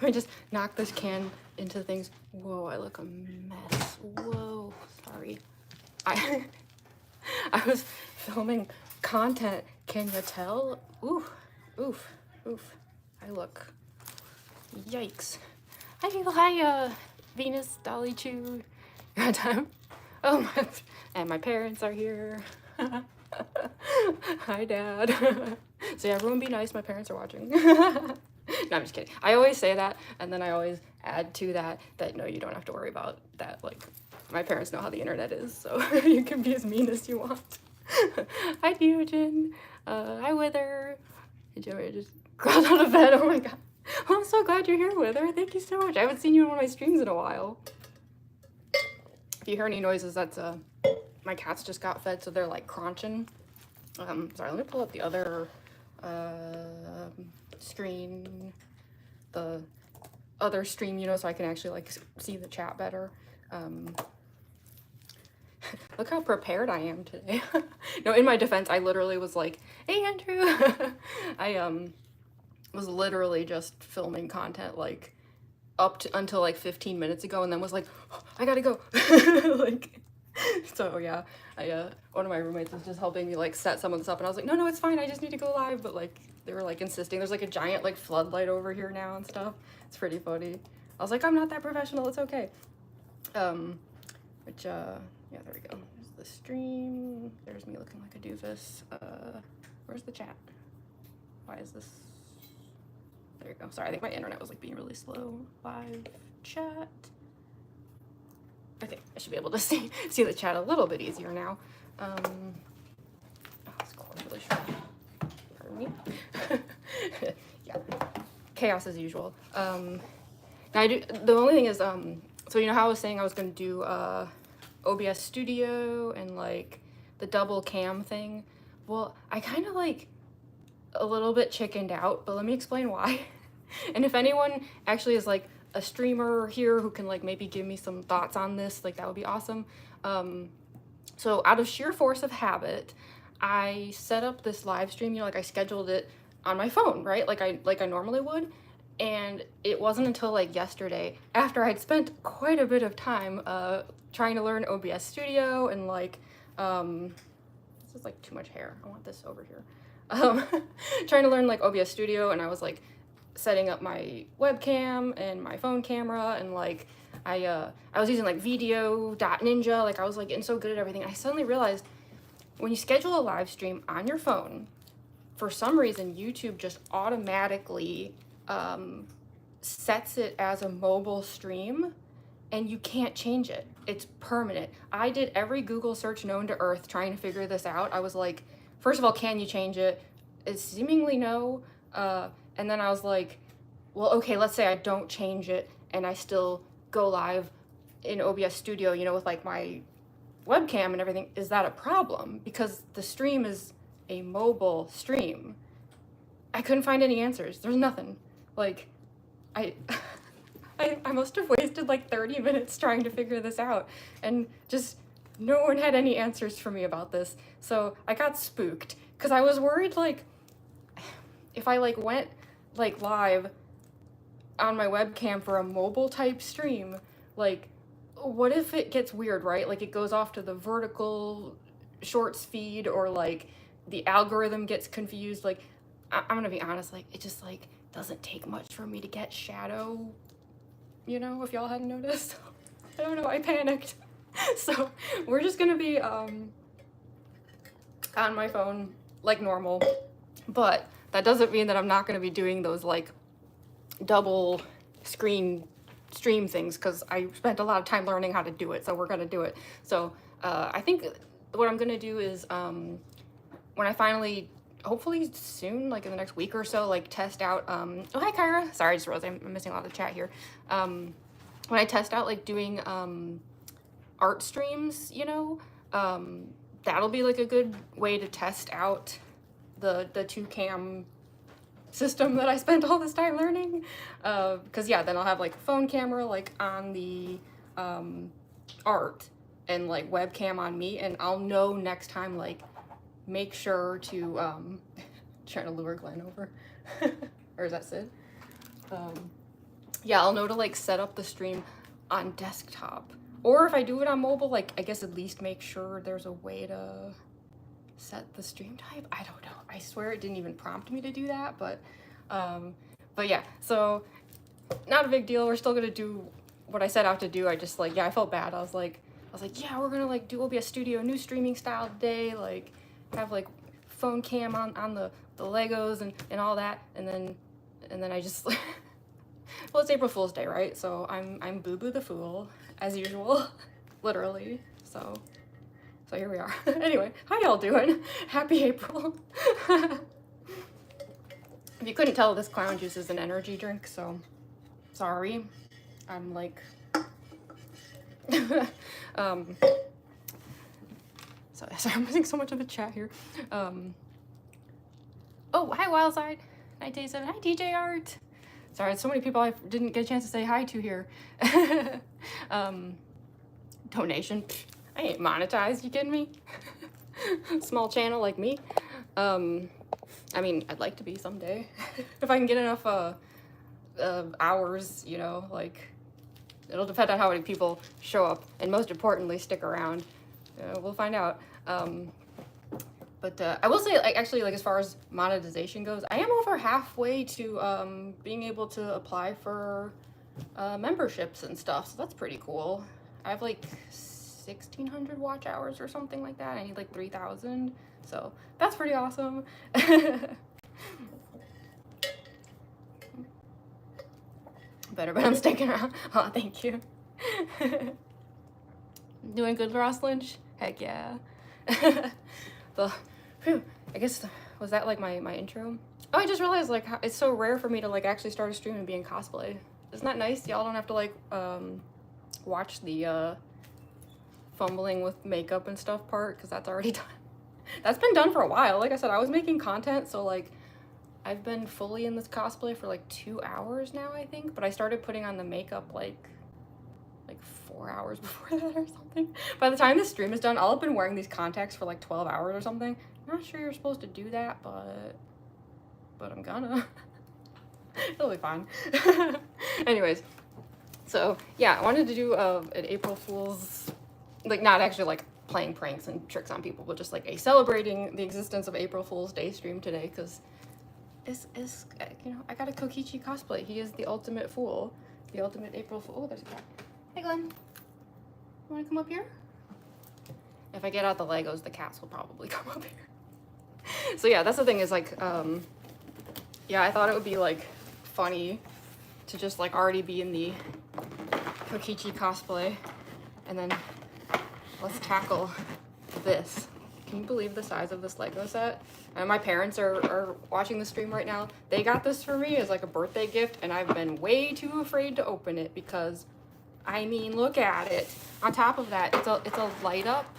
Let me just knock this can into things. Whoa, I look a mess. Whoa, sorry. I was filming content. Can you tell? Oof, oof, oof. I look. Yikes. Hi people, hi Venus, Dolly Chew. Got time? Oh my, and my parents are here. Hi Dad. So yeah, everyone be nice, my parents are watching. No, I'm just kidding. I always say that, and then I always add to that no, you don't have to worry about that. Like, my parents know how the internet is, so you can be as mean as you want. Hi Diogen. Hi Wither. Did you just crawled out of bed? Oh my god. Oh, I'm so glad you're here, Wither. Thank you so much. I haven't seen you in one of my streams in a while. If you hear any noises, that's my cats just got fed, so they're like crunching. Sorry, let me pull up the other screen, the other stream, you know, so I can actually like see the chat better. Look how prepared I am today. No, in my defense, I literally was like, hey Andrew. I was literally just filming content like up to until like 15 minutes ago, and then was like, oh, I gotta go. Like, so yeah, one of my roommates was just helping me like set some of this up, and I was like, no, it's fine, I just need to go live. But like, they were like insisting. There's like a giant like floodlight over here now and stuff. It's pretty funny. I was like, I'm not that professional, it's okay. Yeah, there we go. There's the stream. There's me looking like a doofus. Where's the chat? Why is this? There you go. Sorry, I think my internet was like being really slow. Live chat. Okay, I should be able to see the chat a little bit easier now. Oh, this cord's really short. Pardon me. Yeah, chaos as usual. Now the only thing is, so you know how I was saying I was gonna do OBS Studio and like the double cam thing? Well, I kind of like a little bit chickened out, but let me explain why. And if anyone actually is like a streamer here who can like maybe give me some thoughts on this, like that would be awesome. So out of sheer force of habit, I set up this live stream, you know, like I scheduled it on my phone, right? Like I normally would. And it wasn't until like yesterday, after I'd spent quite a bit of time trying to learn OBS Studio and like, this is like too much hair. I want this over here. Trying to learn like OBS Studio, and I was like setting up my webcam and my phone camera, and like I was using like video.ninja, like I was like getting so good at everything. I suddenly realized when you schedule a live stream on your phone, for some reason YouTube just automatically sets it as a mobile stream, and you can't change it. It's permanent. I did every Google search known to earth trying to figure this out. I was like, first of all, can you change it? It's seemingly no. And then I was like, well, okay, let's say I don't change it and I still go live in OBS Studio, you know, with like my webcam and everything. Is that a problem? Because the stream is a mobile stream. I couldn't find any answers. There's nothing. Like, I must have wasted like 30 minutes trying to figure this out, and just no one had any answers for me about this. So I got spooked because I was worried like if I like went like live on my webcam for a mobile type stream, like what if it gets weird, right? Like it goes off to the vertical shorts feed, or like the algorithm gets confused. Like I'm gonna be honest, like it just like doesn't take much for me to get shadow, you know, if y'all hadn't noticed. I don't know, I panicked. So we're just gonna be on my phone like normal, but that doesn't mean that I'm not gonna be doing those like double screen stream things, because I spent a lot of time learning how to do it, so we're gonna do it. So I think what I'm gonna do is when I finally, hopefully soon, like in the next week or so, like test out, oh hi Kyra, sorry I just realized I'm missing a lot of the chat here. When I test out like doing art streams, you know, that'll be like a good way to test out the 2cam system that I spent all this time learning. Because yeah, then I'll have like a phone camera like on the art and like webcam on me, and I'll know next time like make sure to trying to lure Glenn over. Or is that Sid? yeah, I'll know to like set up the stream on desktop. Or if I do it on mobile, like I guess at least make sure there's a way to set the stream type. I don't know. I swear it didn't even prompt me to do that, but yeah, so not a big deal. We're still gonna do what I set out to do. I just like, yeah, I felt bad. I was like, yeah, we're gonna like do OBS Studio, new streaming style today, like have like phone cam on the Legos and all that, and then I just well, it's April Fool's Day, right? So I'm Boo Boo the Fool as usual, literally. So here we are. Anyway, how y'all doing? Happy April. If you couldn't tell, this clown juice is an energy drink, so sorry. I'm like sorry, I'm missing so much of the chat here. Oh, hi Wildside. Hi Day7. Hi DJ Art. Sorry, so many people I didn't get a chance to say hi to here. Donation. I ain't monetized, you kidding me? Small channel like me. I mean, I'd like to be someday. If I can get enough hours, you know, like, it'll depend on how many people show up, and most importantly, stick around. We'll find out. But I will say, like, actually, like, as far as monetization goes, I am over halfway to being able to apply for memberships and stuff, so that's pretty cool. I have like 1,600 watch hours or something like that. I need like 3,000, so that's pretty awesome. Better, but I'm sticking around. Oh, thank you. Doing good, Ross Lynch? Heck yeah. I guess, was that like my intro? Oh, I just realized like how it's so rare for me to like actually start a stream and be in cosplay. Isn't that nice? Y'all don't have to like watch the fumbling with makeup and stuff part, because that's already done. That's been done for a while. Like I said, I was making content, so like I've been fully in this cosplay for like 2 hours now, I think, but I started putting on the makeup like 4 hours before that or something. By the time this stream is done, I'll have been wearing these contacts for like 12 hours or something. I'm not sure you're supposed to do that, but I'm gonna. It'll be fine. Anyways, so yeah, I wanted to do an April Fool's, like, not actually like playing pranks and tricks on people, but just like a celebrating the existence of April Fool's Day stream today, because it's you know, I got a Kokichi cosplay. He is the ultimate fool, the ultimate April Fool. Oh, there's a cat. Hey Glenn, you want to come up here? If I get out the Legos, the cats will probably come up here. So yeah, that's the thing, is like, yeah, I thought it would be like funny to just like already be in the Kokichi cosplay, and then let's tackle this. Can you believe the size of this Lego set? And my parents are watching the stream right now. They got this for me as like a birthday gift, and I've been way too afraid to open it because, I mean, look at it. On top of that, it's a light up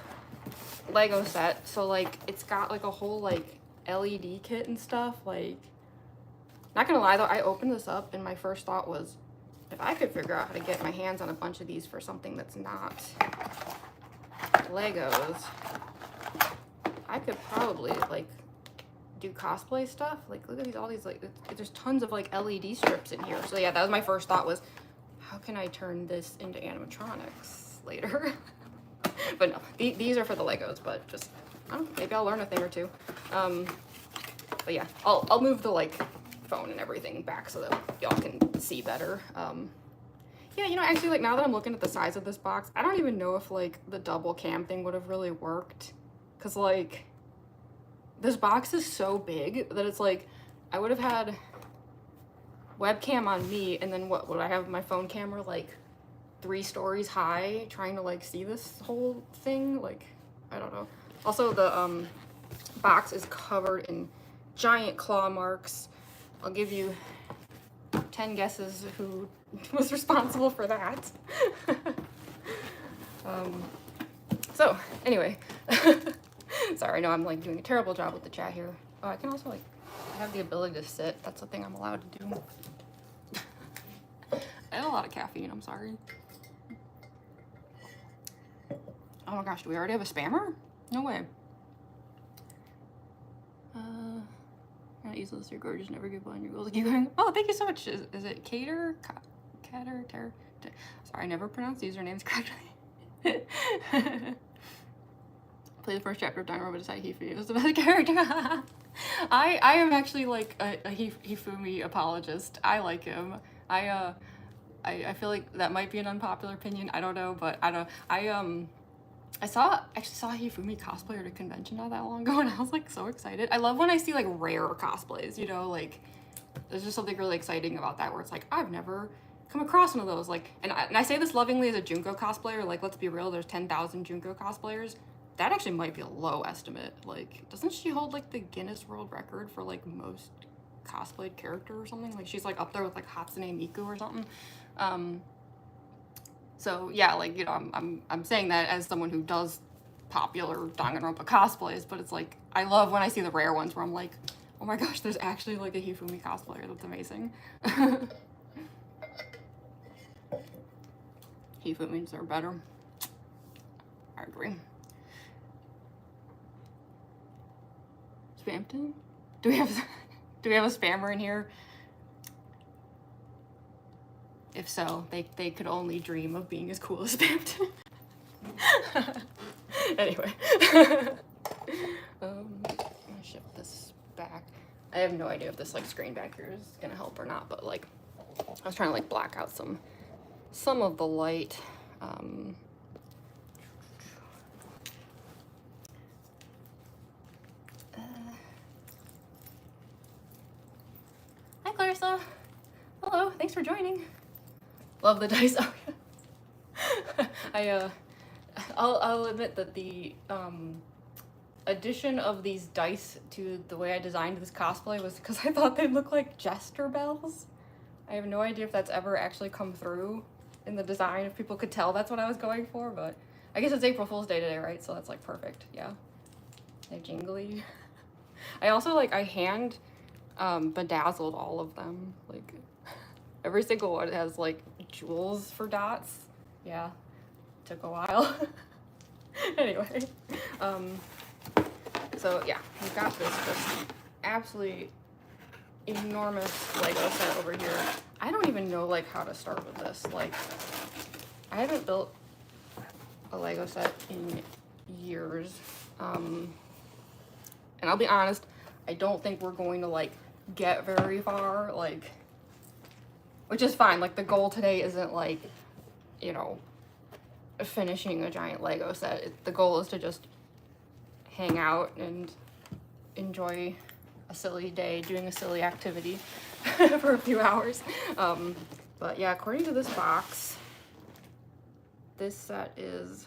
Lego set, so like it's got like a whole like LED kit and stuff. Like, not gonna lie though, I opened this up and my first thought was, if I could figure out how to get my hands on a bunch of these for something that's not Legos, I could probably like do cosplay stuff. Like, look at these, all these, like, there's tons of like LED strips in here. So yeah, that was my first thought, was how can I turn this into animatronics later? But no, these are for the Legos, but just, I don't know, maybe I'll learn a thing or two. But yeah, I'll move the like phone and everything back so that y'all can see better. Yeah, you know, actually, like, now that I'm looking at the size of this box, I don't even know if like the double cam thing would have really worked, because like this box is so big that it's like I would have had webcam on me, and then what would I have my phone camera like 3 stories high trying to like see this whole thing? Like, I don't know. Also, the box is covered in giant claw marks. I'll give you 10 guesses who was responsible for that. So anyway, sorry, no, I'm like doing a terrible job with the chat here. Oh, I can also like, I have the ability to sit. That's the thing I'm allowed to do. I had a lot of caffeine, I'm sorry. Oh my gosh, do we already have a spammer? No way. Not useless, you're gorgeous, never give up on your goals. Keep going. Oh, thank you so much. Is it Kater? Sorry, I never pronounce usernames correctly. Play the first chapter of Danganronpa, decide Hifumi was the best character. I am actually like a Hifumi apologist. I like him. I feel like that might be an unpopular opinion. I don't know, but I actually saw Hifumi cosplay at a convention not that long ago, and I was like so excited. I love when I see like rare cosplays, you know, like there's just something really exciting about that where it's like I've never come across one of those. Like, and I say this lovingly as a Junko cosplayer. Like, let's be real, there's 10,000 Junko cosplayers. That actually might be a low estimate. Like, doesn't she hold like the Guinness World Record for like most cosplayed character or something? Like, she's like up there with like Hatsune Miku or something. So yeah, like, you know, I'm saying that as someone who does popular Danganronpa cosplays, but it's like I love when I see the rare ones where I'm like, oh my gosh, there's actually like a Hifumi cosplayer. That's amazing. Hifumis are better. I agree. Spamton? Do we have a spammer in here? If so, they could only dream of being as cool as Spamton. Anyway. I'm gonna shift this back. I have no idea if this like screen back here is gonna help or not, but like I was trying to like black out some of the light. Hi Clarissa. Hello, thanks for joining. Love the dice. Oh, yeah. I'll admit that the addition of these dice to the way I designed this cosplay was because I thought they'd look like jester bells. I have no idea if that's ever actually come through in the design, if people could tell that's what I was going for, but I guess it's April Fool's Day today, right? So that's like perfect, yeah. They're jingly. I also like, I hand bedazzled all of them. Like, every single one has like jewels for dots. Yeah, took a while. Anyway, so yeah, we've got this just absolutely enormous Lego set over here. I don't even know like how to start with this. Like, I haven't built a Lego set in years. And I'll be honest, I don't think we're going to like get very far, like, which is fine. Like, the goal today isn't like, you know, finishing a giant Lego set. The goal is to just hang out and enjoy a silly day doing a silly activity for a few hours. But yeah, according to this box, this set is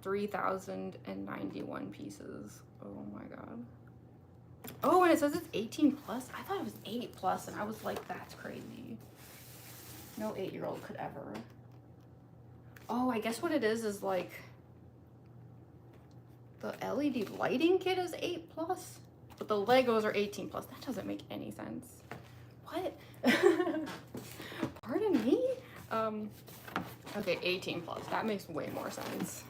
3,091 pieces. Oh my god. Oh, and it says it's 18 plus. I thought it was 8 plus, and I was like, that's crazy. No 8-year-old could ever. Oh, I guess what it is like the LED lighting kit is 8 plus, but the Legos are 18 plus. That doesn't make any sense. What? Pardon me? Okay, 18 plus. That makes way more sense.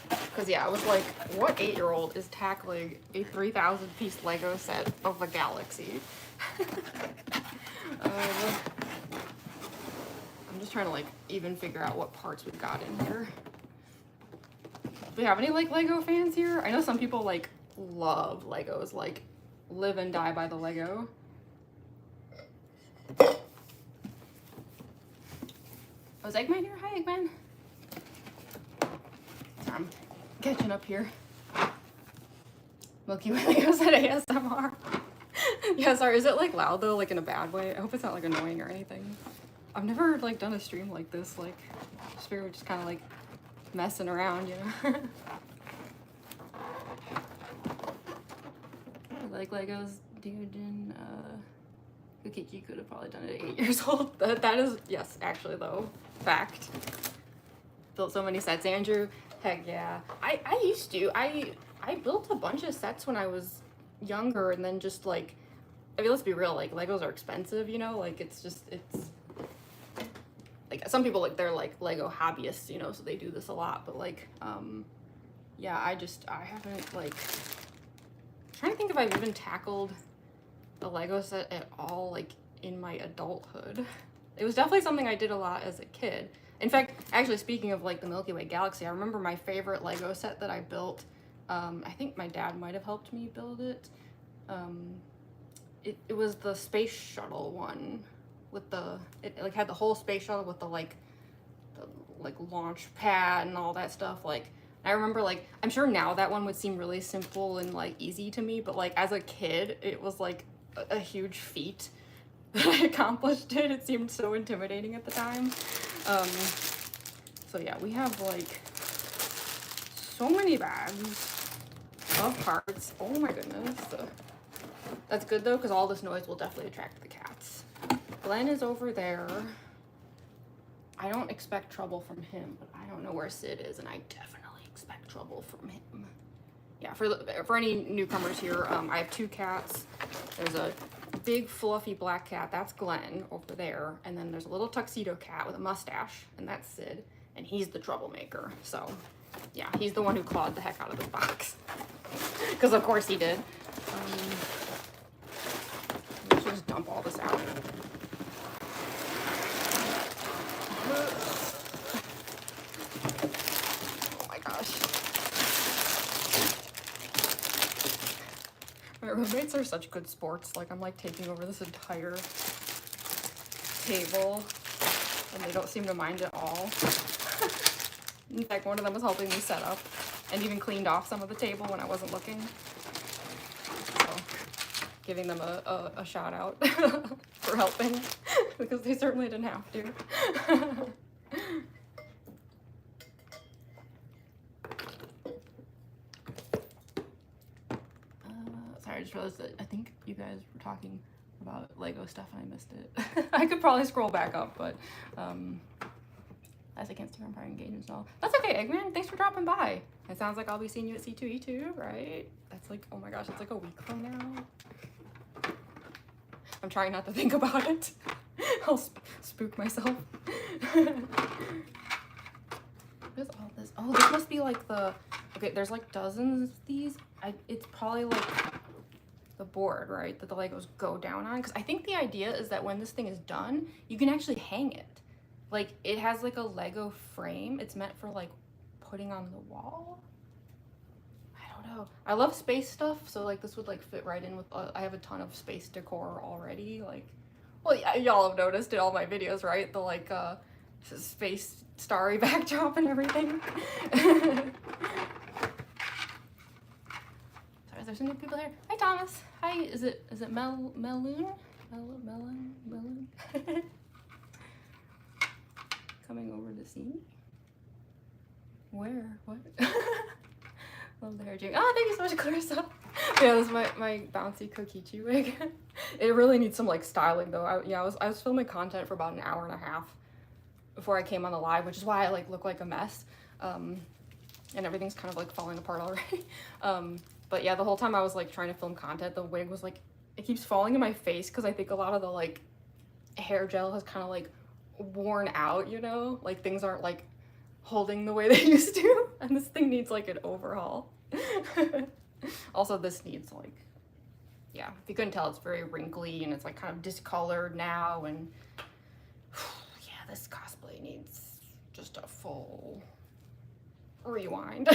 Because yeah, I was like, what 8-year-old is tackling a 3,000 piece Lego set of the Galaxy? I'm just trying to like even figure out what parts we've got in here. Do we have any like Lego fans here? I know some people like love Legos, like live and die by the Lego. Oh, is Eggman here? Hi, Eggman. I'm catching up here. Milky Way Legos at ASMR. Yeah, sorry, is it like loud though, like in a bad way? I hope it's not like annoying or anything. I've never like done a stream like this, like just figured we're just kind of like messing around, you know. I like Legos, dude, and Kokichi could have probably done it at 8 years old. That is, yes, actually though, fact. Built so many sets, Andrew. Heck yeah. I used to. I built a bunch of sets when I was younger, and then just like, I mean, let's be real, like Legos are expensive, you know, like it's like some people like they're like Lego hobbyists, you know, so they do this a lot, but like yeah, I haven't like, I'm trying to think if I've even tackled a Lego set at all like in my adulthood. it was definitely something I did a lot as a kid. In fact, actually speaking of like the Milky Way Galaxy, I remember my favorite Lego set that I built. I think my dad might have helped me build it. It was the space shuttle one with it like had the whole space shuttle with the launch pad and all that stuff. Like, I remember, like, I'm sure now that one would seem really simple and like easy to me, but like as a kid, it was like a huge feat that I accomplished it. It seemed so intimidating at the time. So yeah, we have like so many bags of parts. Oh my goodness. That's good though, because all this noise will definitely attract the cats. Glenn is over there. I don't expect trouble from him, but I don't know where Sid is, and I definitely expect trouble from him. Yeah, for any newcomers here, I have 2 cats. There's a big fluffy black cat, that's Glenn over there, and then there's a little tuxedo cat with a mustache, and that's Sid, and he's the troublemaker. So yeah, he's the one who clawed the heck out of this box, because of course he did. Let's just dump all this out. Oh my gosh. My roommates are such good sports. Like, I'm like taking over this entire table and they don't seem to mind at all. In fact, one of them was helping me set up and even cleaned off some of the table when I wasn't looking. So, giving them a shout out for helping, because they certainly didn't have to. Sorry, I just realized that I think you guys were talking about Lego stuff and I missed it. I could probably scroll back up, but as I can't see vampire engagements and all. That's okay, Eggman. Thanks for dropping by. It sounds like I'll be seeing you at C2E2, right? That's like, oh my gosh, it's like a week from now. I'm trying not to think about it. I'll spook myself. What is all this? Oh, this must be like the... Okay, there's like dozens of these. It's probably like the board, right? That the Legos go down on. Because I think the idea is that when this thing is done, you can actually hang it. Like, it has like a Lego frame. It's meant for like putting on the wall. I don't know. I love space stuff, so like this would like fit right in with, I have a ton of space decor already. Like, well, y'all have noticed in all my videos, right? The like space starry backdrop and everything. Sorry, there's some new people here. Hi, Thomas. Hi, is it Meloon? Meloon? Coming over to see me? Where? What? Love the hair jig. Oh, thank you so much, Clarissa. Yeah, this is my bouncy Kokichi wig. It really needs some like styling though. I was filming content for about an hour and a half before I came on the live, which is why I like look like a mess. And everything's kind of like falling apart already. But yeah, the whole time I was like trying to film content, the wig was like, it keeps falling in my face because I think a lot of the like hair gel has kind of like worn out, you know? Like things aren't like holding the way they used to, and this thing needs like an overhaul. Also, this needs like, yeah, if you couldn't tell, it's very wrinkly and it's like kind of discolored now, and yeah, this cosplay needs just a full rewind.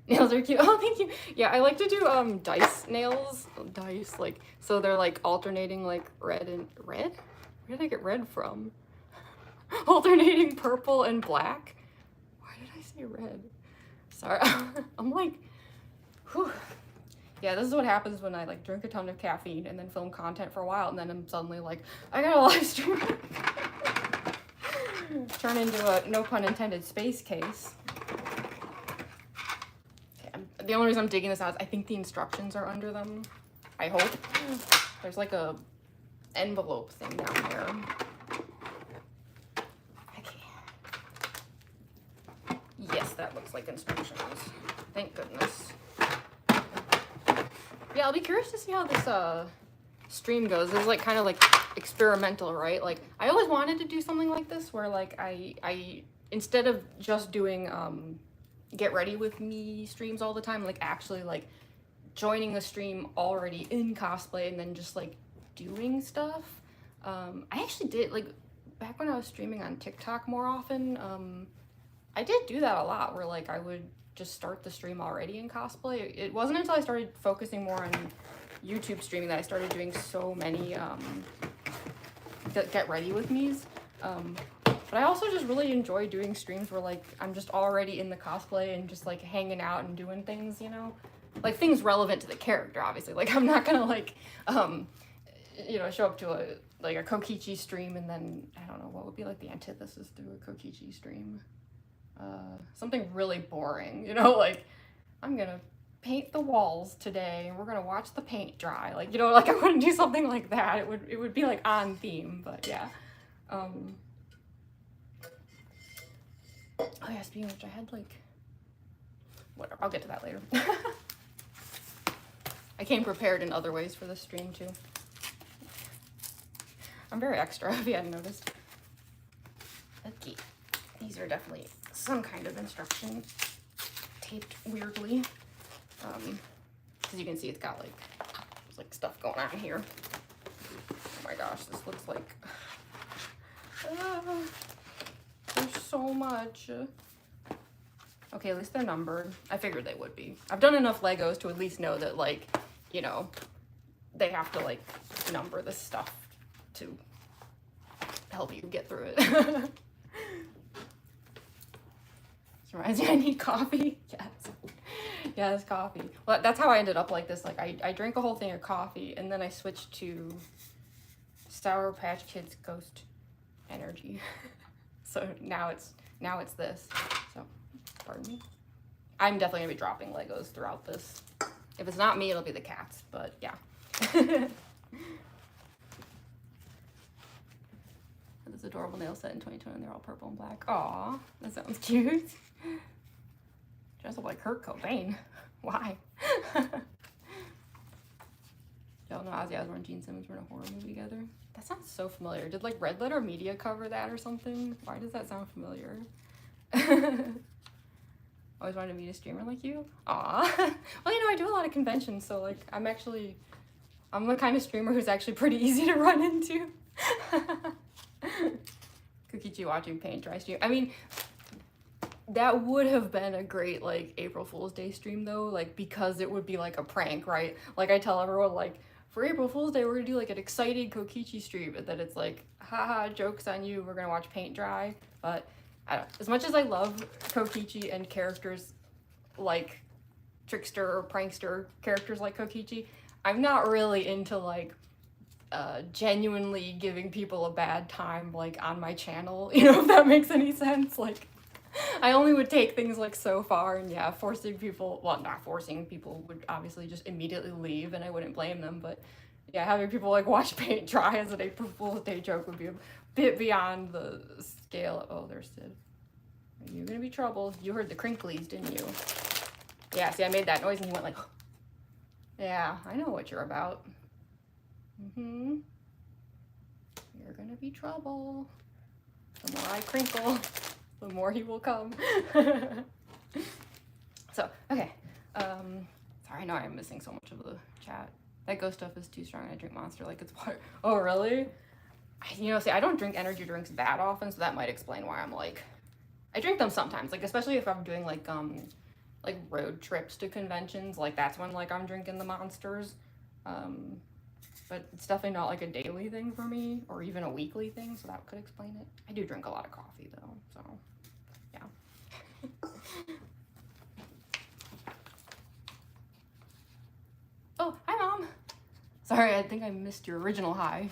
Nails are cute. Oh, thank you. Yeah, I like to do dice nails. Dice, like, so they're like alternating like red and red? Where did I get red from? Alternating purple and black. Why did I say red? Sorry. I'm like, whew. Yeah, this is what happens when I like drink a ton of caffeine and then film content for a while, and then I'm suddenly like, I got a live stream. Turn into a, no pun intended, space case. The only reason I'm digging this out is I think the instructions are under them. I hope. There's like a envelope thing down there. Yes, that looks like instructions. Thank goodness. Yeah, I'll be curious to see how this stream goes. This is like kind of like experimental, right? Like I always wanted to do something like this where like I instead of just doing get ready with me streams all the time, like actually like joining a stream already in cosplay and then just like doing stuff. I actually did, like, back when I was streaming on TikTok more often, I did do that a lot, where, like, I would just start the stream already in cosplay. It wasn't until I started focusing more on YouTube streaming that I started doing so many, get ready with me's. But I also just really enjoy doing streams where, like, I'm just already in the cosplay and just, like, hanging out and doing things, you know? Like, things relevant to the character, obviously. Like, I'm not gonna, like, you know, show up to a Kokichi stream and then, I don't know, what would be, like, the antithesis to a Kokichi stream? Something really boring, you know? Like, I'm gonna paint the walls today and we're gonna watch the paint dry. Like, you know, like, I wouldn't do something like that. It would be, like, on theme, but yeah. Oh yeah, speaking of which, I had, like, whatever, I'll get to that later. I came prepared in other ways for this stream, too. I'm very extra, if you hadn't noticed. Okay, these are definitely some kind of instruction taped weirdly. As you can see, it's got, like, there's, like, stuff going on here. Oh my gosh, this looks like... there's so much. Okay, at least they're numbered. I figured they would be. I've done enough Legos to at least know that, like, you know, they have to, like, number this stuff to help you get through it. This reminds me, I need coffee. Yes. Yes, coffee. Well, that's how I ended up like this. Like, I drank a whole thing of coffee, and then I switched to Sour Patch Kids Ghost Energy. So now it's this. So, pardon me. I'm definitely gonna be dropping Legos throughout this. If it's not me, it'll be the cats, but yeah. This adorable nail set in 2020, and they're all purple and black. Aw, that sounds cute. Dress up like Kurt Cobain. Why? Y'all know Ozzy Osbourne and Gene Simmons were in a horror movie together? That sounds so familiar. Did, like, Red Letter Media cover that or something? Why does that sound familiar? Always wanted to meet a streamer like you? Aw. Well, you know, I do a lot of conventions, so, like, I'm the kind of streamer who's actually pretty easy to run into. Kokichi watching paint dry stream. I mean, that would have been a great, like, April Fool's Day stream, though, like, because it would be, like, a prank, right? Like, I tell everyone, like, for April Fool's Day, we're gonna do, like, an excited Kokichi stream, and then it's like, haha, joke's on you, we're gonna watch paint dry. But, I don't know. As much as I love Kokichi and characters like trickster or prankster characters like Kokichi, I'm not really into, like, genuinely giving people a bad time, like, on my channel, you know, if that makes any sense. Like, I only would take things, like, so far, and yeah, forcing people, well, not forcing people would obviously just immediately leave, and I wouldn't blame them, but yeah, having people, like, watch paint dry as an April Fool's Day joke would be a bit beyond the scale. Oh, there's Sid. You're gonna be trouble. You heard the crinklies, didn't you? Yeah, see, I made that noise, and he went like, yeah, I know what you're about. Mm-hmm. You're gonna be trouble. The more I crinkle, the more he will come. So, okay. Sorry, I know I'm missing so much of the chat. That ghost stuff is too strong. I drink Monster like it's water. Oh, really? You know, see, I don't drink energy drinks that often, so that might explain why I'm like... I drink them sometimes, like, especially if I'm doing, like road trips to conventions. Like, that's when, like, I'm drinking the Monsters. But it's definitely not, like, a daily thing for me, or even a weekly thing, so that could explain it. I do drink a lot of coffee, though, so, yeah. Oh, hi, Mom! Sorry, I think I missed your original hi.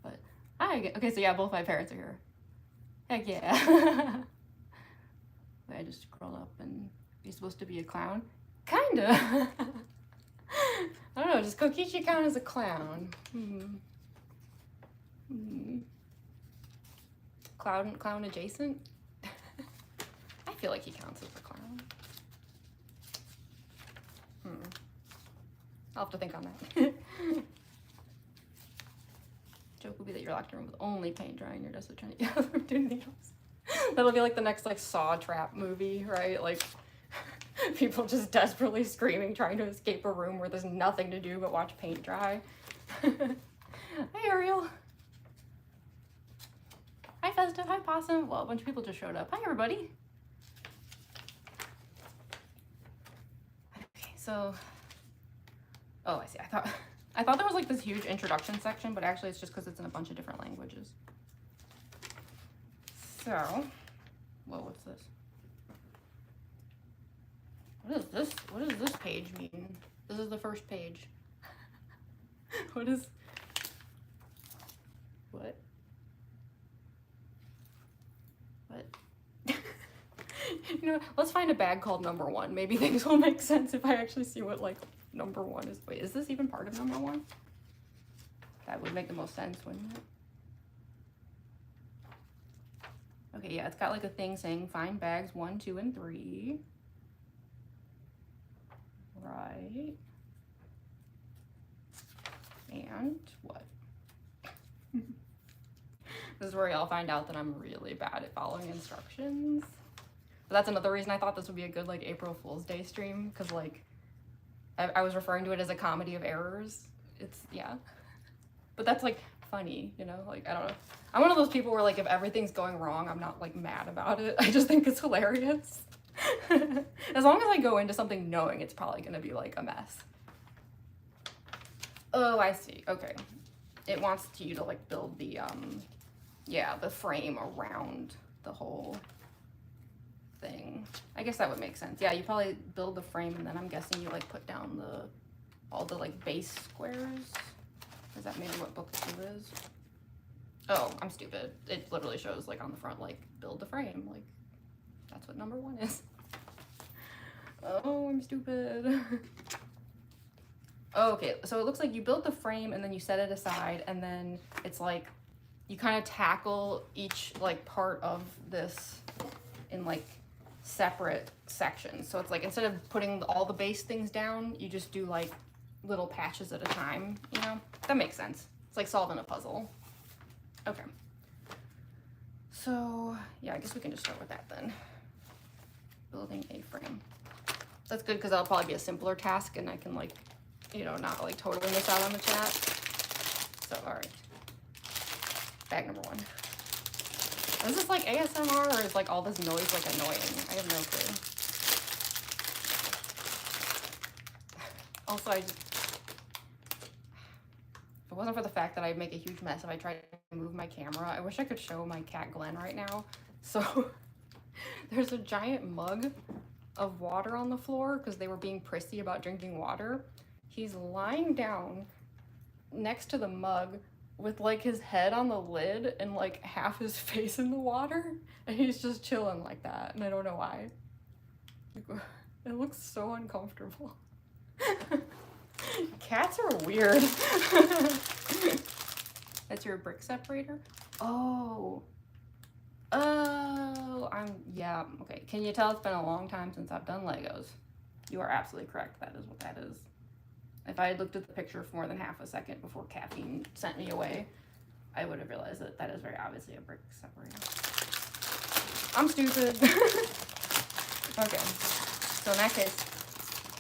But, hi! Okay, so yeah, both my parents are here. Heck yeah. Wait, I just scrolled up and... You're supposed to be a clown? Kinda! I don't know, does Kokichi count as a clown? Clown adjacent? I feel like he counts as a clown. I'll have to think on that. Joke would be that you're locked in a room with only paint drying your desk trying to get out of the room doing anything else. That'll be like the next, like, Saw Trap movie, right? Like, people just desperately screaming, trying to escape a room where there's nothing to do but watch paint dry. Hey, Ariel. Festive. Hi, Possum. Well, a bunch of people just showed up. Hi, everybody. Okay, so, oh, I see. I thought there was like this huge introduction section, but actually it's just because it's in a bunch of different languages. So, whoa, what's this? What is this? What does this page mean? This is the first page. What? You know, let's find a bag called number 1. Maybe things will make sense if I actually see what like number 1 is. Wait, is this even part of number 1? That would make the most sense, wouldn't it? Okay, yeah, it's got like a thing saying find bags 1, 2, and 3. Right. And what? This is where y'all find out that I'm really bad at following instructions. But that's another reason I thought this would be a good like April Fool's Day stream, because like I was referring to it as a comedy of errors. It's, yeah. But that's like funny, you know, like I don't know. I'm one of those people where like if everything's going wrong, I'm not like mad about it. I just think it's hilarious. As long as I go into something knowing it's probably gonna be like a mess. Oh, I see. Okay. It wants you to like build the yeah, the frame around the whole thing. I guess that would make sense. Yeah, you probably build the frame and then I'm guessing you like put down all the like base squares. Is that maybe what book 2 is? Oh, I'm stupid. It literally shows like on the front like build the frame. Like that's what number 1 is. Oh, I'm stupid. Oh, okay, so it looks like you build the frame and then you set it aside, and then it's like you kind of tackle each like part of this in like separate sections. So it's like instead of putting all the base things down, you just do like little patches at a time, you know? That makes sense. It's like solving a puzzle. Okay. So yeah, I guess we can just start with that then. Building a frame. That's good because that'll probably be a simpler task and I can like, you know, not like totally miss out on the chat. So, all right. Bag number 1. Is this like ASMR or is like all this noise like annoying? I have no clue. Also, if it wasn't for the fact that I'd make a huge mess if I tried to move my camera, I wish I could show my cat Glenn right now. So there's a giant mug of water on the floor because they were being prissy about drinking water. He's lying down next to the mug with like his head on the lid and like half his face in the water, and he's just chilling like that, and I don't know why. It looks so uncomfortable. Cats are weird. That's your brick separator? Oh. Oh, yeah, okay. Can you tell it's been a long time since I've done Legos? You are absolutely correct. That is what that is. If I had looked at the picture for more than half a second before caffeine sent me away, I would have realized that that is very obviously a brick separator. I'm stupid. Okay, so in that case,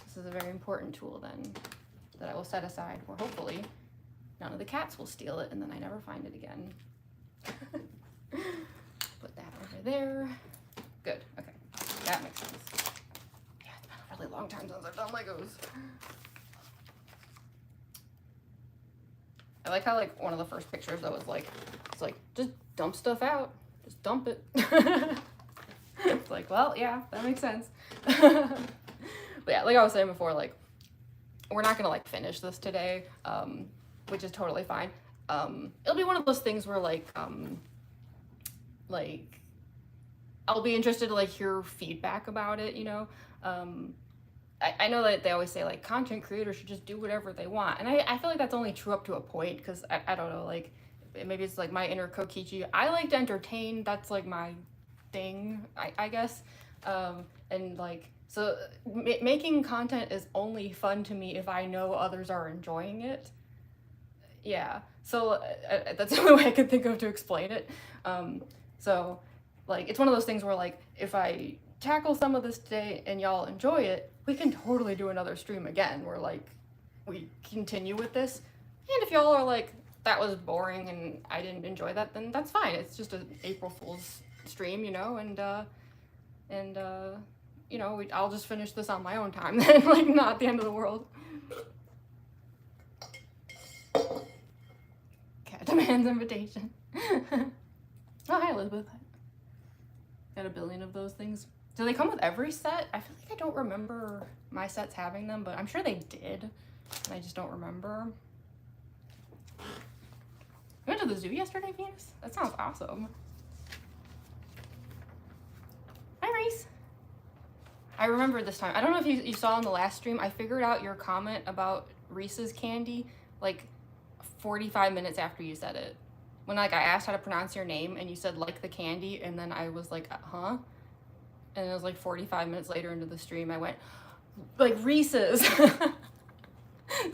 this is a very important tool then that I will set aside where hopefully none of the cats will steal it and then I never find it again. Put that over there. Good, okay, that makes sense. Yeah, it's been a really long time since I've done Legos. I like how like one of the first pictures that was like, it's like, just dump stuff out, just dump it. It's like, well, yeah, that makes sense. But yeah, like I was saying before, like, we're not gonna like finish this today, which is totally fine. It'll be one of those things where like I'll be interested to like hear feedback about it, you know. I know that they always say like content creators should just do whatever they want, and I feel like that's only true up to a point, because I don't know, like maybe it's like my inner Kokichi. I like to entertain, that's like my thing, I guess. And like, so making content is only fun to me if I know others are enjoying it. Yeah, so that's the only way I can think of to explain it. So like it's one of those things where like if I tackle some of this today and y'all enjoy it, we can totally do another stream again where like we continue with this. And if y'all are like, that was boring and I didn't enjoy that, then that's fine. It's just an April Fool's stream, you know, and you know, I'll just finish this on my own time then, like, not the end of the world. Cat demands invitation. Oh, hi, Elizabeth. Got a billion of those things. Do they come with every set? I feel like I don't remember my sets having them, but I'm sure they did, and I just don't remember. You went to the zoo yesterday, Venus? That sounds awesome. Hi, Reese. I remember this time. I don't know if you saw in the last stream, I figured out your comment about Reese's candy like 45 minutes after you said it. When like I asked how to pronounce your name and you said like the candy, and then I was like, huh? And it was like 45 minutes later into the stream, I went, like, Reese's.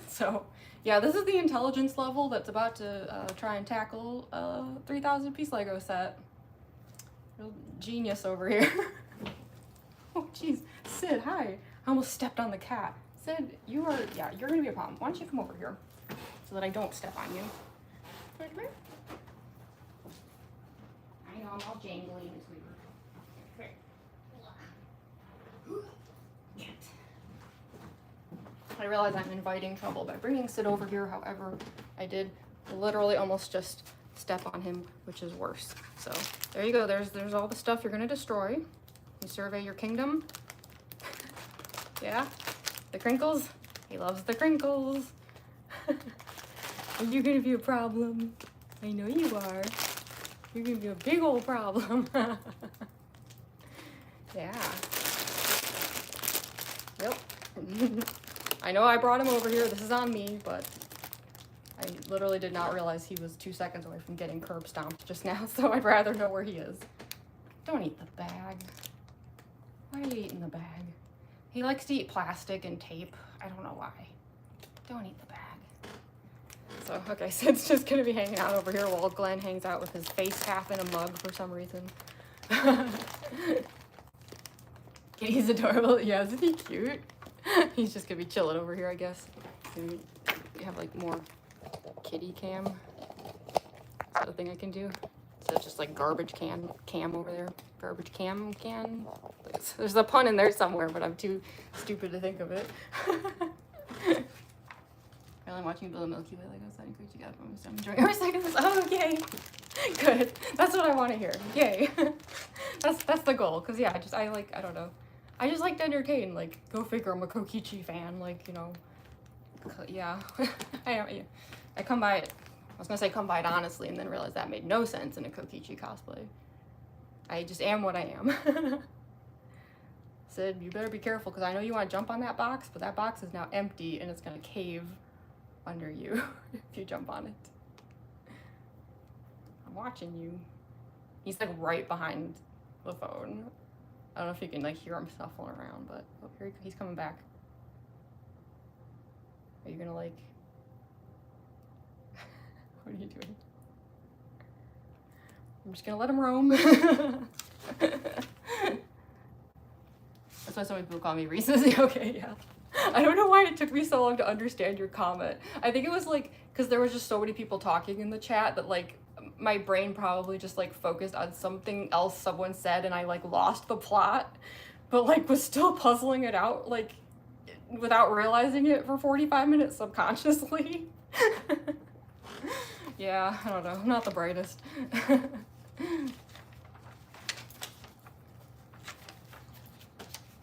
So yeah, this is the intelligence level that's about to try and tackle a 3,000 piece Lego set. Real genius over here. Oh jeez, Sid, hi. I almost stepped on the cat. Sid, you're gonna be a problem. Why don't you come over here so that I don't step on you? Come here. I know, I'm all jangly. It's weird. I realize I'm inviting trouble by bringing Sid over here. However, I did literally almost just step on him, which is worse. So there you go. There's all the stuff you're gonna destroy. You survey your kingdom. Yeah, the crinkles. He loves the crinkles. Are you gonna be a problem? I know you are. You're gonna be a big old problem. Yeah. Yep. I know I brought him over here. This is on me, but I literally did not realize he was 2 seconds away from getting curb stomped just now, so I'd rather know where he is. Don't eat the bag. Why are you eating the bag? He likes to eat plastic and tape. I don't know why. Don't eat the bag. So, okay, Sid's just gonna be hanging out over here while Glenn hangs out with his face half in a mug for some reason. Kitty's adorable. Yeah, isn't he cute? He's just gonna be chilling over here, I guess. We have like more kitty cam. Is that a thing I can do? So it's just like garbage cam over there. Garbage can. There's a pun in there somewhere, but I'm too stupid to think of it. Really watching build a Milky Way Lego set and Kokichi got from I'm enjoying every second of this. Oh, yay! Good. That's what I want to hear. Yay! That's the goal. Cause yeah, I don't know. I just like to entertain. Like, go figure. I'm a Kokichi fan. Like, you know. Yeah. I come by it. I was gonna say come by it honestly, and then realized that made no sense in a Kokichi cosplay. I just am what I am. Sid, you better be careful, because I know you want to jump on that box, but that box is now empty, and it's gonna cave under you if you jump on it. I'm watching you. He's like right behind the phone. I don't know if you can like hear him snuffling around, but oh, here he's coming back. Are you gonna like? What are you doing? I'm just gonna let him roam. That's why so many people call me Reese's. Okay, yeah. I don't know why it took me so long to understand your comment. I think it was like, because there was just so many people talking in the chat that like, my brain probably just like focused on something else someone said and I like lost the plot, but like was still puzzling it out like without realizing it for 45 minutes subconsciously. Yeah, I don't know. I'm not the brightest.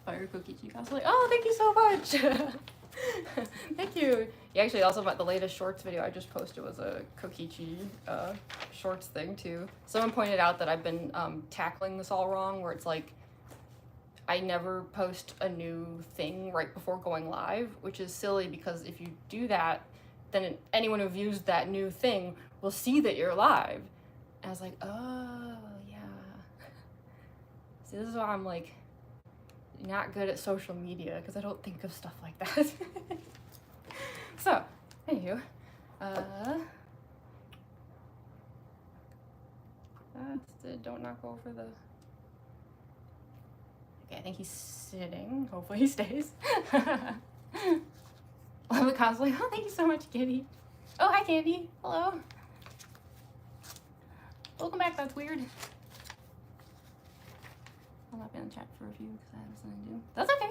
Fire Kokichi cosplay. Oh, thank you so much. Thank you. Yeah, actually, also about the latest shorts video I just posted was a Kokichi shorts thing too. Someone pointed out that I've been tackling this all wrong, where it's like I never post a new thing right before going live, which is silly because if you do that, then anyone who views that new thing will see that you're live. And I was like, oh yeah. See, this is why I'm like not good at social media, because I don't think of stuff like that. So, anywho, don't knock over the. Okay, I think he's sitting. Hopefully he stays. Love the cosplay. Oh, thank you so much, Kitty. Oh, hi, Candy. Hello. Welcome back, that's weird. I'll not be on the chat for a few because I have something to do. That's okay.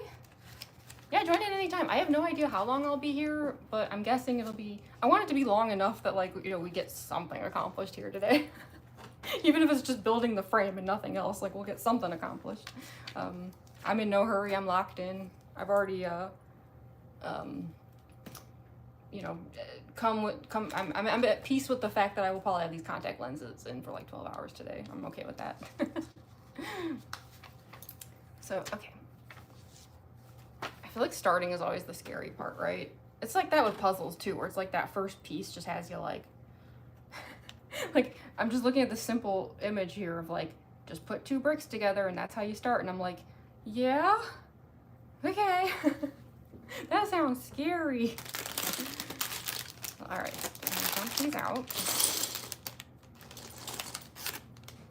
Yeah, join in anytime. I have no idea how long I'll be here, but I'm guessing it'll be... I want it to be long enough that, like, you know, we get something accomplished here today. Even if it's just building the frame and nothing else, like, we'll get something accomplished. I'm in no hurry. I'm locked in. I've already, you know, I'm at peace with the fact that I will probably have these contact lenses in for like 12 hours today. I'm okay with that. So, okay. I feel like starting is always the scary part, right? It's like that with puzzles too, where it's like that first piece just has you like, like, I'm just looking at the simple image here of like, just put 2 bricks together and that's how you start. And I'm like, yeah, okay. That sounds scary. All right, dump these out.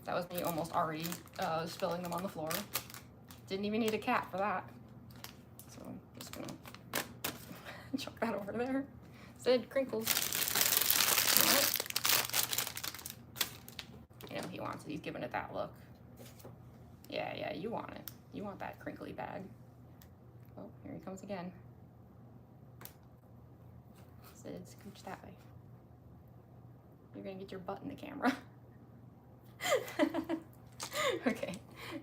That was me almost already spilling them on the floor. Didn't even need a cat for that. So I'm just gonna chuck that over there. Sid, crinkles. All right. You know, he wants it. He's giving it that look. Yeah, you want it. You want that crinkly bag. Oh, here he comes again. Sid, scooch that way. You're gonna get your butt in the camera. Okay,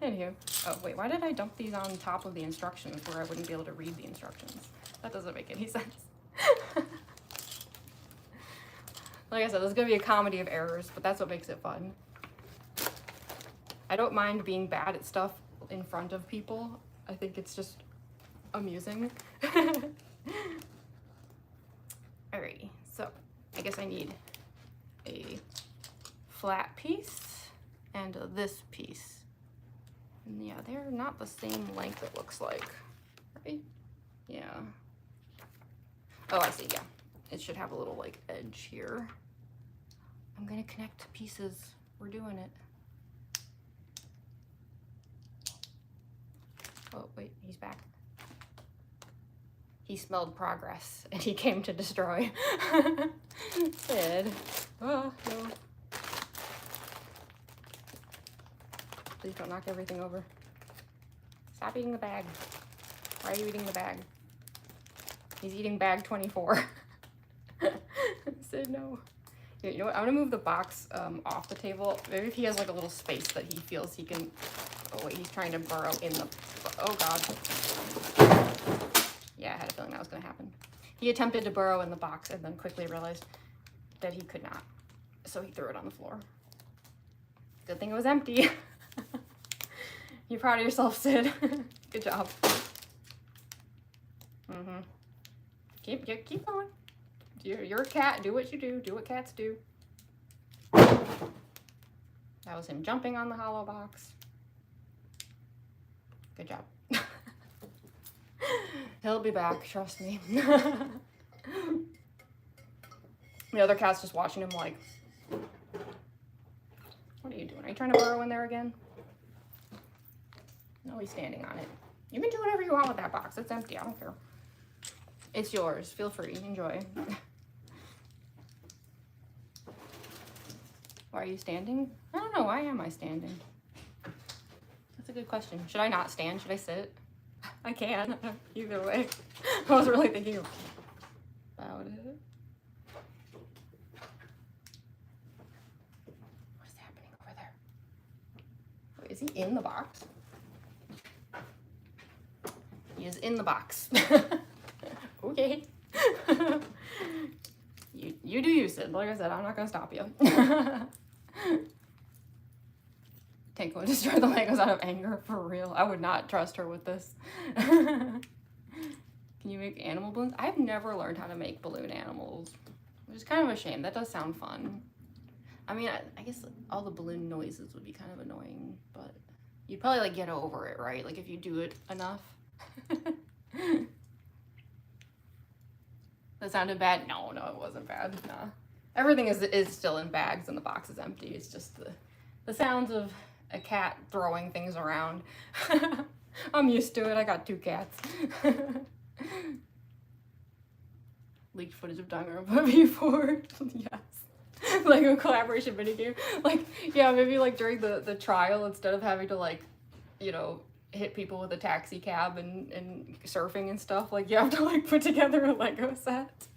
anywho. Oh, wait, why did I dump these on top of the instructions where I wouldn't be able to read the instructions? That doesn't make any sense. Like I said, this is gonna be a comedy of errors, but that's what makes it fun. I don't mind being bad at stuff in front of people. I think it's just amusing. Alrighty, so I guess I need a flat piece and this piece. And yeah, they're not the same length, it looks like, right? Yeah. Oh, I see, yeah. It should have a little like edge here. I'm gonna connect pieces. We're doing it. Oh, wait, he's back. He smelled progress and he came to destroy. Sid. Oh, no. Please don't knock everything over. Stop eating the bag. Why are you eating the bag? He's eating bag 24. Sid, no. You know what? I'm gonna move the box off the table. Maybe if he has like a little space that he feels he can. Oh wait, he's trying to burrow in the. Oh god. Yeah, I had a feeling that was gonna happen. He attempted to burrow in the box and then quickly realized that he could not. So he threw it on the floor. Good thing it was empty. You proud of yourself, Sid? Good job. Mm-hmm. Keep going. You're a cat. Do what you do. Do what cats do. That was him jumping on the hollow box. Good job. He'll be back, trust me. The other cat's just watching him like, what are you doing? Are you trying to burrow in there again? No, he's standing on it. You can do whatever you want with that box. It's empty. I don't care. It's yours. Feel free. Enjoy. Why are you standing? I don't know. Why am I standing? That's a good question. Should I not stand? Should I sit? I can. Either way. I was really thinking about it. What is happening over there? Wait, is he in the box? He is in the box. Okay. You do you, Sid. Like I said, I'm not gonna stop you. Tanko would destroy the Legos out of anger, for real. I would not trust her with this. Can you make animal balloons? I've never learned how to make balloon animals, which is kind of a shame. That does sound fun. I mean, I guess all the balloon noises would be kind of annoying, but you'd probably like get over it, right? Like if you do it enough. That sounded bad? No, it wasn't bad. Nah. Everything is still in bags and the box is empty. It's just the sounds of a cat throwing things around. I'm used to it. I got 2 cats. Leaked footage of Danganronpa V3. Yes. Lego collaboration minigame. Like, yeah, maybe like during the trial, instead of having to like, you know, hit people with a taxi cab and surfing and stuff, like you have to like put together a Lego set.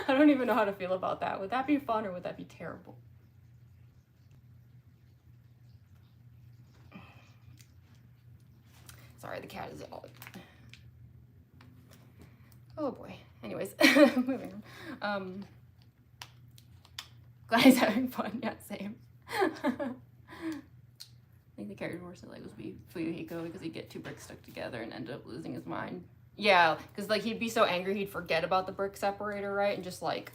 I don't even know how to feel about that. Would that be fun or would that be terrible? Sorry, the cat is all... Oh boy. Anyways, moving on. Glad he's having fun. Yeah, same. I think the character more so like would be Fuyuhiko because he'd get two bricks stuck together and end up losing his mind. Yeah, because like he'd be so angry he'd forget about the brick separator, right? And just like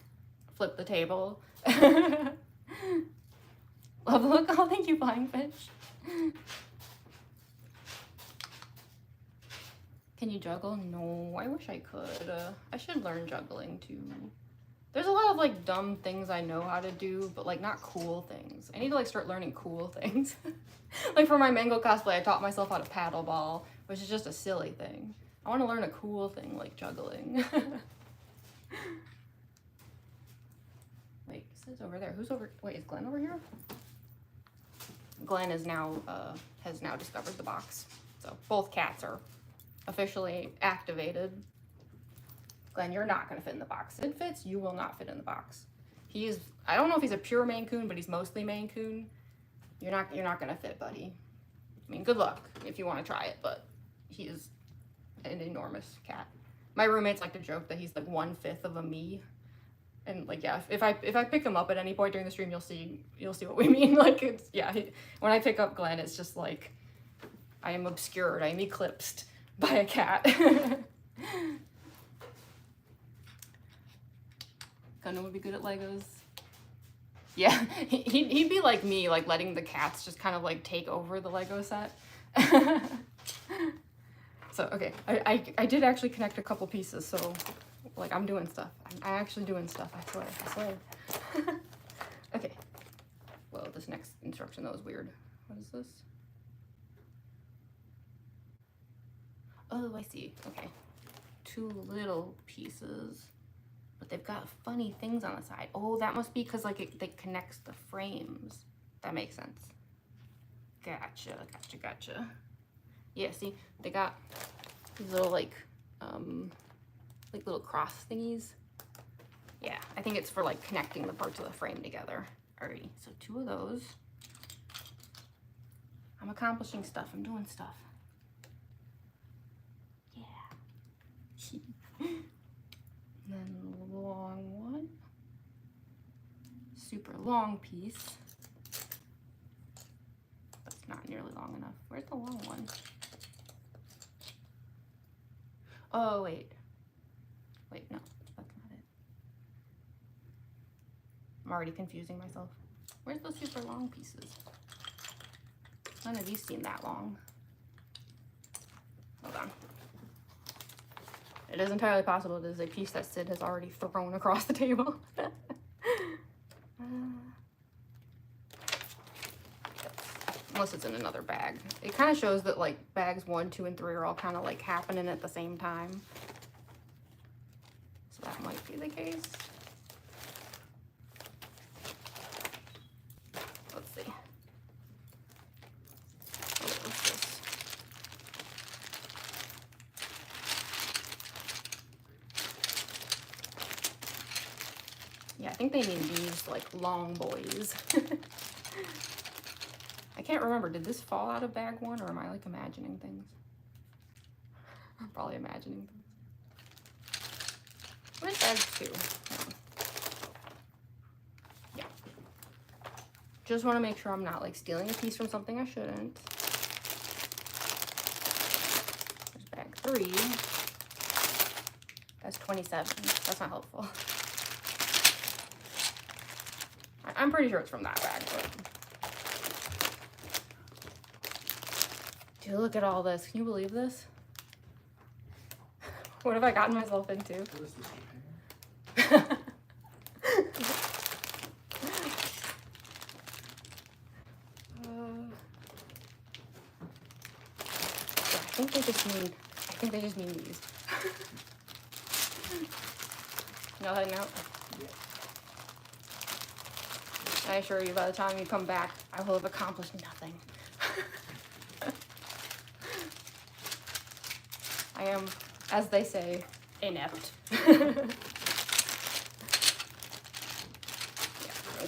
flip the table. Love the look. Oh, thank you, Flying Fish. Can you juggle? No, I wish I could. I should learn juggling too. There's a lot of like dumb things I know how to do, but like not cool things. I need to like start learning cool things. Like for my mango cosplay, I taught myself how to paddle ball, which is just a silly thing. I want to learn a cool thing like juggling. Wait, it says over there. Who's over? Wait, is Glenn over here? Glenn is now has now discovered the box. So both cats are officially activated. Glenn, you're not gonna fit in the box. Sid fits, you will not fit in the box. He is, I don't know if he's a pure Maine Coon, but he's mostly Maine Coon. You're not gonna fit, buddy. I mean, good luck if you want to try it, but he is an enormous cat. My roommates like to joke that he's like 1/5 of a me. And like, yeah, if I pick him up at any point during the stream, you'll see what we mean. Like, it's, yeah, when I pick up Glenn, it's just like, I am obscured, I am eclipsed by a cat. Gunna would be good at Legos. Yeah, he'd be like me, like letting the cats just kind of like take over the Lego set. So, okay, I did actually connect a couple pieces, so like I'm doing stuff. I'm actually doing stuff, I swear. Okay. Well, this next instruction though is weird. What is this? Oh, I see. Okay. 2 little pieces, but they've got funny things on the side. Oh, that must be because like it connects the frames. That makes sense. Gotcha. Yeah, see, they got these little like little cross thingies. Yeah, I think it's for like connecting the parts of the frame together. Alrighty, so 2 of those. I'm accomplishing stuff. I'm doing stuff. And then the long one, super long piece. That's not nearly long enough. Where's the long one? Oh, wait, no, that's not it. I'm already confusing myself. Where's the super long pieces? None of these seem that long. Hold on. It is entirely possible it is a piece that Sid has already thrown across the table. Unless it's in another bag. It kind of shows that like bags 1, 2, and 3 are all kind of like happening at the same time. So that might be the case. Let's see. What's this? Yeah, I think they mean these like long boys. I can't remember, did this fall out of bag 1 or am I like imagining things? I'm probably imagining things. Where's bag 2? Yeah. Just want to make sure I'm not like stealing a piece from something I shouldn't. There's bag 3. That's 27. That's not helpful. I'm pretty sure it's from that bag, but... Dude, look at all this. Can you believe this? What have I gotten myself into? What is this? I think they just mean these. Y'all heading out? Yeah. I assure you, by the time you come back, I will have accomplished nothing. I am, as they say, inept. Yeah, I'm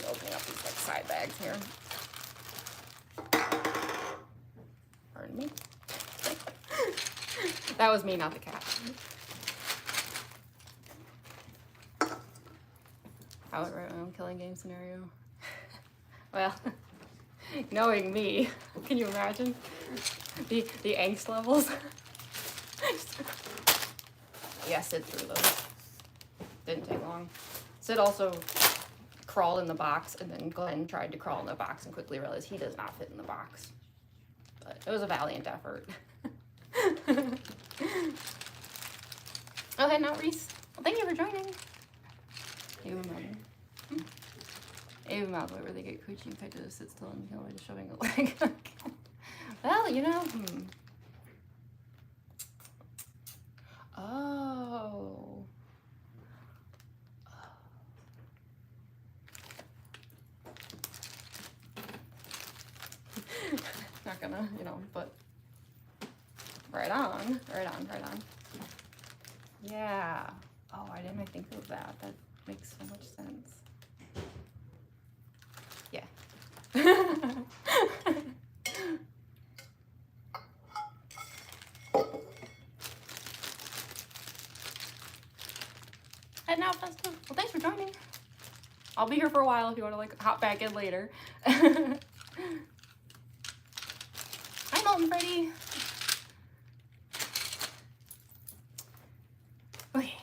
opening up these like side bags here. Pardon me. That was me, not the cat. I would write my own killing game scenario. Well, knowing me, can you imagine the angst levels? Yeah, Sid threw those. Didn't take long. Sid also crawled in the box, and then Glenn tried to crawl in the box and quickly realized he does not fit in the box. But it was a valiant effort. Okay, now Reese. Well, thank you for joining. Even Mouth, where they get Kokichi and Kaito to sit still and kill by just shoving a leg. Well, you know, Oh. Not gonna, you know, but right on, right on, right on. Yeah. Oh, why didn't I think of that? That makes so much sense. Yeah. And now festive. Well, thanks for joining. I'll be here for a while if you want to like hop back in later. Hi, Molten Freddy. Okay.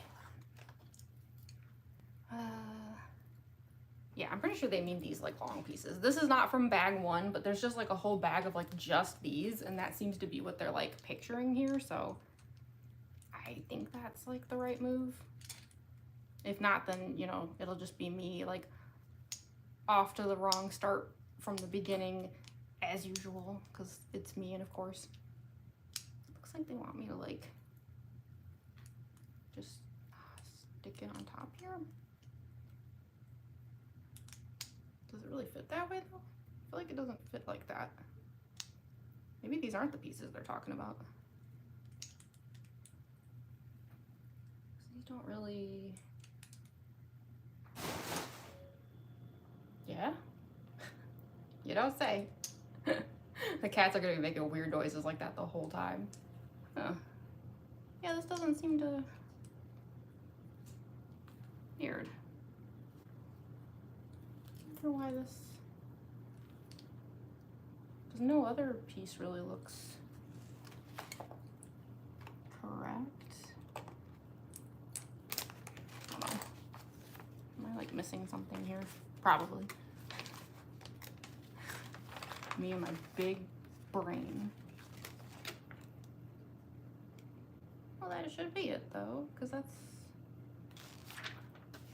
Yeah, I'm pretty sure they mean these like long pieces. This is not from bag 1, but there's just like a whole bag of like just these, and that seems to be what they're like picturing here. So I think that's like the right move. If not, then, you know, it'll just be me, like, off to the wrong start from the beginning, as usual, because it's me, and of course, it looks like they want me to, like, just stick it on top here. Does it really fit that way, though? I feel like it doesn't fit like that. Maybe these aren't the pieces they're talking about. These don't really... Yeah? You don't say. The cats are gonna be making weird noises like that the whole time. Huh. Yeah, this doesn't seem to... Weird. I don't know why this... Because no other piece really looks correct. I don't know. Am I like missing something here? Probably. Me and my big brain. Well, that should be it though, because that's...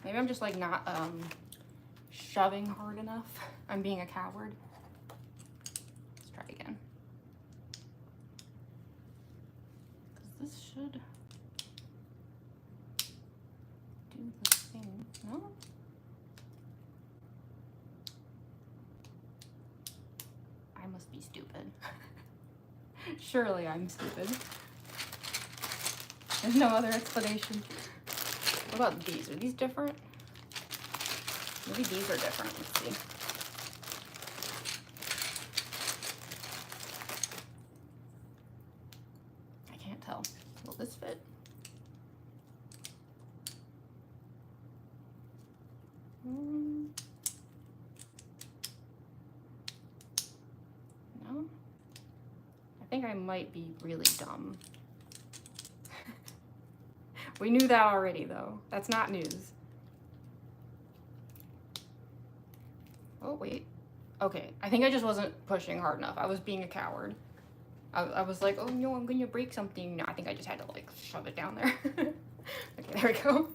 Maybe I'm just like not shoving hard enough. I'm being a coward. Let's try again. Because this should do the thing. No? I must be stupid. Surely I'm stupid. There's no other explanation. What about these? Are these different? Maybe these are different. Let's see. I can't tell. Will this fit? No? I think I might be really dumb. We knew that already, though. That's not news. Oh, wait. Okay, I think I just wasn't pushing hard enough. I was being a coward. I was like, oh no, I'm gonna break something. No, I think I just had to like shove it down there. Okay, there we go.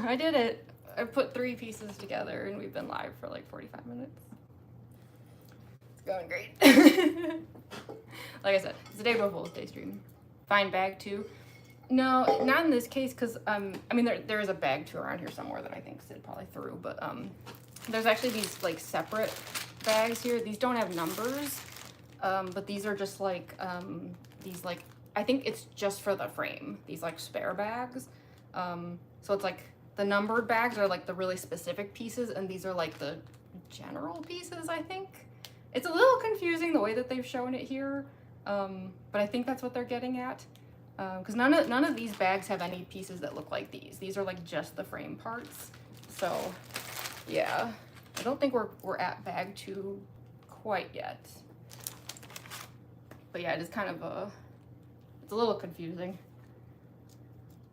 I did it. I put 3 pieces together and we've been live for like 45 minutes. It's going great. Like I said, it's a day before Fool's Day stream. Find bag 2. No, not in this case, because, I mean, there is a bag 2 around here somewhere that I think Sid probably threw, but, There's actually these like separate bags here. These don't have numbers, but these are just like these like, I think it's just for the frame, these like spare bags. So it's like the numbered bags are like the really specific pieces, and these are like the general pieces, I think. It's a little confusing the way that they've shown it here, but I think that's what they're getting at. Because none of these bags have any pieces that look like these. These are like just the frame parts. So yeah, I don't think we're at bag 2 quite yet. But yeah, it is kind of it's a little confusing.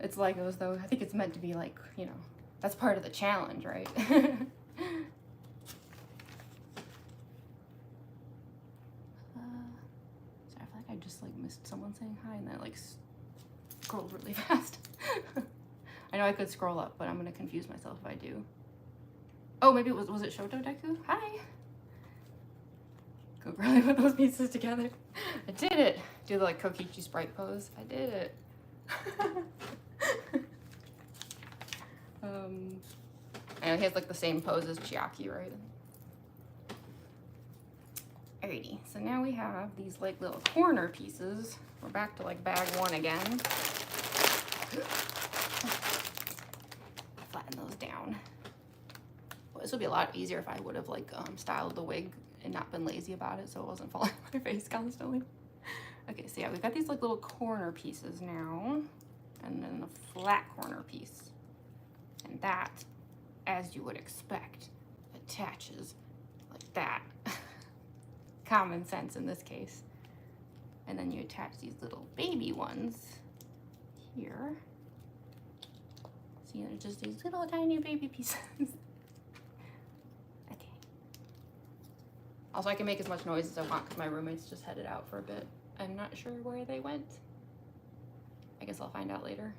It's Legos though. I think it's meant to be like, you know, that's part of the challenge, right? Sorry, I feel like I just like missed someone saying hi and then like scrolled really fast. I know I could scroll up, but I'm gonna confuse myself if I do. Oh, maybe it was it Shoto Deku? Hi. Go girly with those pieces together. I did it. Do the like Kokichi sprite pose. I did it. I know he has like the same pose as Chiaki, right? Alrighty, so now we have these like little corner pieces. We're back to like bag 1 again. Flatten those down. Well, this would be a lot easier if I would have like styled the wig and not been lazy about it, so it wasn't falling on my face constantly. Okay, so yeah, we've got these like little corner pieces now, and then a flat corner piece. And that, as you would expect, attaches like that. Common sense in this case. And then you attach these little baby ones here. See, they're just these little tiny baby pieces. Okay. Also, I can make as much noise as I want because my roommates just headed out for a bit. I'm not sure where they went. I guess I'll find out later.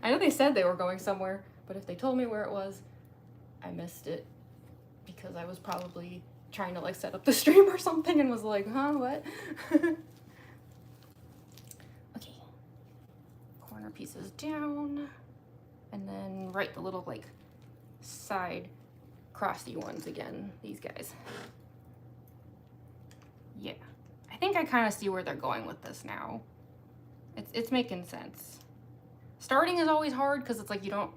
I know they said they were going somewhere, but if they told me where it was, I missed it because I was probably trying to like set up the stream or something and was like, huh, what? Okay. Corner pieces down, and then right the little like side crossy ones again, these guys. Yeah. I think I kind of see where they're going with this now. It's making sense. Starting is always hard because it's like you don't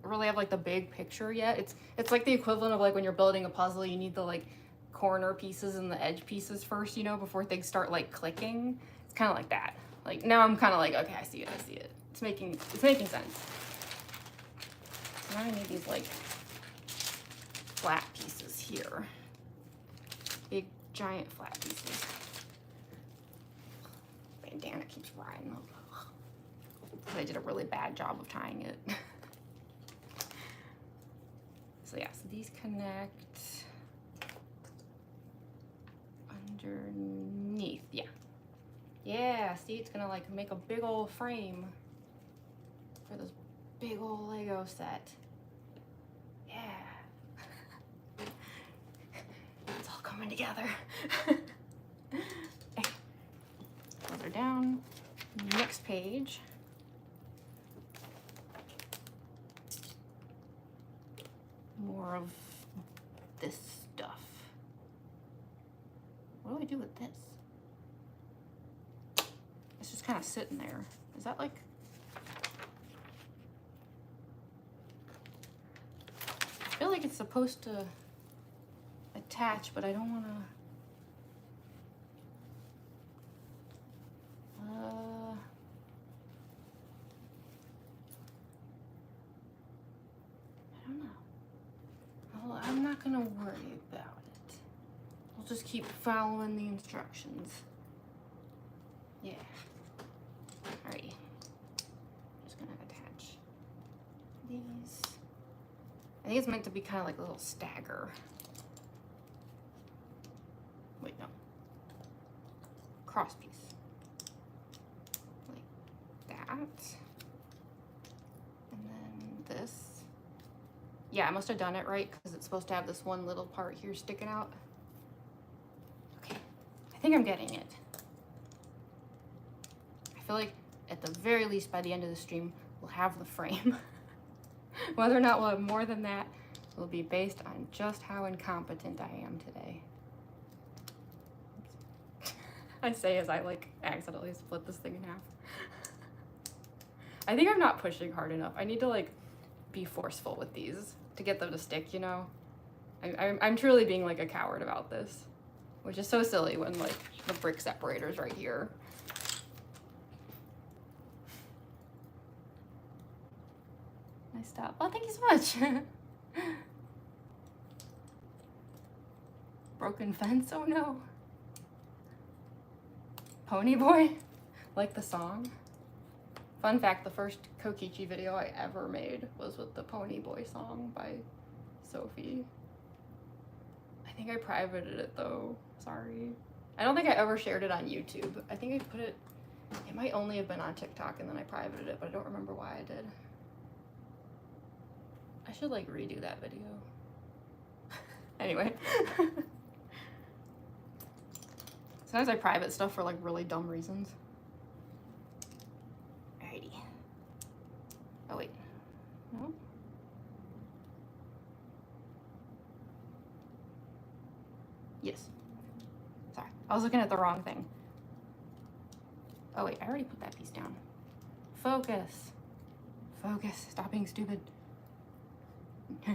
really have like the big picture yet. It's like the equivalent of like when you're building a puzzle, you need the like corner pieces and the edge pieces first, you know, before things start like clicking. It's kind of like that. Like now I'm kind of like, okay, I see it. It's making sense. Now I need these like flat pieces here. Big giant flat pieces. Bandana keeps riding up. I did a really bad job of tying it. So yeah, so these connect underneath. Yeah, see, it's gonna like make a big old frame for this big old Lego set. Yeah. It's all coming together. Okay. Those are down. Next page. More of this stuff. What do I do with this? It's just kind of sitting there. Is that like... I feel like it's supposed to attach, but I don't want to... I don't know. I'm not gonna worry about it. We'll just keep following the instructions. Yeah. Alrighty. Just gonna attach these. I think it's meant to be kind of like a little stagger. Wait, no. Cross piece. Like that. And then this. Yeah, I must have done it right because it's supposed to have this one little part here sticking out. Okay, I think I'm getting it. I feel like at the very least by the end of the stream, we'll have the frame. Whether or not we'll have more than that, will be based on just how incompetent I am today. I say as I like accidentally split this thing in half. I think I'm not pushing hard enough. I need to like be forceful with these to get them to stick, you know? I'm truly being like a coward about this, which is so silly when like the brick separator's right here. Nice stuff. Oh, thank you so much. Broken fence, oh no. Pony Boy, like the song. Fun fact, the first Kokichi video I ever made was with the Pony Boy song by Sophie. I think I privated it though, sorry. I don't think I ever shared it on YouTube. I think I put it, it might only have been on TikTok and then I privated it, but I don't remember why I did. I should like redo that video. Anyway. Sometimes I private stuff for like really dumb reasons. Alrighty. Oh wait. No? Yes. Sorry. I was looking at the wrong thing. Oh wait, I already put that piece down. Focus. Focus. Stop being stupid.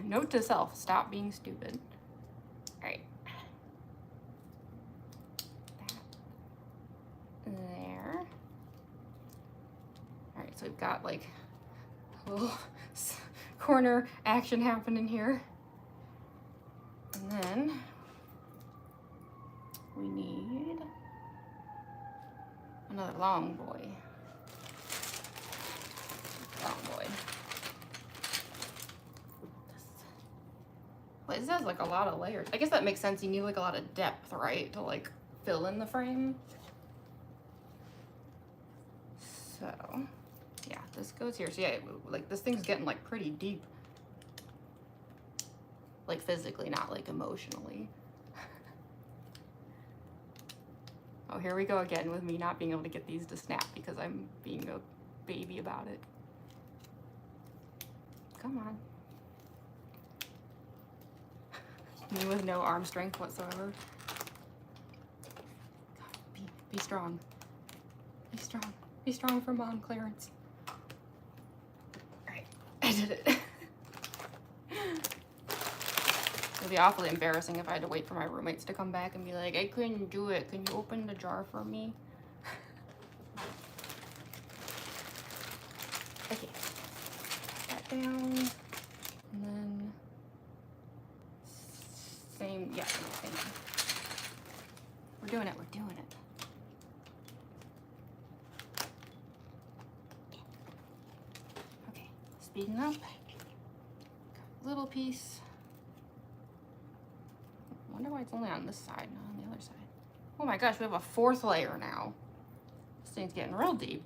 Note to self, stop being stupid. Alright. There. Alright, so we've got like a little corner action happening here. And then we need another long boy. Long boy. Well, this has like a lot of layers. I guess that makes sense. You need like a lot of depth, right? To like fill in the frame. So, yeah, this goes here. So yeah, like this thing's getting like pretty deep. Like physically, not like emotionally. Oh, here we go again with me not being able to get these to snap because I'm being a baby about it. Come on. Me with no arm strength whatsoever. God, be strong. Be strong. Be strong for Mom, Clarence. Alright, I did it. It'd be awfully embarrassing if I had to wait for my roommates to come back and be like, I couldn't do it. Can you open the jar for me? Okay. That down. And then same, yeah, same. We're doing it, we're doing it. Okay, speeding up. Little piece. I wonder why it's only on this side, not on the other side. Oh my gosh, we have a fourth layer now. This thing's getting real deep.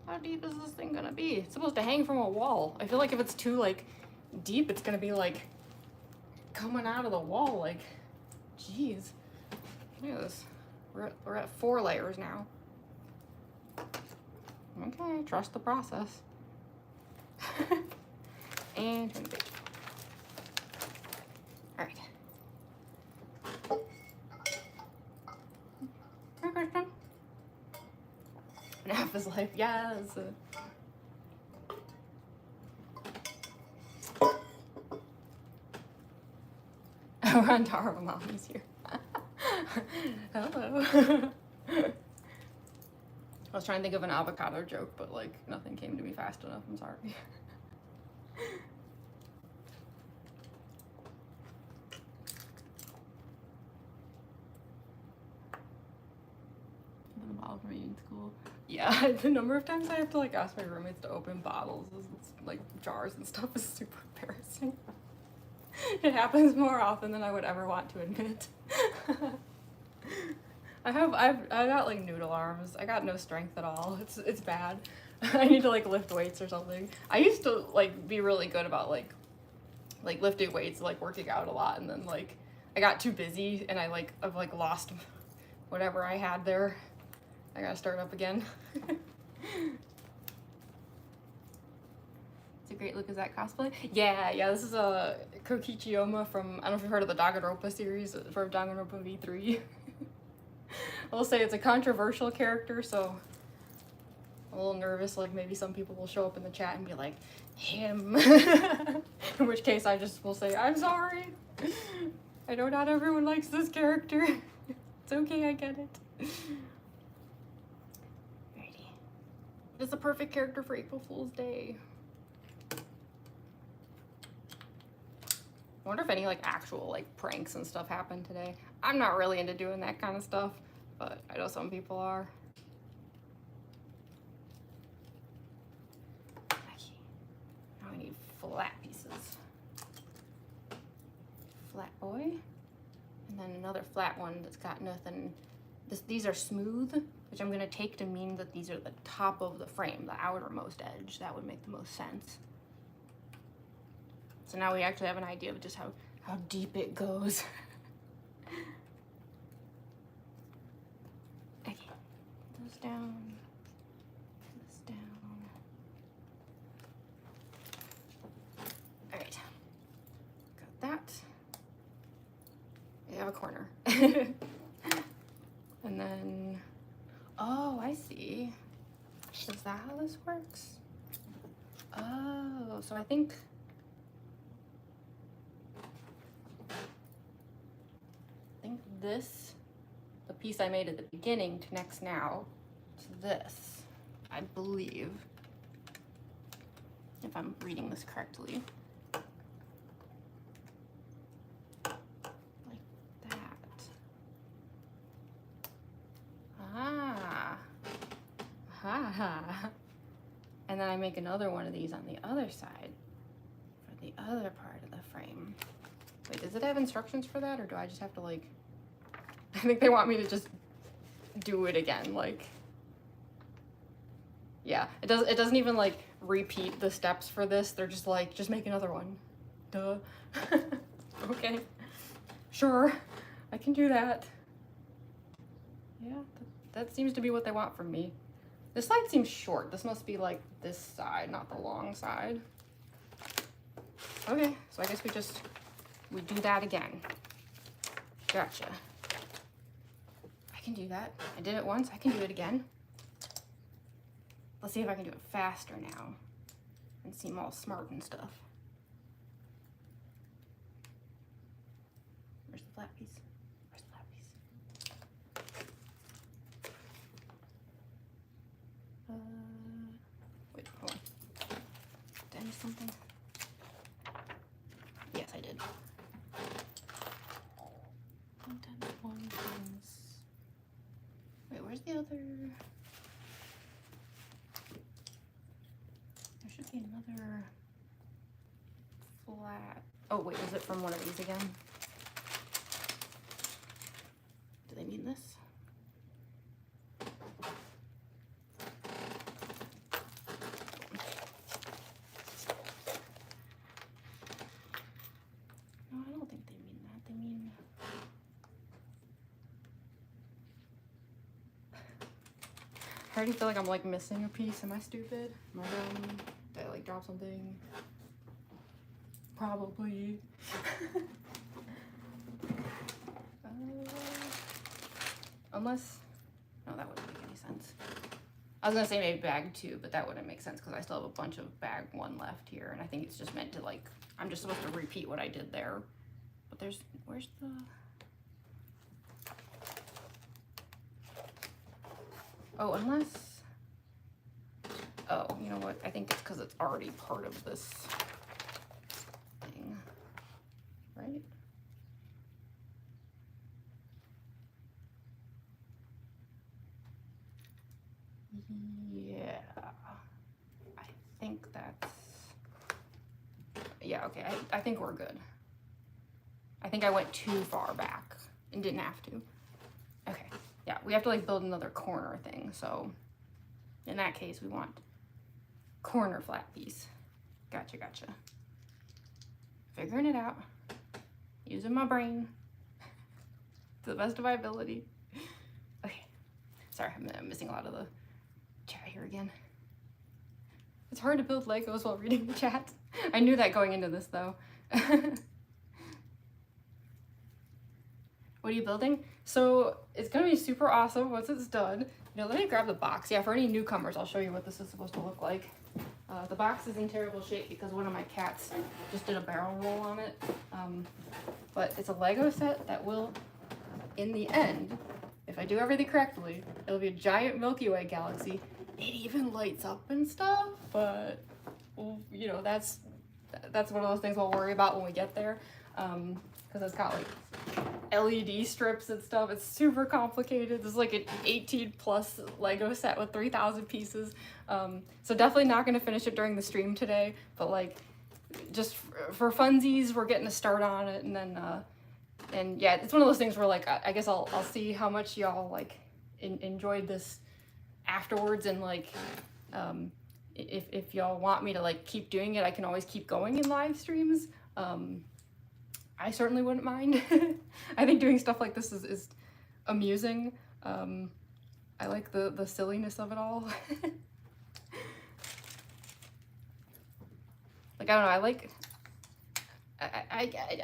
How deep is this thing gonna be? It's supposed to hang from a wall. I feel like if it's too like deep, it's gonna be like coming out of the wall. Like, geez. Look at this. We're at 4 layers now. Okay, trust the process. And turn the page. All right. Hi, Christian. And half his life, yes. Rantaro Mommy's here. Hello. I was trying to think of an avocado joke, but like nothing came to me fast enough. I'm sorry. The bottle from eating school. Yeah, the number of times I have to like ask my roommates to open bottles, like jars and stuff, is super embarrassing. It happens more often than I would ever want to admit. I've got like noodle arms. I got no strength at all. It's bad. I need to like lift weights or something. I used to like be really good about like lifting weights, like working out a lot, and then like I got too busy and I've lost whatever I had there. I gotta start up again. a great look. Is that cosplay? Yeah, this is a Kokichi Ouma from, I don't know if you've heard of the Danganronpa series, from Danganronpa V3. I'll say it's a controversial character, so I'm a little nervous, like maybe some people will show up in the chat and be like, him. In which case I just will say, I'm sorry. I know not everyone likes this character. It's okay, I get it. Alrighty. It's the perfect character for April Fool's Day. I wonder if any like actual like pranks and stuff happened today. I'm not really into doing that kind of stuff, but I know some people are. Okay. Now I need flat pieces. Flat boy. And then another flat one that's got nothing. These are smooth, which I'm gonna take to mean that these are the top of the frame, the outermost edge. That would make the most sense. So now we actually have an idea of just how deep it goes. Okay, those down, this down. All right, got that. We have a corner. And then, oh, I see. Is that how this works? Oh, so I think this, the piece I made at the beginning, connects now to this, I believe, if I'm reading this correctly. Like that. Ah. Ha. And then I make another one of these on the other side for the other part of the frame. Wait, does it have instructions for that, or do I just have to like, I think they want me to just do it again, like, yeah, it doesn't even like repeat the steps for this. They're just like, just make another one. Duh. Okay, sure, I can do that. Yeah, that seems to be what they want from me. This side seems short. This must be like this side, not the long side. Okay, so I guess we do that again. Gotcha. I can do that. I did it once, I can do it again. Let's see if I can do it faster now and seem all smart and stuff. Where's the flat piece? Where's the flat piece? Wait, hold on. Did I miss something? Yes, I did. Wait, where's the other? There should be another flat. Oh wait, is it from one of these again? Do they mean this? No, I don't think they mean that. They mean... I already feel like I'm like missing a piece. Am I stupid? Am I dumb? Did I like drop something? Probably. Unless, no, that wouldn't make any sense. I was gonna say maybe bag 2, but that wouldn't make sense because I still have a bunch of bag 1 left here, and I think it's just meant to like, I'm just supposed to repeat what I did there. But where's the... Oh, unless, oh, you know what? I think it's because it's already part of this thing, right? Yeah, I think that's, yeah, okay, I think we're good. I think I went too far back and didn't have to. Okay. Yeah, we have to like build another corner thing, so in that case we want corner flat piece. Gotcha. Figuring it out. Using my brain to the best of my ability. Okay, sorry, I'm missing a lot of the chat here again. It's hard to build Legos while reading the chat. I knew that going into this though. What are you building? So it's gonna be super awesome once it's done. You know, let me grab the box. Yeah, for any newcomers, I'll show you what this is supposed to look like. The box is in terrible shape because one of my cats just did a barrel roll on it. But it's a Lego set that will, in the end, if I do everything correctly, it'll be a giant Milky Way galaxy. It even lights up and stuff, but you know, that's one of those things we'll worry about when we get there. Because it's got like LED strips and stuff. It's super complicated. This is like an 18+ Lego set with 3,000 pieces. So definitely not going to finish it during the stream today, but like just for funsies, we're getting a start on it. And then, and yeah, it's one of those things where like, I guess I'll see how much y'all like enjoyed this afterwards. And like, if y'all want me to like keep doing it, I can always keep going in live streams. I certainly wouldn't mind. I think doing stuff like this is amusing. I like the silliness of it all. Like, I don't know,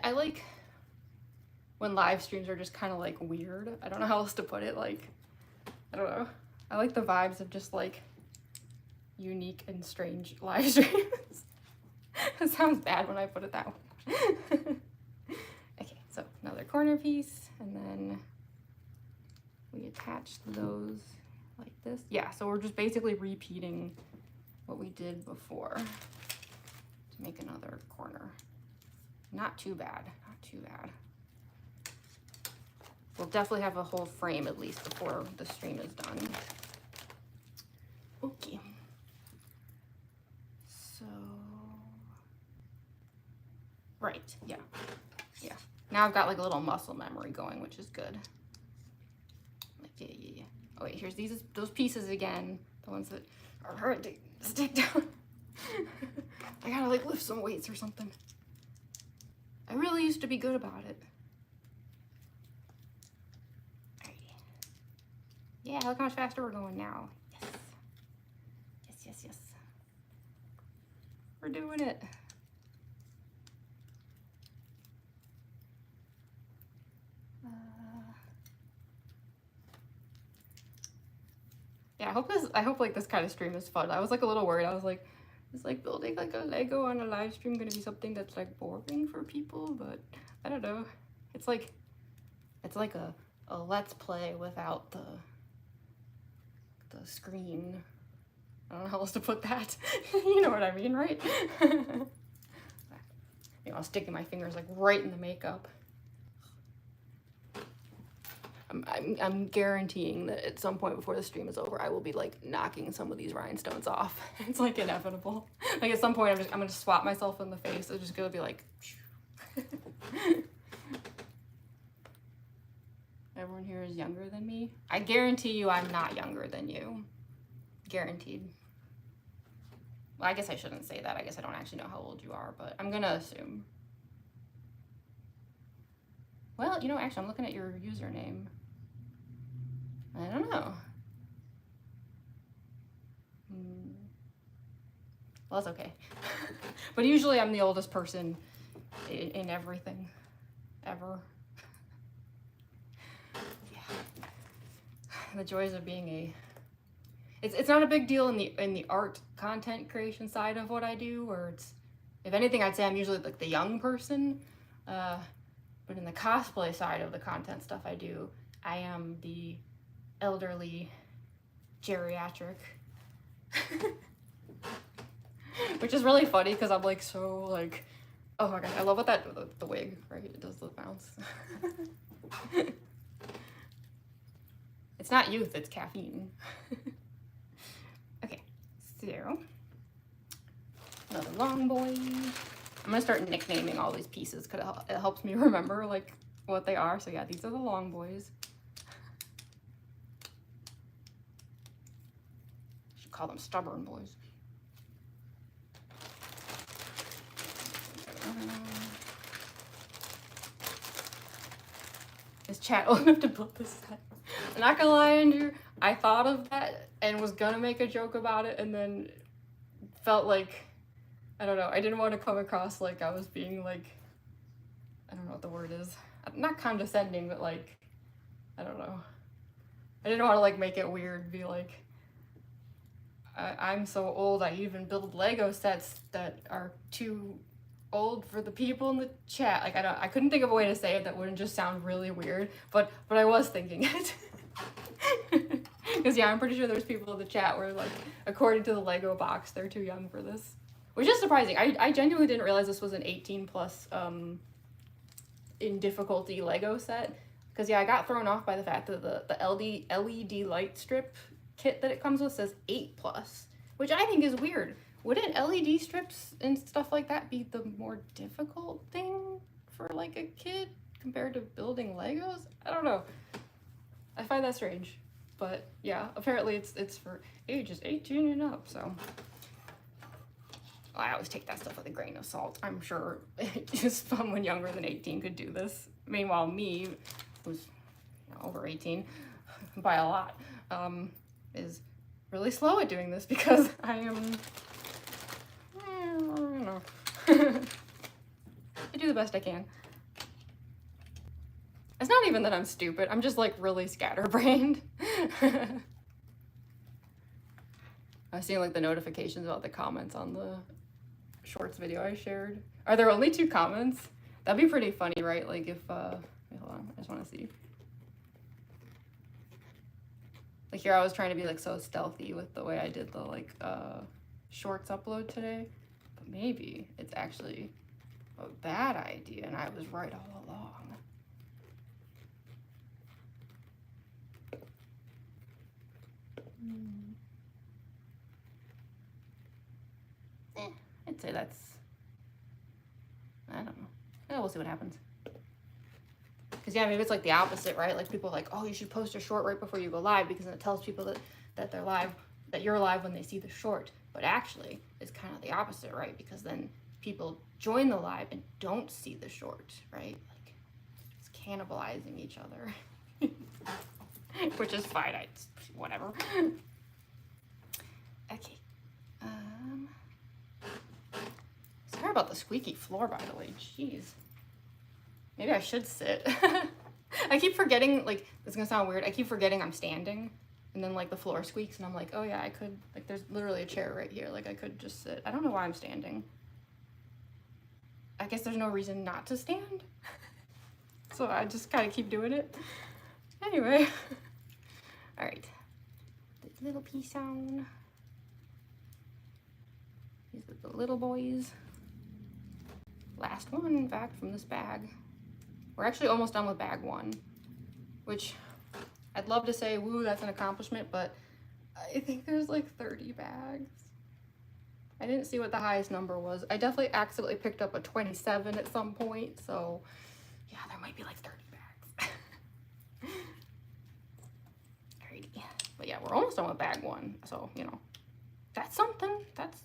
I like when live streams are just kind of like weird. I don't know how else to put it. Like, I don't know. I like the vibes of just like unique and strange live streams. That sounds bad when I put it that way. Okay, so another corner piece, and then we attach those like this. Yeah, so we're just basically repeating what we did before to make another corner. Not too bad, not too bad. We'll definitely have a whole frame at least before the stream is done. Okay. So, right, yeah. Yeah. Now I've got like a little muscle memory going, which is good. Like, yeah. Oh wait, here's those pieces again. The ones that are hard to stick down. I gotta like lift some weights or something. I really used to be good about it. Alright. Yeah, look how much faster we're going now. Yes. We're doing it. Yeah, I hope like this kind of stream is fun. I was like a little worried. I was like, is like building like a Lego on a live stream gonna be something that's like boring for people? But I don't know. It's like a let's play without the screen. I don't know how else to put that. You know what I mean, right? You know, I'm sticking my fingers like right in the makeup. I'm guaranteeing that at some point before the stream is over, I will be like knocking some of these rhinestones off. It's like inevitable. Like at some point, I'm gonna swap myself in the face. It's just gonna be like. Everyone here is younger than me. I guarantee you, I'm not younger than you. Guaranteed. Well, I guess I shouldn't say that. I guess I don't actually know how old you are, but I'm gonna assume. Well, you know, actually, I'm looking at your username. I don't know. Well, that's okay. But usually I'm the oldest person in everything, ever. Yeah. The joys of being a... It's not a big deal in the art content creation side of what I do, where it's... If anything, I'd say I'm usually like the young person. But in the cosplay side of the content stuff I do, I am the elderly geriatric. Which is really funny because I'm like so like, oh my gosh, I love what the wig, right? It does the bounce. It's not youth, it's caffeine. Okay, so another long boy. I'm gonna start nicknaming all these pieces because it helps me remember like what they are. So yeah, these are the long boys. I should call them stubborn boys. Is chat old enough to build this set? I'm not gonna lie, Andrew, I thought of that and was gonna make a joke about it and then felt like, I don't know, I didn't want to come across like I was being like, I don't know what the word is. Not condescending, but like, I don't know. I didn't want to like make it weird, be like, I'm so old, I even build Lego sets that are too old for the people in the chat. Like, I couldn't think of a way to say it that wouldn't just sound really weird, but I was thinking it. Because yeah, I'm pretty sure there's people in the chat where like, according to the Lego box, they're too young for this. Which is surprising. I genuinely didn't realize this was an 18 plus in difficulty Lego set. Because yeah, I got thrown off by the fact that the LED light strip kit that it comes with says 8 plus, which I think is weird. Wouldn't LED strips and stuff like that be the more difficult thing for like a kid compared to building Legos? I don't know. I find that strange. But yeah, apparently it's for ages 18 and up, so. I always take that stuff with a grain of salt. I'm sure just someone younger than 18 could do this. Meanwhile, me, who's over 18 by a lot, is really slow at doing this because I am, I don't know. I do the best I can. It's not even that I'm stupid, I'm just like really scatterbrained. I've seen like the notifications about the comments on the shorts video I shared. Are there only 2 comments? That'd be pretty funny, right? Like if, wait, hold on, I just want to see. Like here I was trying to be like so stealthy with the way I did the like shorts upload today, but maybe it's actually a bad idea and I was right all along. I'd say that's, I don't know. Yeah, we'll see what happens. Because yeah, maybe it's like the opposite, right? Like people are like, oh, you should post your short right before you go live because then it tells people that they're live, that you're live when they see the short. But actually, it's kind of the opposite, right? Because then people join the live and don't see the short, right? Like it's cannibalizing each other. Which is fine, whatever. Okay. Sorry about the squeaky floor, by the way. Jeez. Maybe I should sit. I keep forgetting, like, this is gonna sound weird. I keep forgetting I'm standing, and then, like, the floor squeaks, and I'm like, oh, yeah, I could, like, there's literally a chair right here. Like, I could just sit. I don't know why I'm standing. I guess there's no reason not to stand. So I just kind of keep doing it. Anyway. All right. The little pea sound. These are the little boys. Last one, in fact, from this bag. We're actually almost done with bag 1, which I'd love to say, woo, that's an accomplishment, but I think there's like 30 bags. I didn't see what the highest number was. I definitely accidentally picked up a 27 at some point, so yeah, there might be like 30 bags. Alrighty. But yeah, we're almost done with bag 1, so, you know, that's something. That's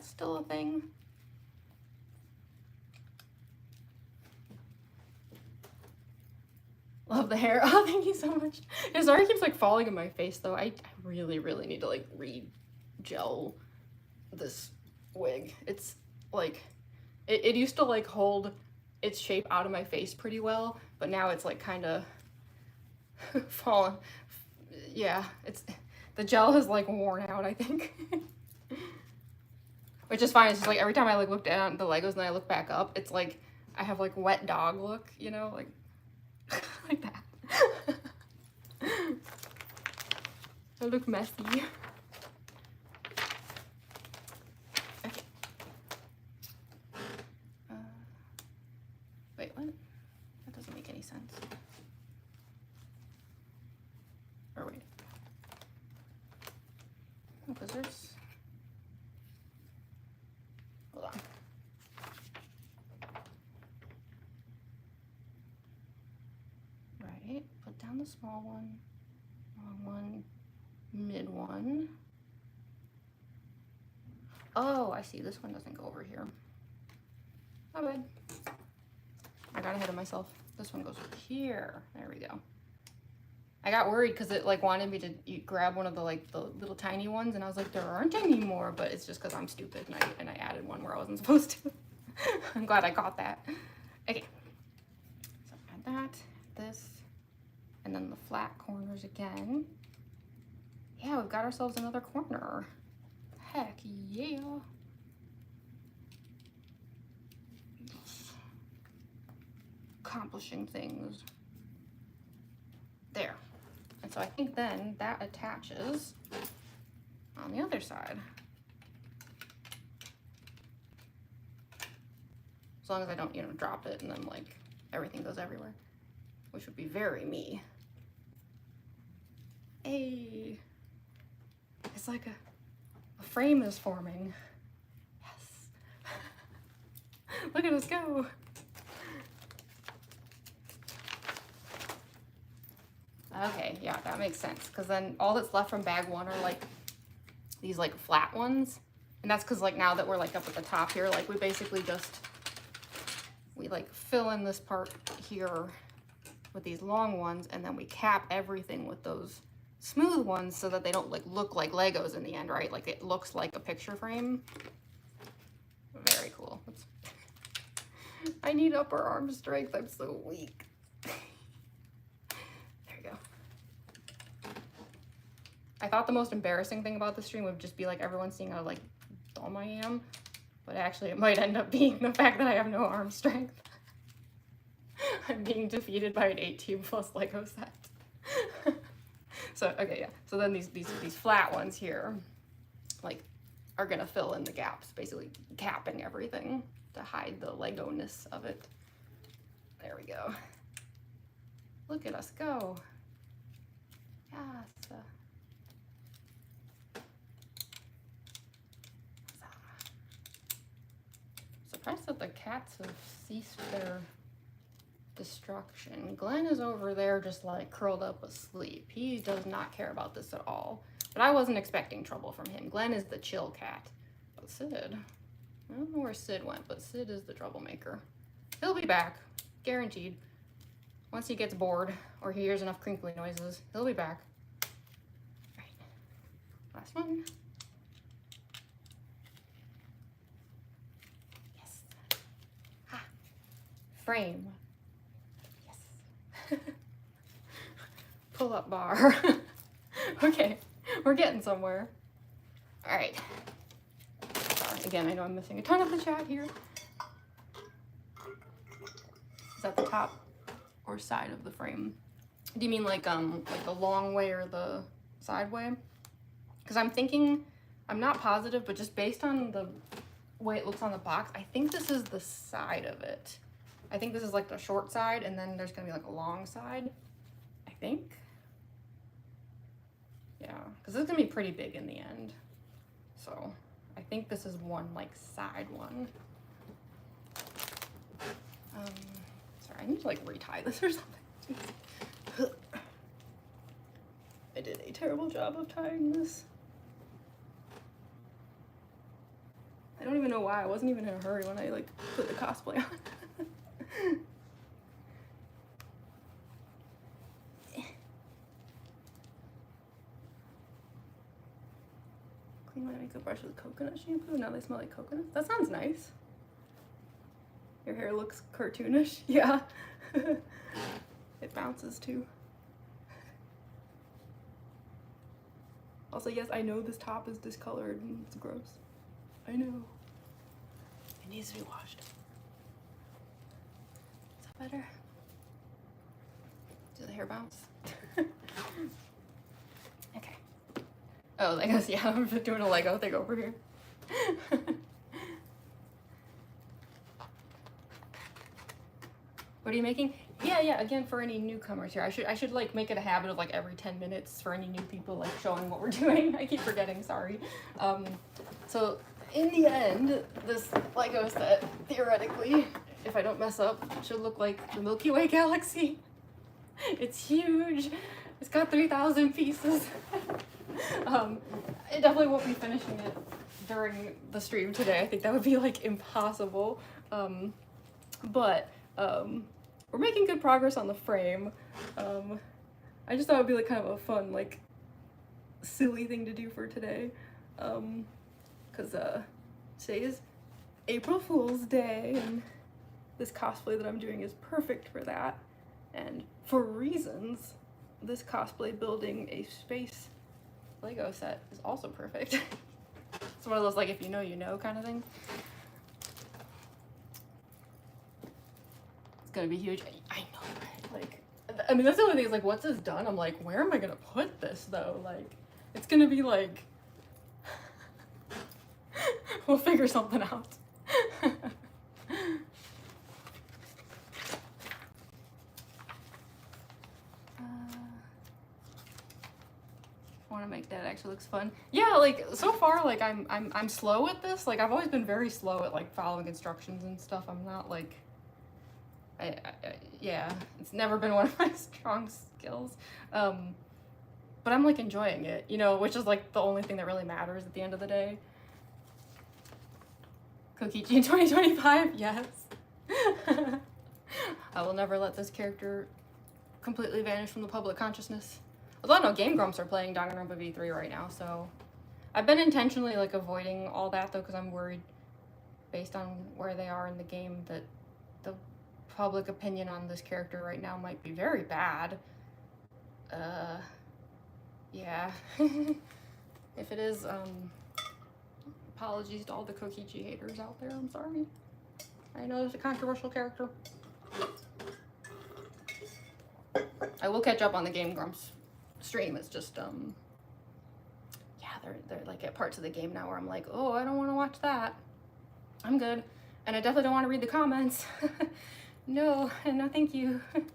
still a thing. Love the hair. Oh, thank you so much. Yeah, sorry it keeps like falling in my face though. I really, really need to like re-gel this wig. It's like, it used to like hold its shape out of my face pretty well, but now it's like kind of fallen. Yeah, the gel has like worn out, I think. Which is fine. It's just like every time I like look down at the Legos and then I look back up, it's like I have like wet dog look, you know, like like that. I look messy. Okay. Wait, what? That doesn't make any sense. Or wait. Oh, because there's... Hold on. Right, put down the small one, long one, mid one. Oh, I see, this one doesn't go over here. Not bad. I got ahead of myself. This one goes here. There we go. I got worried because it like wanted me to grab one of the like the little tiny ones, and I was like, there aren't any more, but it's just because I'm stupid and I added one where I wasn't supposed to. I'm glad I got that. Okay, so add that, this, and then the flat corners again. Yeah, we've got ourselves another corner. Heck yeah. Accomplishing things. There. And so I think then that attaches on the other side. As long as I don't, you know, drop it and then like everything goes everywhere, which would be very me. Hey, it's like a frame is forming. Yes. Look at us go. Okay, yeah, that makes sense. Because then all that's left from bag one are like these like flat ones. And that's because like now that we're like up at the top here, like we basically just, we like fill in this part here with these long ones, and then we cap everything with those smooth ones so that they don't like look like Legos in the end, right? Like it looks like a picture frame. Very cool. I need upper arm strength. I'm so weak. I thought the most embarrassing thing about the stream would just be like everyone seeing how like dumb I am, but actually it might end up being the fact that I have no arm strength. I'm being defeated by an 18 plus Lego set. So okay, yeah. So then these flat ones here, like, are gonna fill in the gaps, basically capping everything to hide the Lego-ness of it. There we go. Look at us go. Yes. Surprised that the cats have ceased their destruction. Glenn is over there just like curled up asleep. He does not care about this at all. But I wasn't expecting trouble from him. Glenn is the chill cat. But Sid, I don't know where Sid went, but Sid is the troublemaker. He'll be back, guaranteed. Once he gets bored or he hears enough crinkly noises, he'll be back. Right. Last one. Frame. Yes. Pull up bar. Okay, we're getting somewhere. All right. Sorry, again, I know I'm missing a ton of the chat here. Is that the top or side of the frame? Do you mean like the long way or the side way? Because I'm thinking, I'm not positive, but just based on the way it looks on the box, I think this is the side of it. I think this is like the short side, and then there's gonna be like a long side, I think. Yeah, because this is gonna be pretty big in the end. So I think this is one like side one. Sorry, I need to like retie this or something. I did a terrible job of tying this. I don't even know why. I wasn't even in a hurry when I like put the cosplay on. Clean my makeup brush with coconut shampoo. Now they smell like coconut. That sounds nice. Your hair looks cartoonish. Yeah. It bounces too. Also, yes, I know this top is discolored and it's gross. I know. It needs to be washed. Better. Do the hair bounce? Okay. Oh, I guess, yeah, I'm just doing a Lego thing over here. What are you making? Yeah, again, for any newcomers here. I should like make it a habit of like every 10 minutes for any new people, like showing what we're doing. I keep forgetting, sorry. So in the end, this Lego set, theoretically, if I don't mess up, should look like the Milky Way Galaxy. It's huge. It's got 3,000 pieces. I definitely won't be finishing it during the stream today. I think that would be like impossible. But we're making good progress on the frame. I just thought it would be like kind of a fun, like, silly thing to do for today. Because today is April Fool's Day, and this cosplay that I'm doing is perfect for that. And for reasons, this cosplay building a space Lego set is also perfect. It's one of those, like, if you know, you know kind of thing. It's gonna be huge. I know, right? Like, I mean, that's the only thing is, like, once it's done, I'm like, where am I gonna put this, though? Like, it's gonna be, like, we'll figure something out. I want to make that actually looks fun. Yeah, like, so far, like, I'm slow at this. Like, I've always been very slow at, like, following instructions and stuff. I'm not, like, yeah, it's never been one of my strong skills. But I'm, like, enjoying it, you know, which is, like, the only thing that really matters at the end of the day. Kokichi in 2025, yes. I will never let this character completely vanish from the public consciousness. Although I know Game Grumps are playing Danganronpa V3 right now, so I've been intentionally, like, avoiding all that, though, because I'm worried, based on where they are in the game, that the public opinion on this character right now might be very bad. Yeah. If it is, apologies to all the Kokichi haters out there, I'm sorry. I know it's a controversial character. I will catch up on the Game Grumps stream. It's just, yeah, they're like at parts of the game now where I'm like, oh, I don't want to watch that. I'm good. And I definitely don't want to read the comments. No, thank you. I've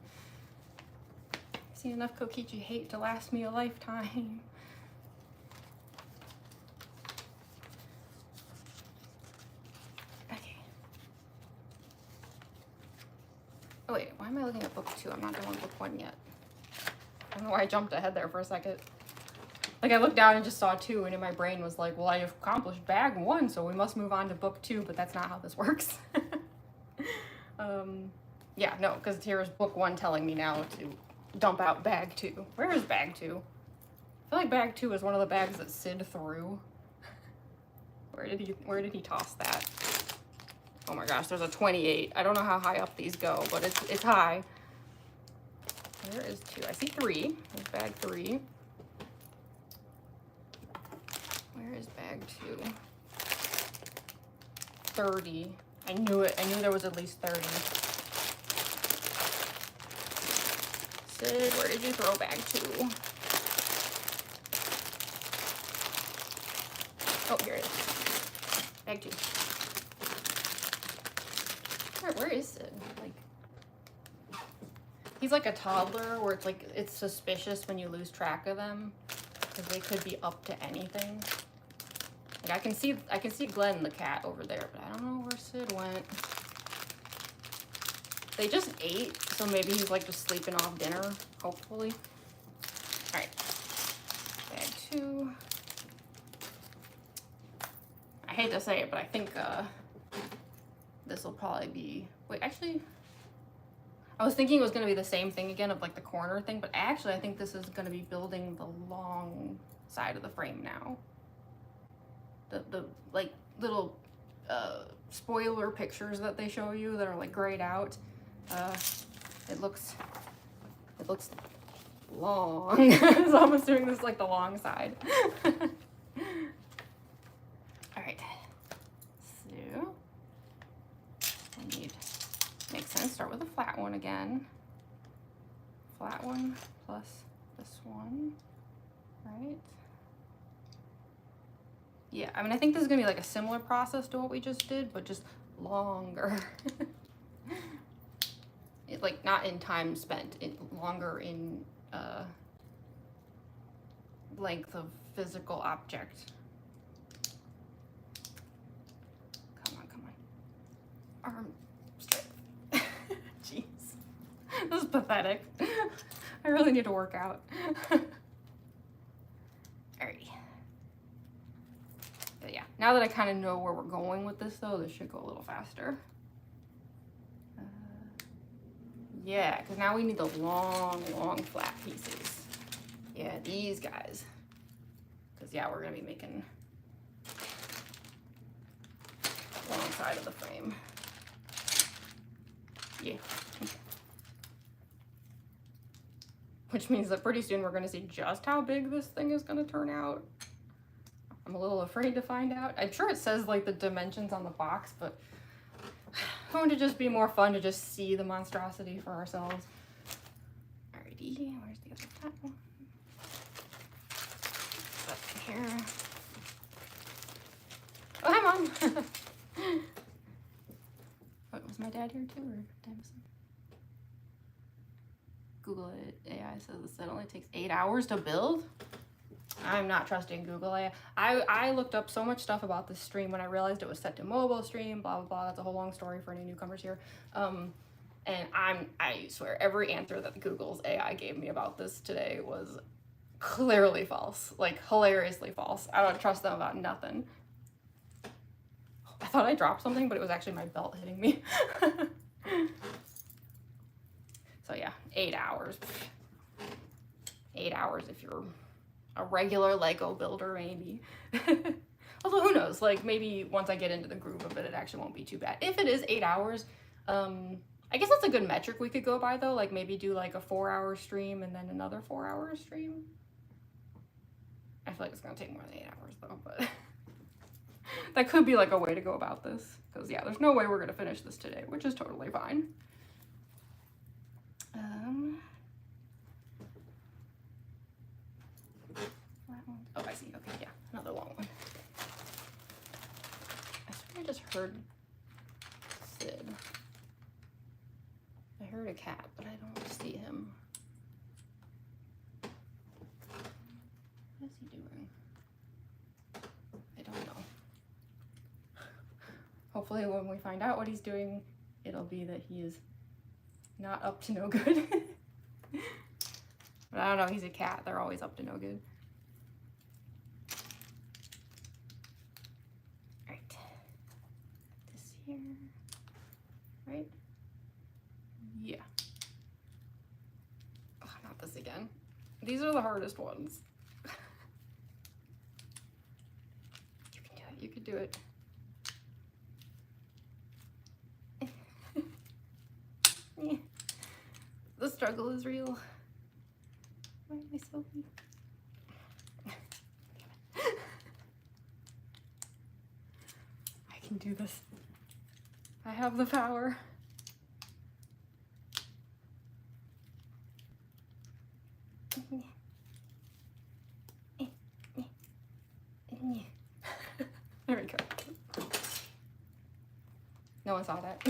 seen enough Kokichi hate to last me a lifetime. Okay. Oh wait, why am I looking at book 2? I'm not done with book 1 yet. I don't know why I jumped ahead there for a second. Like, I looked down and just saw 2, and in my brain was like, well, I accomplished bag 1, so we must move on to book 2, but that's not how this works. Yeah, no, because here's book 1 telling me now to dump out bag 2. Where is bag 2? I feel like bag 2 is one of the bags that Sid threw. Where did he toss that? Oh my gosh, there's a 28. I don't know how high up these go, but it's high. Where is 2? I see 3. There's bag 3. Where is bag 2? 30. I knew it. I knew there was at least 30. Sid, where did you throw bag 2? Oh, here it is. Bag 2. Where is Sid? Like, he's like a toddler where it's like, it's suspicious when you lose track of them because they could be up to anything. Like, I can see Glenn the cat over there, but I don't know where Sid went. They just ate, so maybe he's like just sleeping off dinner, hopefully. All right, bag 2. I hate to say it, but I think this will probably be, wait, actually, I was thinking it was gonna be the same thing again of like the corner thing, but actually I think this is gonna be building the long side of the frame now. The like little spoiler pictures that they show you that are like grayed out. It looks long. So I'm assuming this is like the long side. All right. So I need, makes sense, start with a flat one again. Flat one plus this one, right? Yeah, I mean, I think this is gonna be like a similar process to what we just did, but just longer. It, like, not in time spent, longer in length of physical object. Come on. Arm strength. Jeez. This is pathetic. I really need to work out. Alright. But yeah, now that I kind of know where we're going with this, though, this should go a little faster. Yeah, because now we need the long, long flat pieces. Yeah, these guys. Because, yeah, we're going to be making long side of the frame. Yeah. Which means that pretty soon we're going to see just how big this thing is going to turn out. I'm a little afraid to find out. I'm sure it says like the dimensions on the box, but I want it to just be more fun to just see the monstrosity for ourselves. Alrighty, where's the other flat one? That's here. Oh, hi, Mom! What, was my dad here too, or did I miss him? Google it. AI says it only takes 8 hours to build. I'm not trusting Google AI. I looked up so much stuff about this stream when I realized it was set to mobile stream, blah, blah, blah. That's a whole long story for any newcomers here. And I swear, every answer that Google's AI gave me about this today was clearly false. Like, hilariously false. I don't trust them about nothing. I thought I dropped something, but it was actually my belt hitting me. So yeah, 8 hours. 8 hours if you're a regular Lego builder, maybe. Although who knows, like maybe once I get into the groove of it, it actually won't be too bad. If it is 8 hours, I guess that's a good metric we could go by though. Like maybe do like a 4-hour stream and then another 4-hour stream. I feel like it's gonna take more than 8 hours though, but that could be like a way to go about this. Because yeah, there's no way we're gonna finish this today, which is totally fine. Oh, I see. Okay, yeah, another long one. I swear I just heard Sid. I heard a cat, but I don't see him. What is he doing? I don't know. Hopefully when we find out what he's doing, it'll be that he is not up to no good. But I don't know, he's a cat. They're always up to no good. Alright. This here. Right? Yeah. Oh, not this again. These are the hardest ones. You can do it. You can do it. Yeah. The struggle is real. Why am I so weak? I can do this. I have the power. There we go. No one saw that.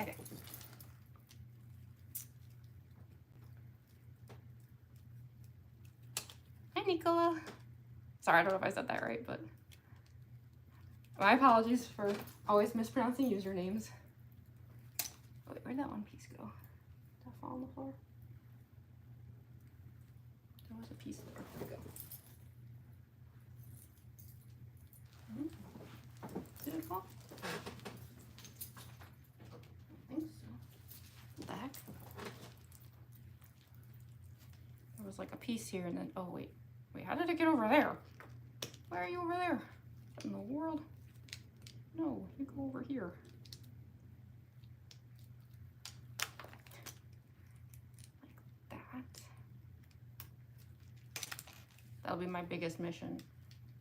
Okay. Hi, Nicola. Sorry, I don't know if I said that right, but my apologies for always mispronouncing usernames. Oh, wait, where'd that one piece go? Did that fall on the floor? There was a piece there. There we go. Did it fall? I think so. What the heck? There was like a piece here and then, oh wait, how did it get over there? Why are you over there? What in the world? No, you go over here. Like that. That'll be my biggest mission.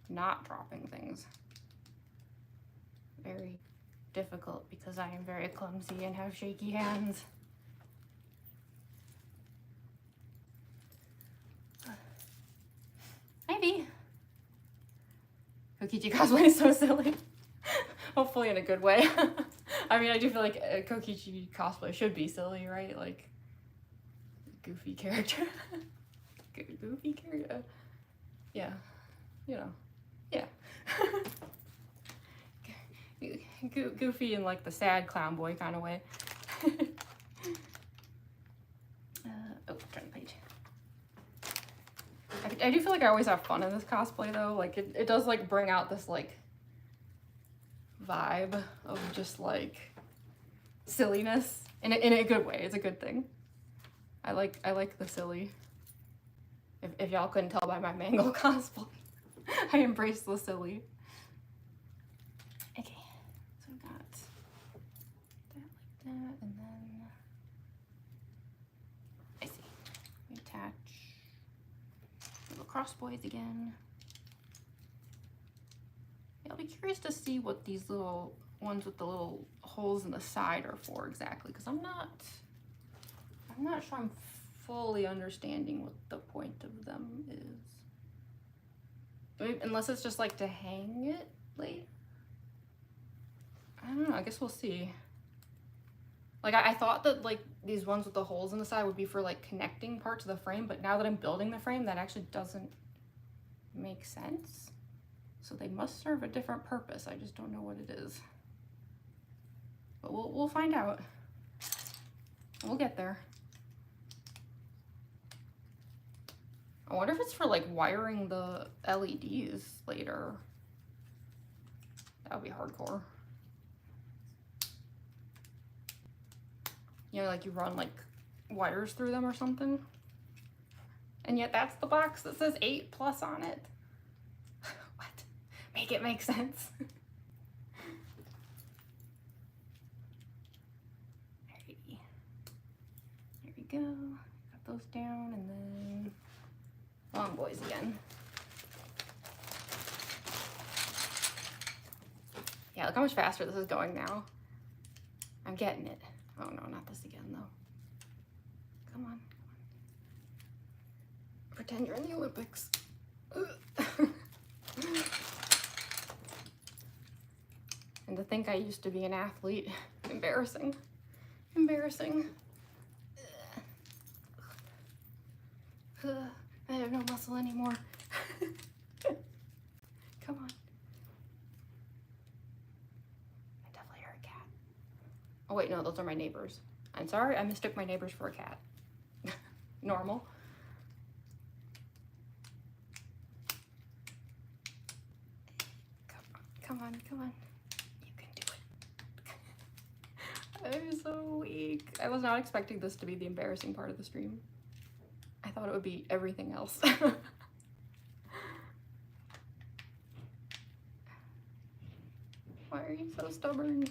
Not dropping things. Very difficult because I am very clumsy and have shaky hands. Maybe. Kokichi cosplay is so silly. Hopefully in a good way. I mean, I do feel like a Kokichi cosplay should be silly, right? Like, goofy character. Goofy character. Yeah. You know. Yeah. Goofy in like the sad clown boy kind of way. Oh, turn the page. I do feel like I always have fun in this cosplay though. Like it does like bring out this like vibe of just like silliness. in a good way. It's a good thing. I like the silly. If y'all couldn't tell by my mango cosplay, I embrace the silly. Okay, so we got that like that, and then I see. We attach little cross boys again. Yeah, I'll be curious to see what these little ones with the little holes in the side are for exactly, because I'm not sure I'm fully understanding what the point of them is. Maybe, unless it's just like to hang it later. I don't know, I guess we'll see. Like I thought that like these ones with the holes in the side would be for like connecting parts of the frame, but now that I'm building the frame, that actually doesn't make sense. So they must serve a different purpose. I just don't know what it is. But we'll find out. We'll get there. I wonder if it's for like wiring the LEDs later. That would be hardcore. You know, like you run like wires through them or something. And yet that's the box that says 8+ on it. What? Make it make sense. Alrighty. There we go. Got those down, and then long boys again. Yeah, look how much faster this is going now. I'm getting it. Oh no, not this again though. Come on, come on. Pretend you're in the Olympics. And to think I used to be an athlete. Embarrassing. Embarrassing. I have no muscle anymore. Come on. I definitely heard a cat. Oh wait, no, those are my neighbors. I'm sorry, I mistook my neighbors for a cat. Normal. Come on, come on. You can do it. I'm so weak. I was not expecting this to be the embarrassing part of the stream. I thought it would be everything else. Why are you so stubborn?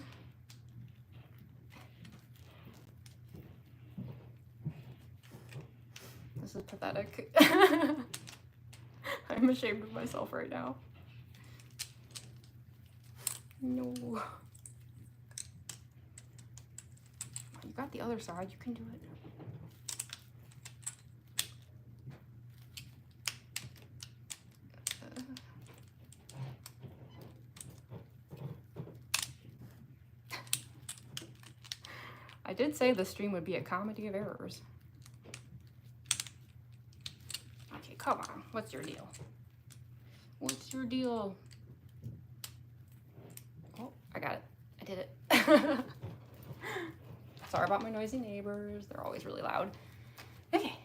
This is pathetic. I'm ashamed of myself right now. No. You got the other side, you can do it. I did say the stream would be a comedy of errors. Okay, come on. What's your deal? What's your deal? Oh, I got it. I did it. Sorry about my noisy neighbors. They're always really loud. Okay.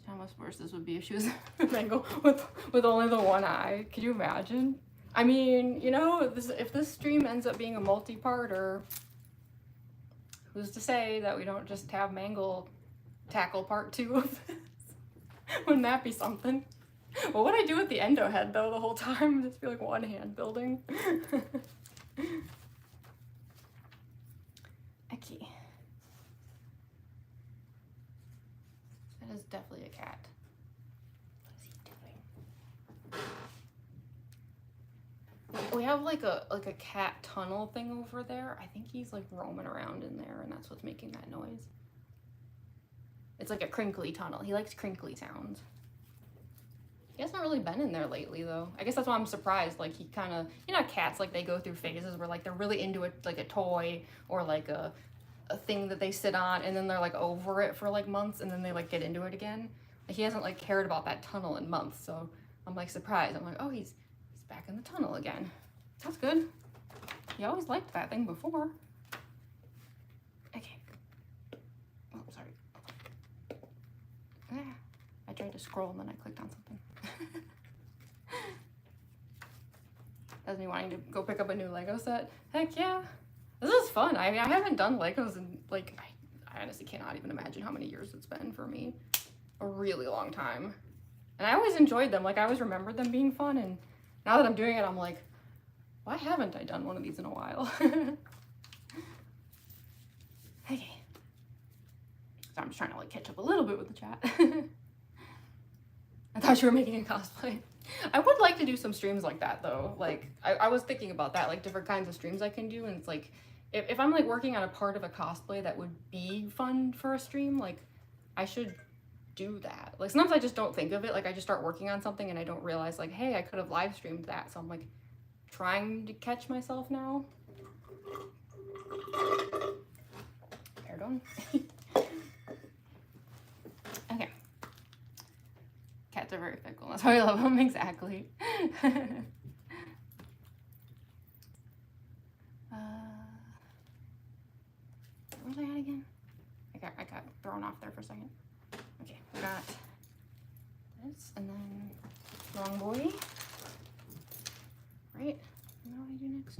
How much worse this would be if she was a mango with only the one eye. Could you imagine? I mean, you know, if this stream ends up being a multi-parter, who's to say that we don't just have Mangle tackle part 2 of this? Wouldn't that be something? What would I do with the endo head though the whole time? Just be like one hand building. Okay. That is definitely a cat. What is he doing? We have like a cat tunnel thing over there. I think he's like roaming around in there, and that's what's making that noise. It's like a crinkly tunnel. He likes crinkly sounds. He hasn't really been in there lately though. I guess that's why I'm surprised. Like he kind of, you know, cats, like they go through phases where like they're really into it, like a toy or like a thing that they sit on, and then they're like over it for like months, and then they like get into it again. Like, he hasn't like cared about that tunnel in months, so I'm like surprised. I'm like, oh, he's back in the tunnel again. That's good. He always liked that thing before. Okay. Oh, sorry. Ah, I tried to scroll and then I clicked on something. has me wanting to go pick up a new Lego set. Heck yeah. This is fun. I mean, I haven't done Legos in, like, I honestly cannot even imagine how many years it's been for me. A really long time. And I always enjoyed them. Like, I always remembered them being fun, and now that I'm doing it, I'm like, why haven't I done one of these in a while? Okay. So I'm just trying to, like, catch up a little bit with the chat. I thought you were making a cosplay. I would like to do some streams like that, though. Like, I was thinking about that, like, different kinds of streams I can do, and it's like, if I'm, like, working on a part of a cosplay that would be fun for a stream, like, I should do that. Like, sometimes I just don't think of it. Like, I just start working on something and I don't realize, like, hey, I could have live streamed that. So I'm, like, trying to catch myself now. Pardon. Okay. Cats are very fickle. That's why I love them. Exactly. What was I at again? I got thrown off there for a second. Okay, we got this, and then long boy. Right? You know what I do next?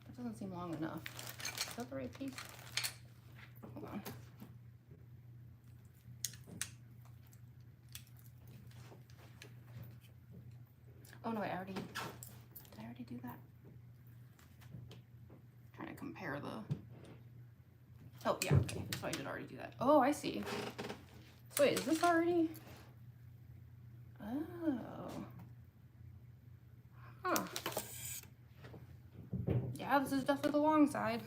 That doesn't seem long enough. Is that the right piece? Hold on. Oh no, did I already do that? Trying to compare the, oh yeah, okay, so I did already do that. Oh, I see. So wait, is this already? Oh. Huh. Yeah, this is definitely the long side.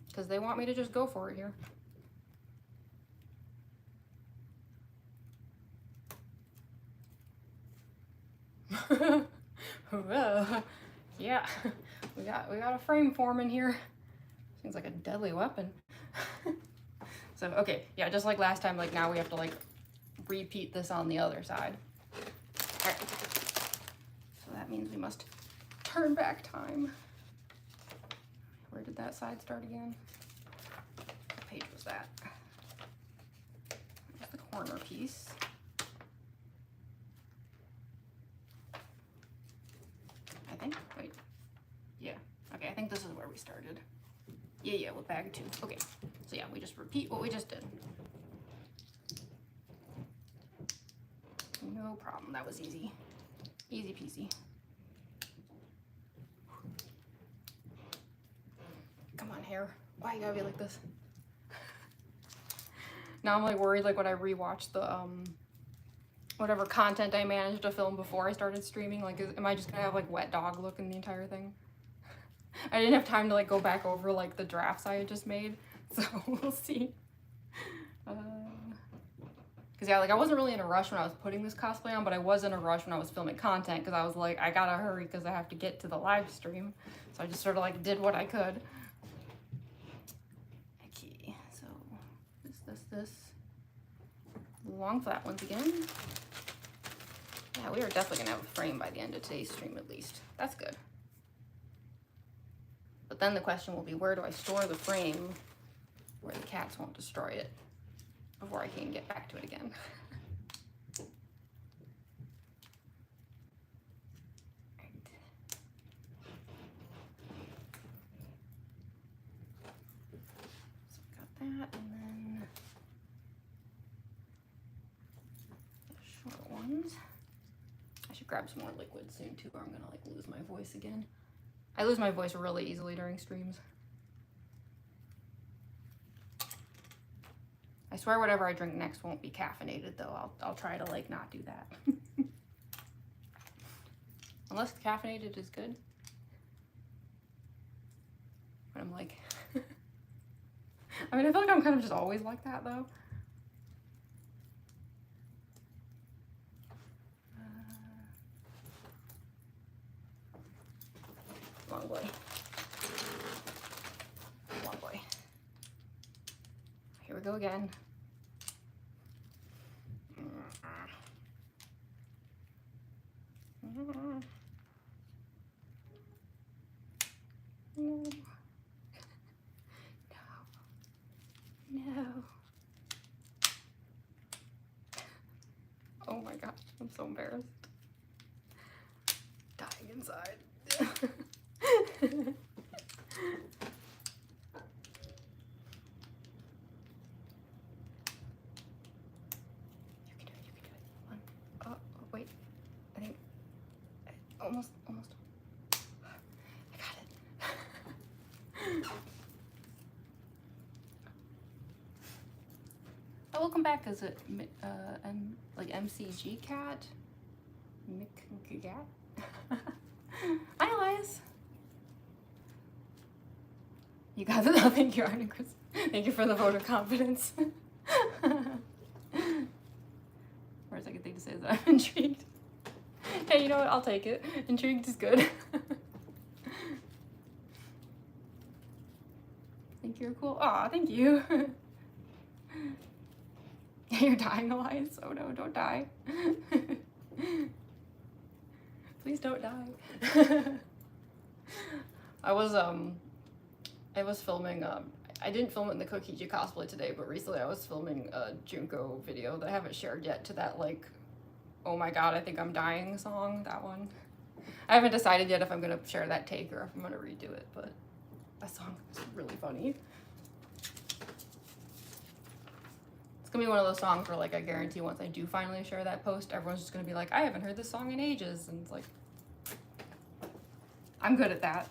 Because they want me to just go for it here. Well, yeah, we got a frame forming here. Seems like a deadly weapon. So okay, yeah, just like last time, like now we have to like repeat this on the other side. All right. So that means we must turn back time. Where did that side start again? What page was that? That's the corner piece. I think, wait, yeah, okay, I think this is where we started. Yeah, with bag 2. Okay, so yeah, we just repeat what we just did. No problem, that was easy. Easy peasy. Come on, hair. Why you gotta be like this? Now I'm like worried, like when I rewatch the, whatever content I managed to film before I started streaming, like, am I just gonna have like wet dog look in the entire thing? I didn't have time to like go back over like the drafts I had just made, so we'll see. Cause yeah, like I wasn't really in a rush when I was putting this cosplay on, but I was in a rush when I was filming content because I was like, I gotta hurry because I have to get to the live stream. So I just sort of like did what I could. Okay, so this. Long flat ones again. Yeah, we are definitely gonna have a frame by the end of today's stream at least. That's good. But then the question will be, where do I store the frame where the cats won't destroy it before I can get back to it again? Right. So we got that, and then the short ones. I should grab some more liquid soon too, or I'm gonna like lose my voice again. I lose my voice really easily during streams. I swear whatever I drink next won't be caffeinated though. I'll try to like not do that. Unless caffeinated is good. But I'm like, I mean, I feel like I'm kind of just always like that though. Long boy. Long boy. Here we go again. No. No. Oh my gosh, I'm so embarrassed. inside. Wait, I think almost. I got it. Oh, welcome back. Is it like MCG Cat? Cat? Hi, Elias. You got it. Oh, thank you, Arnie Chris. Thank you for the vote of confidence. Worst I can think to say is that I'm intrigued. Hey, you know what? I'll take it. Intrigued is good. Think you're cool. Aw, thank you. You're dying, Elias. Oh no, don't die. Please don't die. I was filming, I didn't film it in the Kokichi cosplay today, but recently I was filming a Junko video that I haven't shared yet to that, like, oh my god, I think I'm dying song, that one. I haven't decided yet if I'm gonna share that take or if I'm gonna redo it, but that song is really funny. It's gonna be one of those songs where, like, I guarantee once I do finally share that post, everyone's just gonna be like, I haven't heard this song in ages, and it's like, I'm good at that.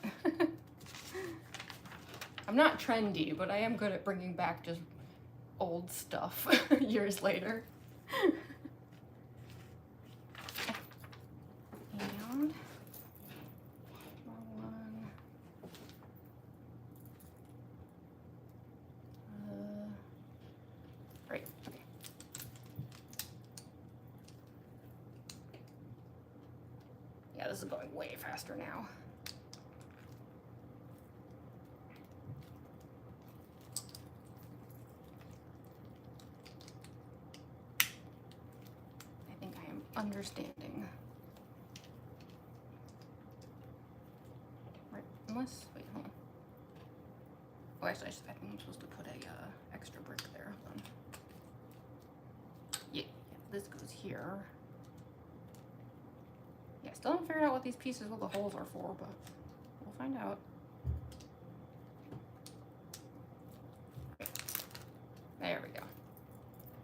I'm not trendy, but I am good at bringing back just old stuff years later. And one. Right. Okay. Yeah, this is going way faster now. Understanding. Right, unless, wait, hold on. Oh, actually, I think I'm supposed to put a extra brick there. Hold on. Yeah, this goes here. Yeah, still haven't figured out what these pieces, what the holes are for, but we'll find out. Okay. There we go.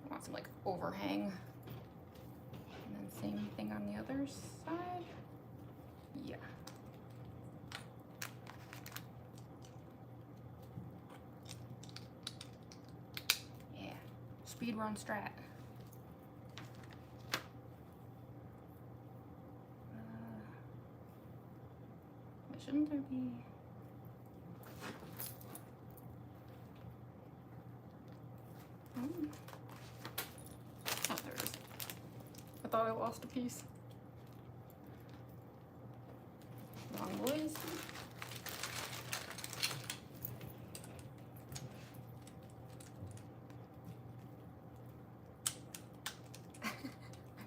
I want some, like, overhang. Same thing on the other side. Yeah. Yeah. Speedrun strat. Shouldn't there be? Oh, there it is. I thought I lost a piece. Wrong boys.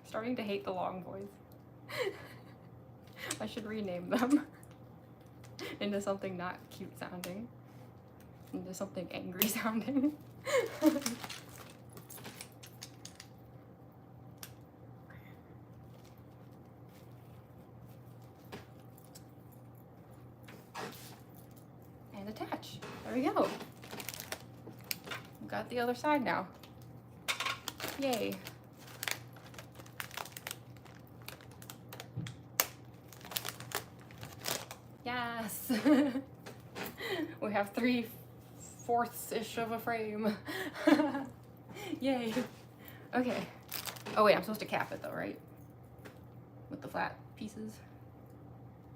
Starting to hate the long boys. I should rename them into something not cute sounding. Into something angry sounding. And attach. There we go. We've got the other side now. Yay. Yes. We have 3/4-ish of a frame. Yay. Okay. Oh wait, I'm supposed to cap it though, right? With the flat pieces.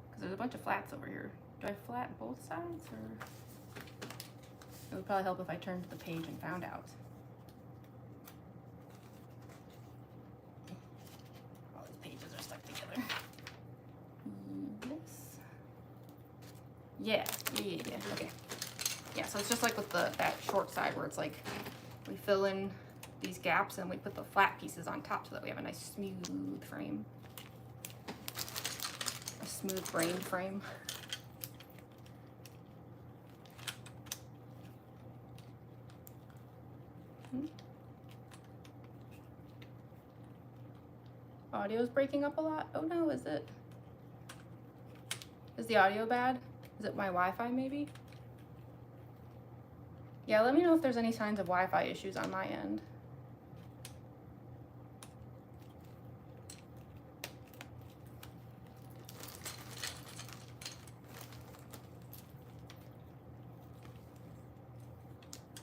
Because there's a bunch of flats over here. Do I flat both sides, or? It would probably help if I turned to the page and found out. All these pages are stuck together. Yes. Yeah. Okay. Yeah, so it's just like with that short side where it's like we fill in these gaps and we put the flat pieces on top so that we have a nice smooth frame. A smooth brained frame. Audio's breaking up a lot. Oh no, is it? Is the audio bad? Is it my Wi-Fi maybe? Yeah, let me know if there's any signs of Wi-Fi issues on my end.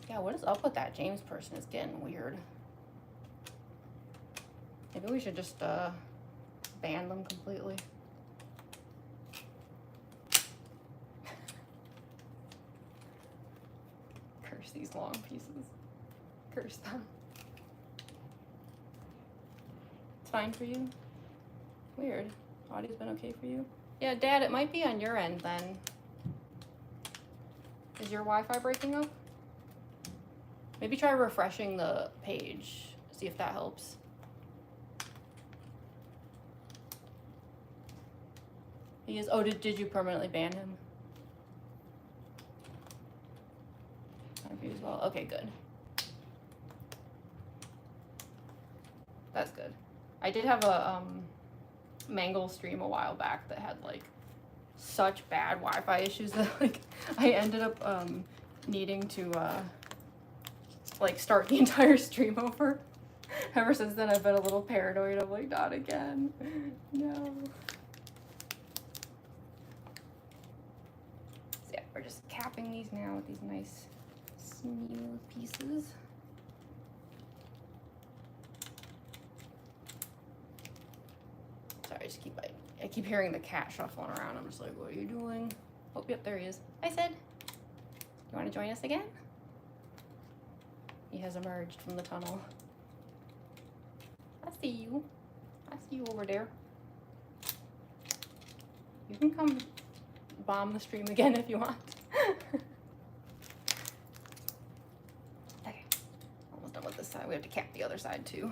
Yeah, what is up with that James person? It's getting weird. Maybe we should just ban them completely. Curse these long pieces. Curse them. It's fine for you? Weird. Audio's been okay for you? Yeah, Dad, it might be on your end then. Is your Wi-Fi breaking up? Maybe try refreshing the page. See if that helps. He is. Oh, did you permanently ban him? As well. Okay, good. That's good. I did have a Mangle stream a while back that had like such bad Wi-Fi issues that like I ended up needing to like start the entire stream over. Ever since then I've been a little paranoid. I'm like, not again. No. So yeah, we're just capping these now with these nice smooth pieces. Sorry, I keep hearing the cat shuffling around. I'm just like, what are you doing? Oh, yep, there he is. Hi, Sid. You want to join us again? He has emerged from the tunnel. I see you. I see you over there. You can come bomb the stream again if you want. Okay, almost done with this side. We have to cap the other side too.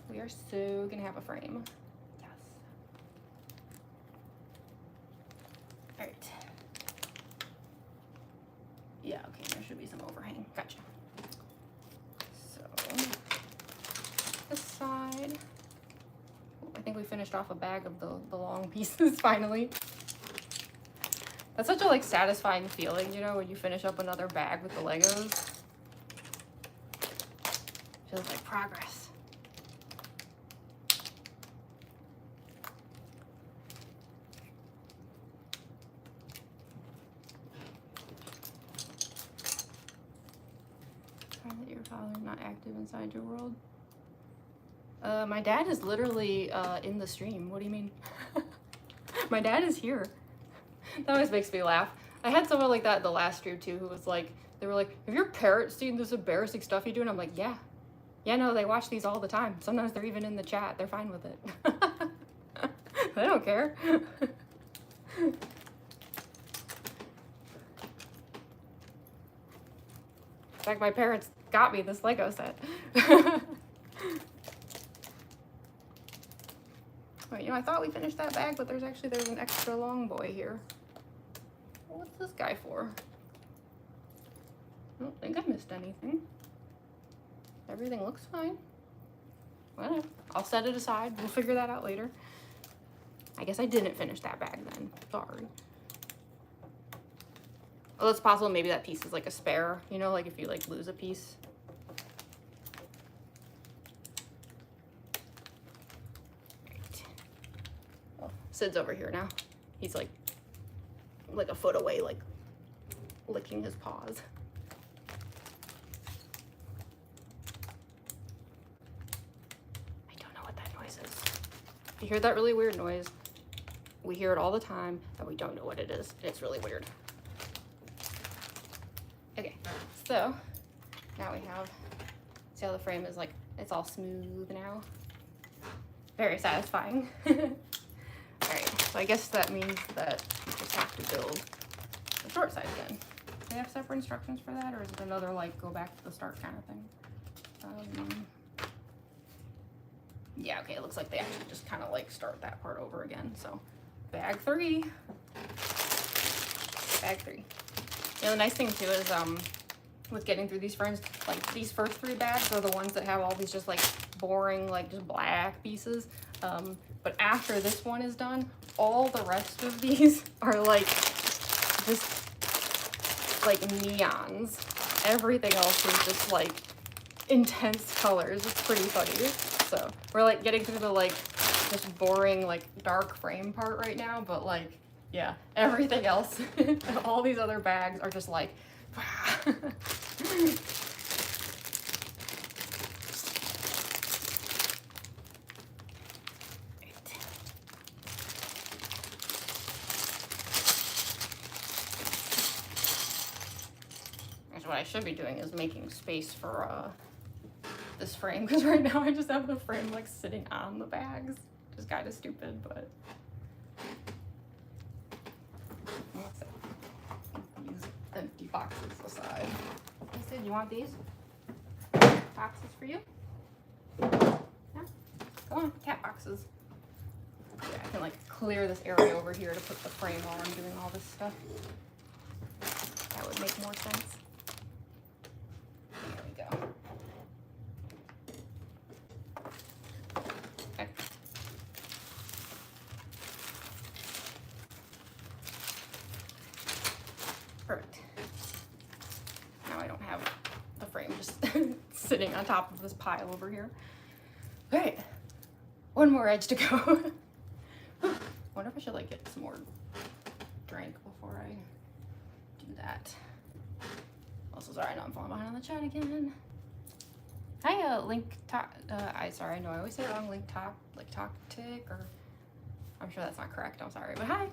We are so gonna have a frame. Yes. All right. Yeah, okay, there should be some overhang. Gotcha. So, this side. I think we finished off a bag of the long pieces finally. That's such a like satisfying feeling, you know, when you finish up another bag with the Legos. Feels like progress. Find that your father not active inside your world. My dad is literally in the stream. What do you mean? My dad is here. That always makes me laugh. I had someone like that in the last stream too, who was like, they were like, have your parents seen this embarrassing stuff you do? And I'm like, yeah. Yeah, no, they watch these all the time. Sometimes they're even in the chat. They're fine with it. They don't care. In fact, my parents got me this Lego set. Wait, you know, I thought we finished that bag, but there's an extra long boy here. What's this guy for? I don't think I missed anything. Everything looks fine. Whatever. I'll set it aside. We'll figure that out later. I guess I didn't finish that bag then. Sorry. Well, it's possible maybe that piece is like a spare, you know, like if you like lose a piece. Right. Oh, Sid's over here now. He's like a foot away, like licking his paws. I don't know what that noise is. If you hear that really weird noise, we hear it all the time and we don't know what it is. It's really weird. Okay, so now we have, see how the frame is like, it's all smooth now. Very satisfying. All right, so I guess that means that we just have to build the short side again. Do they have separate instructions for that, or is it another like go back to the start kind of thing? Yeah, okay, it looks like they actually just kind of like start that part over again. So bag 3. Bag 3. You know, the nice thing too is with getting through these frames, like these first 3 bags are the ones that have all these just like boring, like just black pieces. But after this one is done, all the rest of these are like just like neons. Everything else is just like intense colors. It's pretty funny. So we're like getting through the like just boring like dark frame part right now, but like yeah, everything else, all these other bags are just like what I should be doing is making space for this frame, because right now I just have the frame like sitting on the bags, which is kind of stupid, but use empty boxes aside. I said, you want these boxes for you? Yeah, come on, cat boxes. Yeah, I can like clear this area over here to put the frame while I'm doing all this stuff. That would make more sense. There we go. Okay. Perfect. Now I don't have the frame just sitting on top of this pile over here. All right, one more edge to go. Wonder if I should like get some more drink before I do that. Also, sorry, I know I'm falling behind on the chat again. Hi, Link Talk. I know I always say it wrong. Link Talk, like Talk Tick, or I'm sure that's not correct. I'm sorry, but hi.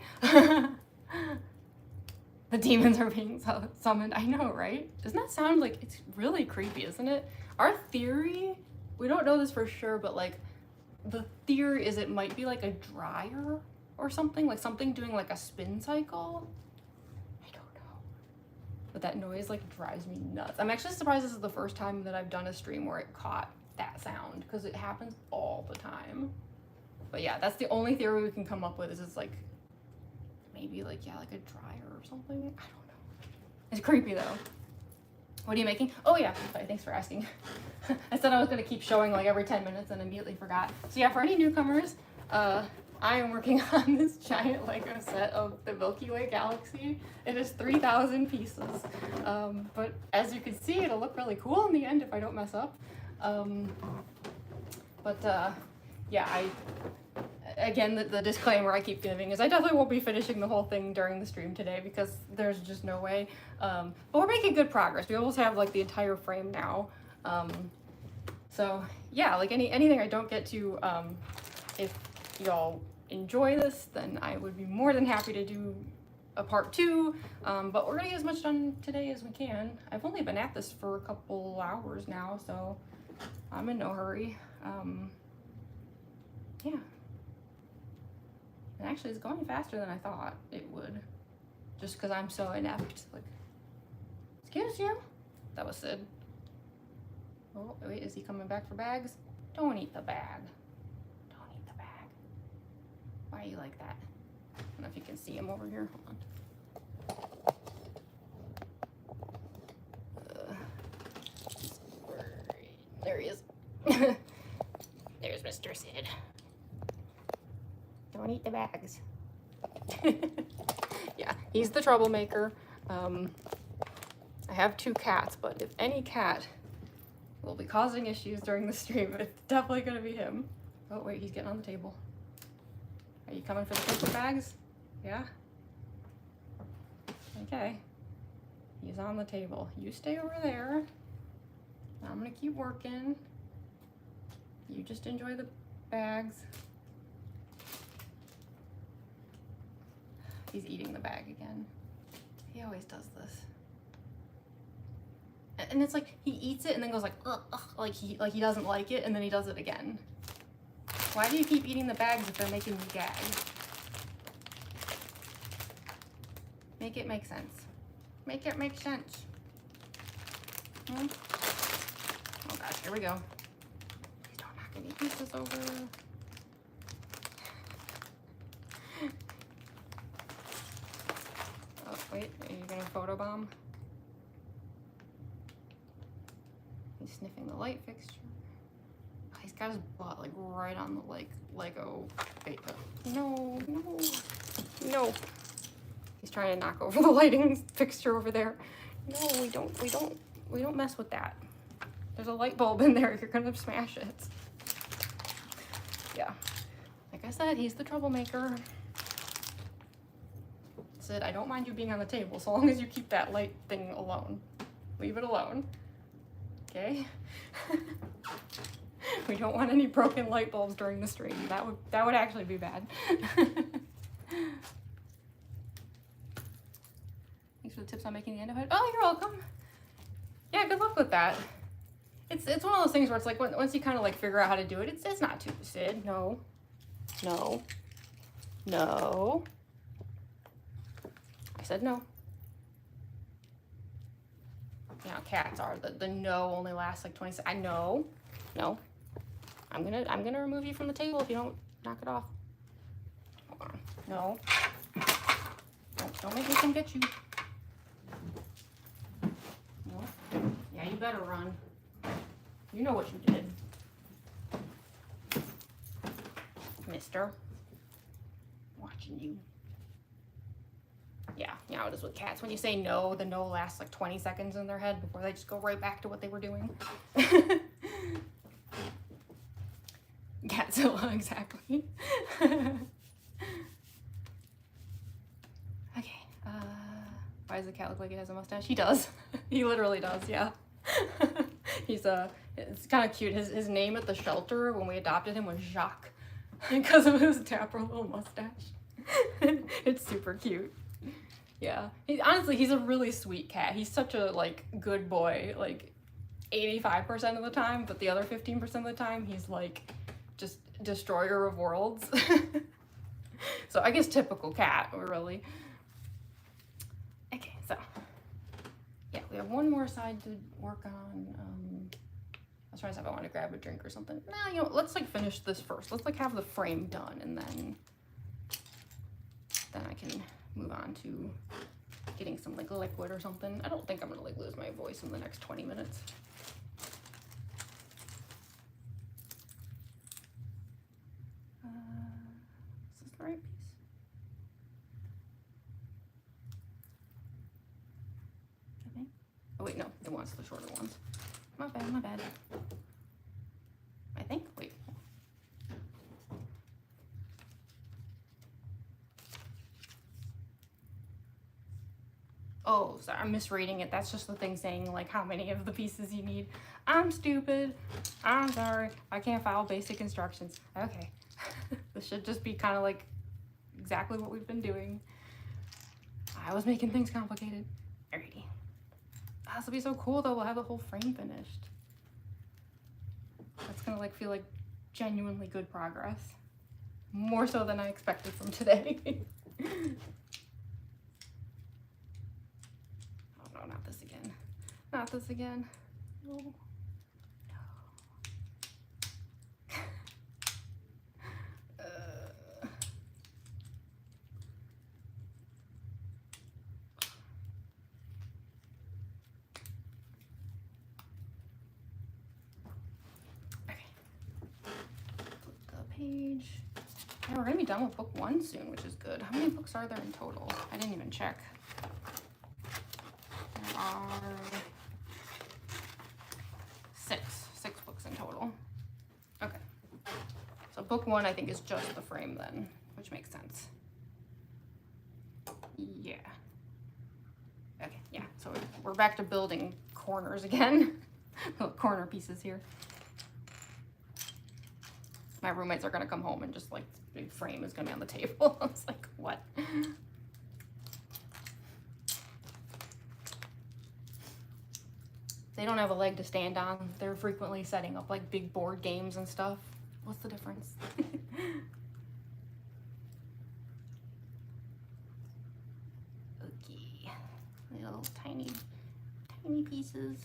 The demons are being summoned. I know, right? Doesn't that sound like it's really creepy, isn't it? Our theory, we don't know this for sure, but like the theory is it might be like a dryer or something, like something doing like a spin cycle. I don't know. But that noise like drives me nuts. I'm actually surprised this is the first time that I've done a stream where it caught that sound, because it happens all the time. But yeah, that's the only theory we can come up with, is it's like maybe like, yeah, like a dryer or something. I don't know. It's creepy though. What are you making? Oh yeah, thanks for asking. I said I was gonna keep showing like every 10 minutes and immediately forgot. So yeah, for any newcomers, I am working on this giant Lego set of the Milky Way Galaxy. It is 3,000 pieces. But as you can see, it'll look really cool in the end if I don't mess up. Yeah, again, the disclaimer I keep giving is I definitely won't be finishing the whole thing during the stream today, because there's just no way. But we're making good progress. We almost have like the entire frame now. So yeah, like anything I don't get to, if y'all enjoy this, then I would be more than happy to do a part 2. But we're gonna get as much done today as we can. I've only been at this for a couple hours now, so I'm in no hurry. Yeah. And actually, it's going faster than I thought it would, just because I'm so inept. Like, excuse you? That was Sid. Oh, wait, is he coming back for bags? Don't eat the bag. Don't eat the bag. Why are you like that? I don't know if you can see him over here. Hold on. There he is. There's Mr. Sid. Don't eat the bags. Yeah, he's the troublemaker. I have 2 cats, but if any cat will be causing issues during the stream, it's definitely gonna be him. Oh wait, he's getting on the table. Are you coming for the paper bags? Yeah? Okay. He's on the table. You stay over there. I'm gonna keep working. You just enjoy the bags. He's eating the bag again. He always does this. And it's like he eats it and then goes like, ugh, ugh, like he doesn't like it, and then he does it again. Why do you keep eating the bags if they're making you gag? Make it make sense. Make it make sense. Hmm? Oh gosh, here we go. Please don't knock any pieces over. Oh, wait, are you gonna photobomb? He's sniffing the light fixture. Oh, he's got his butt like right on the like Lego bait. No, no, no. He's trying to knock over the lighting fixture over there. No, we don't mess with that. There's a light bulb in there. You're gonna smash it. Yeah. Like I said, he's the troublemaker. Sid, I don't mind you being on the table so long as you keep that light thing alone. Leave it alone. Okay? We don't want any broken light bulbs during the stream. That would actually be bad. Thanks for the tips on making the end of it. Oh, you're welcome. Yeah, good luck with that. It's one of those things where it's like once you kind of like figure out how to do it, it's not too Sid. No. No. No. I said no. You know, cats are the no only lasts like 20 seconds. I know. No. I'm gonna remove you from the table if you don't knock it off. Hold on. No. Don't make me come get you. No. Yeah, you better run. You know what you did. Mister. Watching you. Yeah, you know, it is with cats. When you say no, the no lasts like 20 seconds in their head before they just go right back to what they were doing. Catzilla, exactly. Okay, why does the cat look like it has a mustache? He does. He literally does, yeah. He's it's kind of cute. His name at the shelter when we adopted him was Jacques because of his dapper little mustache. It's super cute. Yeah, honestly, he's a really sweet cat. He's such a like good boy, like 85% of the time, but the other 15% of the time he's like just destroyer of worlds. So I guess typical cat, really. Okay, so yeah, we have one more side to work on. I was trying to decide if I want to grab a drink or something. No, you know, let's like finish this first. Let's like have the frame done, and then I can move on to getting some like liquid or something. I don't think I'm gonna like lose my voice in the next 20 minutes. Is this the right piece? I think. Oh wait, no, it wants the shorter ones. My bad, my bad. I think, wait. Oh, sorry, I'm misreading it. That's just the thing saying like how many of the pieces you need. I'm stupid. I'm sorry. I can't follow basic instructions. Okay. This should just be kind of like exactly what we've been doing. I was making things complicated. Alrighty. This will be so cool though. We'll have the whole frame finished. That's gonna like feel like genuinely good progress. More so than I expected from today. Oh, not this again. Not this again. No. No. Okay. Flip the page. Yeah, we're gonna be done with book 1 soon, which is good. How many books are there in total? I didn't even check. There are 6 books in total. Okay. So book 1 I think is just the frame then, which makes sense. Yeah. Okay, yeah. So we're back to building corners again. Corner pieces here. My roommates are gonna come home and just like the big frame is gonna be on the table. I was like, what? They don't have a leg to stand on. They're frequently setting up like big board games and stuff. What's the difference? Okay, little tiny pieces.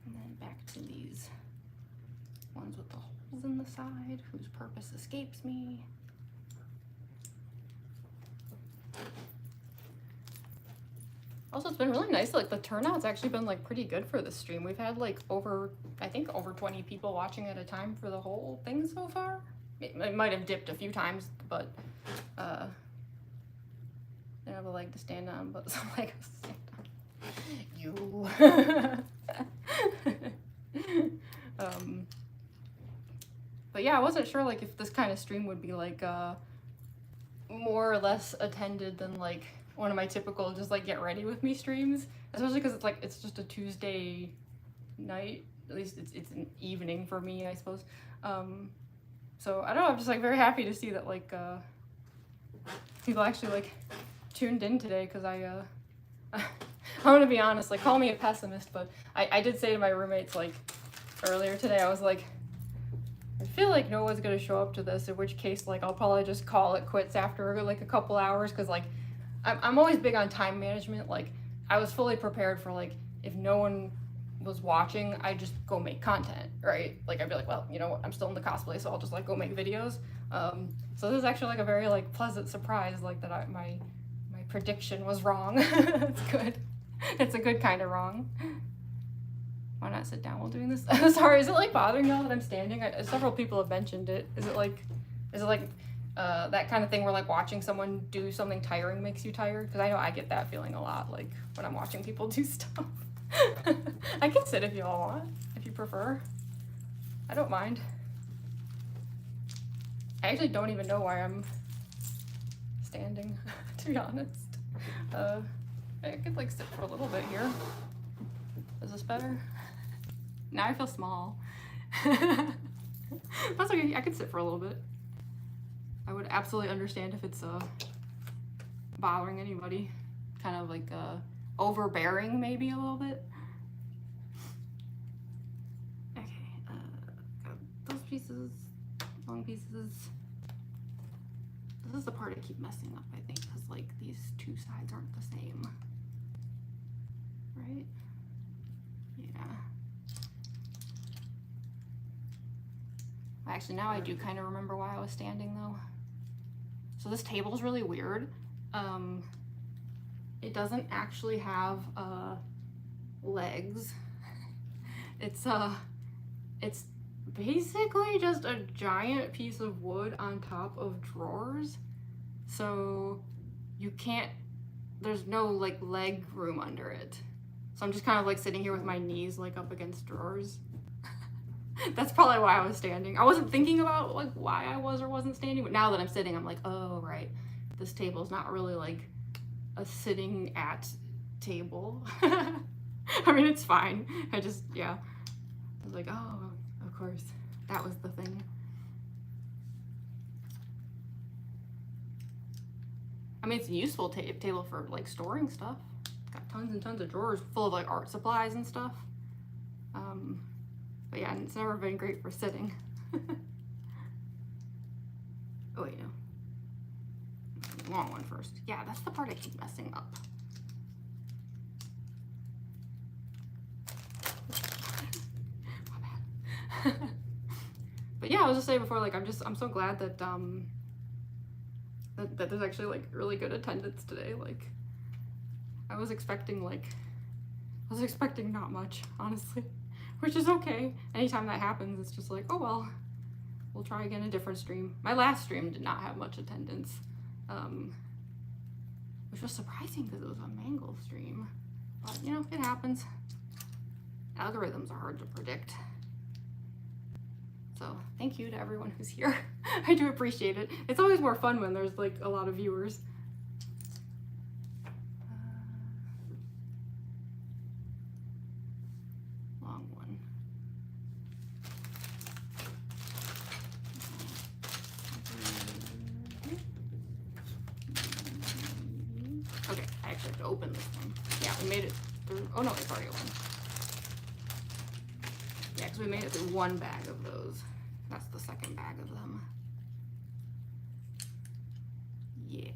And then back to these ones with the holes in the side, whose purpose escapes me. Also, it's been really nice. Like, the turnout's actually been, like, pretty good for this stream. We've had, like, I think over 20 people watching at a time for the whole thing so far. It might have dipped a few times, but, I don't have a leg to stand on, but some leg to stand on. You. But yeah, I wasn't sure, like, if this kind of stream would be, like, more or less attended than, like, one of my typical just, like, get ready with me streams. Especially because it's, like, it's just a Tuesday night. At least it's an evening for me, I suppose. So, I don't know, I'm just, like, very happy to see that, like, people actually, like, tuned in today, because I'm gonna be honest, like, call me a pessimist, but I did say to my roommates, like, earlier today, I was like, I feel like no one's gonna show up to this, in which case, like, I'll probably just call it quits after, like, a couple hours, because, like, I'm always big on time management. Like, I was fully prepared for, like, if no one was watching, I'd just go make content, right? Like, I'd be like, well, you know what, I'm still in the cosplay, so I'll just, like, go make videos. So this is actually, like, a very, like, pleasant surprise, like, that my prediction was wrong. It's good. It's a good kind of wrong. Why not sit down while doing this? Sorry, is it, like, bothering y'all that I'm standing? Several people have mentioned it. Is it like that kind of thing where, like, watching someone do something tiring makes you tired? Because I know I get that feeling a lot, like, when I'm watching people do stuff. I can sit if y'all want, if you prefer. I don't mind. I actually don't even know why I'm standing, to be honest. I could, like, sit for a little bit here. Is this better? Now I feel small. That's okay, I could sit for a little bit. I would absolutely understand if it's bothering anybody. Kind of like overbearing, maybe a little bit. Okay, got those pieces, long pieces. This is the part I keep messing up, I think, because, like, these two sides aren't the same. Right? Yeah. Actually, now I do kind of remember why I was standing, though. So this table's really weird. It doesn't actually have legs. It's basically just a giant piece of wood on top of drawers. So you can't, there's no, like, leg room under it. So I'm just kind of, like, sitting here with my knees, like, up against drawers. That's probably why I was standing. I wasn't thinking about, like, why I was or wasn't standing, but now that I'm sitting, I'm like, oh, right. This table's not really, like, a sitting at table. I mean, it's fine. I just, yeah. I was like, oh, of course. That was the thing. I mean, it's a useful table for, like, storing stuff. It's got tons and tons of drawers full of, like, art supplies and stuff. But yeah, it's never been great for sitting. Oh wait, no. Long one first. Yeah, that's the part I keep messing up. My bad. But yeah, I was just saying before, like, I'm so glad that that there's actually, like, really good attendance today. Like, I was expecting not much, honestly. Which is okay. Anytime that happens, it's just like, oh well, we'll try again a different stream. My last stream did not have much attendance, which was surprising because it was a Mangle stream. But, you know, it happens. Algorithms are hard to predict. So thank you to everyone who's here. I do appreciate it. It's always more fun when there's, like, a lot of viewers. Open this one. Yeah, we made it through. Oh no, it's already open. Yeah, because we made it through one bag of those. That's the second bag of them. Yeah.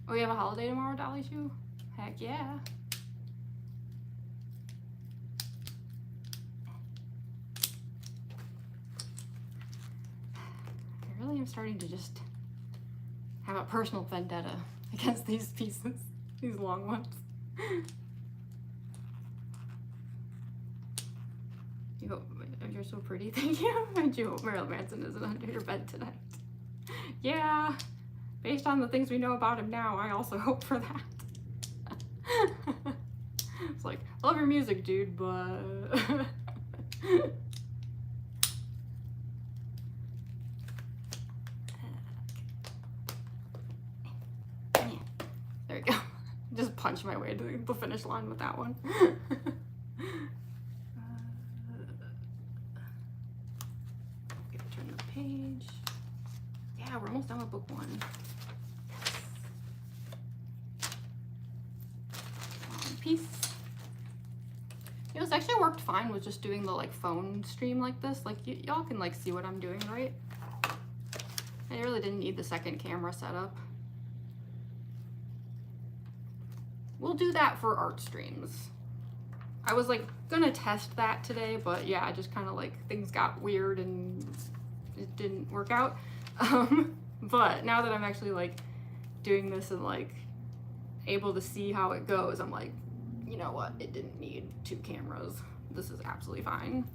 Oh, you have a holiday tomorrow, Dolly Shoe? Heck yeah. I'm starting to just have a personal vendetta against these pieces, these long ones. You're so pretty, thank you. And you hope Marilyn Manson isn't under your bed tonight. Yeah, based on the things we know about him now, I also hope for that. It's like, I love your music, dude, but... There we go. Just punch my way to the finish line with that one. Okay, turn the page. Yeah, we're almost done with book 1. Long piece. You know, it's actually worked fine with just doing the like phone stream like this. Like y'all can like see what I'm doing, right? I really didn't need the second camera setup. We'll do that for art streams. I was like gonna test that today, but yeah, just kind of like things got weird and it didn't work out. But now that I'm actually like doing this and like able to see how it goes, I'm like, you know what? It didn't need 2 cameras. This is absolutely fine.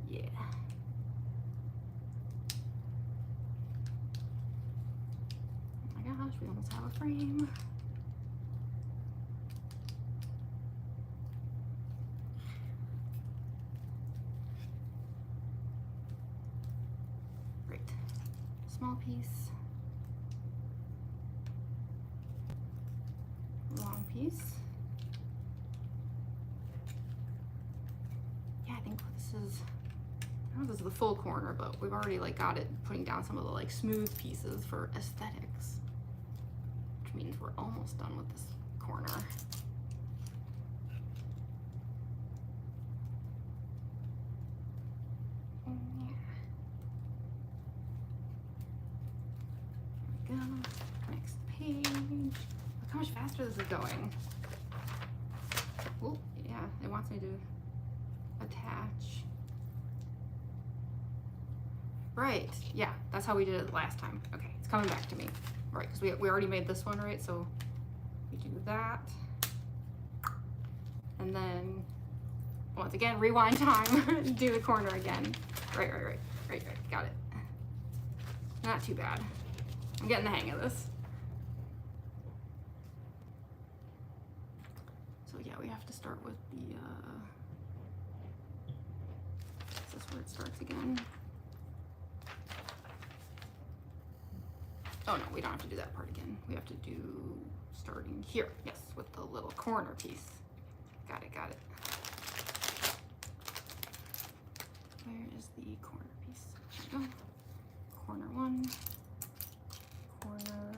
Yeah. Oh my gosh, we almost have a frame. Great. Small piece. Long piece. Yeah, I think this is, I don't know if this is the full corner, but we've already like got it putting down some of the like smooth pieces for aesthetics, which means we're almost done with this corner. There we go. Next page. Look how much faster this is going. Oh, yeah, it wants me to attach. Right, yeah, that's how we did it last time. Okay, it's coming back to me. Right, because we already made this one, right? So we do that. And then, once again, rewind time, do the corner again. Right, got it. Not too bad. I'm getting the hang of this. So yeah, we have to start with the, is this where it starts again? Oh no, we don't have to do that part again. We have to do starting here. Yes, with the little corner piece. Got it. Where is the corner piece? There we go. Corner 1. Corner.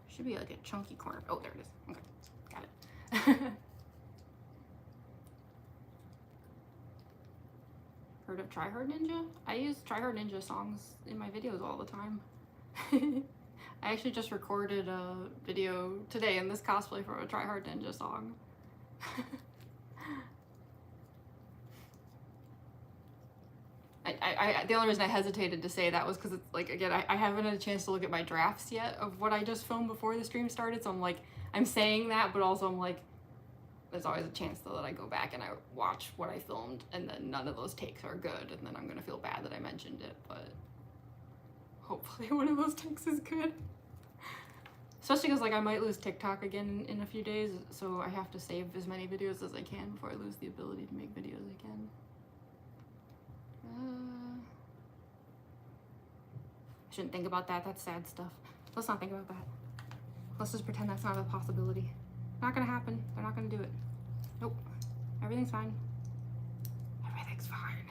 Should be like a chunky corner. Oh, there it is. Okay, got it. Heard of Try Hard Ninja? I use Try Hard Ninja songs in my videos all the time. I actually just recorded a video today in this cosplay for a Try Hard Ninja song. The only reason I hesitated to say that was because it's like, again, I haven't had a chance to look at my drafts yet of what I just filmed before the stream started, so I'm like, I'm saying that, but also I'm like, there's always a chance though that I go back and I watch what I filmed and then none of those takes are good and then I'm gonna feel bad that I mentioned it, but hopefully one of those takes is good. Especially because like I might lose TikTok again in a few days, so I have to save as many videos as I can before I lose the ability to make videos again. I shouldn't think about that. That's sad stuff. Let's not think about that. Let's just pretend that's not a possibility. Not gonna happen. They're not gonna do it. Nope. Everything's fine. Everything's fine.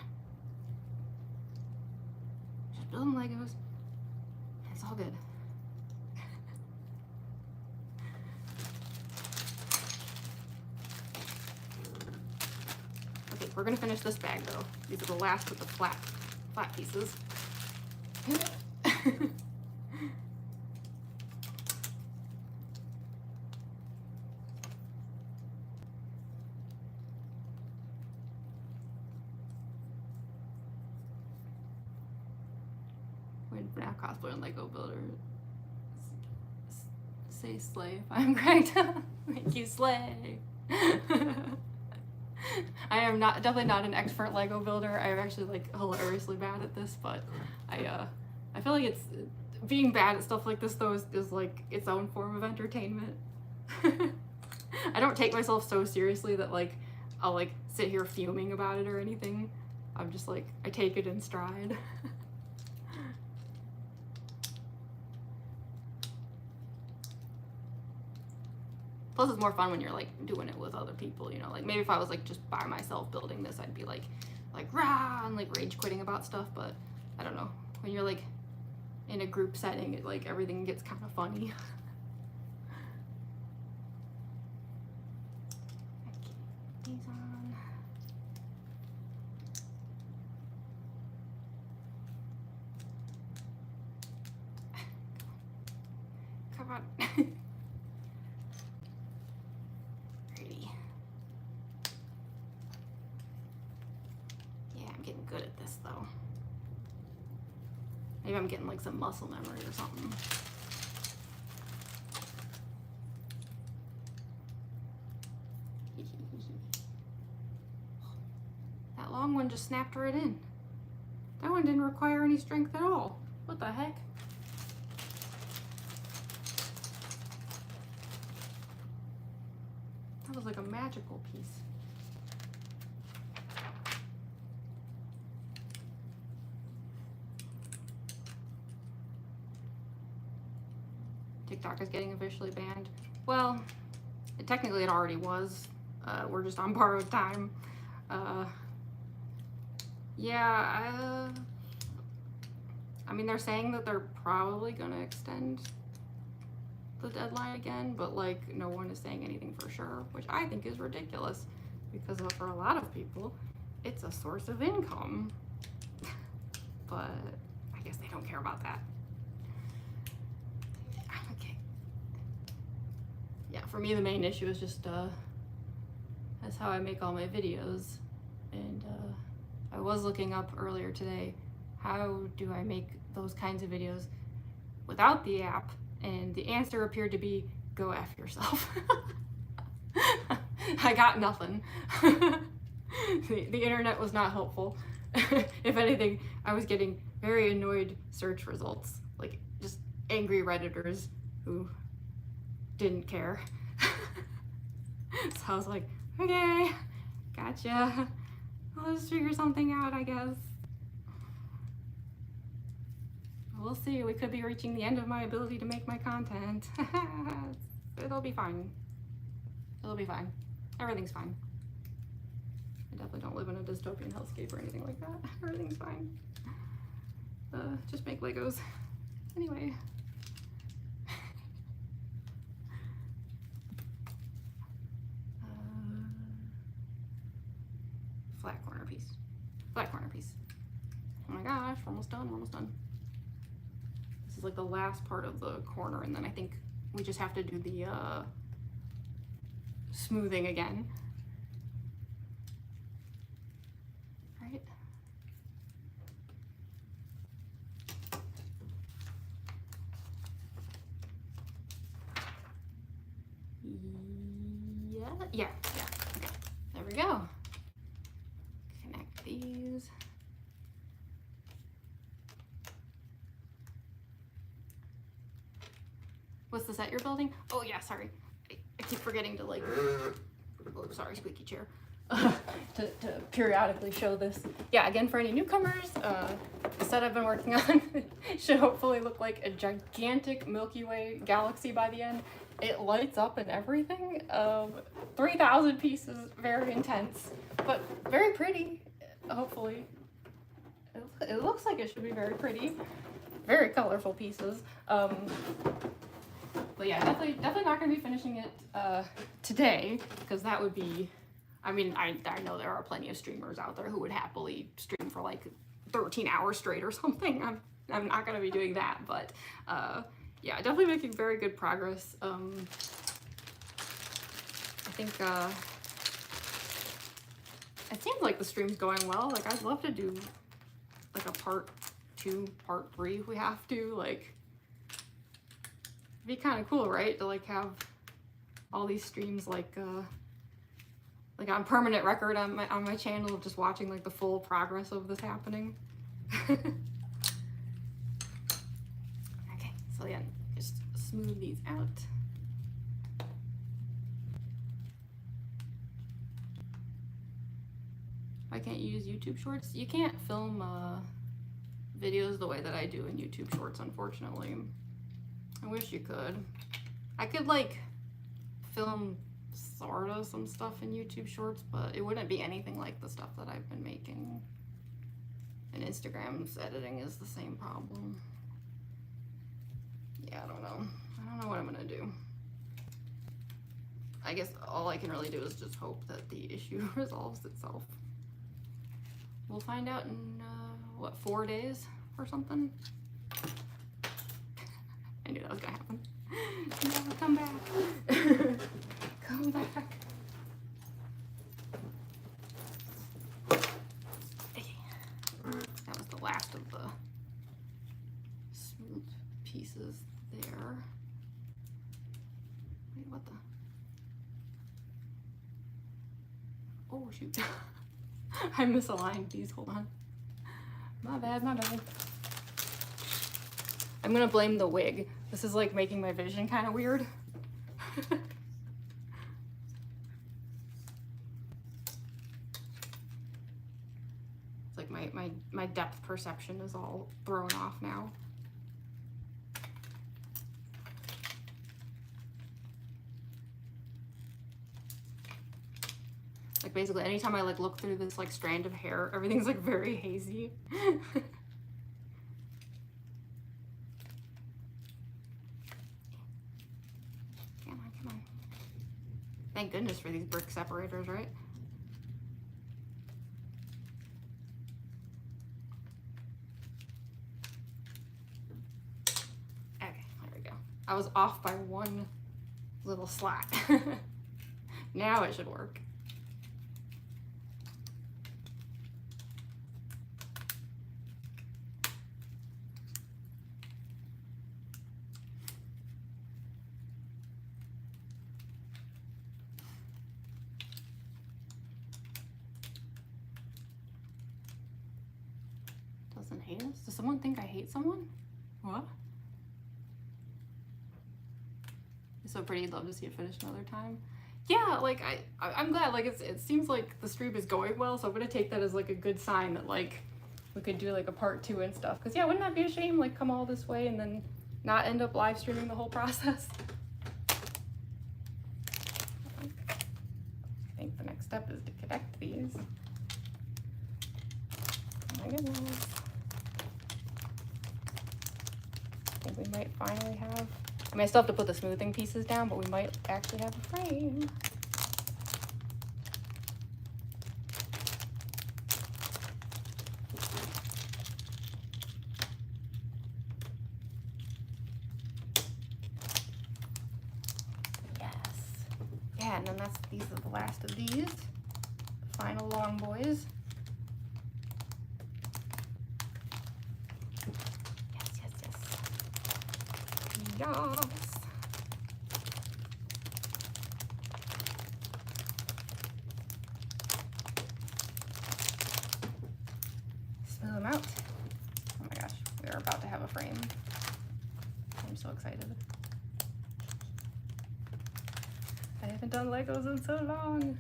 Just building Legos. It's all good. Okay, we're gonna finish this bag though. These are the last with the flat pieces. When FNAF cosplay on LEGO Builder. Say slay if I'm correct. Make you slay. I am definitely not an expert LEGO builder. I'm actually like hilariously bad at this, but I feel like it's being bad at stuff like this though is like its own form of entertainment. I don't take myself so seriously that like I'll like sit here fuming about it or anything. I'm just like, I take it in stride. Plus it's more fun when you're like doing it with other people, you know, like maybe if I was like just by myself building this, I'd be like rah and like rage quitting about stuff, but I don't know, when you're like in a group setting, it like everything gets kind of funny. These on. Come on. Good at this though. Maybe I'm getting like some muscle memory or something. That long one just snapped right in. That one didn't require any strength at all. What the heck? That was like a magical piece. TikTok is getting officially banned. Well, technically it already was. We're just on borrowed time. Yeah, I mean, they're saying that they're probably gonna extend the deadline again, but like no one is saying anything for sure, which I think is ridiculous because for a lot of people, it's a source of income. But I guess they don't care about that. Yeah, for me the main issue is just that's how I make all my videos, and I was looking up earlier today how do I make those kinds of videos without the app, and the answer appeared to be go F yourself. I got nothing. The internet was not helpful. If anything, I was getting very annoyed search results, like just angry Redditors who didn't care. So I was like, okay, gotcha. I'll just figure something out, I guess. We'll see. We could be reaching the end of my ability to make my content. It'll be fine. It'll be fine. Everything's fine. I definitely don't live in a dystopian hellscape or anything like that. Everything's fine. Just make Legos. Anyway. Flat corner piece. Flat corner piece. Oh my gosh, we're almost done, we're almost done. This is like the last part of the corner, and then I think we just have to do the smoothing again. Right? Yeah. Okay. There we go. Connect these. What's the set you're building? Oh yeah, sorry. I keep forgetting to like, oh, sorry, squeaky chair. to periodically show this. Yeah, again, for any newcomers, the set I've been working on should hopefully look like a gigantic Milky Way Galaxy by the end. It lights up and everything. 3,000 pieces, very intense, but very pretty, hopefully. It looks like it should be very pretty. Very colorful pieces. But yeah, definitely not gonna be finishing it today, because that would be, I mean, I know there are plenty of streamers out there who would happily stream for like 13 hours straight or something. I'm not gonna be doing that, but yeah, definitely making very good progress. I think it seems like the stream's going well. Like, I'd love to do like a part 2, part 3 if we have to. Like, it'd be kind of cool, right? To like have all these streams like on permanent record on my channel of just watching like the full progress of this happening. Okay, so yeah, just smooth these out. I can't use YouTube Shorts. You can't film videos the way that I do in YouTube Shorts, unfortunately. I wish you could. I could like film sorta some stuff in YouTube Shorts, but it wouldn't be anything like the stuff that I've been making. And Instagram's editing is the same problem. Yeah, I don't know. I don't know what I'm gonna do. I guess all I can really do is just hope that the issue resolves itself. We'll find out in, what, 4 days or something? I knew that was gonna happen. No, come back. Come back. That was the last of the smooth pieces there. Wait, what the? Oh, shoot. I misaligned these, hold on. My bad, my bad. I'm gonna blame the wig. This is like making my vision kind of weird. It's like my depth perception is all thrown off now. Like basically anytime I like look through this like strand of hair, everything's like very hazy. Come on, come on. Thank goodness for these brick separators, right? Okay, there we go. I was off by one little slat. Now it should work. Doesn't hate us? Does someone think I hate someone? What? It's so pretty. You'd love to see it finished another time. Yeah, like I'm glad. Like it seems like the stream is going well, so I'm gonna take that as like a good sign that like we could do like a part 2 and stuff. Cause yeah, wouldn't that be a shame? Like come all this way and then not end up live streaming the whole process. I think the next step is to connect these. Oh my goodness. I think we might finally have, I mean, I still have to put the smoothing pieces down, but we might actually have a frame. Yes. Yeah, and then these are the last of these. The final long boys. Yes. Smooth them out. Oh my gosh, we are about to have a frame. I'm so excited. I haven't done Legos in so long.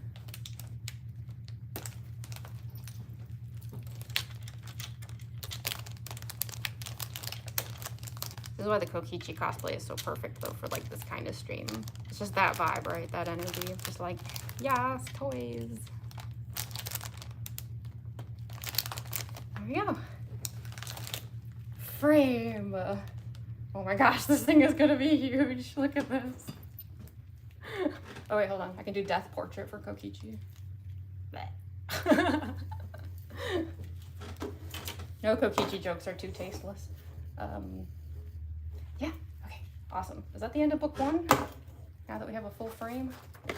This is why the Kokichi cosplay is so perfect though for like this kind of stream. It's just that vibe, right? That energy. Just like, yes, toys. There we go. Frame. Oh my gosh, this thing is gonna be huge. Look at this. Oh wait, hold on. I can do death portrait for Kokichi. No Kokichi jokes are too tasteless. Yeah, okay, awesome. Is that the end of book 1? Now that we have a full frame? Let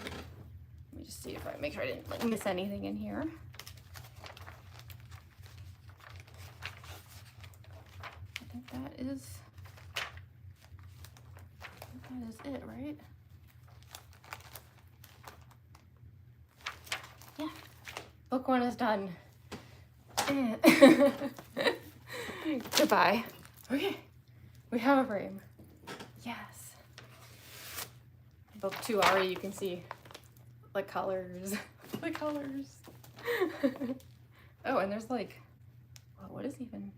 me just see if I make sure I didn't like miss anything in here. that is it, right? Yeah, book 1 is done. Goodbye. Okay, we have a frame. Yes. Book 2 already, you can see the colors. The colors. Oh, and there's like, what is even?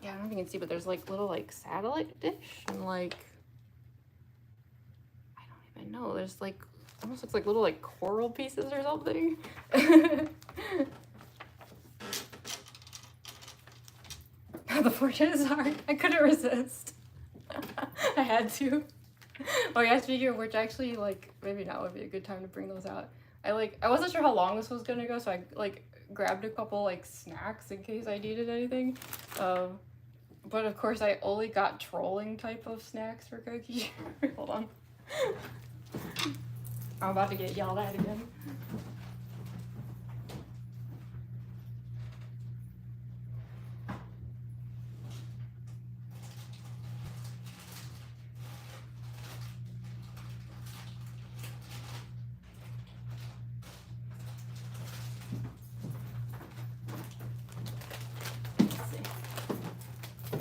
Yeah, I don't know if you can see, but there's like little like satellite dish and like, I don't even know. There's like, almost looks like little like coral pieces or something. The fortune is hard. I couldn't resist. I had to. Oh yeah, speaking of which, actually, like, maybe now would be a good time to bring those out. I wasn't sure how long this was gonna go, so I like grabbed a couple like snacks in case I needed anything. But of course I only got trolling type of snacks for Kokichi. Hold on. I'm about to get yelled at again.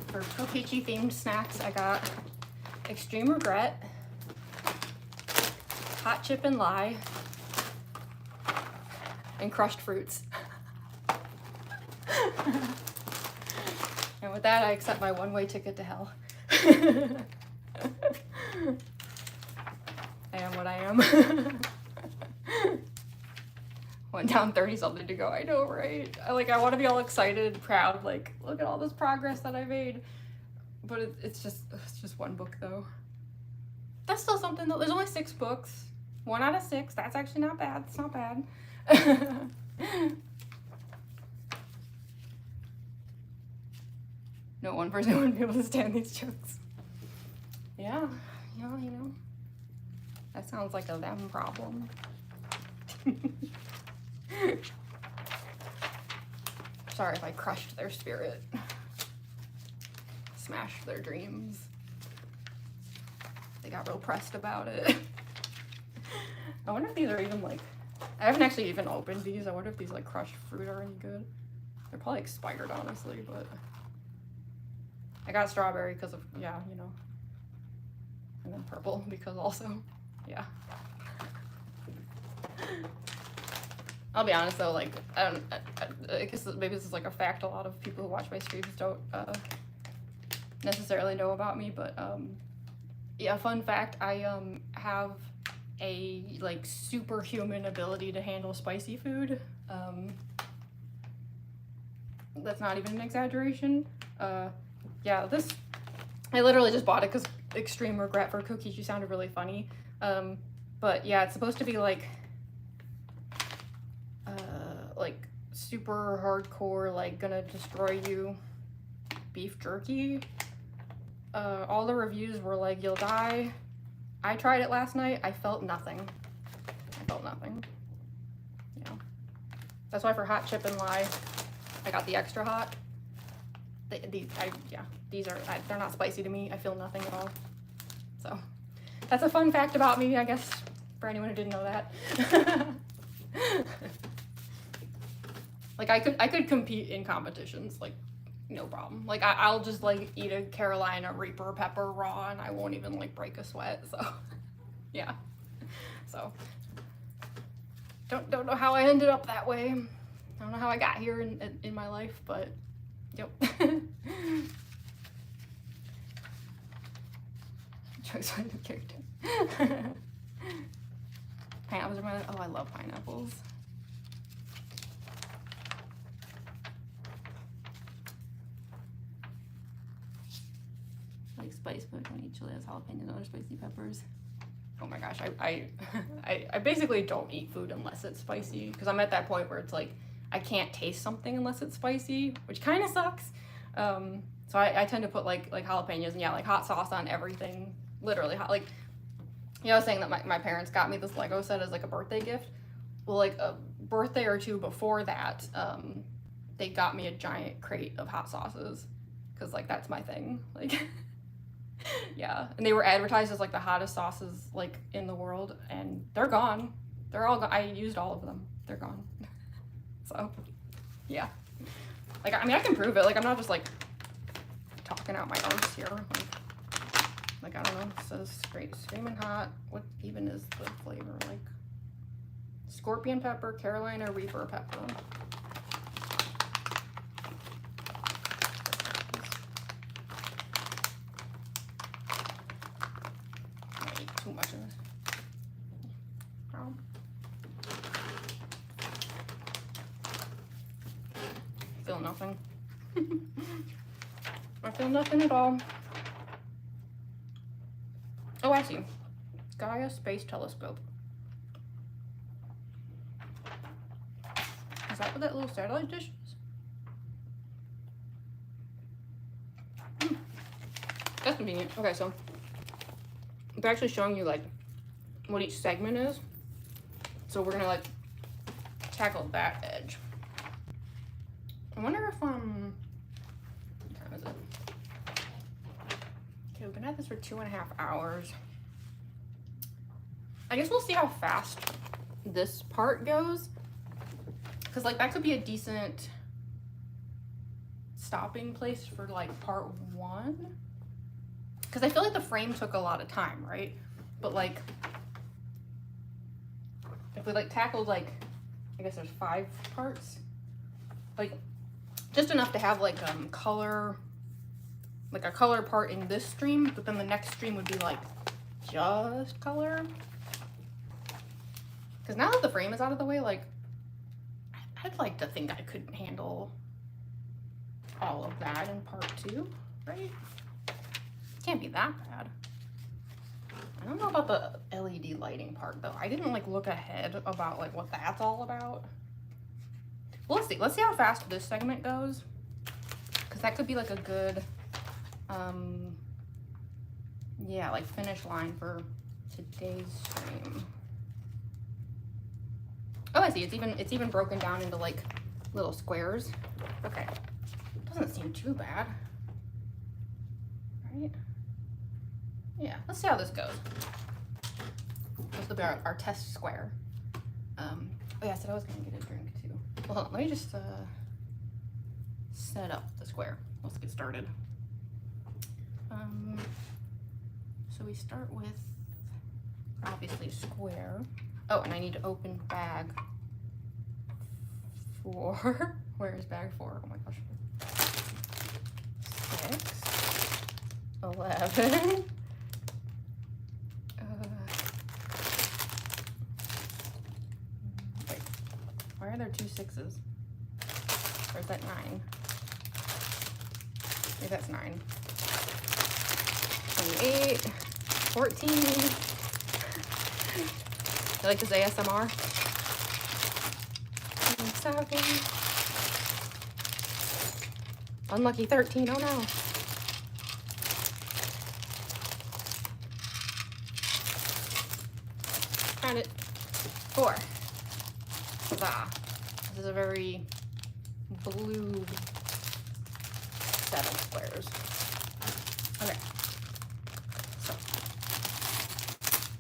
For Kokichi themed snacks, I got Extreme Regret, Hot Chip and Lye, and Crushed Fruits. And with that, I accept my one-way ticket to hell. I am what I am. Went down 30 something to go. I know, right? I want to be all excited, proud, like, look at all this progress that I made. But it's just one book though. That's still something though. There's only 6 books. 1 out of 6. That's actually not bad. It's not bad. No one person wouldn't be able to stand these jokes. Yeah, you know. That sounds like a them problem. Sorry if I crushed their spirit. Smashed their dreams. They got real pressed about it. I wonder if these are even like, I haven't actually even opened these. I wonder if these like crushed fruit are any good. They're probably expired, honestly, but I got strawberry because of, yeah, you know. And then purple because also, yeah. I'll be honest though, like, I guess maybe this is like a fact a lot of people who watch my streams don't necessarily know about me, but yeah, fun fact, I have a like superhuman ability to handle spicy food. That's not even an exaggeration. Yeah, this, I literally just bought it because Extreme Regret for Kokichi sounded really funny. But yeah, it's supposed to be like super hardcore, like gonna destroy you beef jerky. All the reviews were like, you'll die. I tried it last night. I felt nothing. Yeah. That's why for Hot Chip and Lye, I got the extra hot. These are, they're not spicy to me. I feel nothing at all. So that's a fun fact about me, I guess, for anyone who didn't know that. Like I could compete in competitions, like no problem. Like I'll just like eat a Carolina Reaper pepper raw and I won't even like break a sweat. So yeah. So don't know how I ended up that way. I don't know how I got here in my life, but yep. Choice of character. Pineapples are my, oh, I love pineapples. Like spice, but don't eat chili as jalapenos and other spicy peppers. Oh my gosh, I basically don't eat food unless it's spicy, because I'm at that point where it's like I can't taste something unless it's spicy, which kind of sucks. So I tend to put like jalapenos and yeah, like hot sauce on everything, literally hot. Like, you know, I was saying that my parents got me this Lego set as like a birthday gift. Well, like a birthday or two before that, they got me a giant crate of hot sauces. because like that's my thing. Like, yeah. And they were advertised as like the hottest sauces like in the world, and they're gone. They're all gone. I used all of them. They're gone. So, yeah. Like, I mean, I can prove it. Like, I'm not just like talking out my arms here. Like I don't know. It says screaming hot. What even is the flavor? Like scorpion pepper, Carolina Reaper pepper. I ate too much of this. Oh. Feel nothing. I feel nothing at all. Oh, I see. Gaia Space Telescope. Is that what that little satellite dish is? That's convenient. Okay, so they're actually showing you like what each segment is. So we're gonna like tackle that edge. I wonder if what time is it? Okay, we've been at this for 2.5 hours. I guess we'll see how fast this part goes. Cause like that could be a decent stopping place for like part 1. Cause I feel like the frame took a lot of time, right? But like, if we like tackled like, I guess there's 5 parts, like just enough to have like color, like a color part in this stream, but then the next stream would be like just color. Because now that the frame is out of the way, like I'd like to think I could handle all of that in part 2, right? Can't be that bad. I don't know about the LED lighting part though. I didn't like look ahead about like what that's all about. Well, let's see. Let's see how fast this segment goes. Because that could be like a good, yeah, like finish line for today's stream. Oh, I see. It's even broken down into like little squares. Okay. Doesn't seem too bad. Right? Yeah, let's see how this goes. This will be our test square. Oh yeah, I said I was gonna get a drink too. Well, hold on, let me just set up the square. Let's get started. So we start with obviously square. Oh, and I need to open bag 4. Where is bag 4? Oh my gosh. 6, 11. Wait, why are there 2 6s? Or is that 9? Maybe that's 9. 28, 14. You like this ASMR? I'm sorry. Unlucky 13, oh no. Found it. 4. Huzzah. This is a very blue set of squares. Okay. So,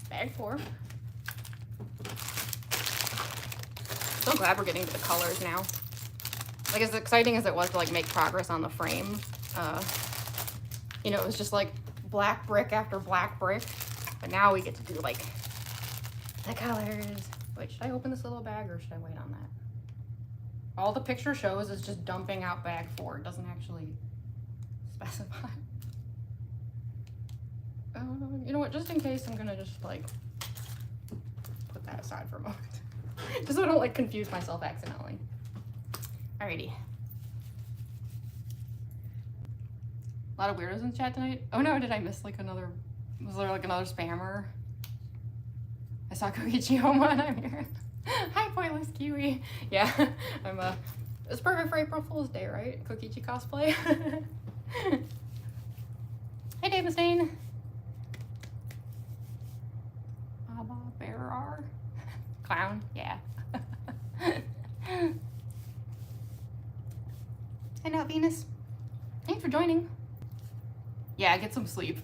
bag 4. So glad we're getting to the colors now. Like, as exciting as it was to like make progress on the frame, you know, it was just like black brick after black brick, but now we get to do like the colors. Wait, should I open this little bag or should I wait on that? All the picture shows is just dumping out bag 4. It doesn't actually specify. You know what, just in case, I'm gonna just like put that aside for a moment. Just so I don't like confuse myself accidentally. Alrighty. A lot of weirdos in chat tonight. Oh no, did I miss like another, was there like another spammer? I saw Kokichi Ouma and I'm here. Hi, Pointless Kiwi. Yeah, it's perfect for April Fool's Day, right? Kokichi cosplay. Hey, Dave Mustaine. Abba Bearer. Clown, yeah. Hey now, Venus. Thanks for joining. joining. Yeah, get some sleep.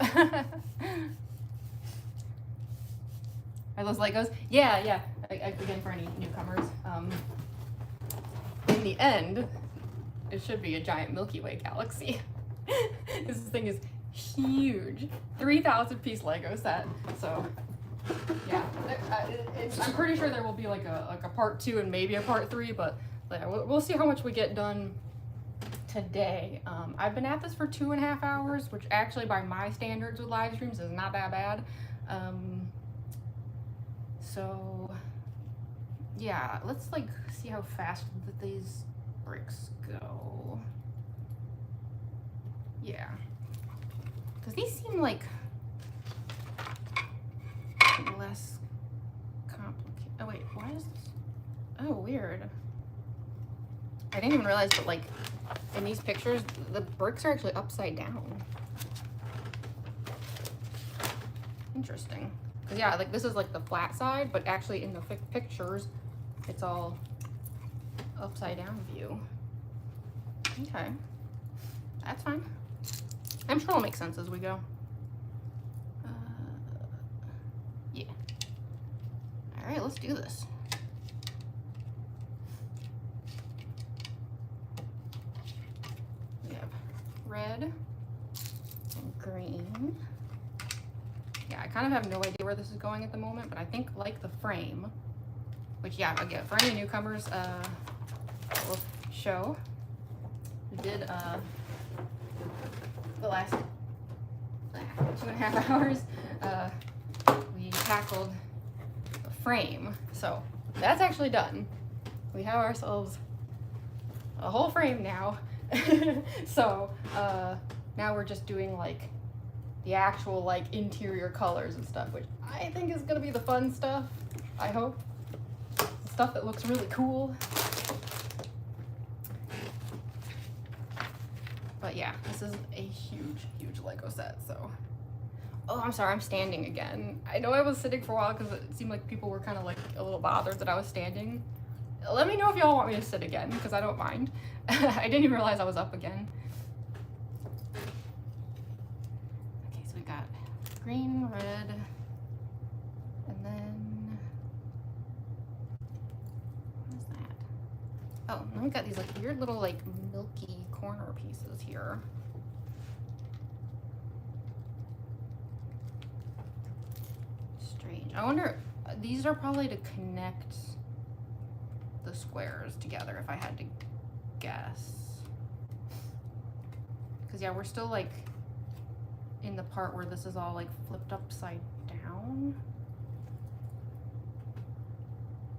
Are those Legos? Yeah. Again, for any newcomers, in the end, it should be a giant Milky Way galaxy. This thing is huge. 3,000 piece Lego set. So, yeah, I'm pretty sure there will be like a part 2 and maybe a part 3, but yeah, we'll see how much we get done today. I've been at this for 2.5 hours, which actually by my standards with live streams is not that bad. So yeah, let's like see how fast these bricks go. Yeah, because these seem like less complicated. Oh wait, why is this? Oh, weird. I didn't even realize, but like in these pictures, the bricks are actually upside down. Interesting. Because yeah, like this is like the flat side, but actually in the pictures, it's all upside down view. Okay, that's fine. I'm sure it'll make sense as we go. Yeah. All right, let's do this. We have red and green. Yeah, I kind of have no idea where this is going at the moment, but I think like the frame, which yeah, again, for any newcomers, we'll show. We did the last 2.5 hours, we tackled the frame. So that's actually done. We have ourselves a whole frame now. So now we're just doing like the actual like interior colors and stuff, which I think is gonna be the fun stuff. I hope. Stuff that looks really cool. But yeah, this is a huge Lego set, so. Oh, I'm sorry, I'm standing again. I know I was sitting for a while because it seemed like people were kind of like a little bothered that I was standing. Let me know if y'all want me to sit again, because I don't mind. I didn't even realize I was up again. Okay, so we got green, red, and then, what is that? Oh, then we got these like weird little like milky corner pieces here. Strange. I wonder, these are probably to connect the squares together if I had to guess. Because yeah, we're still like in the part where this is all like flipped upside down.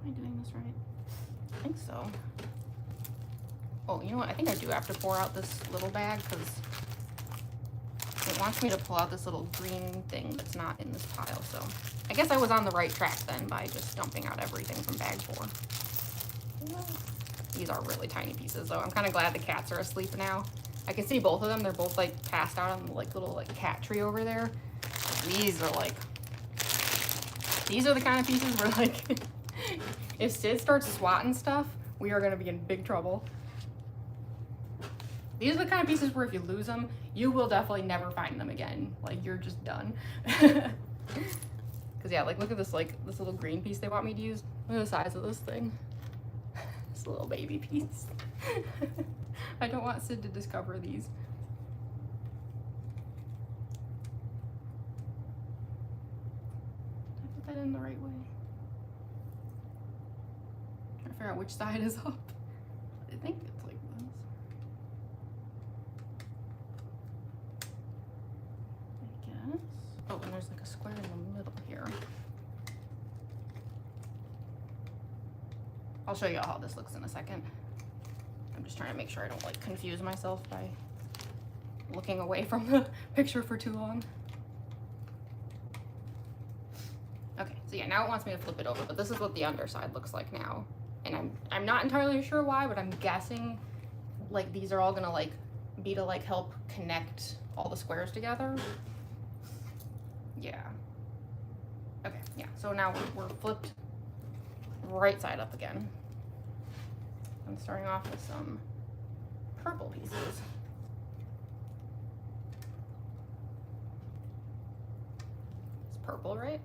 Am I doing this right? I think so. Oh, you know what? I think I do have to pour out this little bag because it wants me to pull out this little green thing that's not in this pile. So I guess I was on the right track then by just dumping out everything from bag 4. These are really tiny pieces, though. I'm kind of glad the cats are asleep now. I can see both of them. They're both like passed out on the like little like cat tree over there. These are like, these are the kind of pieces where like, if Sid starts swatting stuff, we are gonna be in big trouble. These are the kind of pieces where if you lose them, you will definitely never find them again. Like, you're just done. Because yeah, like look at this, like this little green piece they want me to use. Look at the size of this thing. This little baby piece. I don't want Sid to discover these. Did I put that in the right way? Trying to figure out which side is up. I think it's like this. I guess. Oh, and there's like a square in the middle here. I'll show you how this looks in a second. I'm just trying to make sure I don't like confuse myself by looking away from the picture for too long. Okay, so yeah, now it wants me to flip it over, but this is what the underside looks like now. And I'm not entirely sure why, but I'm guessing like these are all gonna like be to like help connect all the squares together. Yeah. Okay, yeah, so now we're flipped right side up again. I'm starting off with some purple pieces. purple, right?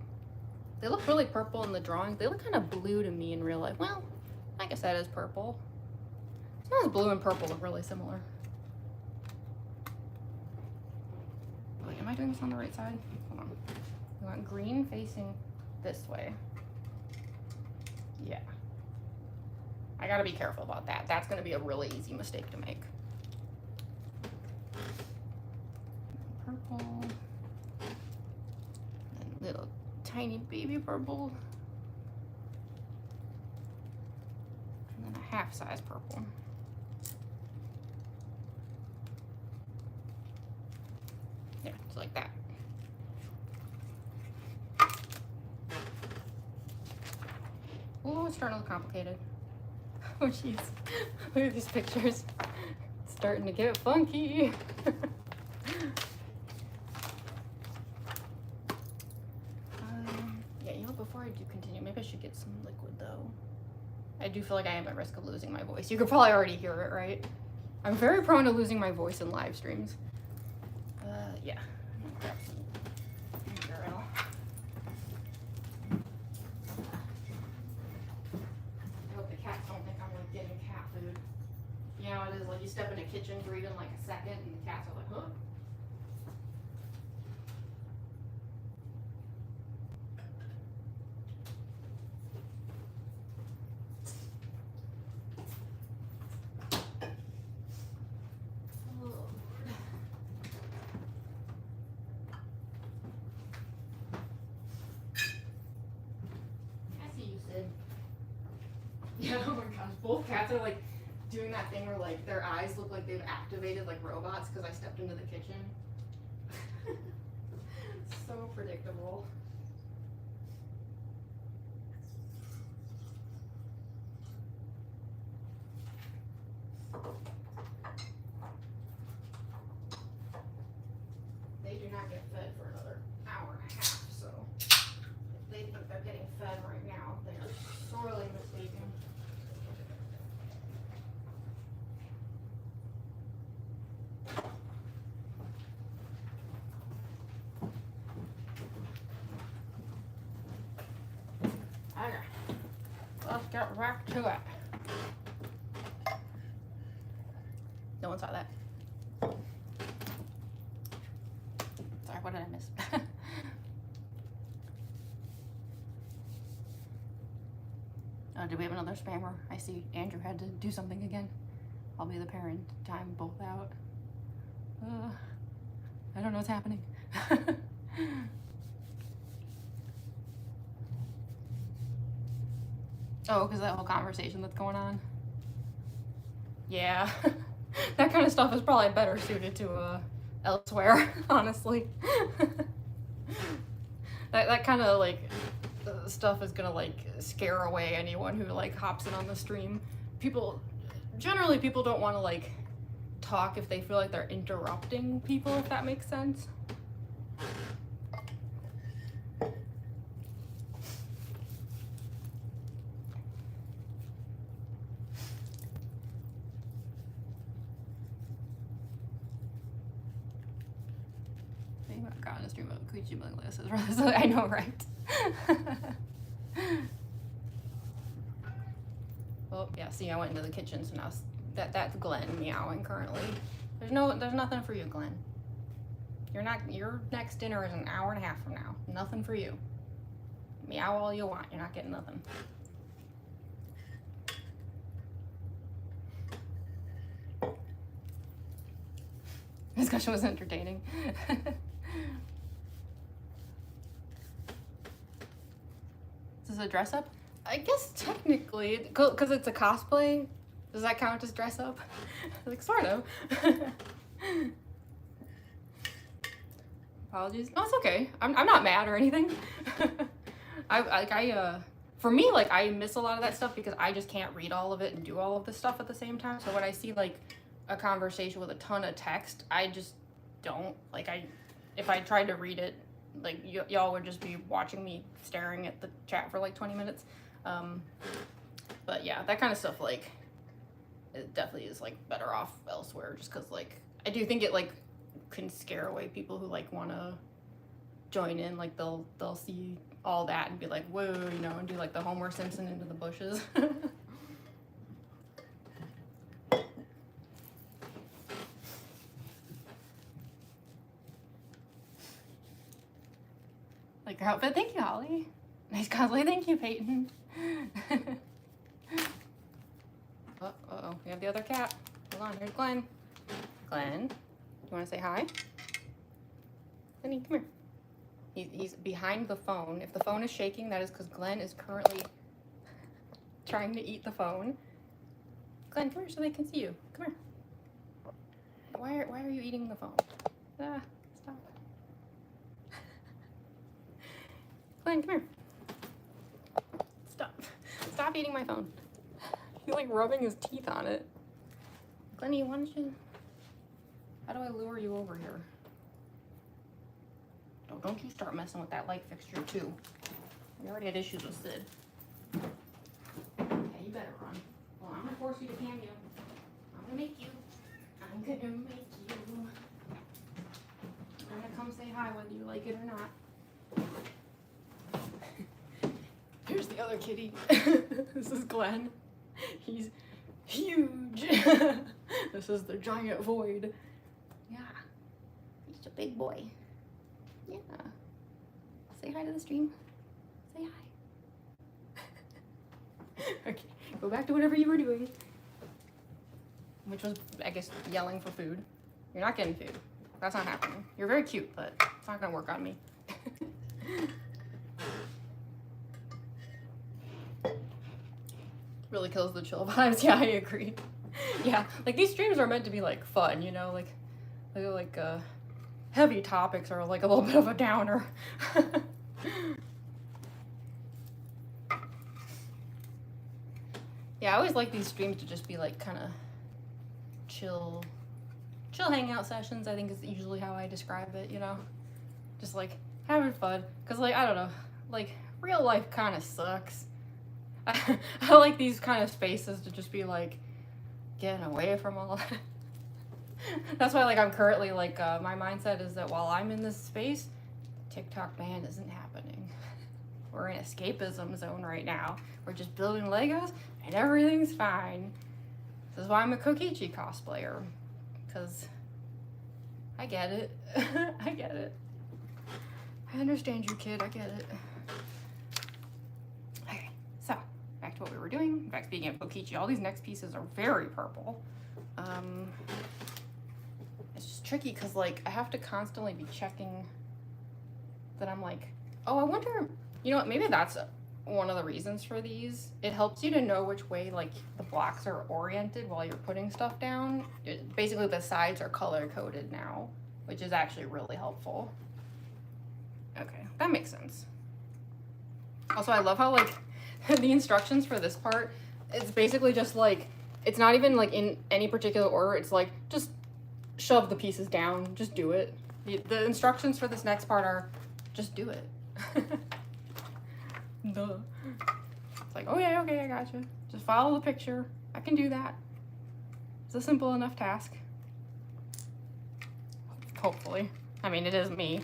They look really purple in the drawing. They look kind of blue to me in real life. Well, I guess that is purple. Sometimes blue and purple look really similar. Wait, am I doing this on the right side? Hold on. We want green facing this way. Yeah. I gotta be careful about that. That's gonna be a really easy mistake to make. Purple. And little tiny baby purple. And then a half size purple. There, just like that. Oh, it's starting to look complicated. Oh, jeez. Look at these pictures. It's starting to get funky. Yeah, you know, before I do continue, maybe I should get some liquid, though. I do feel like I am at risk of losing my voice. You could probably already hear it, right? I'm very prone to losing my voice in live streams. Yeah. You know, it is like you step in a kitchen, breathe in like a second, and the cats are like, huh? I see you, Sid. Yeah, oh my gosh, both cats are like doing that thing where like their eyes look like they've activated like robots because I stepped into the kitchen. So predictable. They do not get fed for another hour and a half, so if they think they're getting fed right now, they are sorely mistaken. Okay, let's get back to it. No one saw that. Sorry, what did I miss? Did we have another spammer? I see Andrew had to do something again. I'll be the parent. Time both out. I don't know what's happening. Oh, because that whole conversation that's going on? Yeah. That kind of stuff is probably better suited to elsewhere, honestly. that kind of like stuff is gonna like scare away anyone who like hops in on the stream. Generally people don't want to like talk if they feel like they're interrupting people, if that makes sense. I've gotten a stream of Kokichi Ouma. I know, right? Oh yeah, see, I went into the kitchen, so now that's Glenn meowing currently. There's nothing for you, Glenn. Your next dinner is an hour and a half from now. Nothing for you. Meow all you want, you're not getting nothing. This discussion was entertaining. Is this a dress up? I guess technically, because it's a cosplay, does that count as dress up? Like, sort of. Apologies. No, it's okay. I'm not mad or anything. For me, like, I miss a lot of that stuff because I just can't read all of it and do all of this stuff at the same time. So when I see, like, a conversation with a ton of text, I just don't. Like, if I tried to read it, like, y'all would just be watching me staring at the chat for, like, 20 minutes. But yeah, that kind of stuff, like, it definitely is, like, better off elsewhere just because, like, I do think it, like, can scare away people who, like, want to join in, like they'll see all that and be like, whoa, you know, and do like the Homer Simpson into the bushes. Like your outfit, thank you, Holly. Nice cosplay, thank you, Peyton. Uh-oh, we have the other cat. Hold on, here's Glenn. Glenn, you want to say hi? Glenny, come here. He's behind the phone. If the phone is shaking, that is because Glenn is currently trying to eat the phone. Glenn, come here so they can see you. Come here. Why are you eating the phone? Ah, stop. Glenn, come here. Stop. Stop eating my phone. He's like rubbing his teeth on it. Glenny, why don't you... How do I lure you over here? Oh, don't you start messing with that light fixture too. We already had issues with Sid. Okay, you better run. Well, I'm gonna force you to CAMEO. I'm gonna make you. I'm gonna make you. I'm gonna come say hi whether you like it or not. Here's the other kitty. This is Glenn. He's huge. This is the giant void. Yeah. He's a big boy. Yeah. Say hi to the stream. Say hi. Okay. Go back to whatever you were doing. Which was, I guess, yelling for food. You're not getting food. That's not happening. You're very cute, but it's not gonna work on me. Really kills the chill vibes. Yeah, I agree. Yeah, like these streams are meant to be like fun, you know, like heavy topics are like a little bit of a downer. Yeah, I always like these streams to just be like kind of chill hangout sessions. I think is usually how I describe it, you know, just like having fun. Cause like, I don't know, like real life kind of sucks. I like these kind of spaces to just be like getting away from all that. That's why like I'm currently like my mindset is that while I'm in this space, TikTok ban isn't happening. We're in escapism zone right now. We're just building Legos and everything's fine. This is why I'm a Kokichi cosplayer, because I get it. I get it. I understand you, kid. I get it. Okay, so back to what we were doing. In fact, speaking of Kokichi, all these next pieces are very purple. It's just tricky because like I have to constantly be checking that I'm like, oh, I wonder, you know what, maybe that's one of the reasons for these. It helps you to know which way like the blocks are oriented while you're putting stuff down. Basically the sides are color coded now, which is actually really helpful. Okay, that makes sense. Also, I love how like the instructions for this part, it's basically just like, it's not even like in any particular order. It's like, just shove the pieces down, just do it. The instructions for this next part are, just do it. Duh. It's like, oh yeah, okay, I gotcha. Just follow the picture. I can do that. It's a simple enough task. Hopefully. I mean, it is me.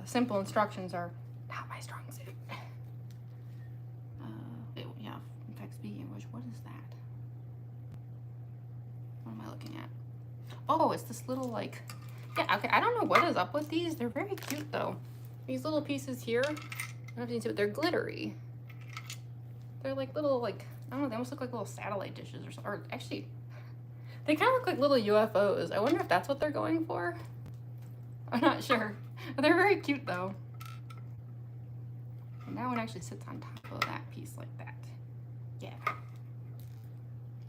Simple instructions are not my strong suit. Yeah, in fact, speaking of which, what is that? What am I looking at? Oh, it's this little like, yeah, okay, I don't know what is up with these. They're very cute though. These little pieces here, I don't know if you can see it, they're glittery. They're like little, like, I don't know, they almost look like little satellite dishes or something. Or actually, they kind of look like little UFOs. I wonder if that's what they're going for. I'm not sure. But they're very cute though. And that one actually sits on top of that piece like that. Yeah.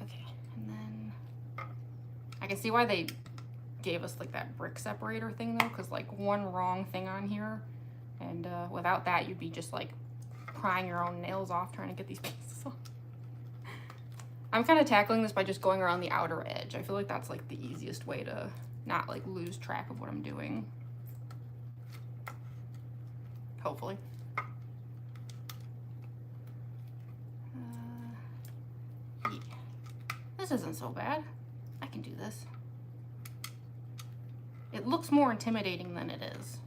Okay, and then I can see why they gave us like that brick separator thing though, because like one wrong thing on here, and without that you'd be just like prying your own nails off trying to get these pieces off. I'm kind of tackling this by just going around the outer edge. I feel like that's like the easiest way to not like lose track of what I'm doing. Hopefully. Yeah. This isn't so bad. I can do this. It looks more intimidating than it is.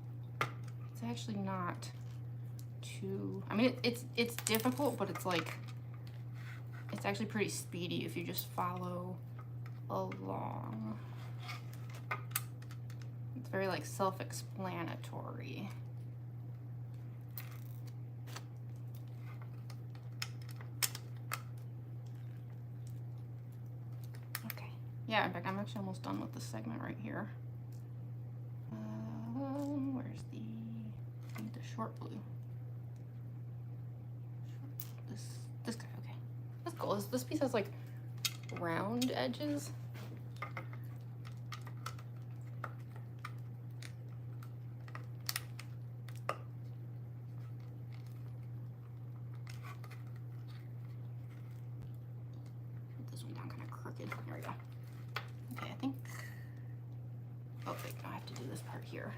It's actually not too, I mean, it's difficult, but it's like, it's actually pretty speedy if you just follow along. It's very like self-explanatory. Okay, yeah, in fact, I'm actually almost done with this segment right here. Where's the, I need the short blue. This guy, okay. That's cool. This piece has like round edges. Put this one down kind of crooked. There we go. Okay, I think, oh wait, no, I have to do this part here.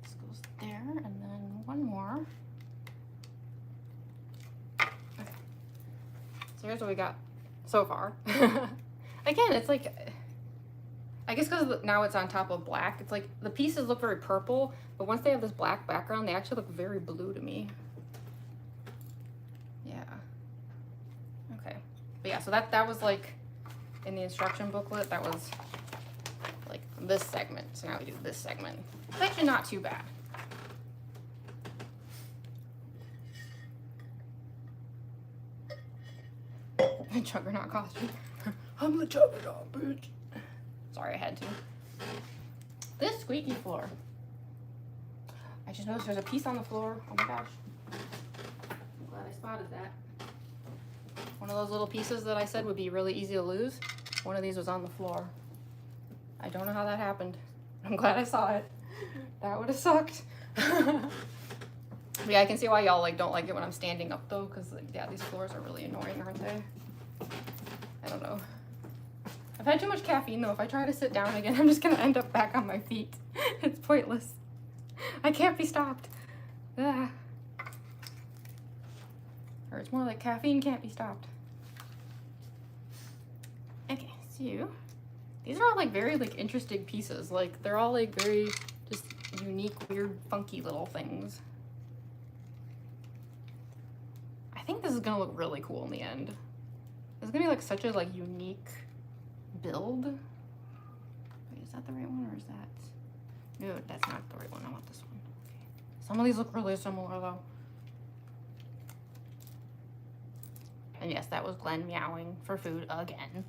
This goes there, and then one more. Okay. So here's what we got so far. Again, it's like, I guess because now it's on top of black, it's like the pieces look very purple, but once they have this black background, they actually look very blue to me. Yeah. Okay. But yeah, so that was like in the instruction booklet, that was like this segment. So now we do this segment. It's actually not too bad. Juggernaut costume. I'm the Juggernaut, bitch. Sorry, I had to. This squeaky floor. I just noticed there's a piece on the floor. Oh my gosh. I'm glad I spotted that. One of those little pieces that I said would be really easy to lose. One of these was on the floor. I don't know how that happened. I'm glad I saw it. That would have sucked. Yeah, I can see why y'all like don't like it when I'm standing up though, because like, yeah, these floors are really annoying, aren't they? I don't know. I've had too much caffeine though. If I try to sit down again, I'm just gonna end up back on my feet. It's pointless. I can't be stopped. Ah. Or it's more like caffeine can't be stopped. Okay, so these are all like very like interesting pieces. Like they're all like very just unique, weird, funky little things. I think this is gonna look really cool in the end. It's gonna be like such a like unique build. Wait, is that the right one or is that? No, that's not the right one. I want this one. Okay. Some of these look really similar though. And yes, that was Glenn meowing for food again.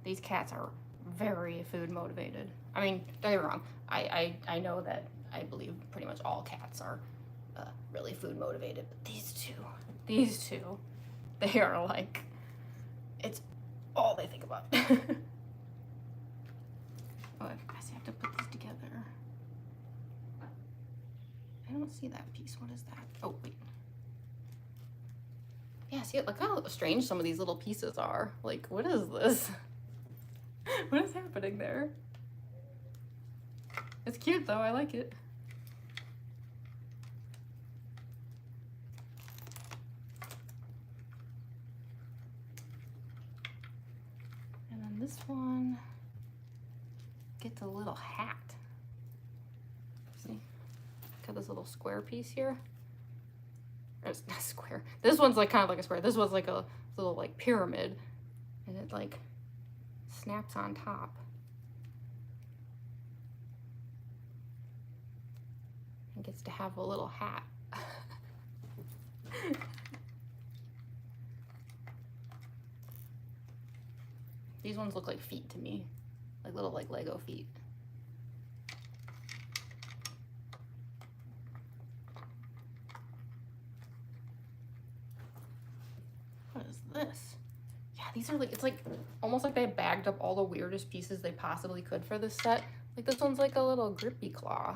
These cats are very food motivated. I mean, don't get me wrong. I know that I believe pretty much all cats are really food motivated, but these two, they are like, it's all they think about. Oh, I guess I have to put this together. I don't see that piece. What is that? Oh, wait. Yeah, see, look how strange some of these little pieces are. Like, what is this? What is happening there? It's cute though, I like it. And then this one gets a little hat. See? Got this little square piece here. Or it's not square. This one's like kind of like a square. This one's like a little like pyramid. And it like snaps on top. And gets to have a little hat. These ones look like feet to me. Like little like Lego feet. What is this? Yeah, these are like, it's like almost like they bagged up all the weirdest pieces they possibly could for this set. Like this one's like a little grippy claw.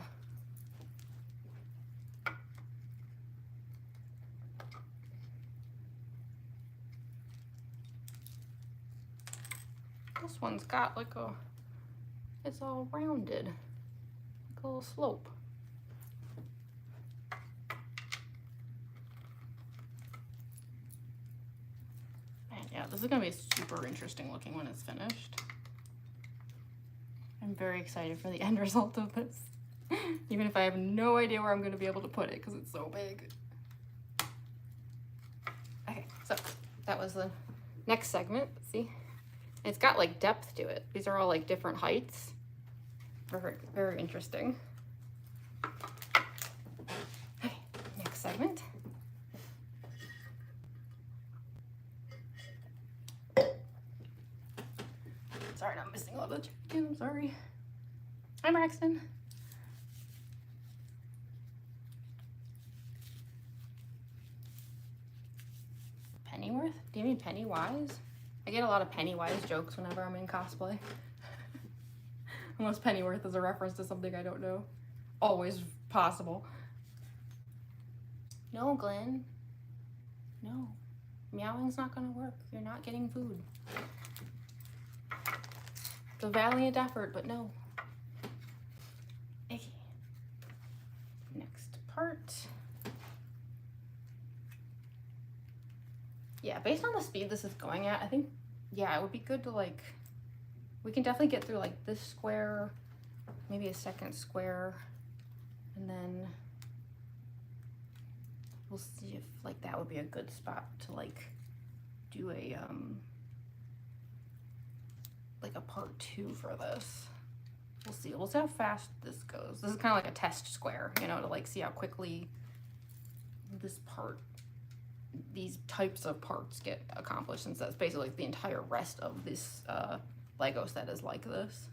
This one's got like a, it's all rounded, like a little slope. And yeah, this is gonna be super interesting looking when it's finished. I'm very excited for the end result of this. Even if I have no idea where I'm going to be able to put it because it's so big. Okay, so that was the next segment. See? It's got like depth to it. These are all like different heights. Very, very interesting. Okay, next segment. Sorry, I'm missing all the chicken. I'm sorry. Hi, Braxton. Pennyworth? Do you mean Pennywise? I get a lot of Pennywise jokes whenever I'm in cosplay. Unless Pennyworth is a reference to something I don't know. Always possible. No, Glenn. No. Meowing's not gonna work. You're not getting food. It's a valiant effort, but no. Okay. Next part. Yeah, based on the speed this is going at, I think, yeah, it would be good to like, we can definitely get through like this square, maybe a second square, and then we'll see if like that would be a good spot to like do a like a part 2 for this. We'll see how fast this goes. This is kind of like a test square, you know, to like see how quickly this part, these types of parts get accomplished, since that's basically like the entire rest of this Lego set is like this.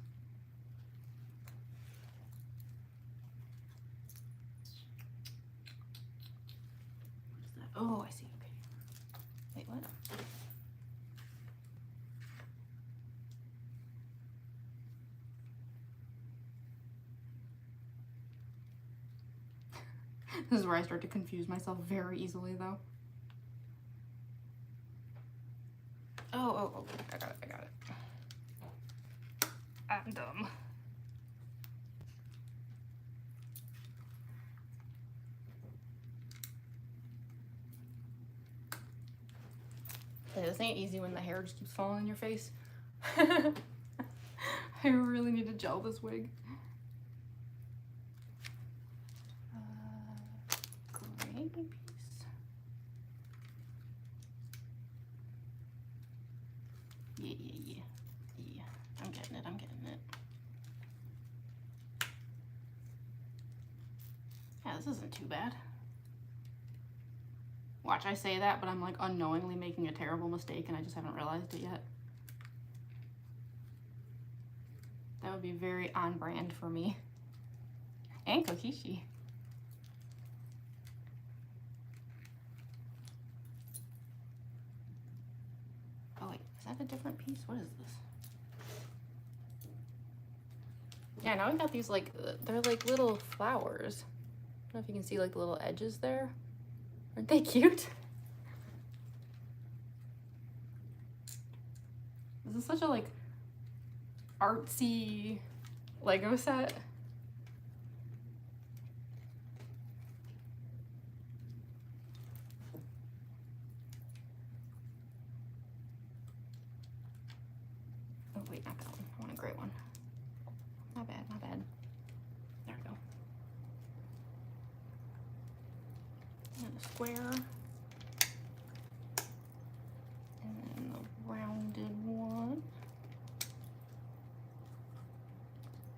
What is that? Oh, I see. Okay. Wait, what? This is where I start to confuse myself very easily, though. Oh, I got it. I'm dumb. Yeah, this ain't easy when the hair just keeps falling in your face. I really need to gel this wig. Gray piece. Yeah. I'm getting it. Yeah, this isn't too bad. Watch, I say that, but I'm like unknowingly making a terrible mistake and I just haven't realized it yet. That would be very on brand for me. And Kokichi. Oh wait, is that a different piece? What is this? Yeah, now we got these like, they're like little flowers. I don't know if you can see like the little edges there. Aren't they cute? This is such a like artsy Lego set. Oh wait, not that one. I want a gray one. My bad. There we go. And a square. And then the rounded one.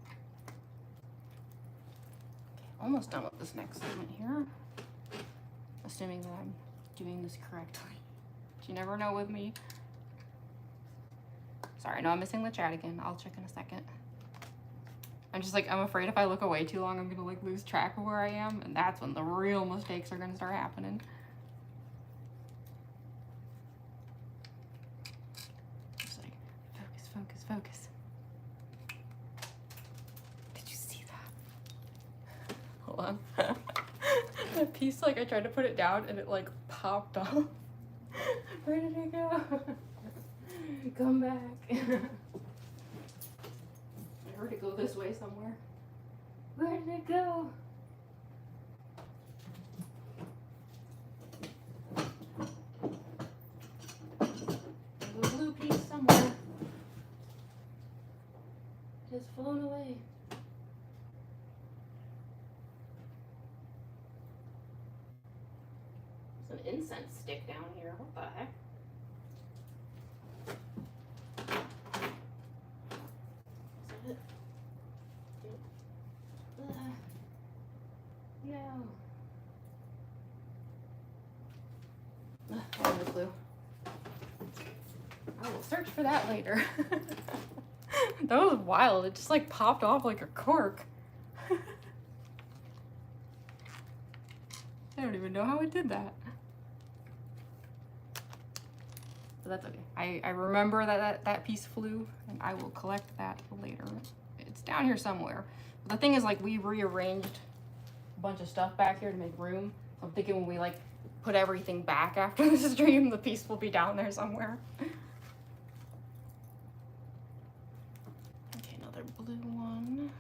Okay, almost done with this next segment here. Assuming that I'm doing this correctly. But you never know with me. Sorry, no, I'm missing the chat again. I'll check in a second. I'm just like, I'm afraid if I look away too long, I'm gonna like lose track of where I am, and that's when the real mistakes are gonna start happening. Just like, focus. Did you see that? Hold on. That piece, like, I tried to put it down and it like popped off. Where did it go? Come back. I heard it go this way somewhere. Where did it go? There's a blue piece somewhere. has flown away. There's an incense stick down here. What the heck? Is that it? No. I have no clue. I will search for that later. That was wild. It just like popped off like a cork. I don't even know how it did that. But that's okay. I remember that piece flew, and I will collect that later. It's down here somewhere. But the thing is, like, we rearranged a bunch of stuff back here to make room. So I'm thinking when we like put everything back after the stream, the piece will be down there somewhere. Okay, another blue one.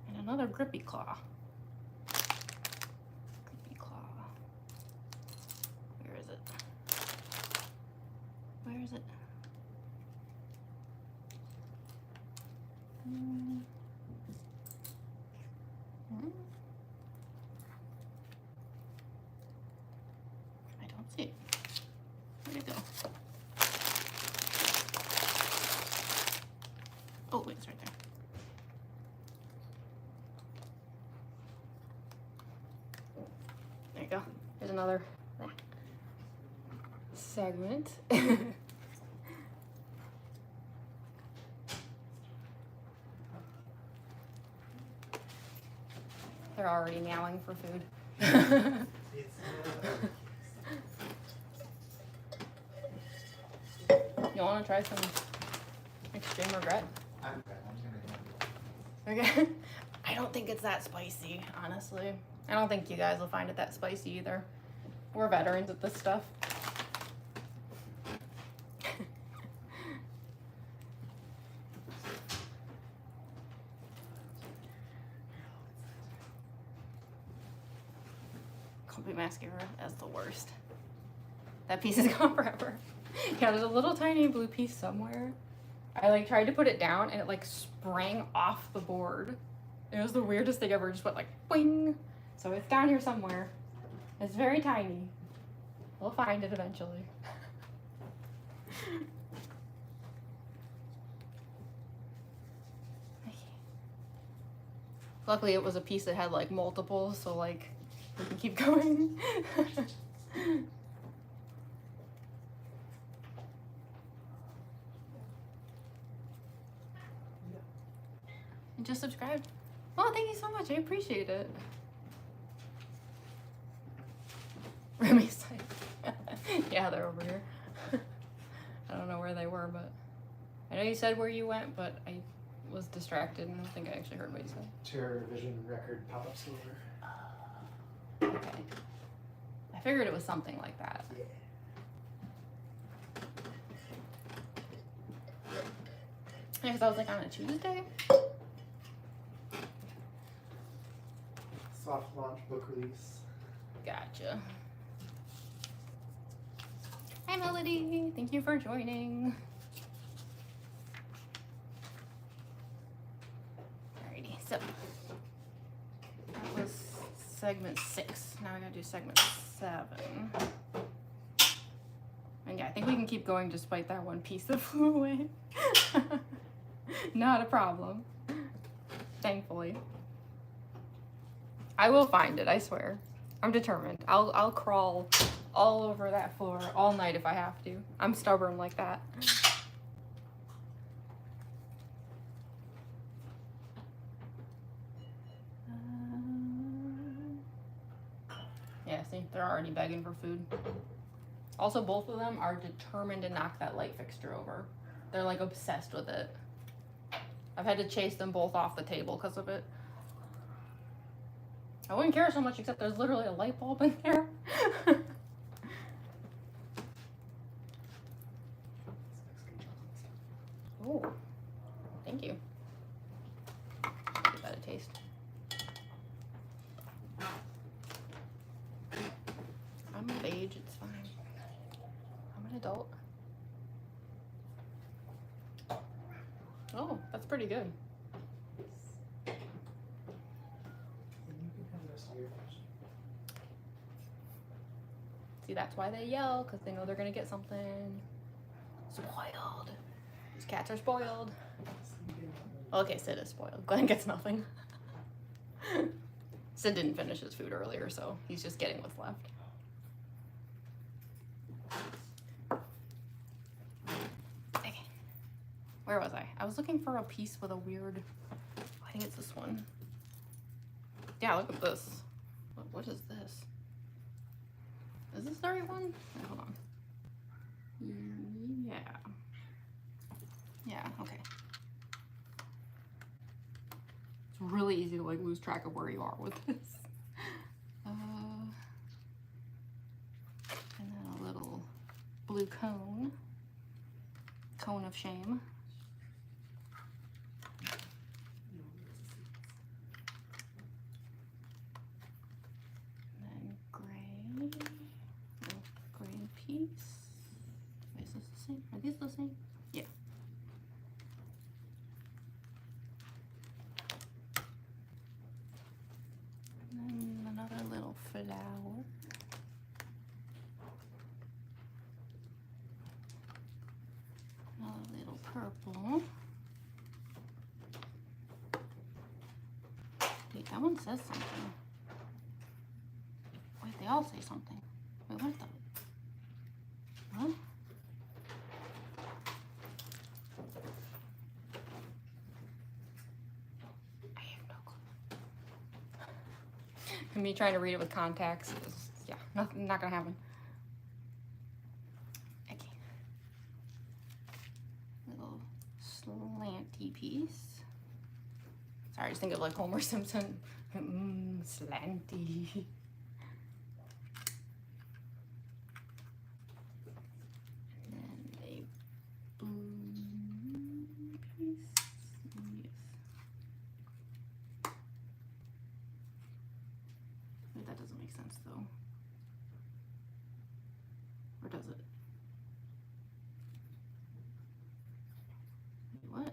And another grippy claw. Grippy claw. Where is it? Where is it? I don't see it. Where'd it go? Oh, wait, it's right there. There you go. There's another segment. They're already meowing for food. You want to try some extreme regret? Okay. I don't think it's that spicy, honestly. I don't think you guys will find it that spicy either. We're veterans at this stuff. Mascara, that's the worst. That piece is gone forever. Yeah, there's a little tiny blue piece somewhere. I like tried to put it down and it like sprang off the board. It was the weirdest thing ever. It just went like boing. So it's down here somewhere. It's very tiny. We'll find it eventually. Luckily it was a piece that had like multiples, so like we can keep going. And just subscribed. Oh, thank you so much. I appreciate it. Remy's like, yeah, they're over here. I don't know where they were, but I know you said where you went, but I was distracted and I don't think I actually heard what you said. Terror Vision record pop-up store. Okay. I figured it was something like that. Yeah. Yeah, because I was like on a Tuesday. Soft launch book release. Gotcha. Hi Melody, thank you for joining. Alrighty, so that was segment 6. Now I gotta do segment 7. And yeah, I think we can keep going despite that one piece that flew away. Not a problem. Thankfully. I will find it, I swear. I'm determined. I'll crawl all over that floor all night if I have to. I'm stubborn like that. Yeah, see, they're already begging for food. Also, both of them are determined to knock that light fixture over. They're like obsessed with it. I've had to chase them both off the table because of it. I wouldn't care so much except there's literally a light bulb in there. Oh, thank you. Give that a taste. I'm of age, it's fine. I'm an adult. Oh, that's pretty good. And you can have the rest of your fish. See, that's why they yell, because they know they're gonna get something. Spoiled. These cats are spoiled. Okay, Sid is spoiled. Glenn gets nothing. Sid didn't finish his food earlier, so he's just getting what's left. Okay. Where was I? I was looking for a piece with a weird... I think it's this one. Yeah, look at this. What is this? Is this the right one? Wait, hold on. Yeah. Yeah, okay. It's really easy to like lose track of where you are with this. And then a little blue cone. Cone of shame. And then gray. Green piece. Is this the same? Are these the same? Yeah. And then another little flower. Another little purple. Wait, that one says something. Wait, they all say something. Wait, what the? Huh? I have no clue. And me trying to read it with contacts is, yeah, not gonna happen. Okay. Little slanty piece. Sorry, I just think of like Homer Simpson. Slanty. That doesn't make sense though. Or does it? Wait, what?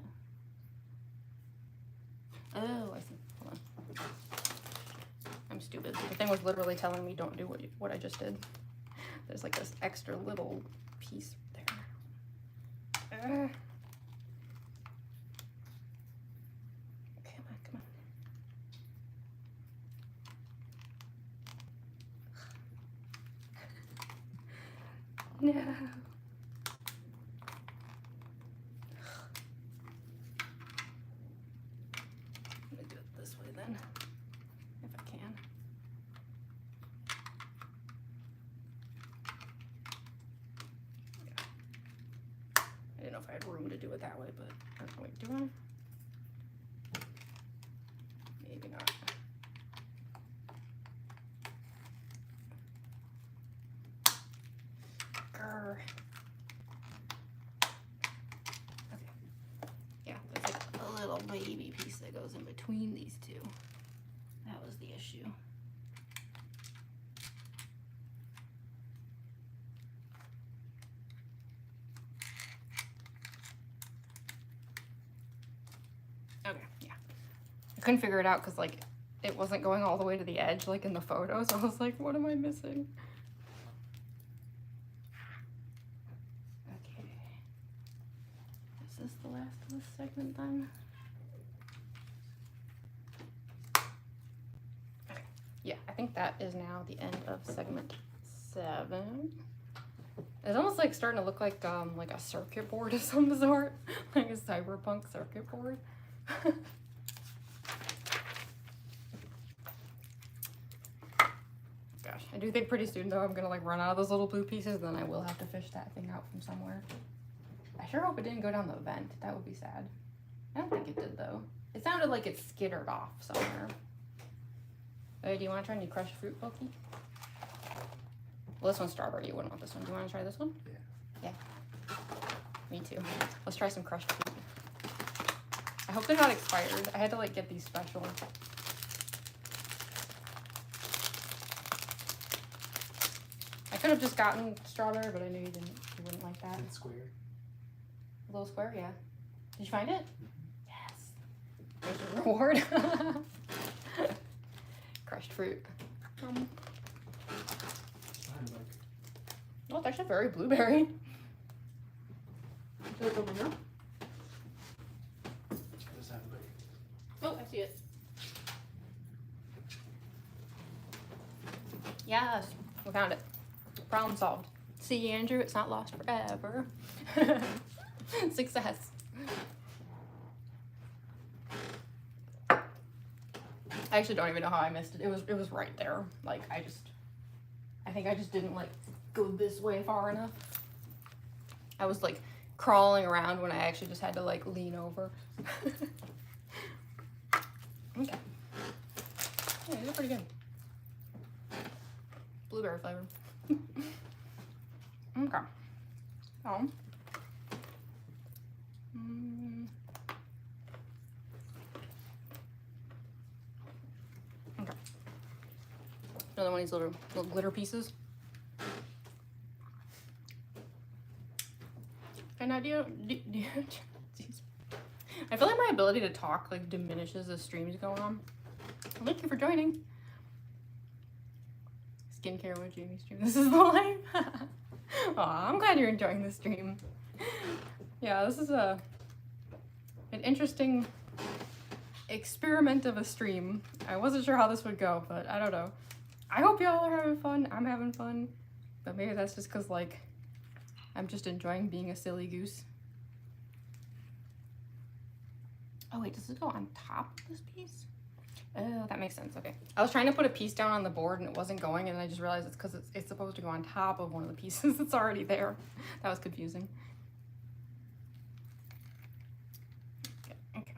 Oh, I see. Hold on. I'm stupid. The thing was literally telling me don't do what I just did. There's like this extra little piece there. No. Let me do it this way then, if I can. I didn't know if I had room to do it that way, but wait, do I? Maybe not. Grr. Okay. Yeah, there's like a little baby piece that goes in between these two. That was the issue. Okay, yeah. I couldn't figure it out because like it wasn't going all the way to the edge like in the photo, so I was like, what am I missing? Okay. Is this the last of this segment then? Okay. Yeah, I think that is now the end of segment 7. It's almost like starting to look like a circuit board of some sort, like a cyberpunk circuit board. Gosh, I do think pretty soon though I'm gonna like run out of those little blue pieces, and then I will have to fish that thing out from somewhere. I sure hope it didn't go down the vent. That would be sad. I don't think it did though. It sounded like it skittered off somewhere. Hey, do you want to try any crushed fruit, Poki? Well, this one's strawberry. You wouldn't want this one. Do you want to try this one? Yeah. Yeah. Me too. Let's try some crushed fruit. I hope they're not expired. I had to like get these special. I could have just gotten strawberry, but I knew you wouldn't like that. Is it square? A little square, yeah. Did you find it? Mm-hmm. There's a reward. Crushed fruit. Oh, it's actually very blueberry. Should I go in there? Oh, I see it. Yes, we found it. Problem solved. See, Andrew, it's not lost forever. Success. I actually don't even know how I missed it. It was right there. Like I think I just didn't like go this way far enough. I was like crawling around when I actually just had to like lean over. Okay. Yeah, these are pretty good. Blueberry flavor. Okay. So. Okay. Another one of these little glitter pieces. And I I feel like my ability to talk like diminishes as streams go on. Thank you for joining. Skincare with Jamie stream. This is the life. Aw, I'm glad you're enjoying the stream. Yeah, this is an interesting experiment of a stream. I wasn't sure how this would go, but I don't know. I hope y'all are having fun. I'm having fun. But maybe that's just because like I'm just enjoying being a silly goose. Oh wait, does it go on top of this piece? Oh, that makes sense. Okay. I was trying to put a piece down on the board and it wasn't going, and I just realized it's because it's supposed to go on top of one of the pieces that's already there. That was confusing. Okay.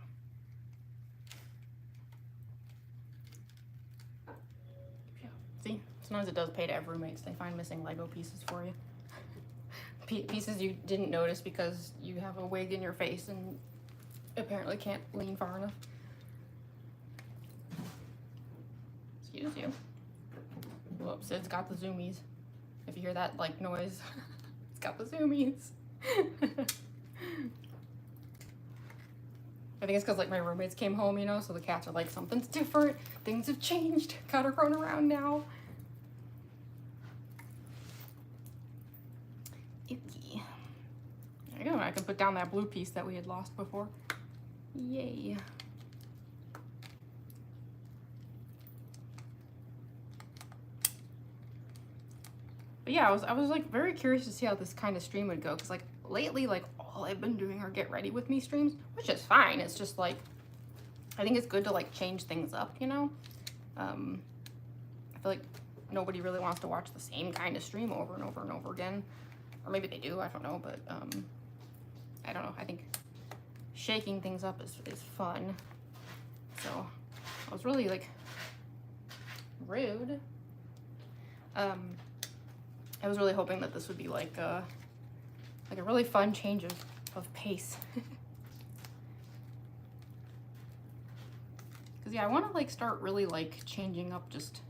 Yeah. See, sometimes it does pay to have roommates. They find missing Lego pieces for you. Pieces you didn't notice because you have a wig in your face and apparently can't lean far enough. Excuse you. Whoops, it's got the zoomies. If you hear that like noise, it's got the zoomies. I think it's because like my roommates came home, you know, so the cats are like, something's different. Things have changed. Got her grown around now. Icky. There you go. I can put down that blue piece that we had lost before. Yay. But yeah, I was like very curious to see how this kind of stream would go, because like lately, like all I've been doing are get ready with me streams, which is fine. It's just like I think it's good to like change things up, you know. I feel like nobody really wants to watch the same kind of stream over and over and over again, or maybe they do. I don't know, but I don't know. I think shaking things up is fun. So I was really like rude. I was really hoping that this would be like a really fun change of pace. Cause yeah, I want to like start really like changing up just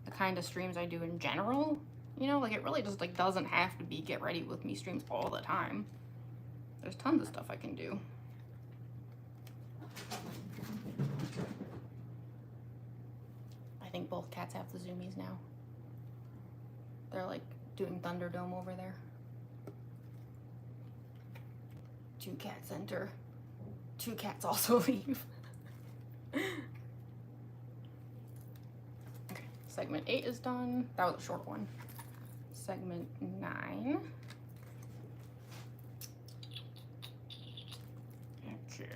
the kind of streams I do in general. You know, like it really just like doesn't have to be get ready with me streams all the time. There's tons of stuff I can do. I think both cats have the zoomies now. They're like doing Thunderdome over there. 2 cats enter. 2 cats also leave. Okay, segment 8 is done. That was a short one. Segment 9. Okay.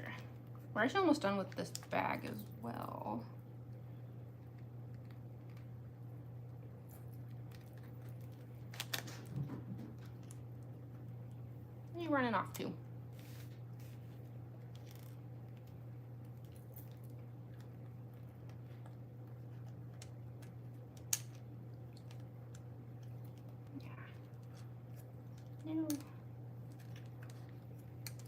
We're actually almost done with this bag as well. What are you running off to?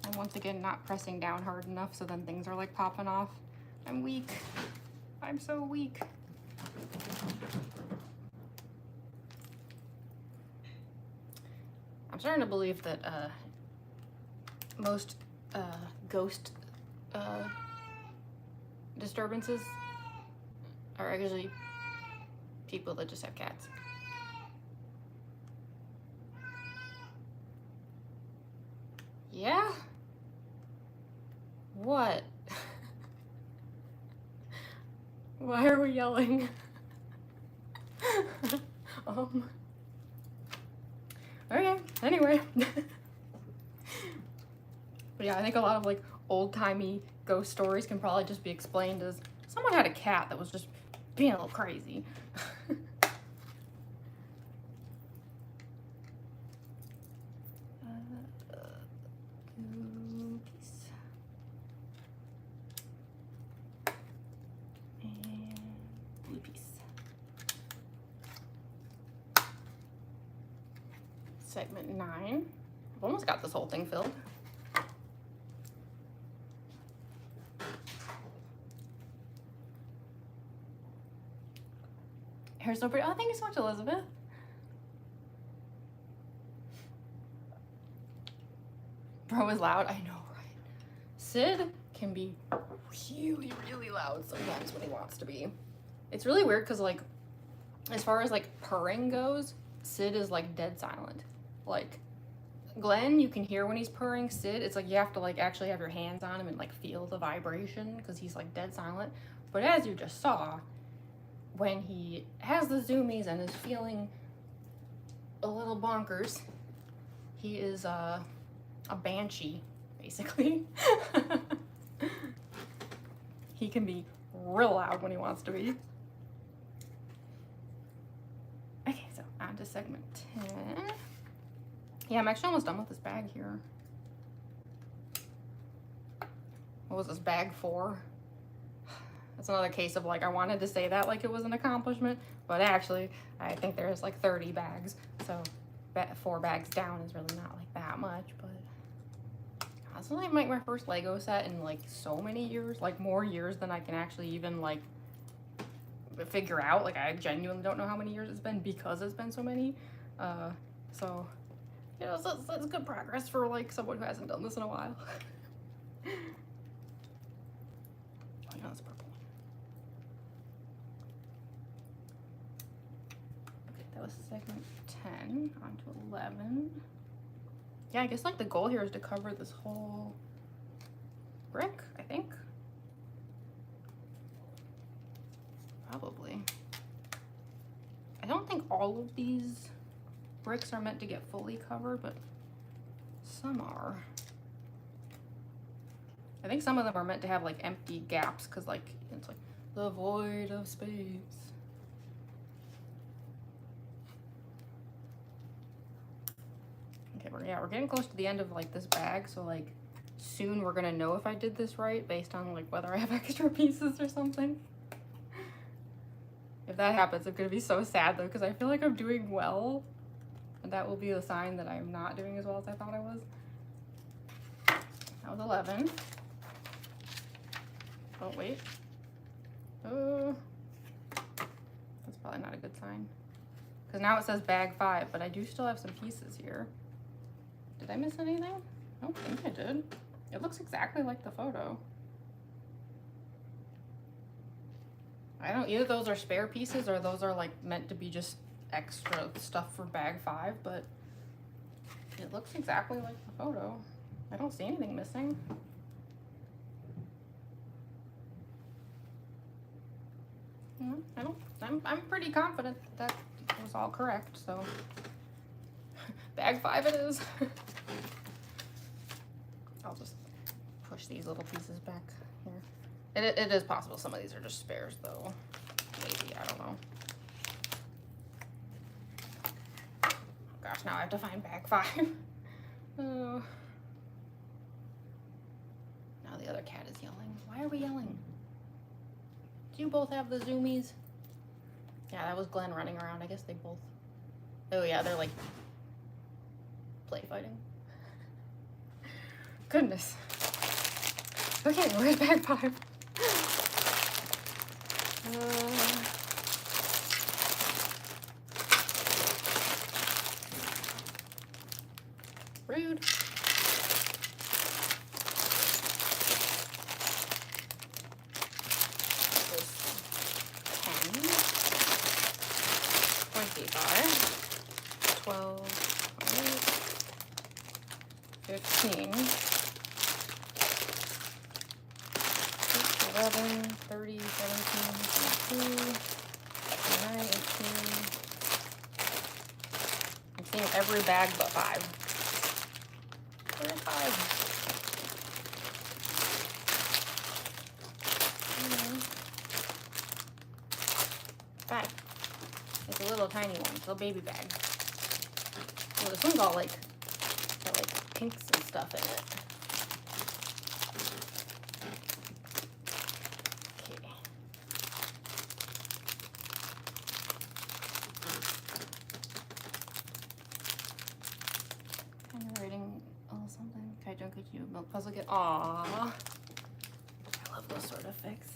I'm once again not pressing down hard enough, so then things are like popping off. I'm weak. I'm so weak. I'm starting to believe that most ghost disturbances are actually people that just have cats. Yeah? What? Why are we yelling? Okay, anyway. But yeah, I think a lot of like old-timey ghost stories can probably just be explained as someone had a cat that was just being a little crazy. Segment 9. I've almost got this whole thing filled. Hair's so pretty. Oh, thank you so much, Elizabeth. Bro is loud. I know, right? Sid can be really, really loud sometimes when he wants to be. It's really weird because, like, as far as like purring goes, Sid is like dead silent. Like, Glenn, you can hear when he's purring. Sid, it's like you have to like actually have your hands on him and like feel the vibration because he's like dead silent. But as you just saw, when he has the zoomies and is feeling a little bonkers, he is a banshee, basically. He can be real loud when he wants to be. Okay, so on to segment 10. Yeah, I'm actually almost done with this bag here. What was this, bag 4? That's another case of like, I wanted to say that like it was an accomplishment, but actually, I think there's like 30 bags. So 4 bags down is really not like that much, but this is like my first Lego set in like so many years, like more years than I can actually even like figure out. Like, I genuinely don't know how many years it's been because it's been so many. So, you know, that's good progress for like someone who hasn't done this in a while. Oh, no, it's purple. Okay, that was segment 10. On to 11. Yeah, I guess like the goal here is to cover this whole brick, I think. Probably. I don't think all of these bricks are meant to get fully covered, but some are. I think some of them are meant to have like empty gaps because like it's like the void of space. Okay, we're getting close to the end of like this bag, so like soon we're gonna know if I did this right based on like whether I have extra pieces or something. If that happens, I'm gonna be so sad though, because I feel like I'm doing well, and that will be a sign that I'm not doing as well as I thought I was. That was 11. Oh wait. Oh, that's probably not a good sign, because now it says bag 5, but I do still have some pieces here. Did I miss anything? I don't think I did. It looks exactly like the photo. I don't, either those are spare pieces or those are like meant to be just extra stuff for bag 5, but it looks exactly like the photo. I don't see anything missing. I'm pretty confident that was all correct, so bag 5 it is. I'll just push these little pieces back here. It is possible some of these are just spares though. Maybe, I don't know. Gosh, now I have to find bag 5. Oh. Now the other cat is yelling. Why are we yelling? Do you both have the zoomies? Yeah, that was Glenn running around. I guess they both... Oh yeah, they're like play fighting. Goodness. Okay, we're at bag 5. Rude. 15, 11, 30, 17, 22, 29, 18. I'm seeing every bag but 5. Where's 5? Bag. It's a little tiny one. It's a baby bag. Well, this one's all like, got like pinks and stuff in it. Okay. I'm writing a little something. Kaito Kokichi Ouma milk puzzle kit. Aww. I love those sort of fics.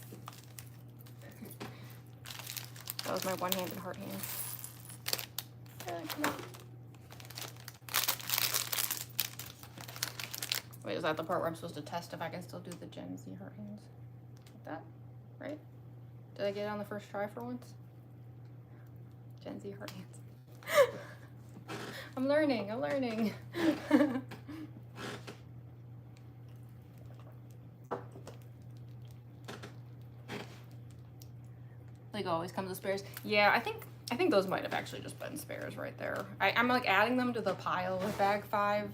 That was my one-handed heart hand. Come on. Wait, is that the part where I'm supposed to test if I can still do the Gen Z heart hands? Like that, right? Did I get it on the first try for once? Gen Z heart hands. I'm learning, I'm learning. Lego always comes with spares. Yeah, I think those might have actually just been spares right there. I'm like adding them to the pile with bag 5.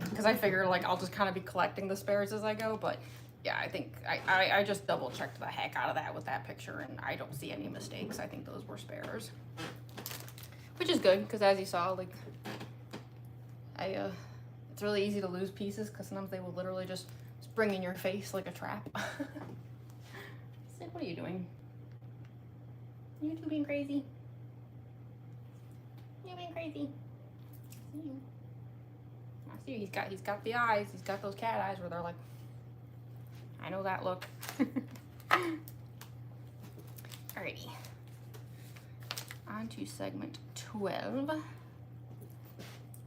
Because I figure like I'll just kind of be collecting the spares as I go, but yeah, I think I just double checked the heck out of that with that picture and I don't see any mistakes. I think those were spares. Which is good, because as you saw, like it's really easy to lose pieces because sometimes they will literally just spring in your face like a trap. Sid, what are you doing? You two being crazy? You being crazy? I see you. He's got the eyes. He's got those cat eyes where they're like, I know that look. Alrighty. On to segment 12.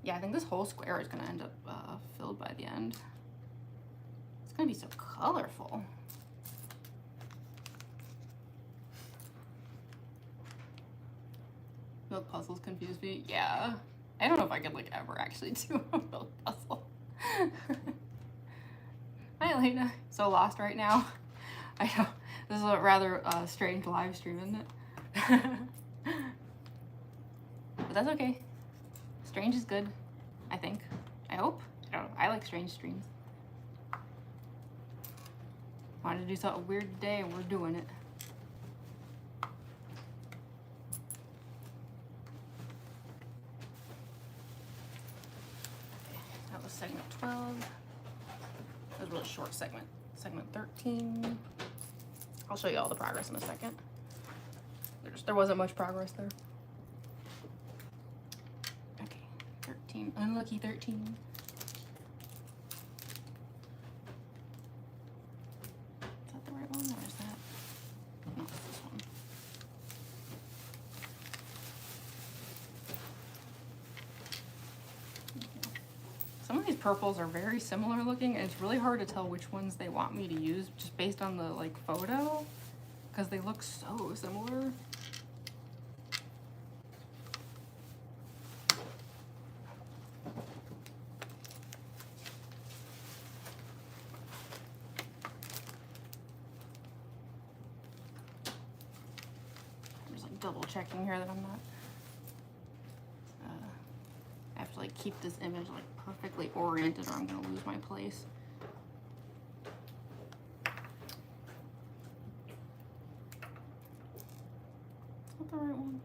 Yeah, I think this whole square is gonna end up filled by the end. It's gonna be so colorful. Milk puzzles confuse me. Yeah. I don't know if I could like ever actually do a milk puzzle. Hi Elena. So lost right now. I know. This is a rather strange live stream, isn't it? But that's okay. Strange is good, I think. I hope. I don't know. I like strange streams. Wanted to do something weird today and we're doing it. That was segment 12. That was a really short segment. Segment 13. I'll show you all the progress in a second. There wasn't much progress there. Okay, 13. Unlucky 13. Is that the right one or is that? No, it's this one. Some of these purples are very similar looking, and it's really hard to tell which ones they want me to use just based on the like photo, because they look so similar. I'm just like double checking here that I'm not. I have to like keep this image like perfectly oriented or I'm gonna lose my place. Is that the right one?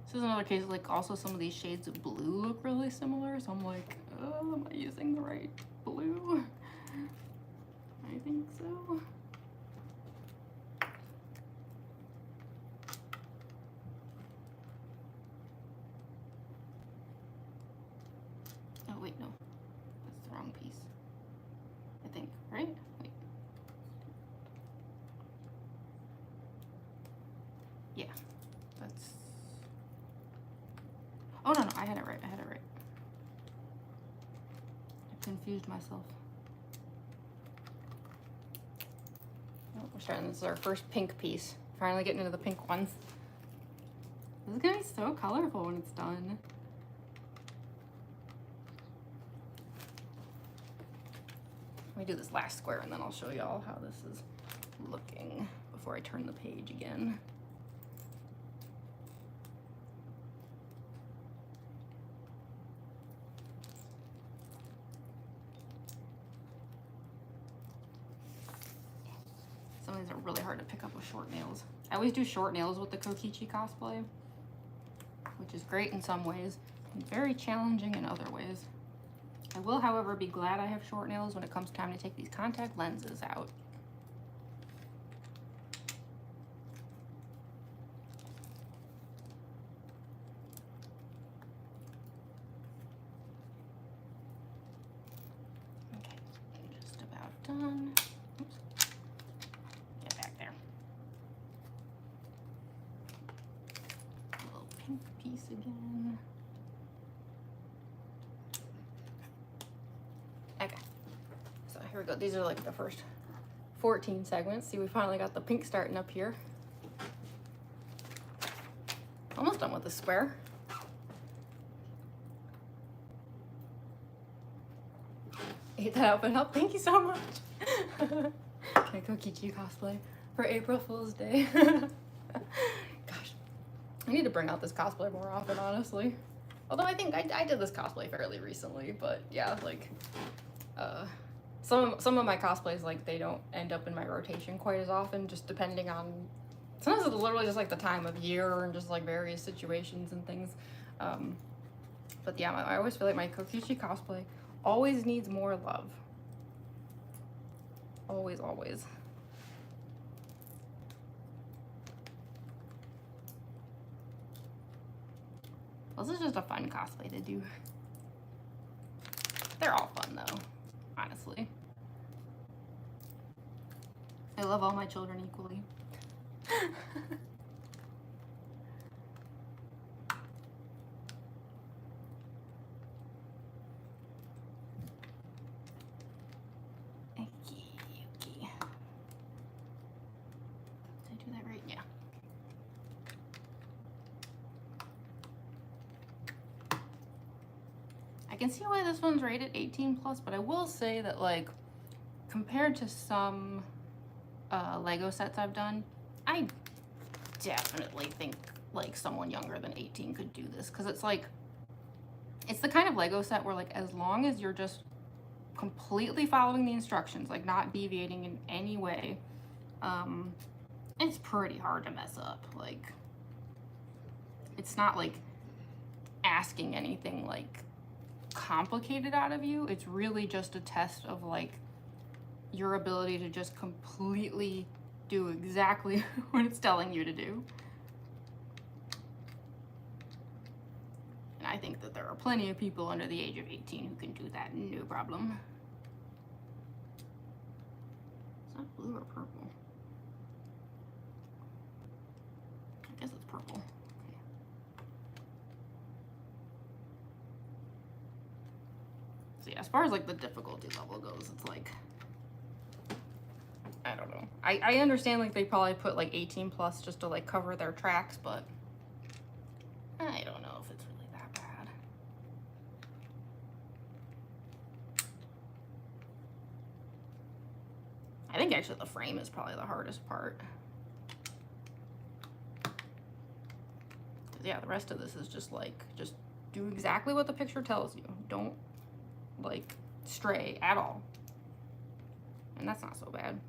This is another case like also some of these shades of blue look really similar, so I'm like, oh, am I using the right blue? I think so. Oh wait, no, that's the wrong piece. I think, right? Wait. Yeah, that's. Oh no, I had it right. I had it right. I confused myself. Oh, we're starting. This is our first pink piece. Finally getting into the pink ones. This is gonna be so colorful when it's done. Let me do this last square and then I'll show y'all how this is looking before I turn the page again. Some of these are really hard to pick up with short nails. I always do short nails with the Kokichi cosplay, which is great in some ways and very challenging in other ways. I will, however, be glad I have short nails when it comes time to take these contact lenses out. Okay, I'm just about done. Oops. Get back there. A little pink piece again. Okay, so here we go. These are like the first 14 segments. See, we finally got the pink starting up here. Almost done with the square. Ate that open up. Thank you so much. Okay, Kokichi cosplay for April Fool's Day. Gosh, I need to bring out this cosplay more often, honestly. Although I think I did this cosplay fairly recently, but yeah, like, some of my cosplays, like, they don't end up in my rotation quite as often, just depending on, sometimes it's literally just like the time of year and just like various situations and things. But yeah, I always feel like my Kokichi cosplay always needs more love. Always, always. This is just a fun cosplay to do. They're all fun though, honestly. I love all my children equally. I can see why this one's rated 18 plus, but I will say that, like, compared to some Lego sets I've done, I definitely think like someone younger than 18 could do this, because it's like, it's the kind of Lego set where, like, as long as you're just completely following the instructions, like not deviating in any way, it's pretty hard to mess up. Like, it's not like asking anything like complicated out of you. It's really just a test of like your ability to just completely do exactly what it's telling you to do. And I think that there are plenty of people under the age of 18 who can do that, no problem. Is that blue or purple? I guess it's purple. Okay. So yeah, as far as like the difficulty level goes, it's like, I don't know. I understand like they probably put like 18 plus just to like cover their tracks, but I don't know if it's really that bad. I think actually the frame is probably the hardest part. Yeah, the rest of this is just like, just do exactly what the picture tells you. Don't like stray at all. And that's not so bad.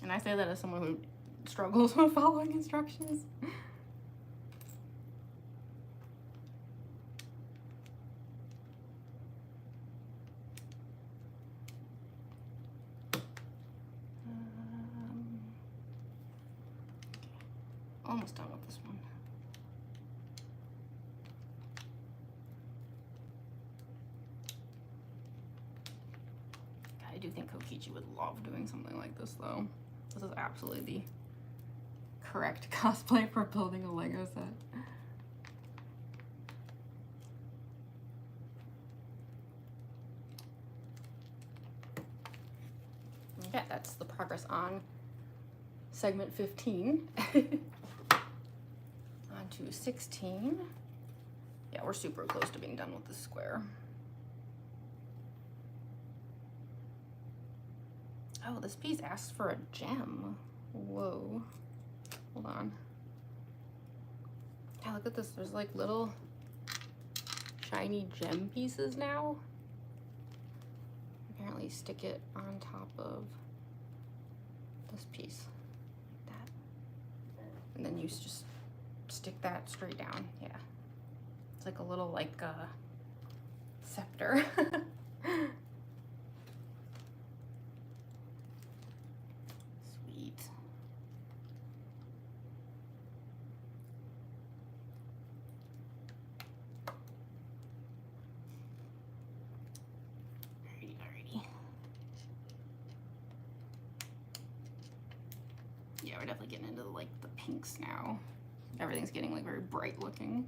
And I say that as someone who struggles with following instructions. Almost done with this one. I do think Kokichi would love doing something like this though. This is absolutely the correct cosplay for building a Lego set. Okay, that's the progress on segment 15. On to 16. Yeah, we're super close to being done with this square. Oh, this piece asks for a gem. Whoa. Hold on. Yeah, look at this. There's like little shiny gem pieces now. Apparently stick it on top of this piece. Like that. And then you just stick that straight down. Yeah. It's like a little like scepter. Sweet. Alrighty. Yeah, we're definitely getting into like the pinks now. Everything's getting like very bright looking.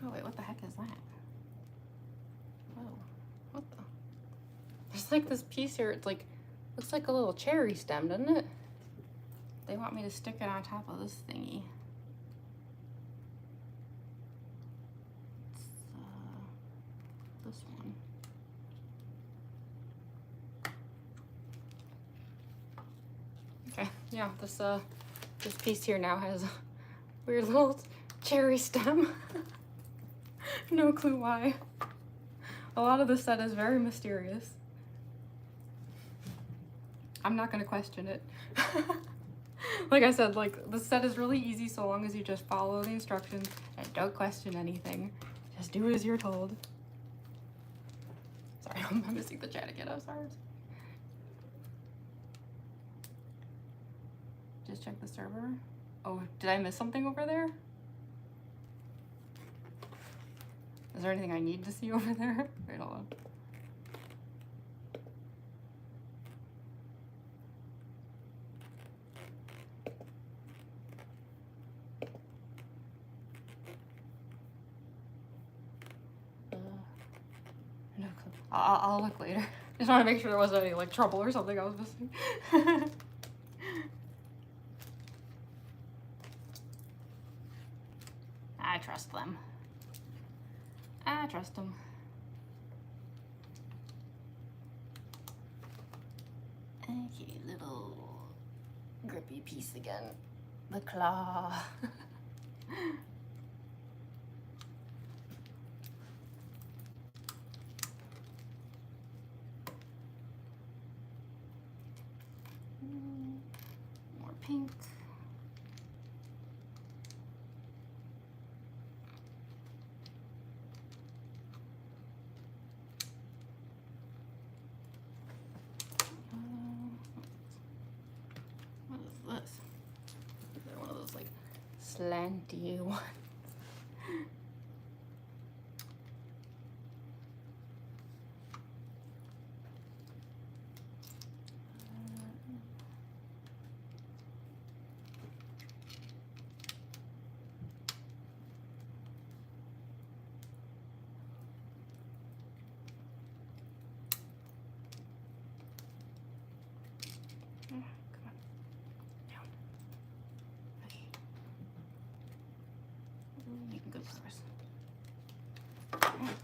Oh wait, what the heck is that? Whoa, what the? There's like this piece here, it's like, looks like a little cherry stem, doesn't it? They want me to stick it on top of this thingy. It's this one. Okay, yeah, this piece here now has a weird little cherry stem. No clue why. A lot of this set is very mysterious. I'm not gonna question it. Like I said, like the set is really easy so long as you just follow the instructions and don't question anything. Just do as you're told. Sorry, I'm missing the chat again, I'm sorry. Just check the server. Oh, did I miss something over there? Is there anything I need to see over there? Wait, hold on. No clue. I'll look later. Just want to make sure there wasn't any like trouble or something I was missing. I trust them. I trust them. Okay, little grippy piece again. The claw. More pink. Slanty one.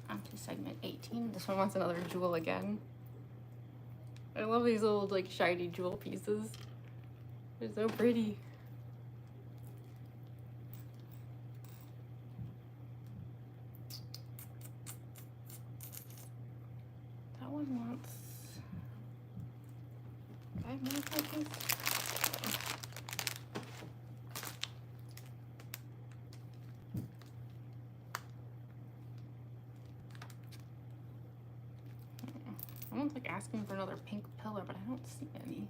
On to segment 18. This one wants another jewel again. I love these old like shiny jewel pieces. They're so pretty. That one wants 5 more seconds. Someone's like asking for another pink pillar, but I don't see any.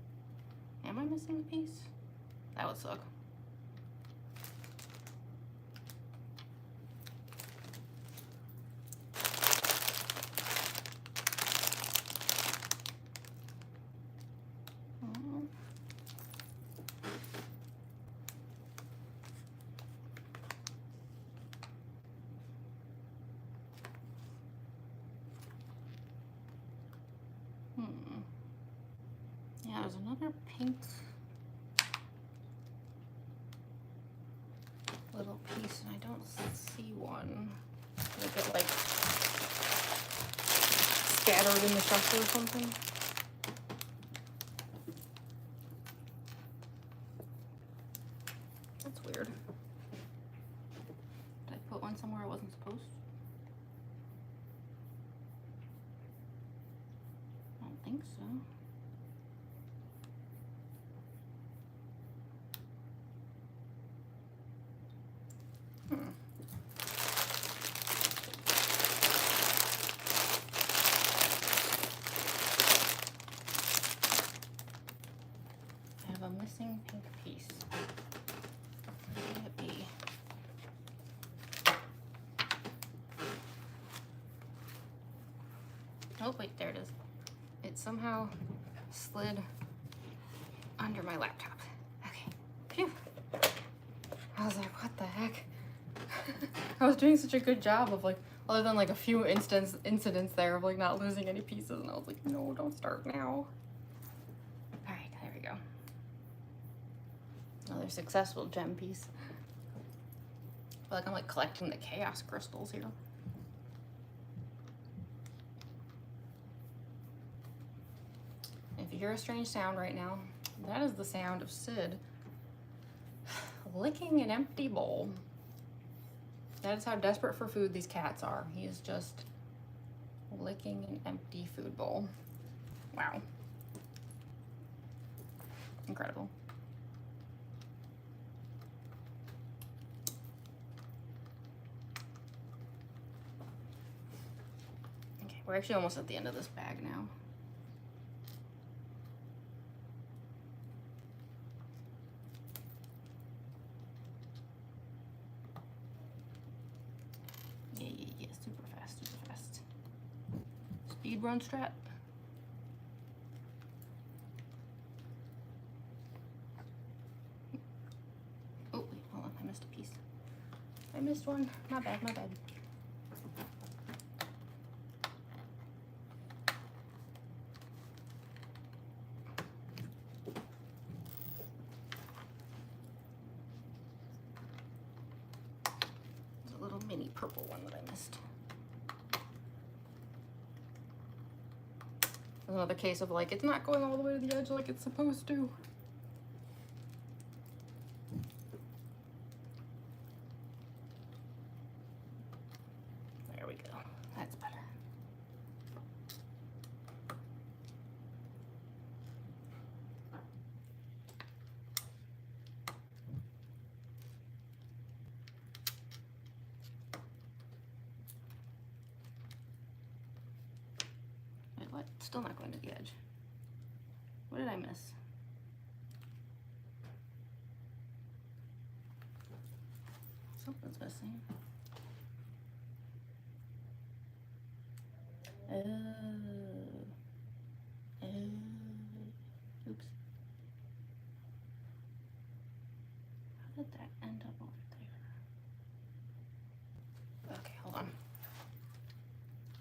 Am I missing a piece? That would suck. Yeah, there's another pink little piece, and I don't see one. Did it get like scattered in the shuffle or something? That's weird. Did I put one somewhere I wasn't supposed to? I don't think so. I have a missing pink piece. What could it be? Oh, wait, there it is. It somehow slid under my laptop. Okay, phew. I was like, what the heck? I was doing such a good job of like, other than like a few incidents there of like not losing any pieces, and I was like, no, don't start now. All right, there we go. Another successful gem piece. I feel like I'm like collecting the chaos crystals here. If you hear a strange sound right now, that is the sound of Sid licking an empty bowl. That is how desperate for food these cats are. He is just licking an empty food bowl. Wow. Incredible. Okay, we're actually almost at the end of this bag now. Yeah, super fast, super fast. Speed run strat. Oh, wait, hold on, I missed a piece. I missed one, my bad, my bad. There's a little mini purple one that I missed. Another case of like, it's not going all the way to the edge like it's supposed to. There we go. That's better. Wait, what? Still not going to the edge. What did I miss? Something's missing. Oops. How did that end up over there? Okay, hold on.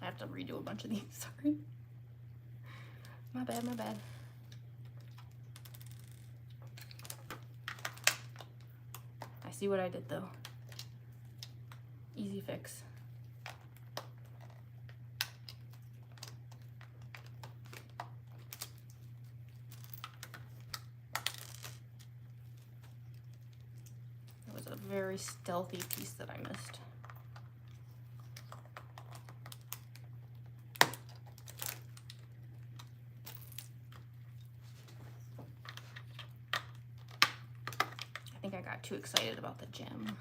I have to redo a bunch of these, sorry. My bad, my bad. I see what I did though. Easy fix. It was a very stealthy piece that I missed. I think I got too excited about the gem.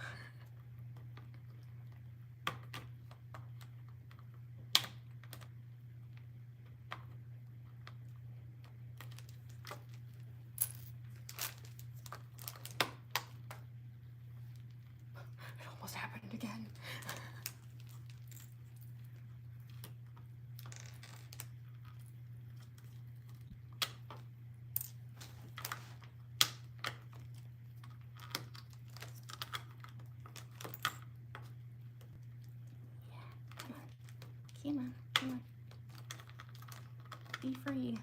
It almost happened again. Come on, come on. be free.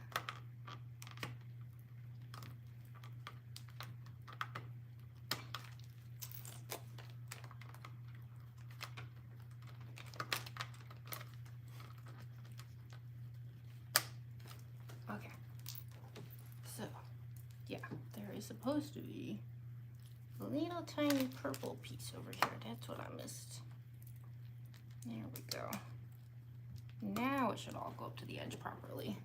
Okay. So, yeah, there is supposed to be a little tiny purple piece over here. That's what I missed. There we go. Now it should all go up to the edge properly.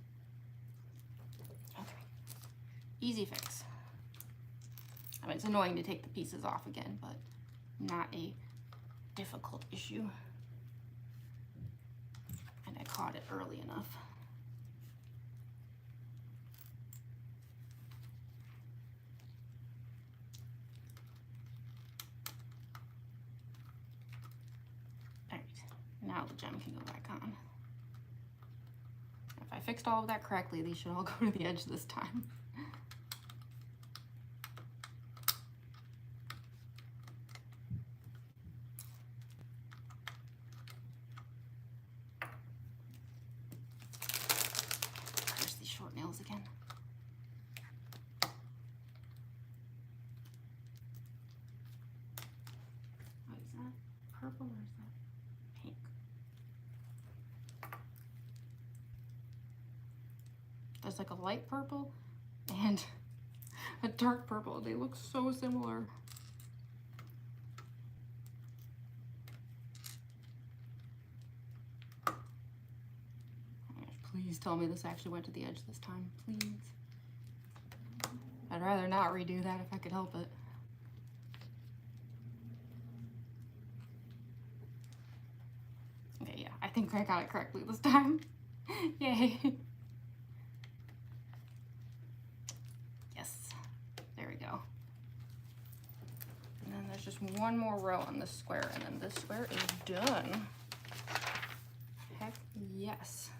Okay. Easy fix. I mean, it's annoying to take the pieces off again, but not a difficult issue. And I caught it early enough. Alright, now the gem can go back on. If I fixed all of that correctly, these should all go to the edge this time. There's these short nails again. Oh, is that purple or is that pink? There's like a light purple and a dark purple. They look so similar. Oh my gosh, please tell me this actually went to the edge this time, please. I'd rather not redo that if I could help it. Okay, yeah, I think I got it correctly this time. Yay. Yes, there we go. And then there's just one more row on this square, and then this square is done. Heck yes.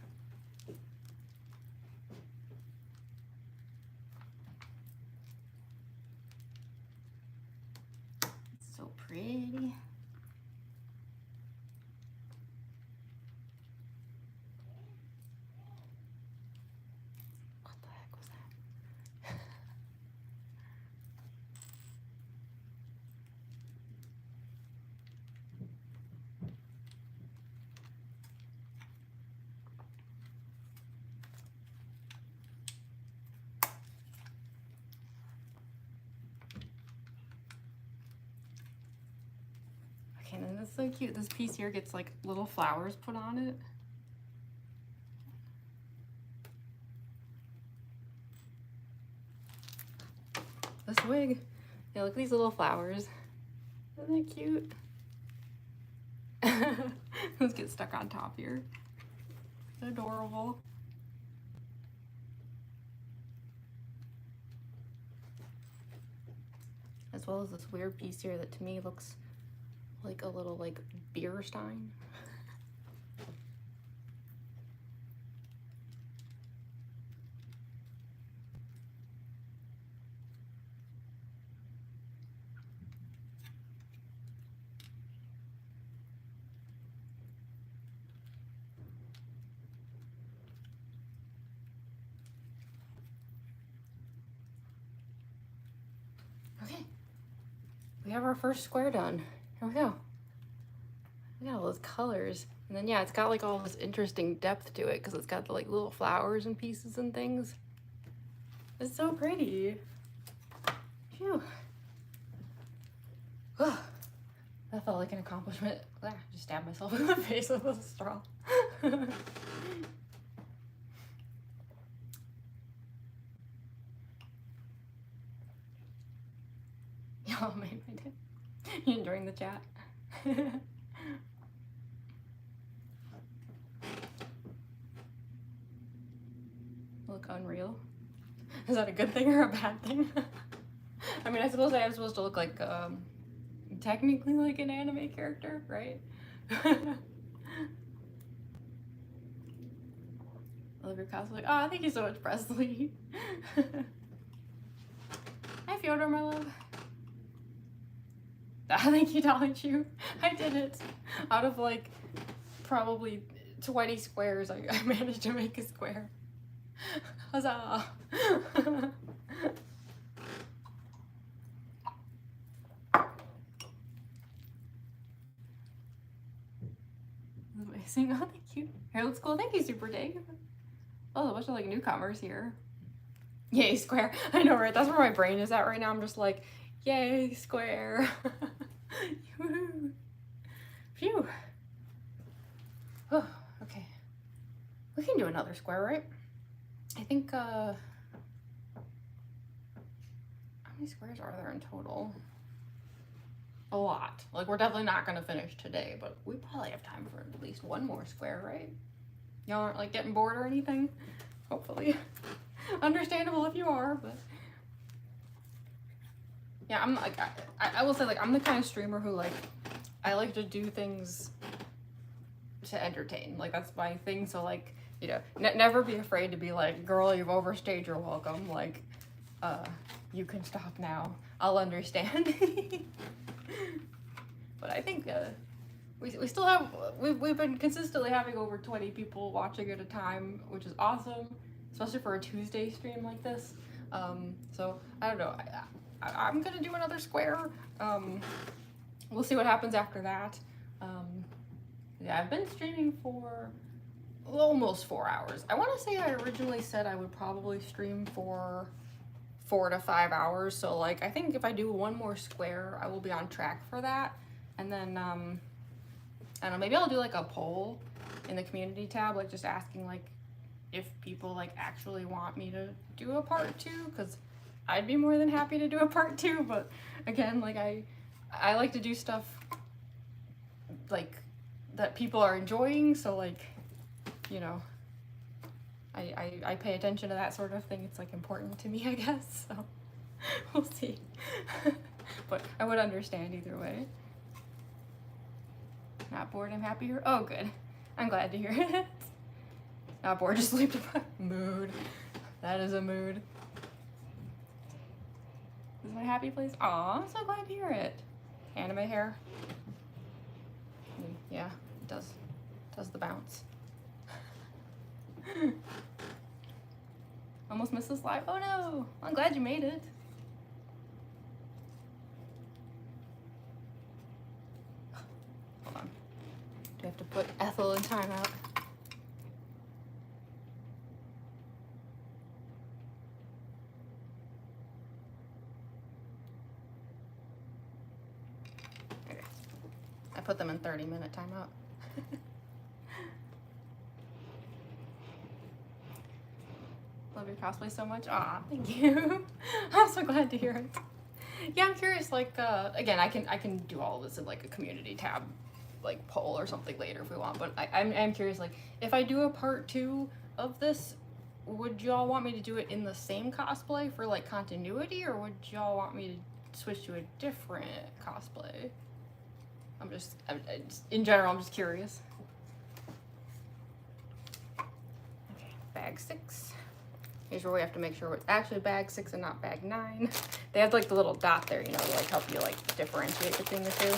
It's so pretty. What the heck was that? Okay, and then that's so cute. This piece here gets like little flowers put on it. This wig. Yeah, look at these little flowers. Isn't that cute? Let's get stuck on top here. Adorable. As well as this weird piece here that to me looks like a little like beer stein. Okay, we have our first square done. Here we go. Look at all those colors. And then yeah, it's got like all this interesting depth to it because it's got the like little flowers and pieces and things. It's so pretty. Phew. Oh, that felt like an accomplishment. Ah, just stabbed myself in the face with a straw. Y'all made my day. You enjoying the chat? Look unreal. Is that a good thing or a bad thing? I mean, I suppose I am supposed to look like, technically like an anime character, right? I love your cosplay. Oh, thank you so much, Presley. Hi, Fyodor, my love. Thank you, Dolly Chew. I did it. Out of like probably 20 squares, I managed to make a square. Huzzah! Amazing. Oh, thank you. Hair looks cool. Thank you, Super Dig. Oh, a bunch of like newcomers here. Yay, Square. I know, right? That's where my brain is at right now. I'm just like, yay, Square. Woohoo. Phew. Oh, okay. We can do another Square, right? I think, how many squares are there in total? A lot. Like, we're definitely not gonna finish today, but we probably have time for at least one more square, right? Y'all aren't like getting bored or anything? Hopefully. Understandable if you are, but yeah, I'm like, I will say, like, I'm the kind of streamer who, like, I like to do things to entertain. Like, that's my thing. So, like, you know, never be afraid to be like, girl, you've overstayed your welcome. Like, you can stop now. I'll understand. But I think we still have, we've been consistently having over 20 people watching at a time, which is awesome, especially for a Tuesday stream like this. So I don't know, I'm gonna do another square. We'll see what happens after that. Yeah, I've been streaming for almost 4 hours. I want to say I originally said I would probably stream for 4 to 5 hours. So, like, I think if I do one more square, I will be on track for that. And then, I don't know, maybe I'll do like a poll in the community tab, like just asking like if people like actually want me to do a part 2, because I'd be more than happy to do a part 2. But again, like I like to do stuff like that people are enjoying, so like, you know, I pay attention to that sort of thing. It's like important to me, I guess, so we'll see. But I would understand either way. Not bored, I'm happier. Oh, good. I'm glad to hear it. Not bored, just sleep deprived. Mood. That is a mood. This is my happy place. Aw, I'm so glad to hear it. Anime hair. Yeah, it does the bounce. Almost missed this live. Oh no! I'm glad you made it. Hold on. Do I have to put Ethel in timeout? Okay. I put them in 30-minute timeout. Love your cosplay so much. Aw, thank you. I'm so glad to hear it. Yeah, I'm curious, like, again, I can do all of this in like a community tab, like poll or something later if we want, but I'm curious, like, if I do a part 2 of this, would y'all want me to do it in the same cosplay for like continuity, or would y'all want me to switch to a different cosplay? I'm just in general, I'm just curious. Okay, bag 6. Here's where we have to make sure it's actually bag 6 and not bag 9. They have like the little dot there, you know, to like help you like differentiate between the two.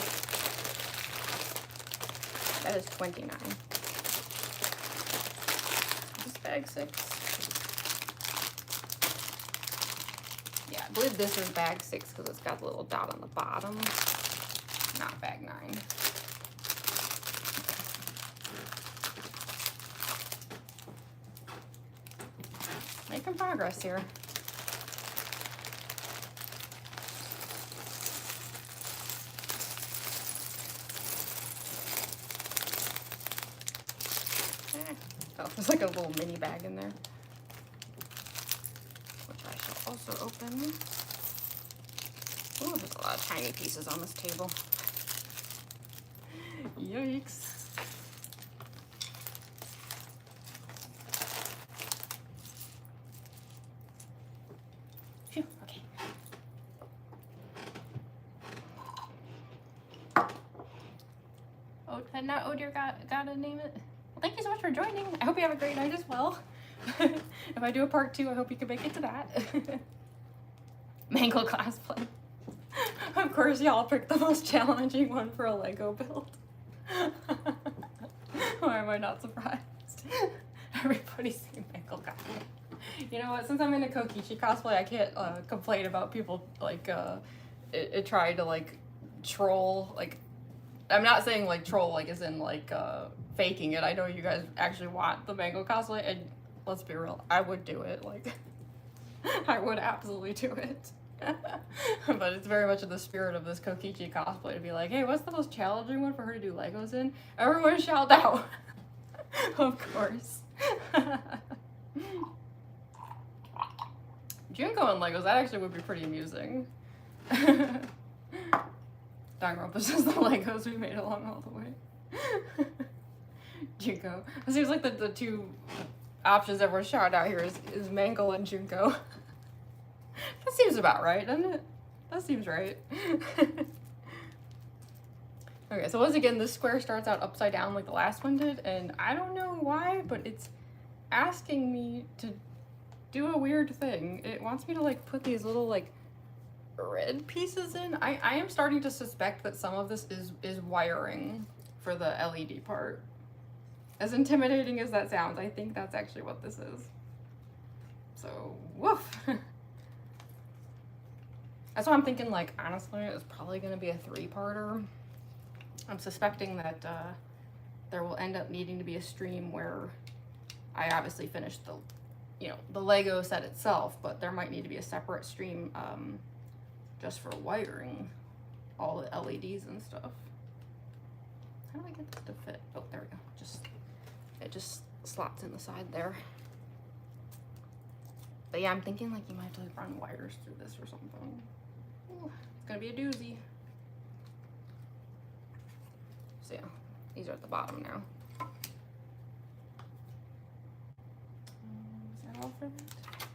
That is 29. This is bag 6. Yeah, I believe this is bag 6 because it's got the little dot on the bottom, not bag 9. Making progress here. Oh, there's like a little mini bag in there, which I shall also open. Ooh, there's a lot of tiny pieces on this table. Yikes. Phew, okay. Oh, and now Odir gotta name it. Well, thank you so much for joining. I hope you have a great night as well. If I do a part 2, I hope you can make it to that. Mangle cosplay. Of course, y'all picked the most challenging one for a Lego build. Why am I not surprised? Everybody's seen Mangle cosplay. You know what? Since I'm into Kokichi cosplay, I can't complain about people like it trying to like troll. Like, I'm not saying like troll like as in like faking it. I know you guys actually want the mango cosplay, and let's be real, I would do it. Like, I would absolutely do it. But it's very much in the spirit of this Kokichi cosplay to be like, hey, what's the most challenging one for her to do Legos in? Everyone shout out. Of course. Junko and Legos, that actually would be pretty amusing. Danganronpa says the Legos we made along all the way. Junko. It seems like the two options everyone's shouting out here is Mangle and Junko. That seems about right, doesn't it? That seems right. Okay, so once again, this square starts out upside down like the last one did, and I don't know why, but it's asking me to do a weird thing. It wants me to like put these little like red pieces in. I am starting to suspect that some of this is wiring for the LED part. As intimidating as that sounds, I think that's actually what this is. So, woof. That's why I'm thinking, like, honestly, it's probably going to be a 3-parter. I'm suspecting that there will end up needing to be a stream where I obviously finish the, you know, the Lego set itself, but there might need to be a separate stream just for wiring all the LEDs and stuff. How do I get this to fit? Oh, there we go. It just slots in the side there. But yeah, I'm thinking like you might have to like run wires through this or something. Ooh, it's gonna be a doozy. So yeah, these are at the bottom now. Is that all for that?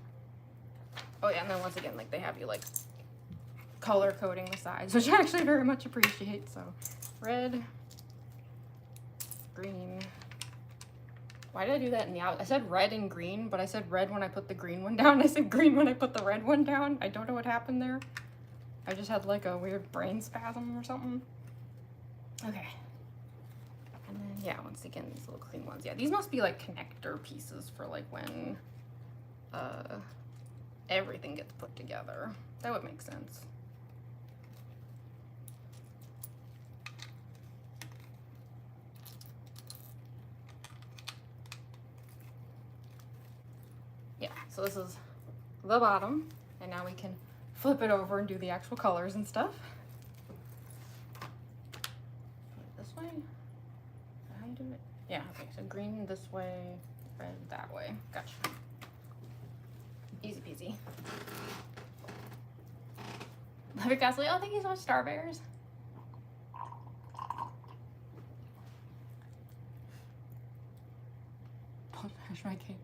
Oh yeah, and then once again, like they have you like color coding the sides, which I actually very much appreciate. So red, green. Why did I do that in the out? I said red and green, but I said red when I put the green one down. I said green when I put the red one down. I don't know what happened there. I just had like a weird brain spasm or something. Okay. And then, yeah, once again, these little clean ones. Yeah, these must be like connector pieces for like when everything gets put together. That would make sense. Yeah, so this is the bottom, and now we can flip it over and do the actual colors and stuff. This way? Is that how you do it? Yeah, okay, so green this way, red that way. Gotcha. Easy peasy. Love your Ghastly. Oh, thank you so much, Star Bears. Don't smash my cake.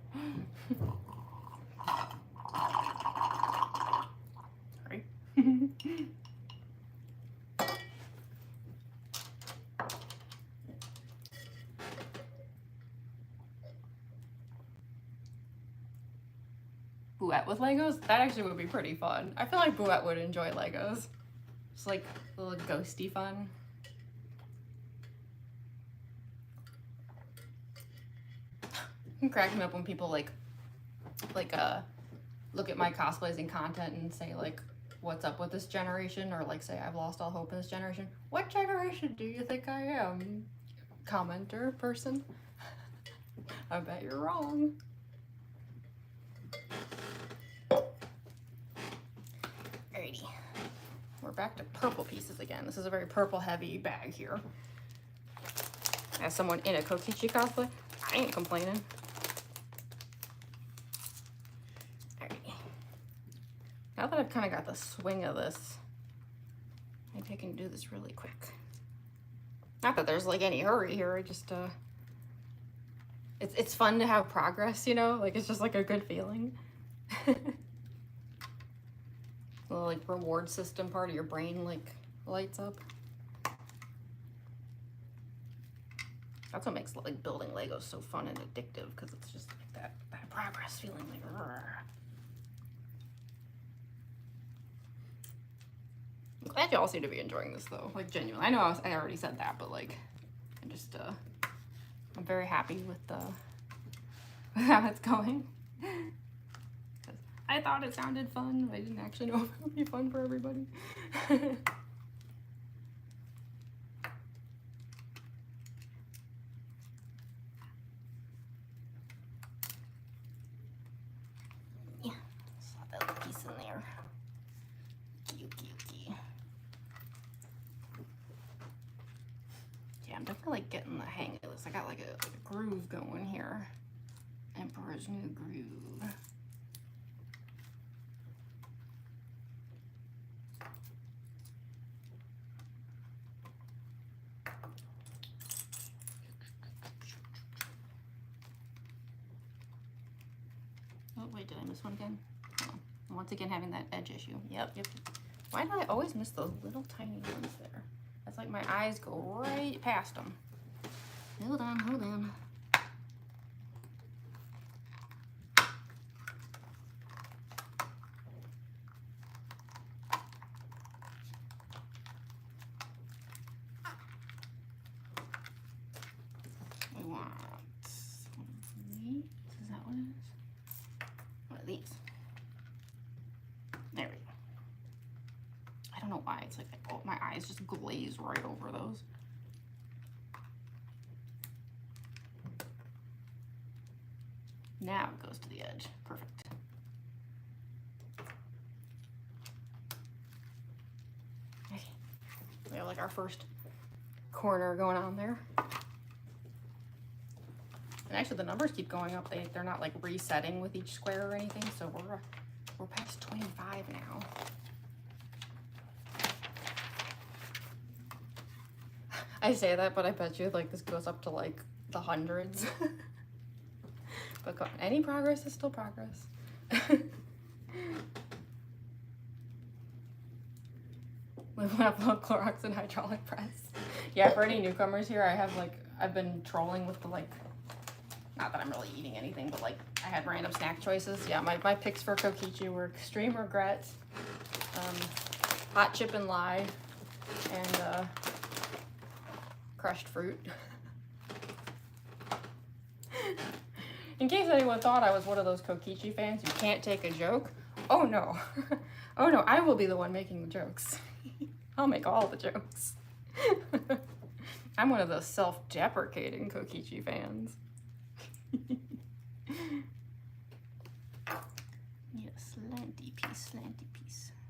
Sorry. Bouette with Legos? That actually would be pretty fun. I feel like Bouette would enjoy Legos. It's like a little ghosty fun. I'm cracking up when people like look at my cosplays and content and say like, what's up with this generation? Or like say, I've lost all hope in this generation. What generation do you think I am? Commenter person? I bet you're wrong. Alrighty. We're back to purple pieces again. This is a very purple heavy bag here. As someone in a Kokichi cosplay, I ain't complaining. Now that I've kind of got the swing of this, maybe I can do this really quick. Not that there's like any hurry here, I just, it's fun to have progress, you know? Like, it's just like a good feeling. Little like reward system part of your brain like lights up. That's what makes like building Legos so fun and addictive, because it's just like that progress feeling, like, rrr. I'm glad you all seem to be enjoying this though, like genuinely. I know I already said that, but like, I'm just, I'm very happy with how it's going. I thought it sounded fun. I didn't actually know if it would be fun for everybody. Yeah, saw that little piece in there. Cute. Yeah, I'm definitely like getting the hang of this. I got like a groove going here. Emperor's New Groove. Oh, wait, did I miss one again? Oh, once again, having that edge issue. Yep. Why do I always miss those little tiny ones there? That's like my eyes go right past them. Hold on. We want one of these. Is that what it is? One of these. There we go. I don't know why it's like, oh, my eyes just glaze right over those. Now it goes to the edge. Perfect. Okay. We have like our first corner going on there. And actually the numbers keep going up. They're not like resetting with each square or anything, so we're past 25 now. I say that, but I bet you like this goes up to like the hundreds. But any progress is still progress. Live when upload Clorox and hydraulic press. Yeah, for any newcomers here, I've been trolling with the like, not that I'm really eating anything, but like I had random snack choices. Yeah, my picks for Kokichi were Extreme Regret, Hot Chip and Lye, and crushed fruit. In case anyone thought I was one of those Kokichi fans who can't take a joke, oh no. Oh no, I will be the one making the jokes. I'll make all the jokes. I'm one of those self-deprecating Kokichi fans. Need a slanty piece.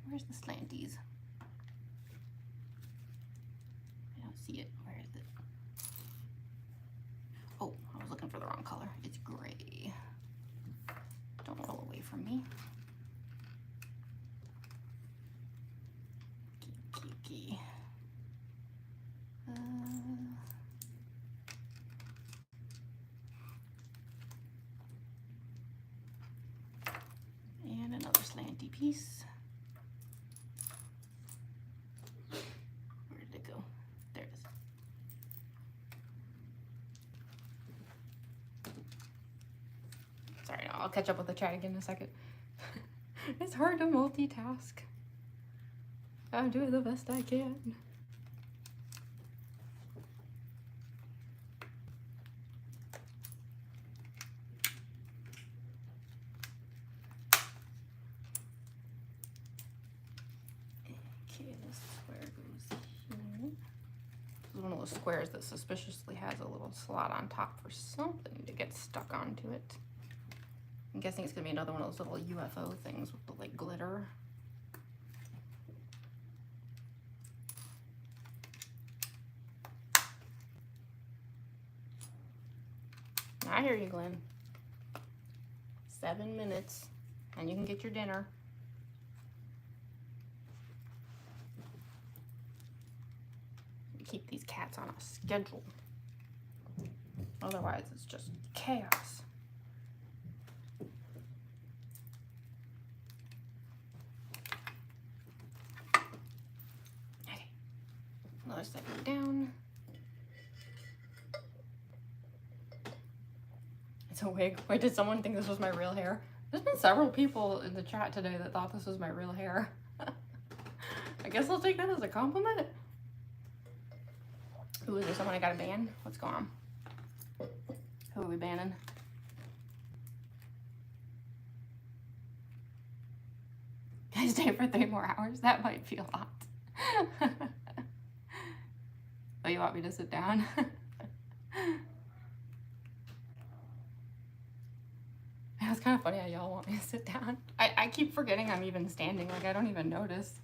Where's the slanties? I don't see it. Where is it? Oh, I was looking for the wrong color. It's gray. Don't roll away from me. Kiki. And another slanty piece. Where did it go? There it is. Sorry, I'll catch up with the chat again in a second. It's hard to multitask. I'm doing the best I can. Okay, this square goes here. This is one of those squares that suspiciously has a little slot on top for something to get stuck onto it. I'm guessing it's gonna be another one of those little UFO things with the like glitter. I hear you, Glenn. 7 minutes and you can get your dinner. Keep these cats on a schedule. Otherwise, it's just chaos. Okay. Another second down. It's a wig. Wait, did someone think this was my real hair? There's been several people in the chat today that thought this was my real hair. I guess I'll take that as a compliment. Ooh, is there someone I gotta ban? What's going on? Who are we banning? stay for 3 more hours? That might be a lot. Oh, you want me to sit down? It's kind of funny how y'all want me to sit down. I keep forgetting I'm even standing, like I don't even notice.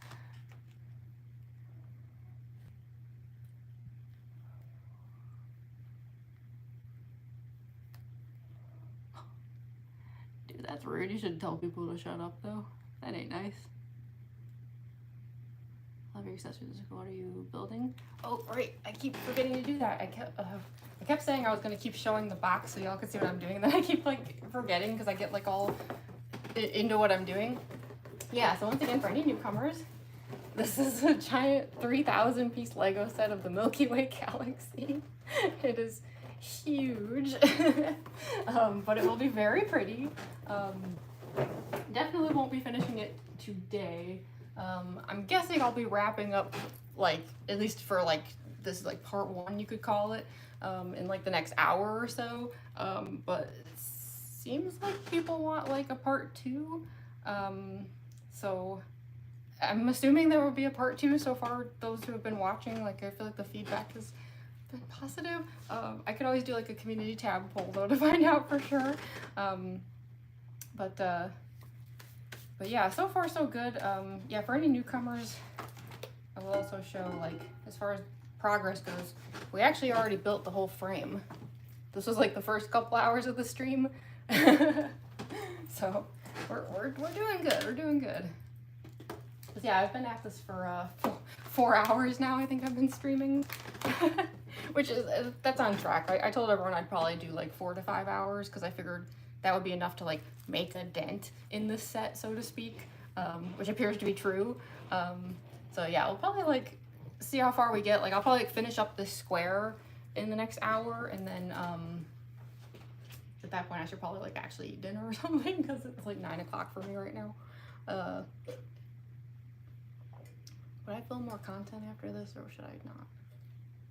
Dude, that's rude. You should tell people to shut up though. That ain't nice. Love your accessories. What are you building? Oh, right. I keep forgetting to do that. I kept saying I was gonna keep showing the box so y'all could see what I'm doing. Then I keep like forgetting because I get like all into what I'm doing. Yeah. So once again, for any newcomers, this is a giant 3,000 piece Lego set of the Milky Way Galaxy. It is huge, but it will be very pretty. Definitely won't be finishing it today. I'm guessing I'll be wrapping up, like, at least for, like, this is, like, part 1, you could call it, in, like, the next hour or so, but it seems like people want, like, a part 2, so I'm assuming there will be a part 2 so far. Those who have been watching, like, I feel like the feedback has been positive. I could always do, like, a community tab poll, though, to find out for sure, but yeah, so far so good. Yeah, for any newcomers, I will also show, like, as far as progress goes, we actually already built the whole frame. This was like the first couple hours of the stream. So we're doing good. We're doing good. But yeah, I've been at this for 4 hours now. I think I've been streaming, which is that's on track. I told everyone I'd probably do like 4 to 5 hours because I figured that would be enough to like make a dent in this set, so to speak, which appears to be true. So yeah, we'll probably like see how far we get. Like I'll probably like, finish up this square in the next hour, and then at that point I should probably like actually eat dinner or something because it's like 9 o'clock for me right now. Would I film more content after this, or should I not?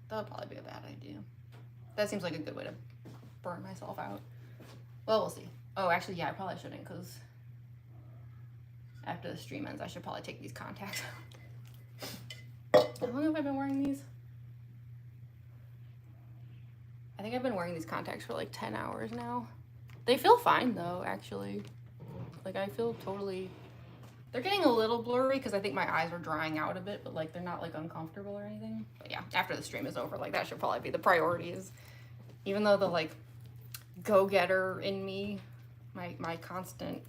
That would probably be a bad idea. That seems like a good way to burn myself out. Well, we'll see. Oh, actually, yeah, I probably shouldn't, because after the stream ends, I should probably take these contacts out. How long have I been wearing these? I think I've been wearing these contacts for like 10 hours now. They feel fine, though, actually. Like, I feel totally... They're getting a little blurry because I think my eyes are drying out a bit, but, like, they're not, like, uncomfortable or anything. But, yeah, after the stream is over, like, that should probably be the priorities. Even though the, like, go-getter in me, my constant,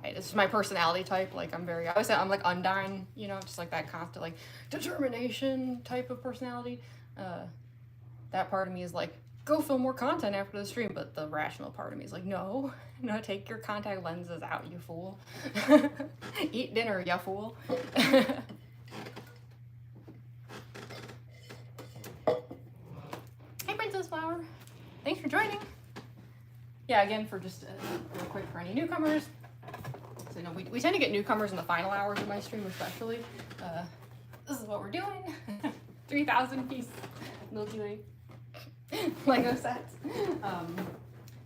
this is my personality type, like I'm like Undyne, you know, just like that constant like determination type of personality. That part of me is like, go film more content after the stream, but the rational part of me is like, no, take your contact lenses out, you fool. Eat dinner, you fool. Hey Princess Flower, thanks for joining. Yeah, again, for just real quick for any newcomers. So, you know, we tend to get newcomers in the final hours of my stream, especially. This is what we're doing. 3,000 piece Milky Way Lego sets.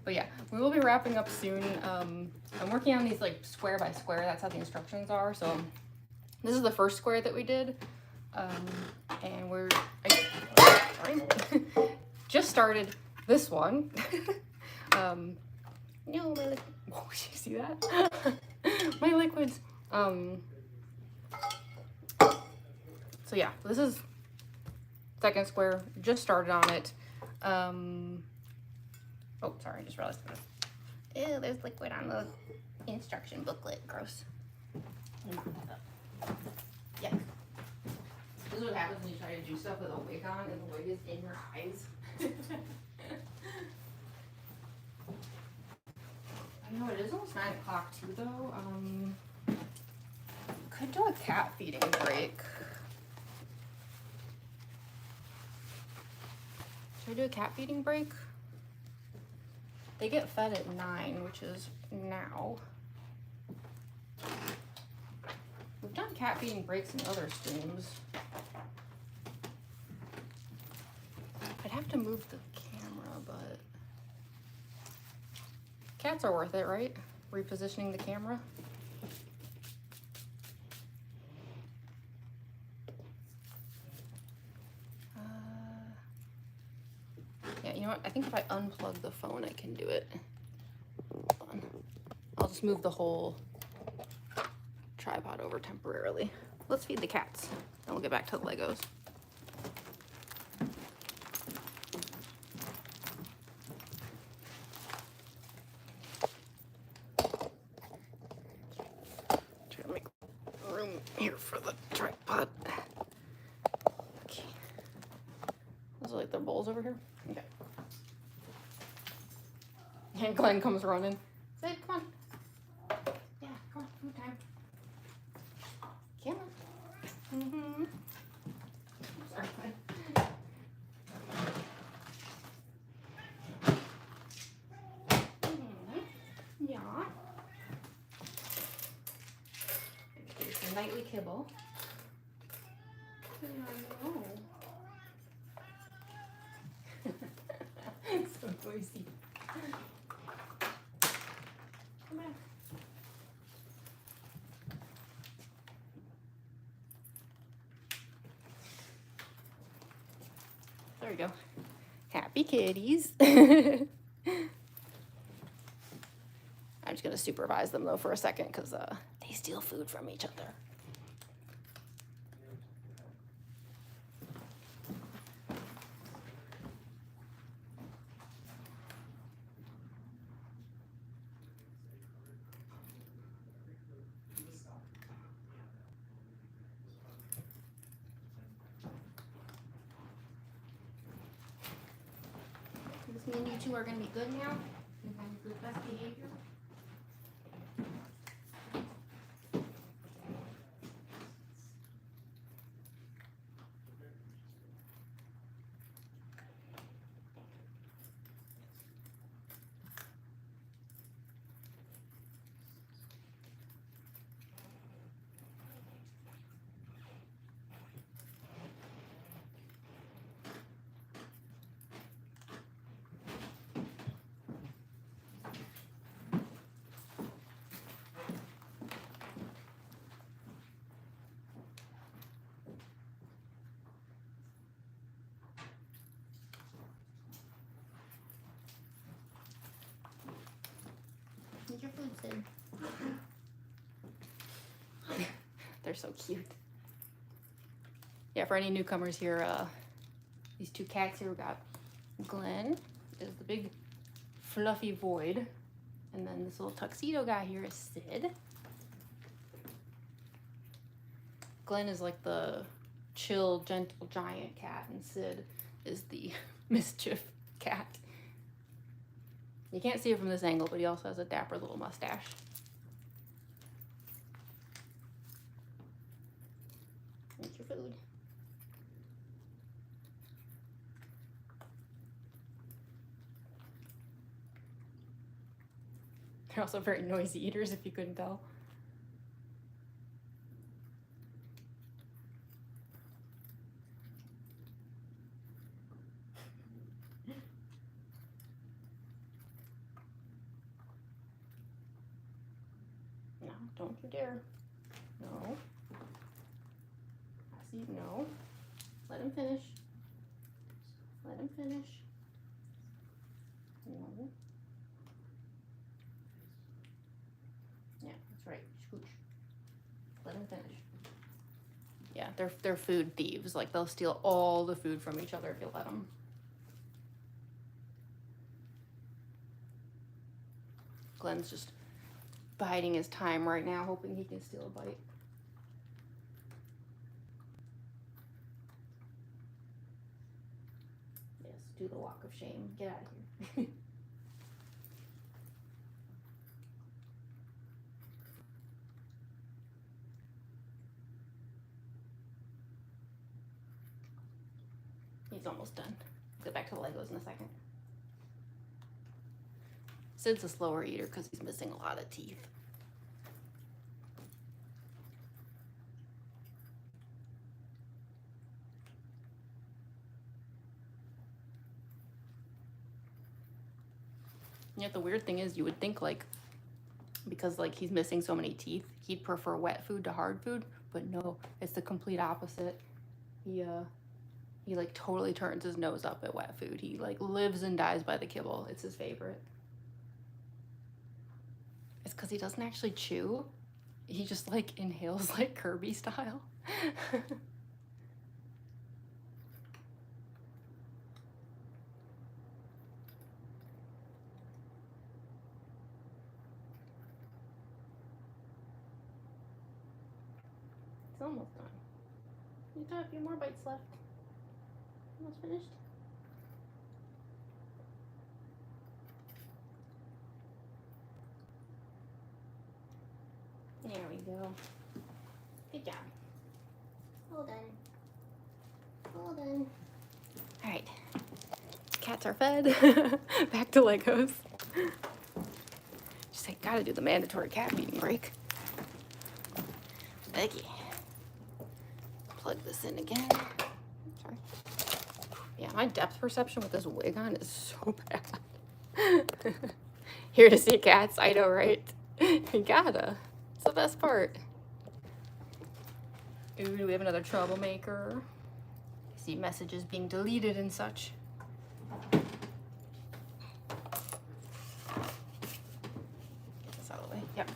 But yeah, we will be wrapping up soon. I'm working on these like square by square. That's how the instructions are. So this is the first square that we did. And sorry, just started this one. No, my liquid. Oh, did you see that? My liquids. So yeah, this is second square. Just started on it. Oh, sorry, I just realized this. Ew, there's liquid on the instruction booklet. Gross. Let me mark that up. Yeah. This is what happens when you try to do stuff with a wig on and the wig is in your eyes. I know it is almost 9 o'clock too, though. Could do a cat feeding break. Should I do a cat feeding break? They get fed at 9, which is now. We've done cat feeding breaks in other streams. I'd have to move the camera, but cats are worth it, right? Repositioning the camera. think if I unplug the phone, I can do it. Hold on. I'll just move the whole tripod over temporarily. Let's feed the cats, and we'll get back to the Legos. Try to make room here for the tripod. Okay. Those are like their bowls over here. Okay. And Glenn comes running. Sid, come on. Yeah, come on, food time. Come on. Mm-hmm. Sorry, Glenn. Mm-hmm. Yeah. It's a nightly kibble. Oh. It's so noisy. Come back. There we go. Happy kitties. I'm just gonna supervise them though for a second because they steal food from each other. Does this mean you two are gonna be good now? You have good best behavior? Eat your food, Sid. They're so cute. Yeah, for any newcomers here, these two cats here, we got Glenn is the big fluffy void, and then this little tuxedo guy here is Sid. Glenn is like the chill, gentle giant cat, and Sid is the mischief cat. You can't see it from this angle, but he also has a dapper little mustache. Eat your food. They're also very noisy eaters, if you couldn't tell. No, don't you dare. No. I see, no. Let him finish. Let him finish. No. Yeah, that's right. Scooch. Let him finish. Yeah, they're food thieves. Like, they'll steal all the food from each other if you let them. Glenn's just biding his time right now, hoping he can steal a bite. Yes, do the walk of shame. Get out of here. He's almost done. Get back to the Legos in a second. Sid's a slower eater because he's missing a lot of teeth. Yet the weird thing is, you would think, like, because like he's missing so many teeth, he'd prefer wet food to hard food, but no, it's the complete opposite. He like totally turns his nose up at wet food. He like lives and dies by the kibble. It's his favorite. It's because he doesn't actually chew. He just like inhales like Kirby style. It's almost done. You got a few more bites left. Almost finished. There we go. Good job. Well done. Well done. All right. Cats are fed. Back to Legos. Just like gotta do the mandatory cat feeding break. Okay. Plug this in again. Sorry. Yeah, my depth perception with this wig on is so bad. Here to see cats, I know, right? You gotta. It's the best part. Ooh, do we have another troublemaker? I see messages being deleted and such. Get this out of the way. Yep.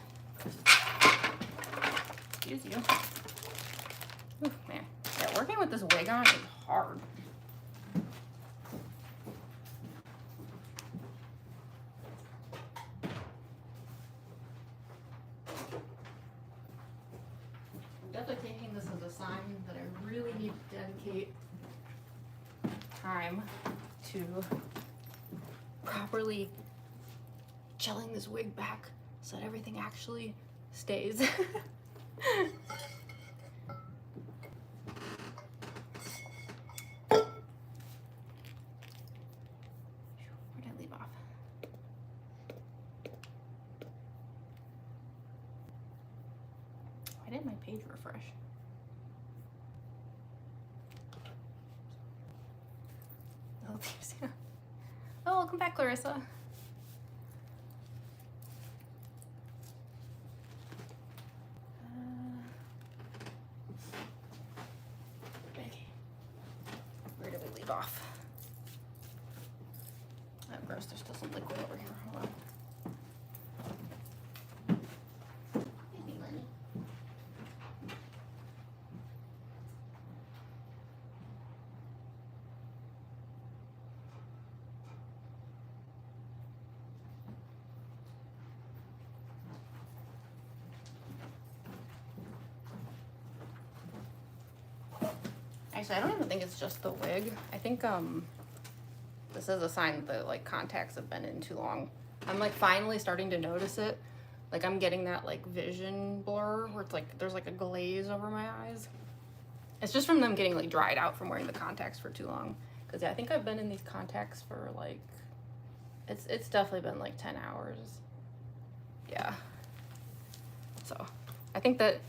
Excuse you. Ooh, man. Yeah, working with this wig on is hard. Definitely taking this as a sign that I really need to dedicate time to properly gelling this wig back so that everything actually stays. Where did I leave off? Why didn't my page refresh? Oh, there's, yeah. Oh, welcome back, Clarissa. Okay. Where did we leave off? Oh, gross, there's still some liquid over here. Hold on. Actually, I don't even think it's just the wig. I think this is a sign that the like contacts have been in too long. I'm like finally starting to notice it. Like I'm getting that like vision blur where it's like there's like a glaze over my eyes. It's just from them getting like dried out from wearing the contacts for too long. Cause yeah, I think I've been in these contacts for like it's definitely been like 10 hours. Yeah. So I think that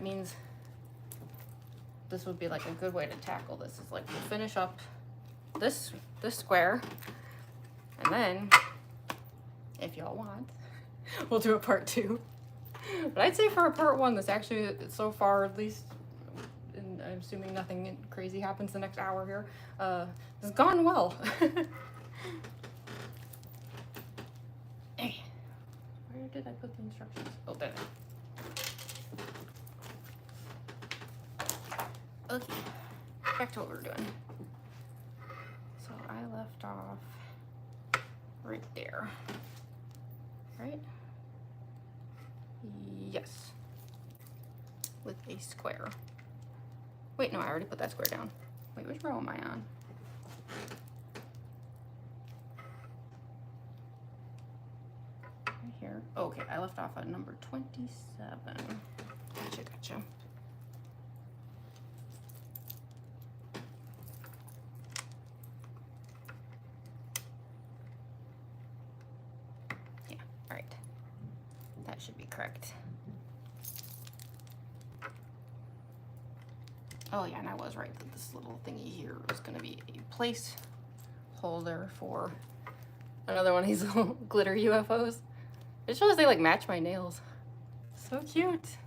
means this would be like a good way to tackle this. Is like we'll finish up this square, and then if y'all want, we'll do a part 2. But I'd say for a part 1, this actually so far, at least, and I'm assuming nothing crazy happens the next hour here, has gone well. Hey, where did I put the instructions? Oh, there. Okay, back to what we're doing. So I left off right there, right? Yes, with a square. Wait, no, I already put that square down. Wait, which row am I on? Right here. Oh, okay, I left off at number 27. Gotcha. Should be correct. Oh yeah, and I was right that this little thingy here is going to be a place holder for another one of these little glitter UFOs. It shows they like match my nails. So cute.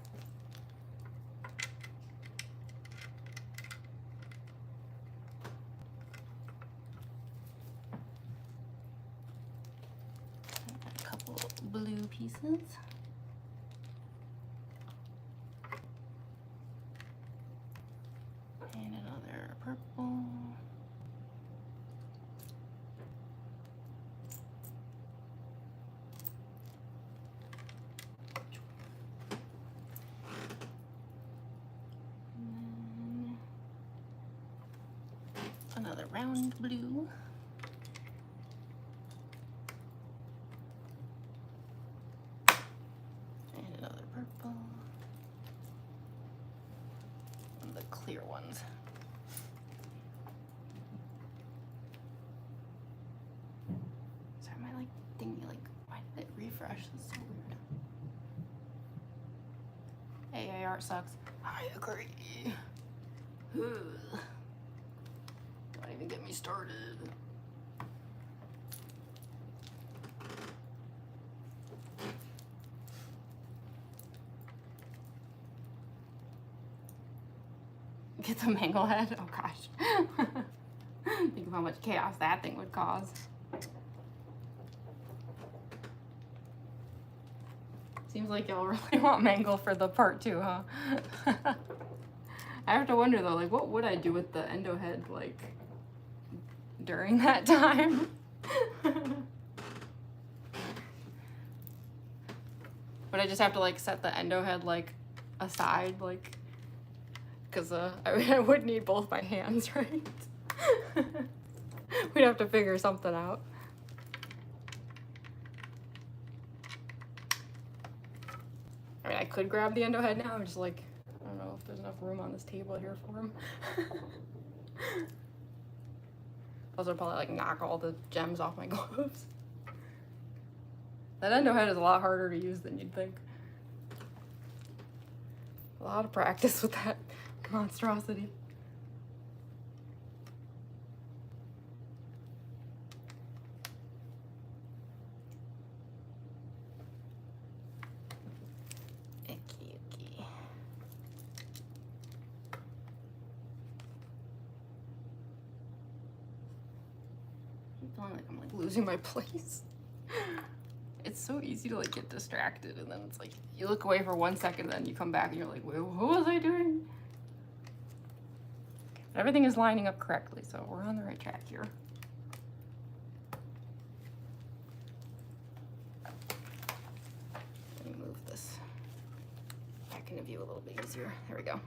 blue pieces. And another purple. And then another round blue. And another purple. And the clear ones. Sorry, my like thingy, like, why did it refresh? This is so weird. AA art sucks. I agree. Ugh. Don't even get me started. Get the mangle head? Oh gosh. Think of how much chaos that thing would cause. Seems like y'all really want mangle for the part 2, huh? I have to wonder though, like what would I do with the endo head like during that time? Would I just have to like set the endo head like aside, like, because I mean, I would need both my hands, right? We'd have to figure something out. I mean, I could grab the endo head now. I'm just like, I don't know if there's enough room on this table here for him. Plus, I'll probably like knock all the gems off my gloves. That endo head is a lot harder to use than you'd think. A lot of practice with that monstrosity. Icky, icky. I'm feeling like I'm like losing my place. It's so easy to like get distracted, and then it's like you look away for 1 second, and then you come back and you're like, wait, what was I doing? Everything is lining up correctly, so we're on the right track here. Let me move this back into view a little bit easier. There we go.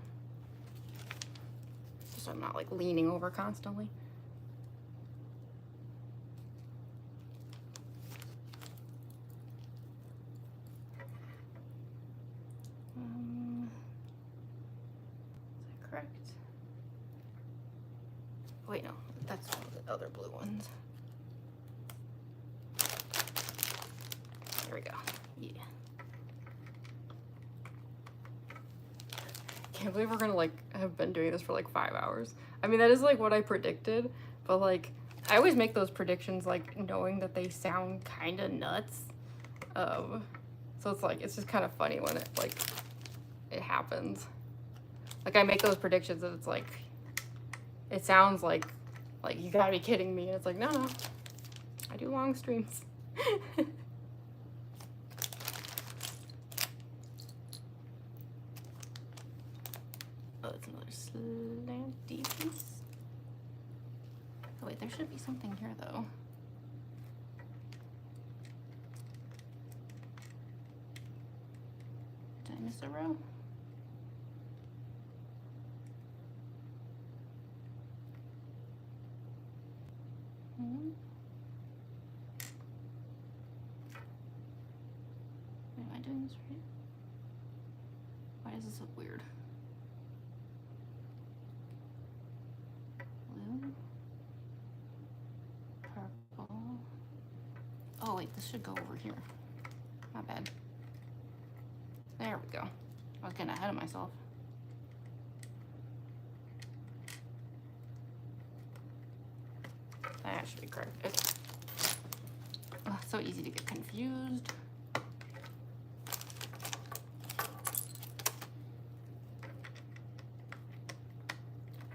Just so I'm not like leaning over constantly. Is that correct? Wait, no, that's one of the other blue ones. There we go. Yeah. Can't believe we're gonna like have been doing this for like 5 hours. I mean, that is like what I predicted, but like I always make those predictions like knowing that they sound kind of nuts. So it's like it's just kind of funny when it like it happens. Like I make those predictions and it's like it sounds like you gotta be kidding me, and it's like no, I do long streams. Oh, it's another slanty piece. Oh wait, there should be something here though. Did I miss a row? Am I doing this right? Why does this look weird? Blue, purple. Oh wait, this should go over here. My bad. There we go. I was getting ahead of myself. That should be correct. Okay. Oh, it's so easy to get confused.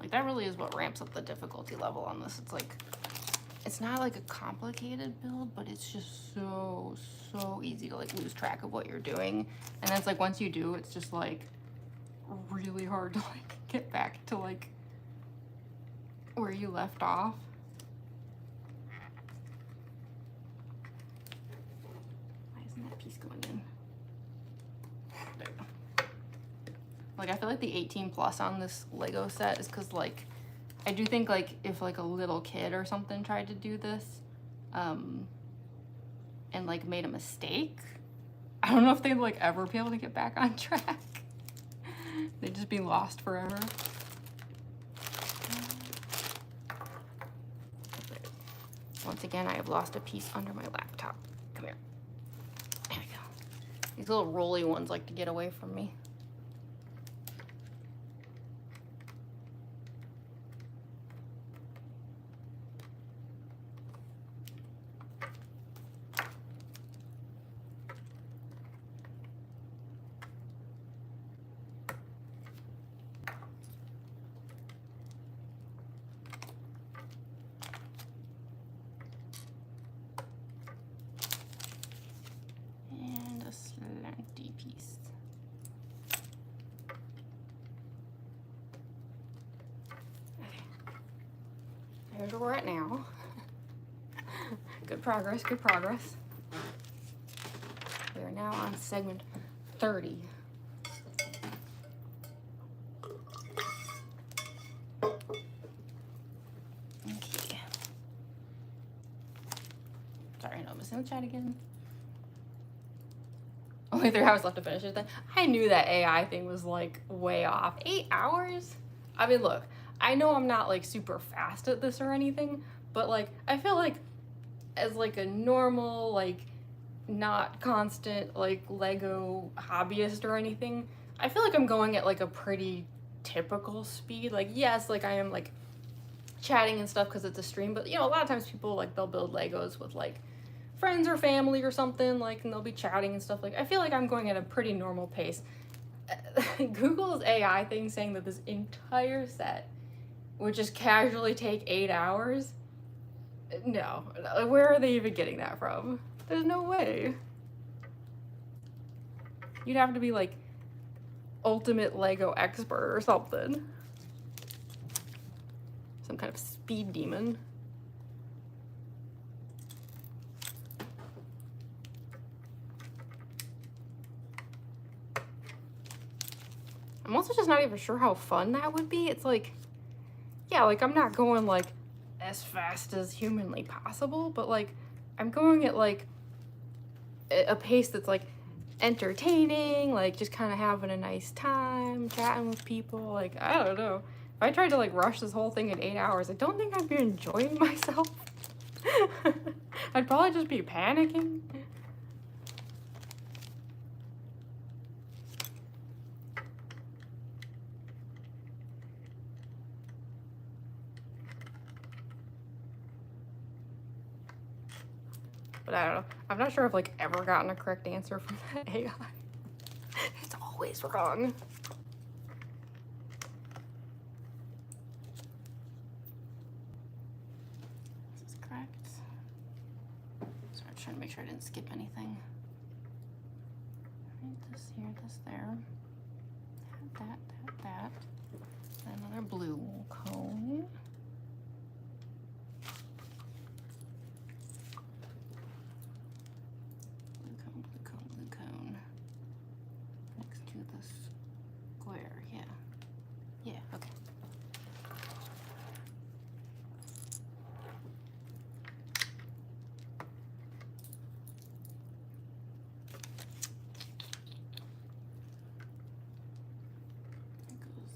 Like that really is what ramps up the difficulty level on this. It's like it's not like a complicated build, but it's just so easy to like lose track of what you're doing. And then it's like once you do, it's just like really hard to like get back to like where you left off. Why isn't that piece going in? There you go. Like I feel like the 18 plus on this Lego set is because like I do think like if like a little kid or something tried to do this and like made a mistake, I don't know if they'd like ever be able to get back on track. They'd just be lost forever. Once again, I have lost a piece under my laptop. Come here. There we go. These little rolly ones like to get away from me. Here's where we're at now. Good progress, good progress. We are now on segment 30. Okay. Sorry, no, I'm missing the chat again. Only 3 hours left to finish it then. I knew that AI thing was like way off. 8 hours? I mean, look, I know I'm not like super fast at this or anything, but like I feel like as like a normal, like not constant like Lego hobbyist or anything, I feel like I'm going at like a pretty typical speed. Like yes, like I am like chatting and stuff because it's a stream, but you know, a lot of times people like they'll build Legos with like friends or family or something, like, and they'll be chatting and stuff. Like I feel like I'm going at a pretty normal pace. Google's AI thing saying that this entire set would just casually take 8 hours. No, where are they even getting that from? There's no way. You'd have to be like ultimate Lego expert or something. Some kind of speed demon. I'm also just not even sure how fun that would be. It's like, yeah, like I'm not going like as fast as humanly possible, but like I'm going at like a pace that's like entertaining, like just kind of having a nice time, chatting with people. Like, I don't know. If I tried to like rush this whole thing in 8 hours, I don't think I'd be enjoying myself. I'd probably just be panicking. But I don't know. I'm not sure I've like ever gotten a correct answer from that AI. It's always wrong. This is correct. Sorry, I'm trying to make sure I didn't skip anything. Right, this here, this there. That. Another blue cone. Blue cone. Next to the square, yeah. Yeah, okay. It goes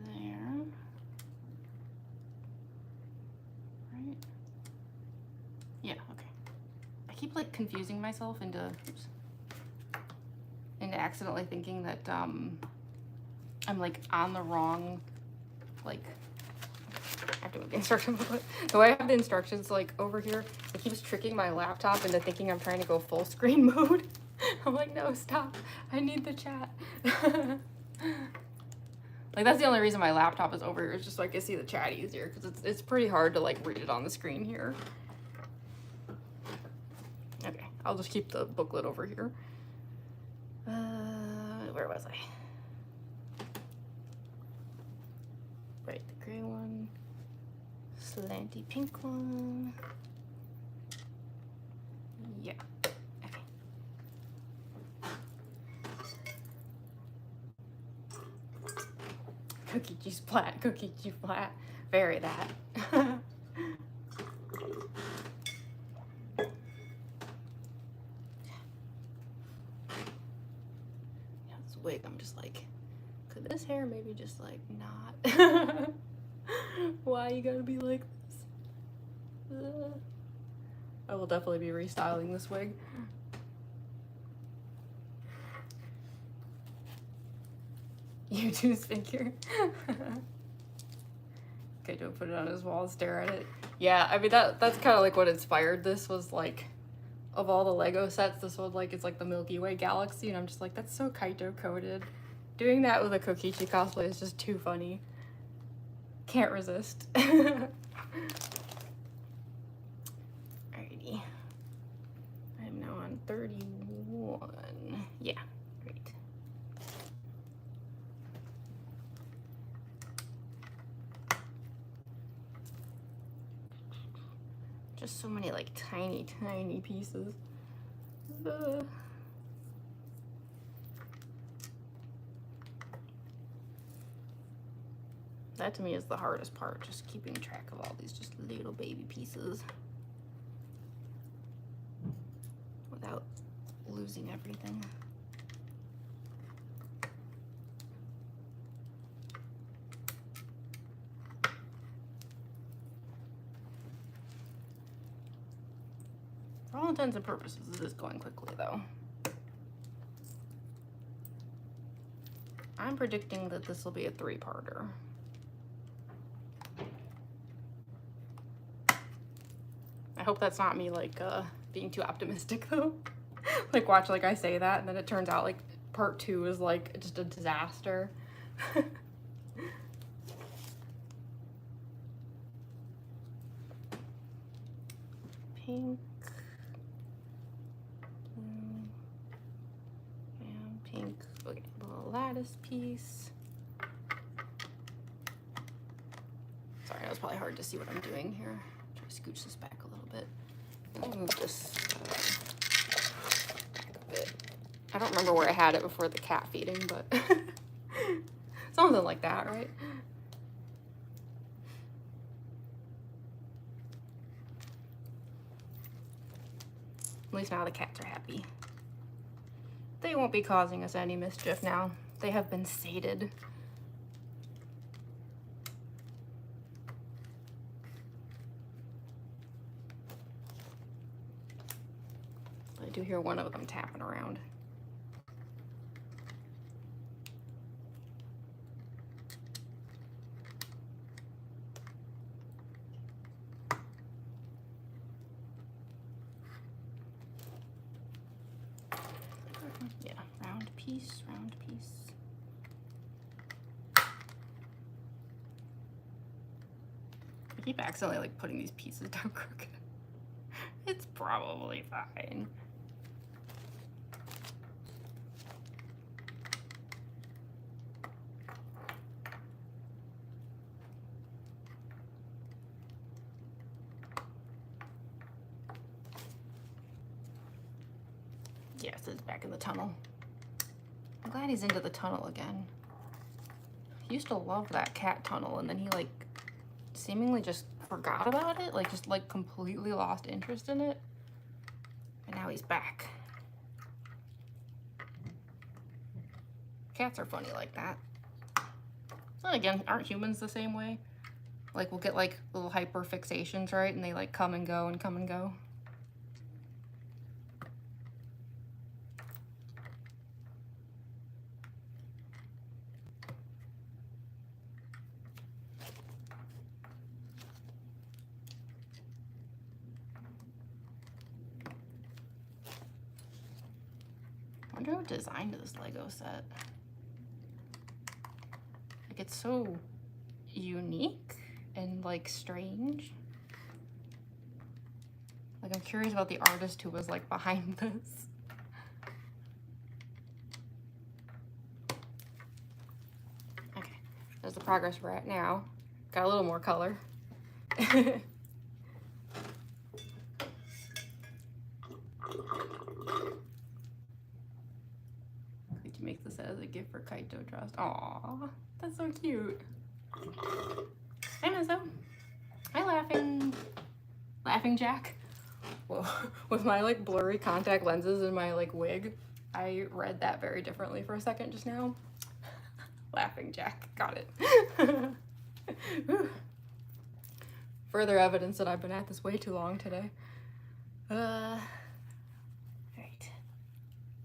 there. Right? Yeah, okay. I keep like confusing myself into accidentally thinking that I'm like on the wrong, like I have to move the instruction booklet. The way I have the instructions like over here, it keeps tricking my laptop into thinking I'm trying to go full screen mode. I'm like, no, stop. I need the chat. Like, that's the only reason my laptop is over here, is just so I can see the chat easier, because it's pretty hard to, like, read it on the screen here. Okay, I'll just keep the booklet over here. Where was I? Right, the gray one. Slanty pink one. Yeah. Okay. Kokichi's flat, Kokichi flat. Very that. Yeah, this wig, I'm just like, could this hair maybe just like not? Why you gotta be like this? I will definitely be restyling this wig. YouTube's figure. Okay, don't put it on his wall and stare at it. Yeah, I mean that's kind of like what inspired this, was like, of all the Lego sets, this one, like, it's like the Milky Way Galaxy, and I'm just like, that's so Kaito coded. Doing that with a Kokichi cosplay is just too funny. Can't resist. Alrighty. I'm now on 31. Yeah, great. Just so many, like, tiny, tiny pieces. That to me is the hardest part, just keeping track of all these just little baby pieces without losing everything. For all intents and purposes, it is going quickly though. I'm predicting that this will be a 3-parter. I hope that's not me, like, being too optimistic, though. Like, watch, like, I say that, and then it turns out, like, part 2 is, like, just a disaster. Pink. Blue. And pink. Okay, a little lattice piece. Sorry, that was probably hard to see what I'm doing here. Try to scooch this back a little bit. I'll move this back a bit. I don't remember where I had it before the cat feeding, but something like that, right? At least now the cats are happy. They won't be causing us any mischief now. They have been sated. I do hear one of them tapping around. Yeah, round piece, round piece. I keep accidentally like putting these pieces down crooked. It's probably fine. Yes, it's back in the tunnel. I'm glad he's into the tunnel again. He used to love that cat tunnel, and then he like seemingly just forgot about it, like just like completely lost interest in it. And now he's back. Cats are funny like that. Then again, aren't humans the same way? Like, we'll get like little hyper fixations, right? And they like come and go and come and go. I wonder who designed this Lego set. Like, it's so unique and like strange. Like, I'm curious about the artist who was like behind this. Okay, there's the progress we're at now. Got a little more color. Could you make this as a gift for Kaito Trust? Aw, that's so cute. Hi, Mizzo. Hi, Laughing Jack. Whoa, with my like blurry contact lenses and my like wig, I read that very differently for a second just now. Laughing Jack, got it. Further evidence that I've been at this way too long today. Right.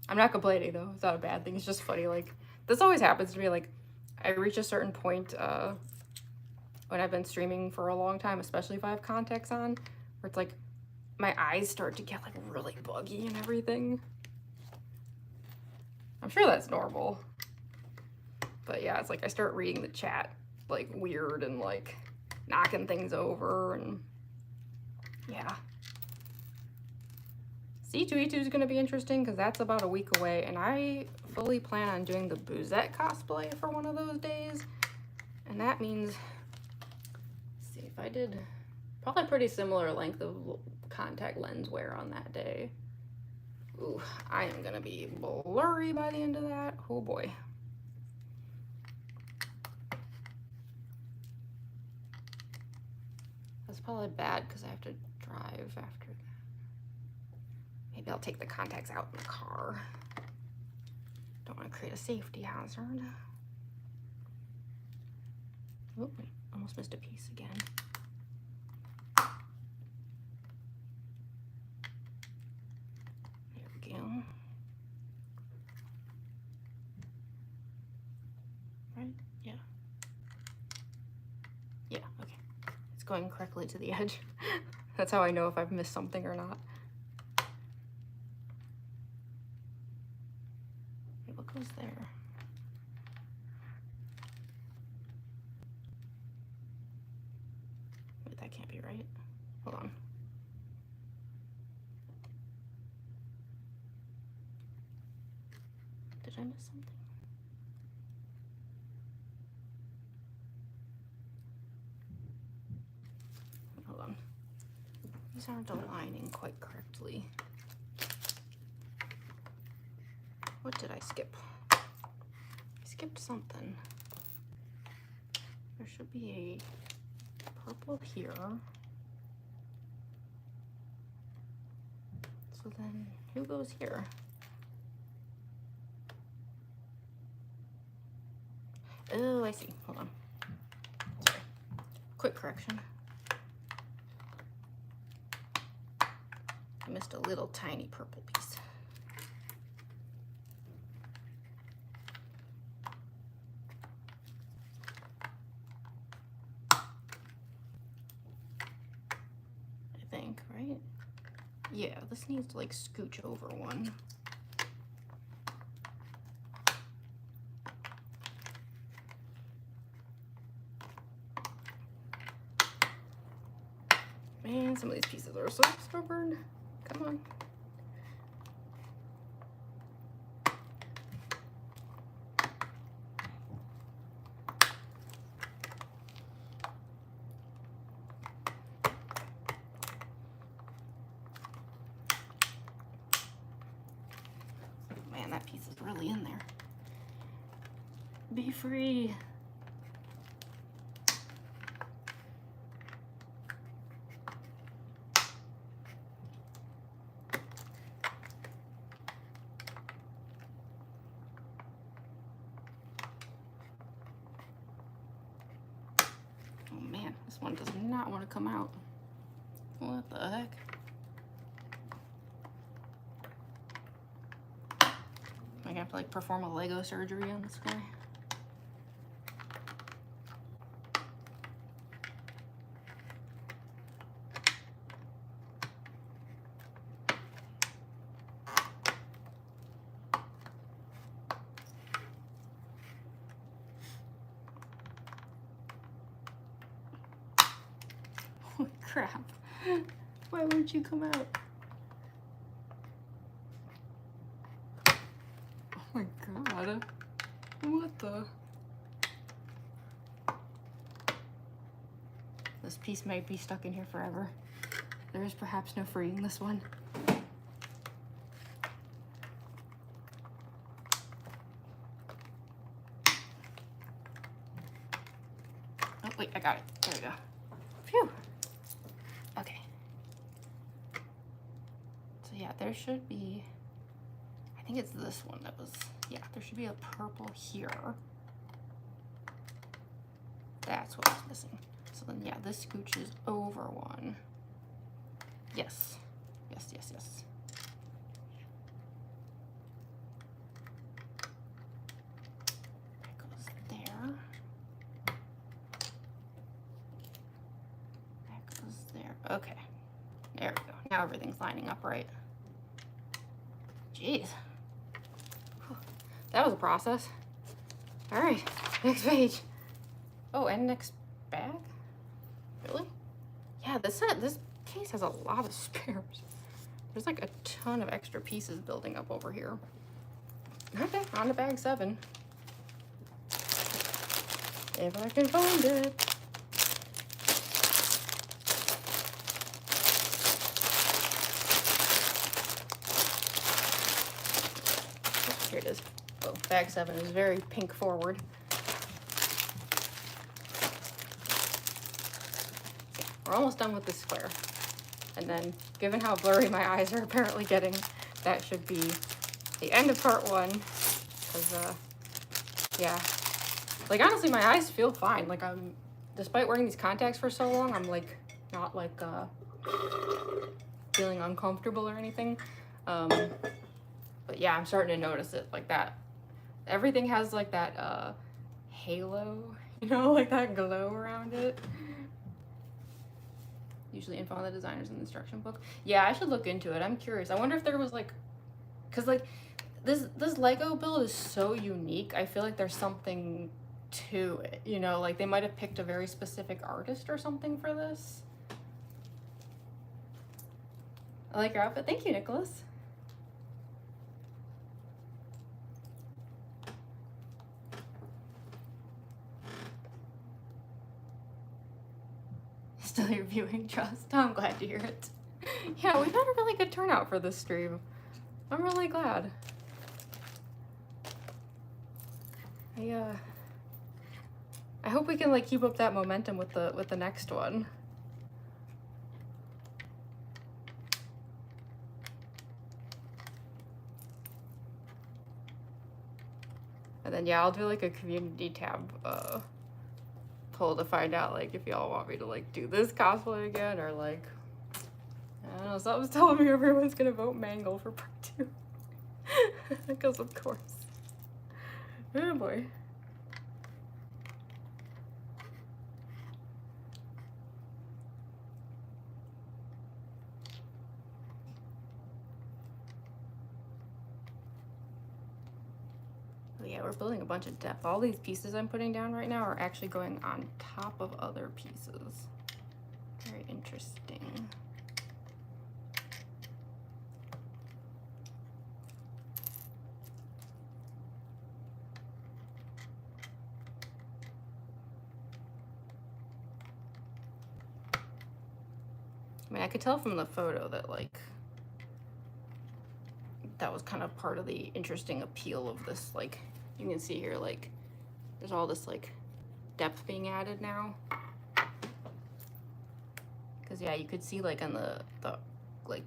I'm not complaining though, it's not a bad thing, it's just funny, like, this always happens to me, like, I reach a certain point, when I've been streaming for a long time, especially if I have contacts on, where it's like, my eyes start to get like really buggy and everything. I'm sure that's normal. But yeah, it's like I start reading the chat like weird and like knocking things over and yeah. C2E2 is going to be interesting because that's about a week away and I fully plan on doing the Boozette cosplay for one of those days. And that means, let's see, if I did probably pretty similar length of contact lens wear on that day. Ooh, I am gonna be blurry by the end of that. Oh boy. That's probably bad because I have to drive after that. Maybe I'll take the contacts out in the car. Don't want to create a safety hazard. Oh, almost missed a piece again. Right? Yeah. Yeah, okay. It's going correctly to the edge. That's how I know if I've missed something or not. Wait, what goes there? Wait, that can't be right. Hold on. Did I miss something? Hold on. These aren't aligning quite correctly. What did I skip? I skipped something. There should be a purple here. So then, who goes here? Oh, I see. Hold on. Sorry. Quick correction. I missed a little tiny purple piece. I think, right? Yeah, this needs to like scooch over one. Man, some of these pieces are so stubborn. Come on. Man, that piece is really in there. Be free. This one does not want to come out. What the heck? Am I gonna have to like perform a Lego surgery on this guy? crap. Why won't you come out? Oh my god. What the? This piece might be stuck in here forever. There is perhaps no freeing this one. Oh, wait, I got it. There we go. Phew. Okay. So yeah, there should be, I think it's this one that was, yeah, there should be a purple here. That's what was missing. So then, yeah, this scooches over one. Yes. Yes, yes, yes. That goes there. That goes there. Okay. There we go. Now everything's lining up right. Jeez. That was a process. All right, next page. Oh, and next bag? Really? Yeah, this case has a lot of spares. There's like a ton of extra pieces building up over here. Okay, on to bag 7. If I can find it. Here it is. Oh, bag 7 is very pink forward. We're almost done with this square. And then, given how blurry my eyes are apparently getting, that should be the end of part 1. Because, yeah. Like, honestly, my eyes feel fine. Like, despite wearing these contacts for so long, I'm, like, not, like, feeling uncomfortable or anything. But, yeah, I'm starting to notice it. Like, that. Everything has, like, that, halo, you know, like that glow around it. Usually info on the designers in the instruction book. Yeah, I should look into it. I'm curious. I wonder if there was like, cause like this Lego build is so unique. I feel like there's something to it, you know, like they might have picked a very specific artist or something for this. I like your outfit. Thank you, Nicholas. Still your viewing trust. I'm glad to hear it. Yeah, we've had a really good turnout for this stream. I'm really glad. I hope we can like keep up that momentum with the next one. And then yeah, I'll do like a community tab poll to find out like if y'all want me to like do this cosplay again or like I don't know, something's telling me everyone's gonna vote Mangle for part 2. Because of course. Oh boy. Yeah, we're building a bunch of depth. All these pieces I'm putting down right now are actually going on top of other pieces. Very interesting. I mean, I could tell from the photo that like that was kind of part of the interesting appeal of this. Like you can see here, like there's all this like depth being added now. Because yeah, you could see like on the like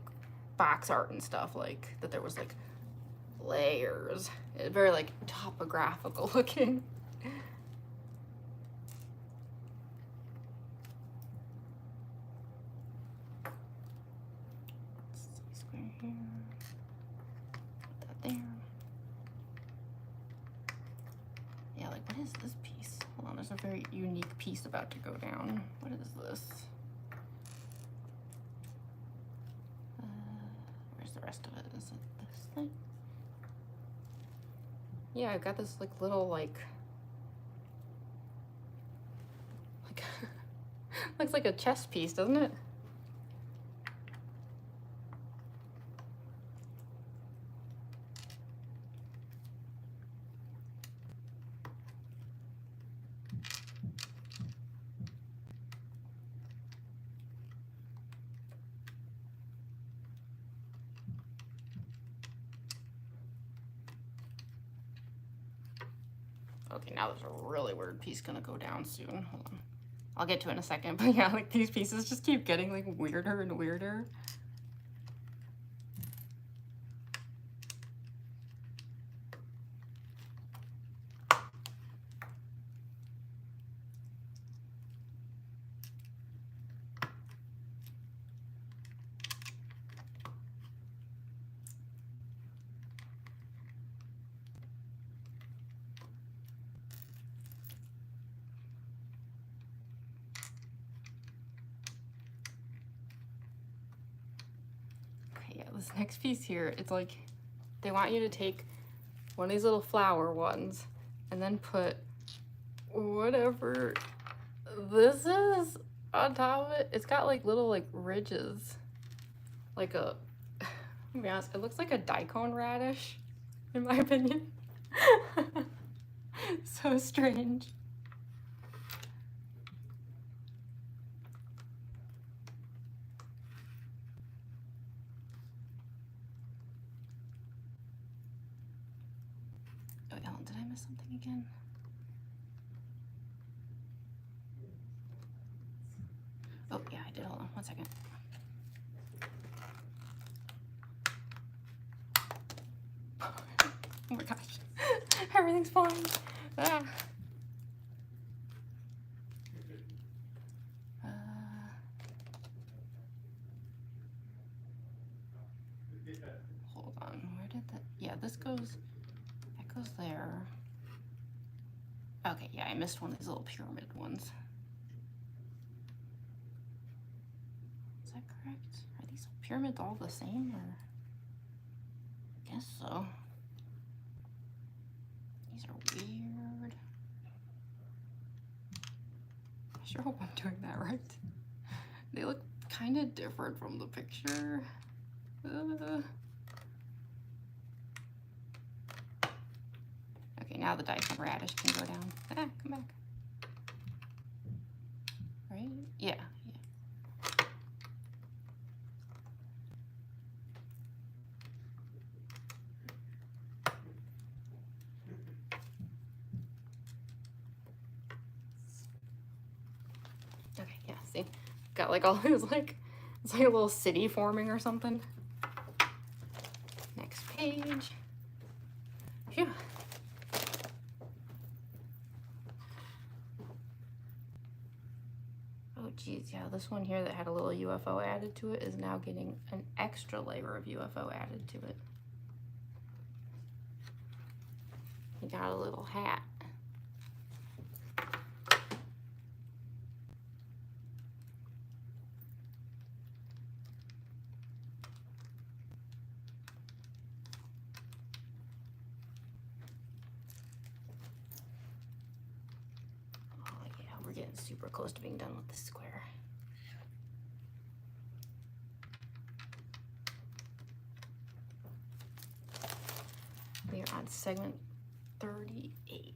box art and stuff like that there was like layers. It's very like topographical looking. Square here. Put that there. Yeah, like what is this piece? Hold on, there's a very unique piece about to go down. What is this? Where's the rest of it? Is it this thing? Yeah, I've got this like little like looks like a chess piece, doesn't it? Okay, now there's a really weird piece gonna go down soon. Hold on. I'll get to it in a second, but yeah, like these pieces just keep getting like weirder and weirder. This next piece here, it's like they want you to take one of these little flower ones and then put whatever this is on top of it. It's got like little like ridges, like a, to be honest, it looks like a daikon radish in my opinion. So strange. Did I miss something again? Oh, yeah, I did. Hold on 1 second. Oh my gosh. Everything's falling. Ah. Hold on. Where did that? Yeah, this goes. That goes there. Okay, yeah, I missed one of these little pyramid ones. Is that correct? Are these pyramids all the same, or? I guess so. These are weird. I sure hope I'm doing that right. They look kind of different from the picture. Okay, now the daikon radish can go down. Ah, come back. Right? Yeah, yeah. Okay, yeah, see? Got like all these like, it's like a little city forming or something. Next page. Phew. Oh geez, yeah, this one here that had a little UFO added to it is now getting an extra layer of UFO added to it. He got a little hat. Getting super close to being done with this square. We are on segment 38.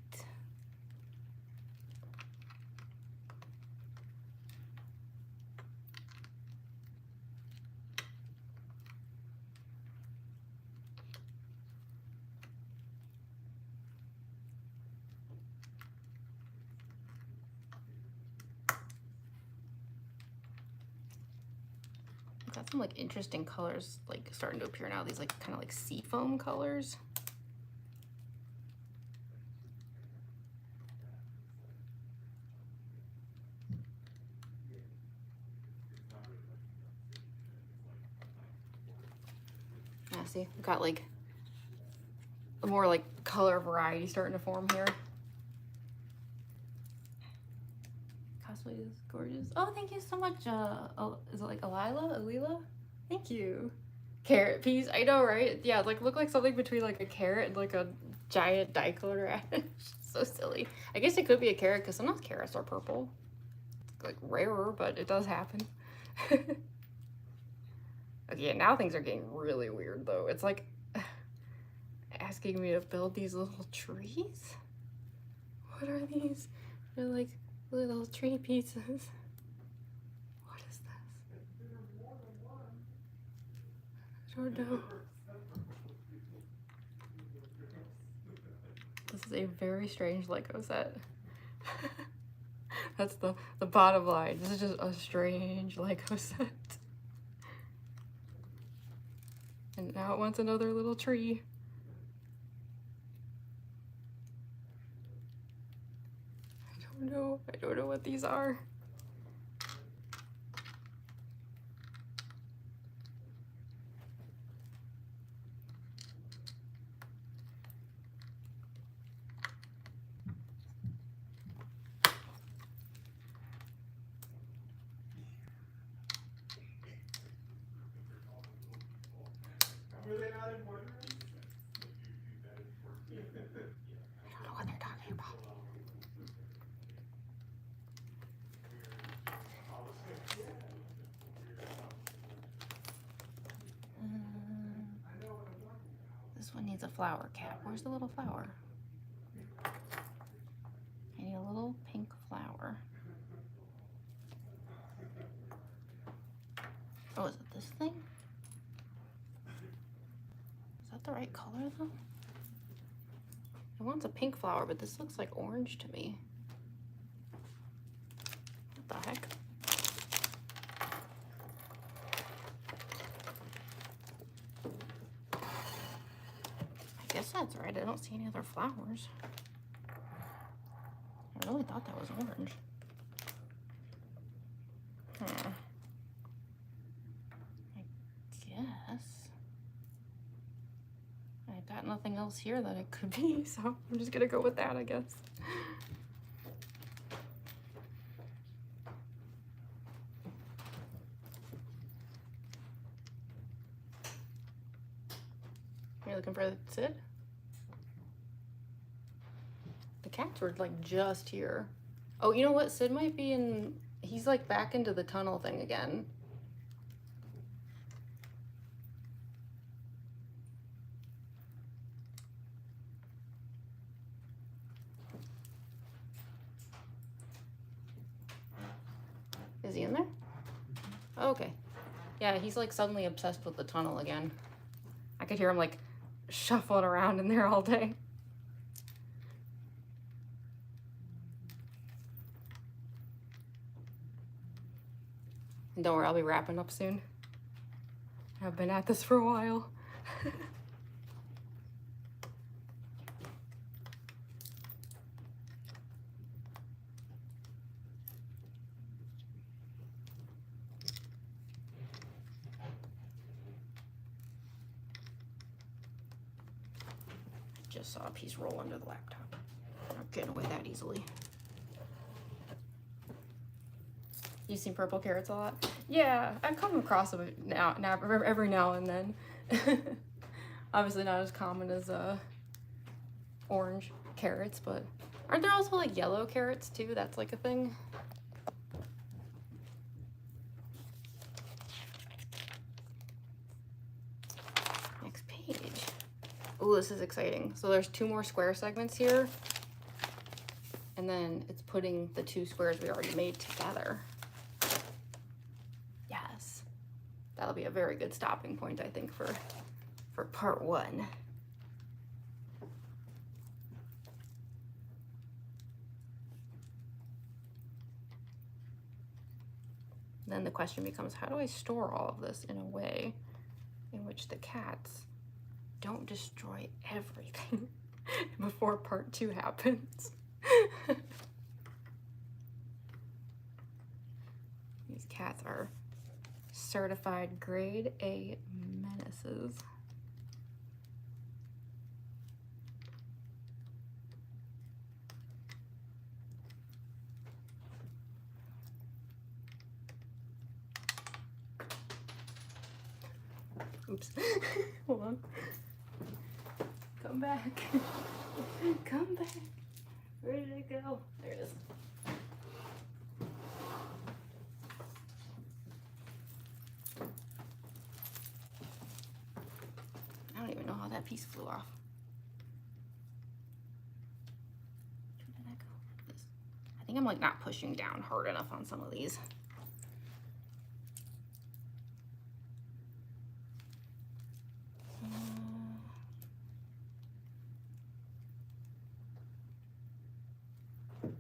Got some like interesting colors like starting to appear now. These like kind of like seafoam colors. Yeah, see, we've got like a more like color variety starting to form here. Cosplay is gorgeous. Oh, thank you so much. Is it like Alila? Thank you. Carrot piece. I know, right? Yeah, like look like something between like a carrot and like a giant daikon radish. So silly. I guess it could be a carrot because sometimes carrots are purple. It's like rarer, but it does happen. Okay, now things are getting really weird though. It's like asking me to build these little trees. What are these? They're like little tree pieces. What is this? I don't know. This is a very strange Lego set. That's the bottom line. This is just a strange Lego set. And now it wants another little tree. I don't know what these are. Were they not important? I don't know what they're talking about. This one needs a flower cap. Where's the little flower? I need a little pink flower. Oh, is it this thing? Is that the right color though? It wants a pink flower, but this looks like orange to me. What the heck? I guess that's right. I don't see any other flowers. I really thought that was orange. I guess. I got nothing else here that it could be, so I'm just gonna go with that, I guess. You're looking for Sid? The cats were like just here. Oh, you know what? Sid might be in, he's like back into the tunnel thing again. Is he in there? Oh, okay. Yeah, he's like suddenly obsessed with the tunnel again. I could hear him like shuffling around in there all day. And don't worry, I'll be wrapping up soon. I've been at this for a while. Just saw a piece roll under the laptop. I'm not getting away that easily. You seen purple carrots a lot? Yeah, I come across them every now and then. Obviously not as common as orange carrots, but aren't there also like yellow carrots too? That's like a thing. Next page. Ooh, this is exciting. So there's 2 more square segments here. And then it's putting the 2 squares we already made together. Yes. That'll be a very good stopping point, I think, for part 1. Then the question becomes, how do I store all of this in a way in which the cats don't destroy everything before part 2 happens? These cats are certified grade A menaces. Oops. Hold on. Come back. Come back. Where did it go? There it is. I don't even know how that piece flew off. Where did that go? This. I think I'm like not pushing down hard enough on some of these. These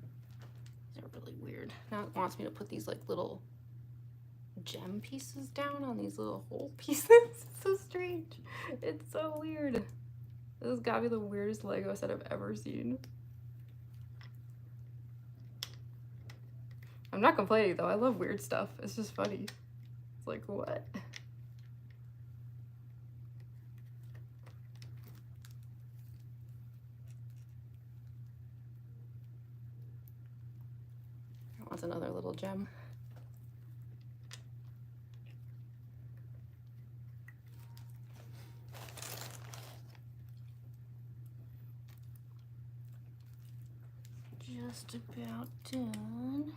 are really weird. Now it wants me to put these like little gem pieces down on these little hole pieces. It's so strange. It's so weird. This has gotta be the weirdest Lego set I've ever seen. I'm not complaining though, I love weird stuff. It's just funny. It's like, what? That wants another little gem. Just about done.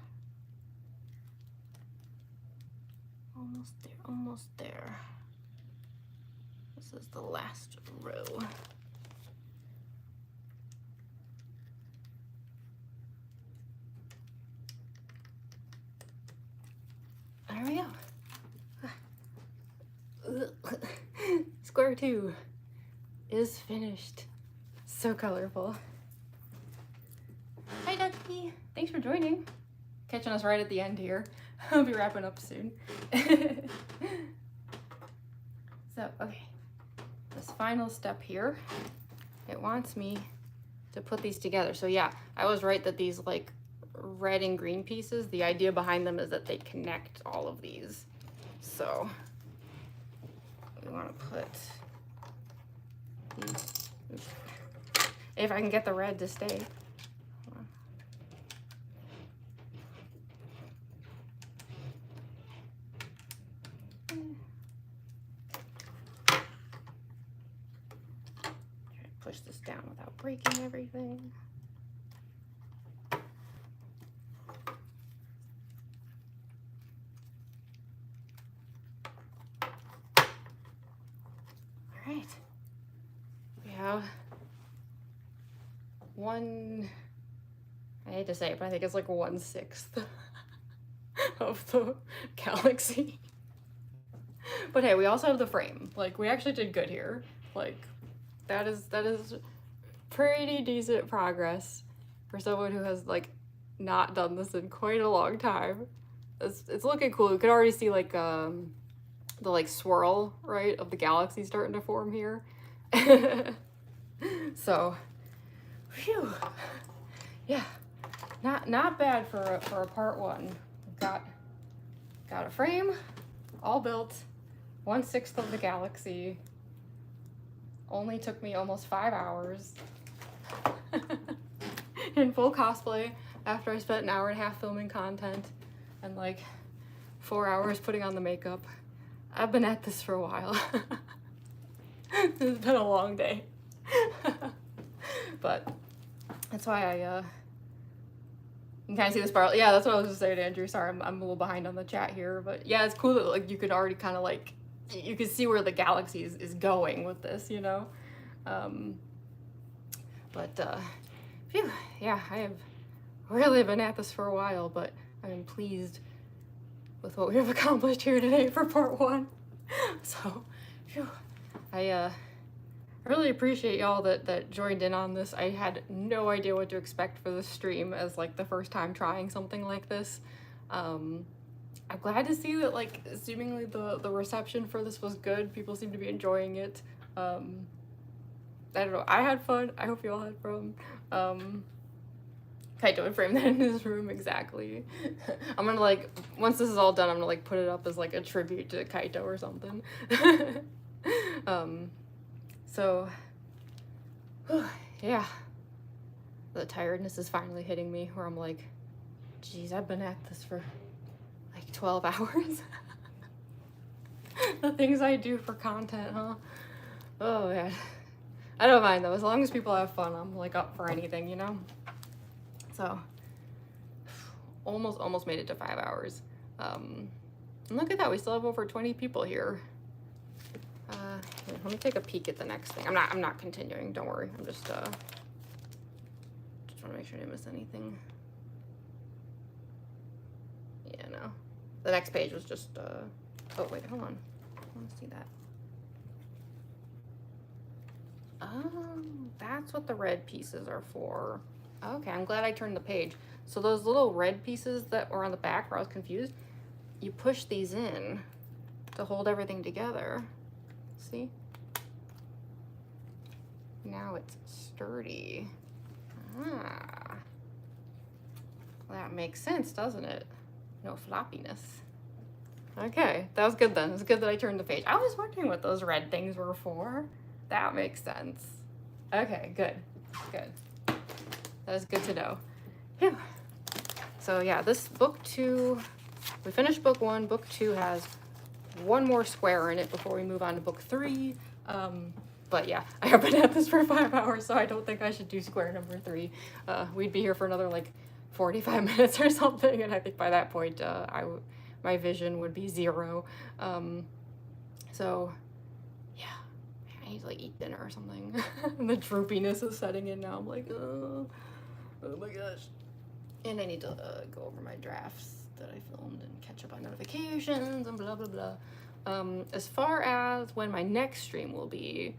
Almost there, almost there. This is the last row. There we go. Square 2 is finished. So colorful. Hi Ducky, thanks for joining. Catching us right at the end here. I'll be wrapping up soon. So, okay, this final step here, it wants me to put these together. So yeah, I was right that these like red and green pieces, the idea behind them is that they connect all of these. So we want to put these, if I can get the red to stay. Push this down without breaking everything. All right. We have one, I hate to say it, but I think it's like 1/6 of the galaxy. But hey, we also have the frame. Like, we actually did good here. Like, that is pretty decent progress for someone who has like not done this in quite a long time. It's looking cool. You could already see like the like swirl, right, of the galaxy starting to form here. So, phew, yeah, not bad for a part 1. Got a frame, all built, 1/6 of the galaxy. Only took me almost 5 hours in full cosplay after I spent an hour and a half filming content and like 4 hours putting on the makeup. I've been at this for a while. It's been a long day. But that's why you can kind of see the spiral. Yeah, that's what I was just saying to Andrew. Sorry, I'm a little behind on the chat here. But yeah, it's cool that like you could already kind of like, you can see where the galaxy is going with this, you know? Phew, yeah, I have really been at this for a while, but I'm pleased with what we have accomplished here today for part 1. So, phew, I really appreciate y'all that joined in on this. I had no idea what to expect for this stream as like the first time trying something like this. I'm glad to see that like seemingly the reception for this was good. People seem to be enjoying it. I don't know, I had fun. I hope you all had fun. Kaito would frame that in his room, exactly. I'm gonna like, once this is all done, I'm gonna like put it up as like a tribute to Kaito or something. So, whew, yeah. The tiredness is finally hitting me where I'm like, geez, I've been at this for like 12 hours. The things I do for content, huh? Oh man. I don't mind though, as long as people have fun, I'm like up for anything, you know? So, almost made it to 5 hours. And look at that, we still have over 20 people here. Here, let me take a peek at the next thing. I'm not continuing, don't worry. I'm just want to make sure I didn't miss anything. Yeah, no. The next page was just, oh, wait, hold on. I want to see that. Oh, that's what the red pieces are for. Okay, I'm glad I turned the page. So those little red pieces that were on the back where I was confused, you push these in to hold everything together. See? Now it's sturdy. Ah. That makes sense, doesn't it? No floppiness. Okay, that was good then. It was good that I turned the page. I was wondering what those red things were for. That makes sense. Okay, good. Good. That is good to know. Phew. So yeah, this book 2, we finished book 1. Book 2 has one more square in it before we move on to book 3. But yeah, I have been at this for 5 hours, so I don't think I should do square number 3. We'd be here for another like 45 minutes or something, and I think by that point, my vision would be 0. So yeah, I need to like eat dinner or something. And the droopiness is setting in now. I'm like, oh my gosh. And I need to go over my drafts that I filmed and catch up on notifications and blah blah blah. As far as when my next stream will be,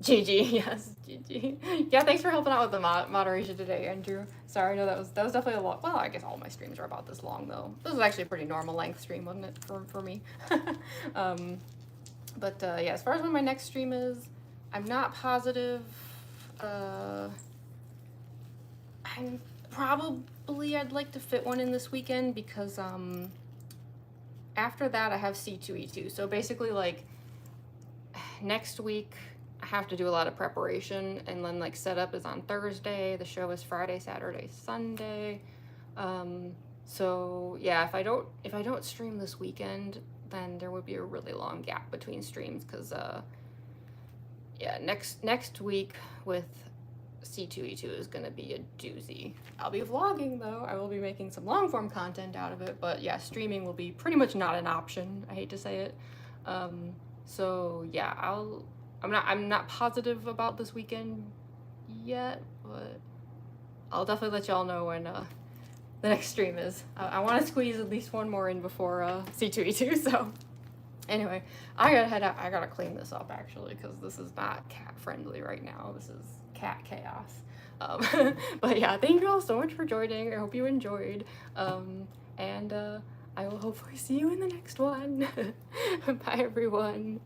GG, yes, GG. Yeah, thanks for helping out with the moderation today, Andrew. Sorry, I know that was definitely a lot. Well, I guess all my streams are about this long though. This was actually a pretty normal length stream, wasn't it, for me? But yeah, as far as when my next stream is, I'm not positive. I'd like to fit one in this weekend because after that I have C2E2. So basically like next week I have to do a lot of preparation, and then like setup is on Thursday. The show is Friday, Saturday, Sunday. So yeah, if I don't stream this weekend, then there would be a really long gap between streams because yeah, next week with C2E2 is gonna be a doozy. I'll be vlogging though. I will be making some long form content out of it, but yeah, streaming will be pretty much not an option. I hate to say it. So yeah, I'm not positive about this weekend yet, but I'll definitely let y'all know when the next stream is. I want to squeeze at least one more in before C2E2. So anyway, I gotta head out. I gotta clean this up actually because this is not cat friendly right now. This is cat chaos. But yeah, thank you all so much for joining. I hope you enjoyed. And I will hopefully see you in the next one. Bye everyone.